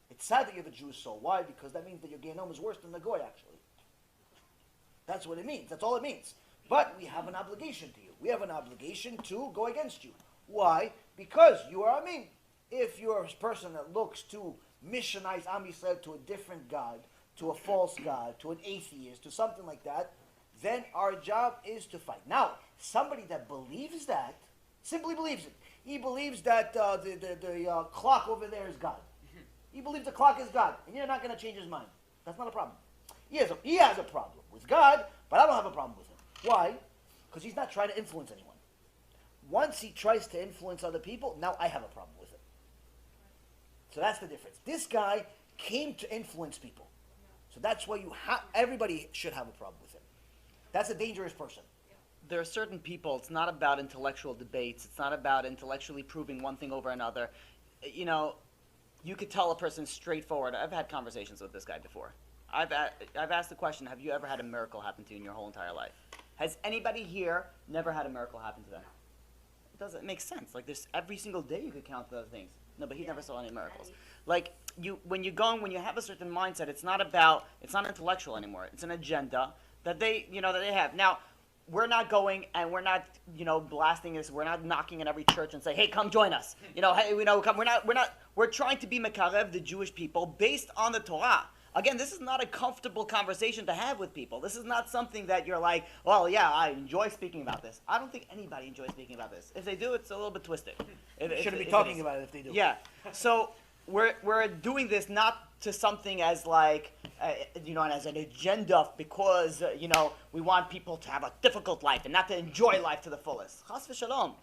It's sad that you have a Jewish soul. Why? Because that means that your Gehenom is worse than the Goy, actually. That's what it means. That's all it means. But we have an obligation to you. We have an obligation to go against you. Why? Because you are a mean. If you're a person that looks to missionize Am Yisrael to a different God, to a false God, to an atheist, to something like that, then our job is to fight. Now, somebody that believes that, simply believes it. He believes that the clock over there is God. He believes the clock is God, and you're not going to change his mind. That's not a problem. He has a problem with God, but I don't have a problem with him. Why? Because he's not trying to influence anyone. Once he tries to influence other people, now I have a problem with him. So that's the difference. This guy came to influence people. So that's why everybody should have a problem with him. That's a dangerous person. There are certain people, it's not about intellectual debates. It's not about intellectually proving one thing over another. You know, you could tell a person straightforward. I've had conversations with this guy before. I've asked the question, have you ever had a miracle happen to you in your whole entire life? Has anybody here never had a miracle happen to them? It doesn't make sense. Like, there's every single day you could count those things. No, but he never saw any miracles. Like, when you have a certain mindset, it's not intellectual anymore. It's an agenda that they have. Now, we're not going and we're not, blasting this. We're not knocking at every church and say, "Hey, come join us." Come. We're trying to be mekarev the Jewish people based on the Torah. Again, this is not a comfortable conversation to have with people. This is not something that you're like, "Well, yeah, I enjoy speaking about this." I don't think anybody enjoys speaking about this. If they do, it's a little bit twisted. Shouldn't be talking about it if they do. Yeah. So we're doing this not to something as like, as an agenda because, we want people to have a difficult life and not to enjoy life to the fullest. Chas v'shalom.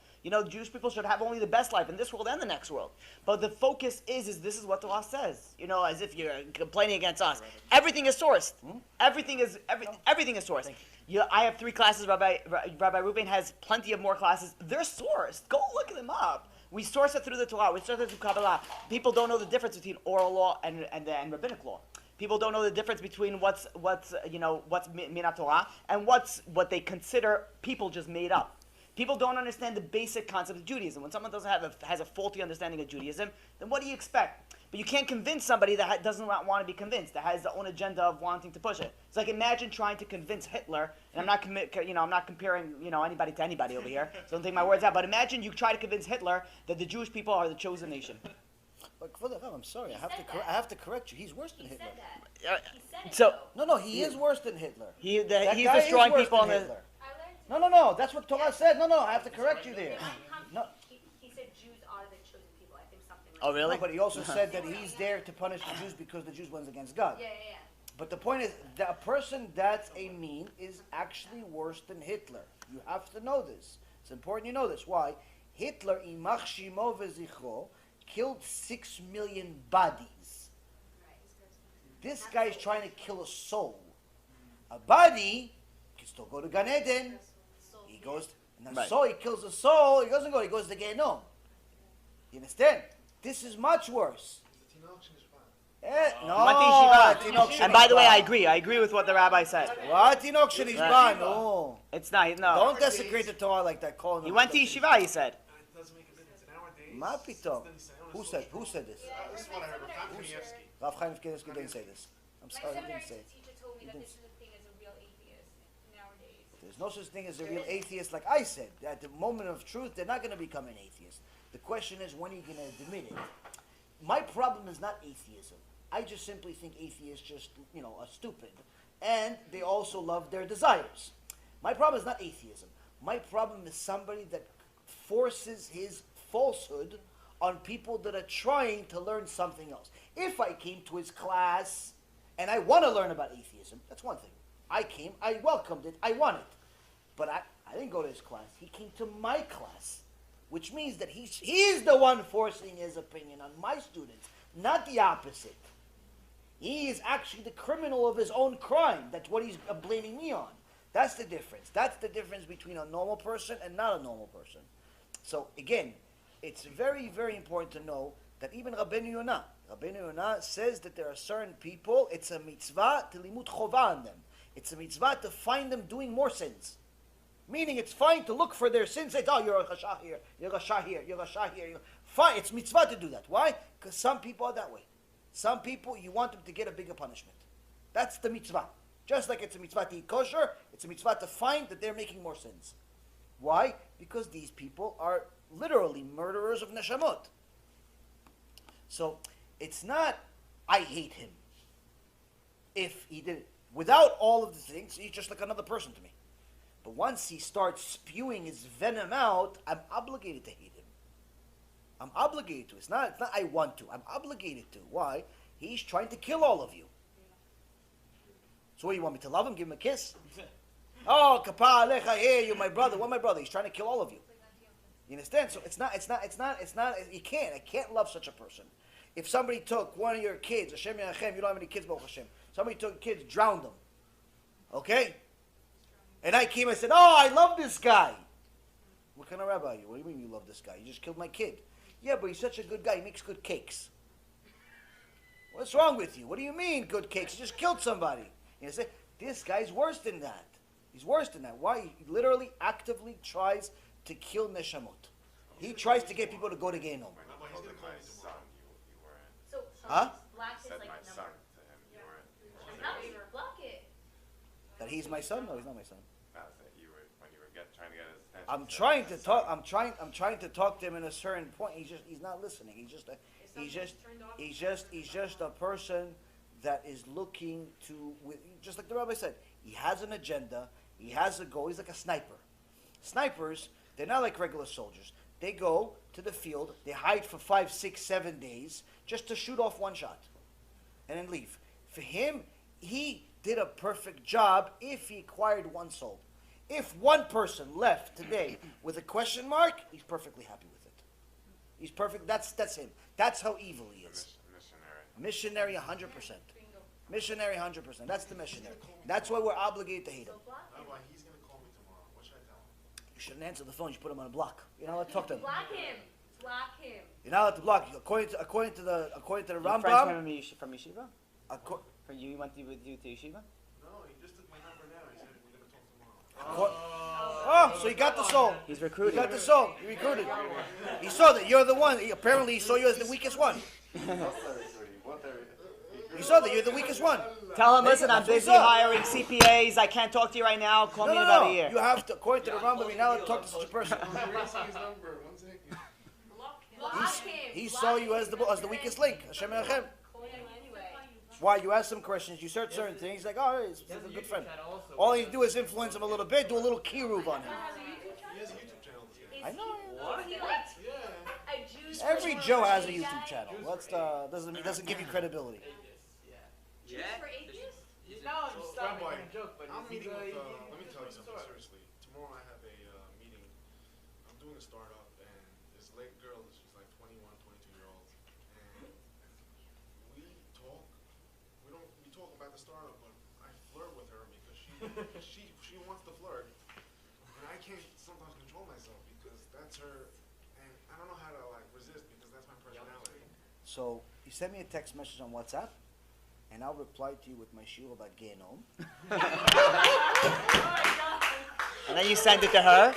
Jewish people should have only the best life in this world and the next world. But the focus is this is what the law says. As if you're complaining against us. Everything is sourced. Everything is sourced. I have 3 classes. Rabbi Ruben has plenty of more classes. They're sourced. Go look them up. We source it through the Torah. We source it through Kabbalah. People don't know the difference between oral law and rabbinic law. People don't know the difference between what's minat Torah and what they consider people just made up. People don't understand the basic concept of Judaism. When someone has a faulty understanding of Judaism, then what do you expect? But you can't convince somebody that doesn't want to be convinced, that has their own agenda of wanting to push it. It's like imagine trying to convince Hitler, and I'm not comparing anybody to anybody over here, so don't take my words out. But imagine you try to convince Hitler that the Jewish people are the chosen nation. But I'm sorry, I have to correct you. He's worse than Hitler. He is worse than Hitler. He's destroying people on the. No. That's what Torah said. No. I have to correct you there. No. He said Jews are the chosen people. I think something like Oh, really? No, but he also said that he's there to punish the Jews because the Jews went against God. Yeah. But the point is, that a person that's a mean is actually worse than Hitler. You have to know this. It's important you know this. Why? Hitler, imach shimo v'zichro, killed 6 million bodies. This guy is trying to kill a soul. A body can still go to Gan Eden. He goes, soul, he kills a soul, he doesn't go, he goes to Gehenom. You understand? This is much worse. And by the way, I agree with what the rabbi said. What? No. It's not, no. Don't desecrate the Torah like that. He went to yeshiva, he said. Who said this? This is what I heard. Rav Chaim Kanievsky didn't say this. I'm sorry, he didn't say it. There's no such thing as a real atheist, like I said. At the moment of truth, they're not going to become an atheist. The question is, when are you going to admit it? My problem is not atheism. I just simply think atheists just, are stupid. And they also love their desires. My problem is not atheism. My problem is somebody that forces his falsehood on people that are trying to learn something else. If I came to his class and I want to learn about atheism, that's one thing. I came, I welcomed it, I want it. But I didn't go to his class. He came to my class, which means that he's the one forcing his opinion on my students, not the opposite. He is actually the criminal of his own crime. That's what he's blaming me on. That's the difference. That's the difference between a normal person and not a normal person. So again, it's very, very important to know that even Rabbeinu Yonah says that there are certain people, it's a mitzvah to limut chova on them. It's a mitzvah to find them doing more sins. Meaning it's fine to look for their sins, say, oh, you're a Rasha here, you're a Rasha here, you're a Rasha here. Fine, it's mitzvah to do that. Why? Because some people are that way. Some people, you want them to get a bigger punishment. That's the mitzvah. Just like it's a mitzvah to eat kosher, it's a mitzvah to find that they're making more sins. Why? Because these people are literally murderers of neshamot. So, it's not, I hate him. If he did it. Without all of the things, he's just like another person to me. But once he starts spewing his venom out, I'm obligated to hate him. I'm obligated to. It's not I want to. I'm obligated to. Why? He's trying to kill all of you. So what, you want me to love him? Give him a kiss? Oh, kapah alecha, hey, you're my brother. What, my brother? He's trying to kill all of you. You understand? So it's not, I can't love such a person. If somebody took one of your kids, Hashem Yachem, you don't have any kids, Baruch Hashem. Somebody took kids, drowned them. Okay? And I came and said, oh, I love this guy. What kind of rabbi are you? What do you mean you love this guy? You just killed my kid. Yeah, but he's such a good guy. He makes good cakes. What's wrong with you? What do you mean good cakes? You just killed somebody. You say, this guy's worse than that. He's worse than that. Why? He literally actively tries to kill neshamot. He tries to get people to go to Gehinnom. Huh? That he's my son? No, he's not my son. I'm trying to talk. I'm trying to talk to him in a certain point. He's not listening. He's just a person that is looking to, just like the rabbi said, he has an agenda. He has a goal. He's like a sniper. Snipers, they're not like regular soldiers. They go to the field. They hide for 5, 6, 7 days just to shoot off one shot, and then leave. For him, he did a perfect job if he acquired one soul. If one person left today with a question mark, he's perfectly happy with it. He's perfect. That's him. That's how evil he is. Missionary 100%. Missionary 100%. That's the missionary. That's why we're obligated to hate him. He's going to call me tomorrow. What should I tell him? You shouldn't answer the phone. You should put him on a block. You're not allowed to talk to him. Block him. Block him. You're not allowed to block. According to the Your Rambam. friends from yeshiva? You went with you to yeshiva? No, he just took my number now. He said we're going to talk tomorrow. Oh, so he got the soul. He's recruiting. He got the soul. He recruited. He saw that you're the one. Apparently he saw you as the weakest one. He saw that you're the weakest one. Tell him, listen, I'm busy hiring CPAs. I can't talk to you right now. Call me in about a year. You have to, according to the Rambam, you're not allowed to talk to such a person. He saw you as the weakest link. Hashem Yachem. Why? You ask him questions, you search certain things, he's like, oh, he's a good friend. All you do is influence him a little bit, do a little kiruv on him. He has a YouTube channel. I know. Yeah. Every Joe has a YouTube channel. Doesn't give you credibility. Jews for atheists? No, I'm just making a joke, but I'm meeting with, let me tell you something, seriously. Tomorrow I have a meeting. I'm doing a startup, and this late girl, she's like 21, 22-year-old, and we talk about the startup, but I flirt with her because she wants to flirt, and I can't sometimes control myself because that's her, and I don't know how to resist because that's my personality. So, you send me a text message on WhatsApp, and I'll reply to you with my shiur about Gehinnom. And then you send it to her?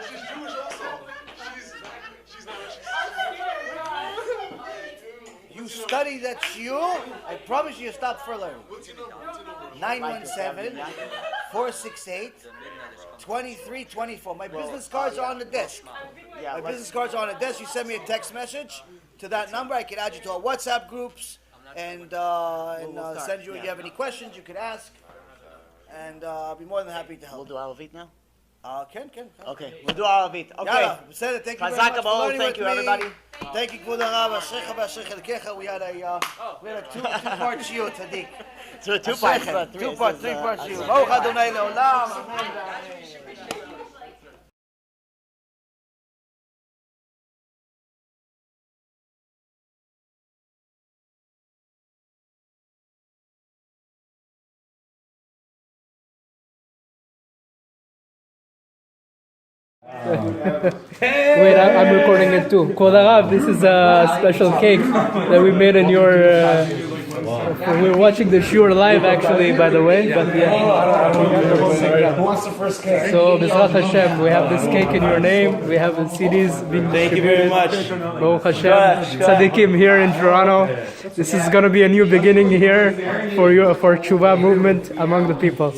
She's Jewish also. She's not. You study that shiur, I promise you stop for learning. What's your number? 917-468-2324. My business cards are on the desk. My business cards are on the desk. You send me a text message to that number. I can add you to our WhatsApp groups and send you if you have any questions you could ask. And I'll be more than happy to help. We'll do Alavit now? Can. Okay, we'll do Alavit. Okay. Yalla, thank you very much for learning thank with you, me. everybody. Thank you, Kvod Harav. Ashrecha v'ashrecha l'kecha. We had a two-part shiur, Tzaddik. So two-part, three-part shiur. Baruch Adonai le'olam. Amen. Wait, I'm recording it too. Kod Harav, this is a special cake that we made in your. We're watching the shiur live, actually, by the way. But yeah. Who wants the first cake? So, B'ezrat Hashem, we have this cake in your name. We have the CDs being Thank you very much. Baruch Hashem. Tzaddikim here in Toronto. This is going to be a new beginning here for tshuva movement among the people.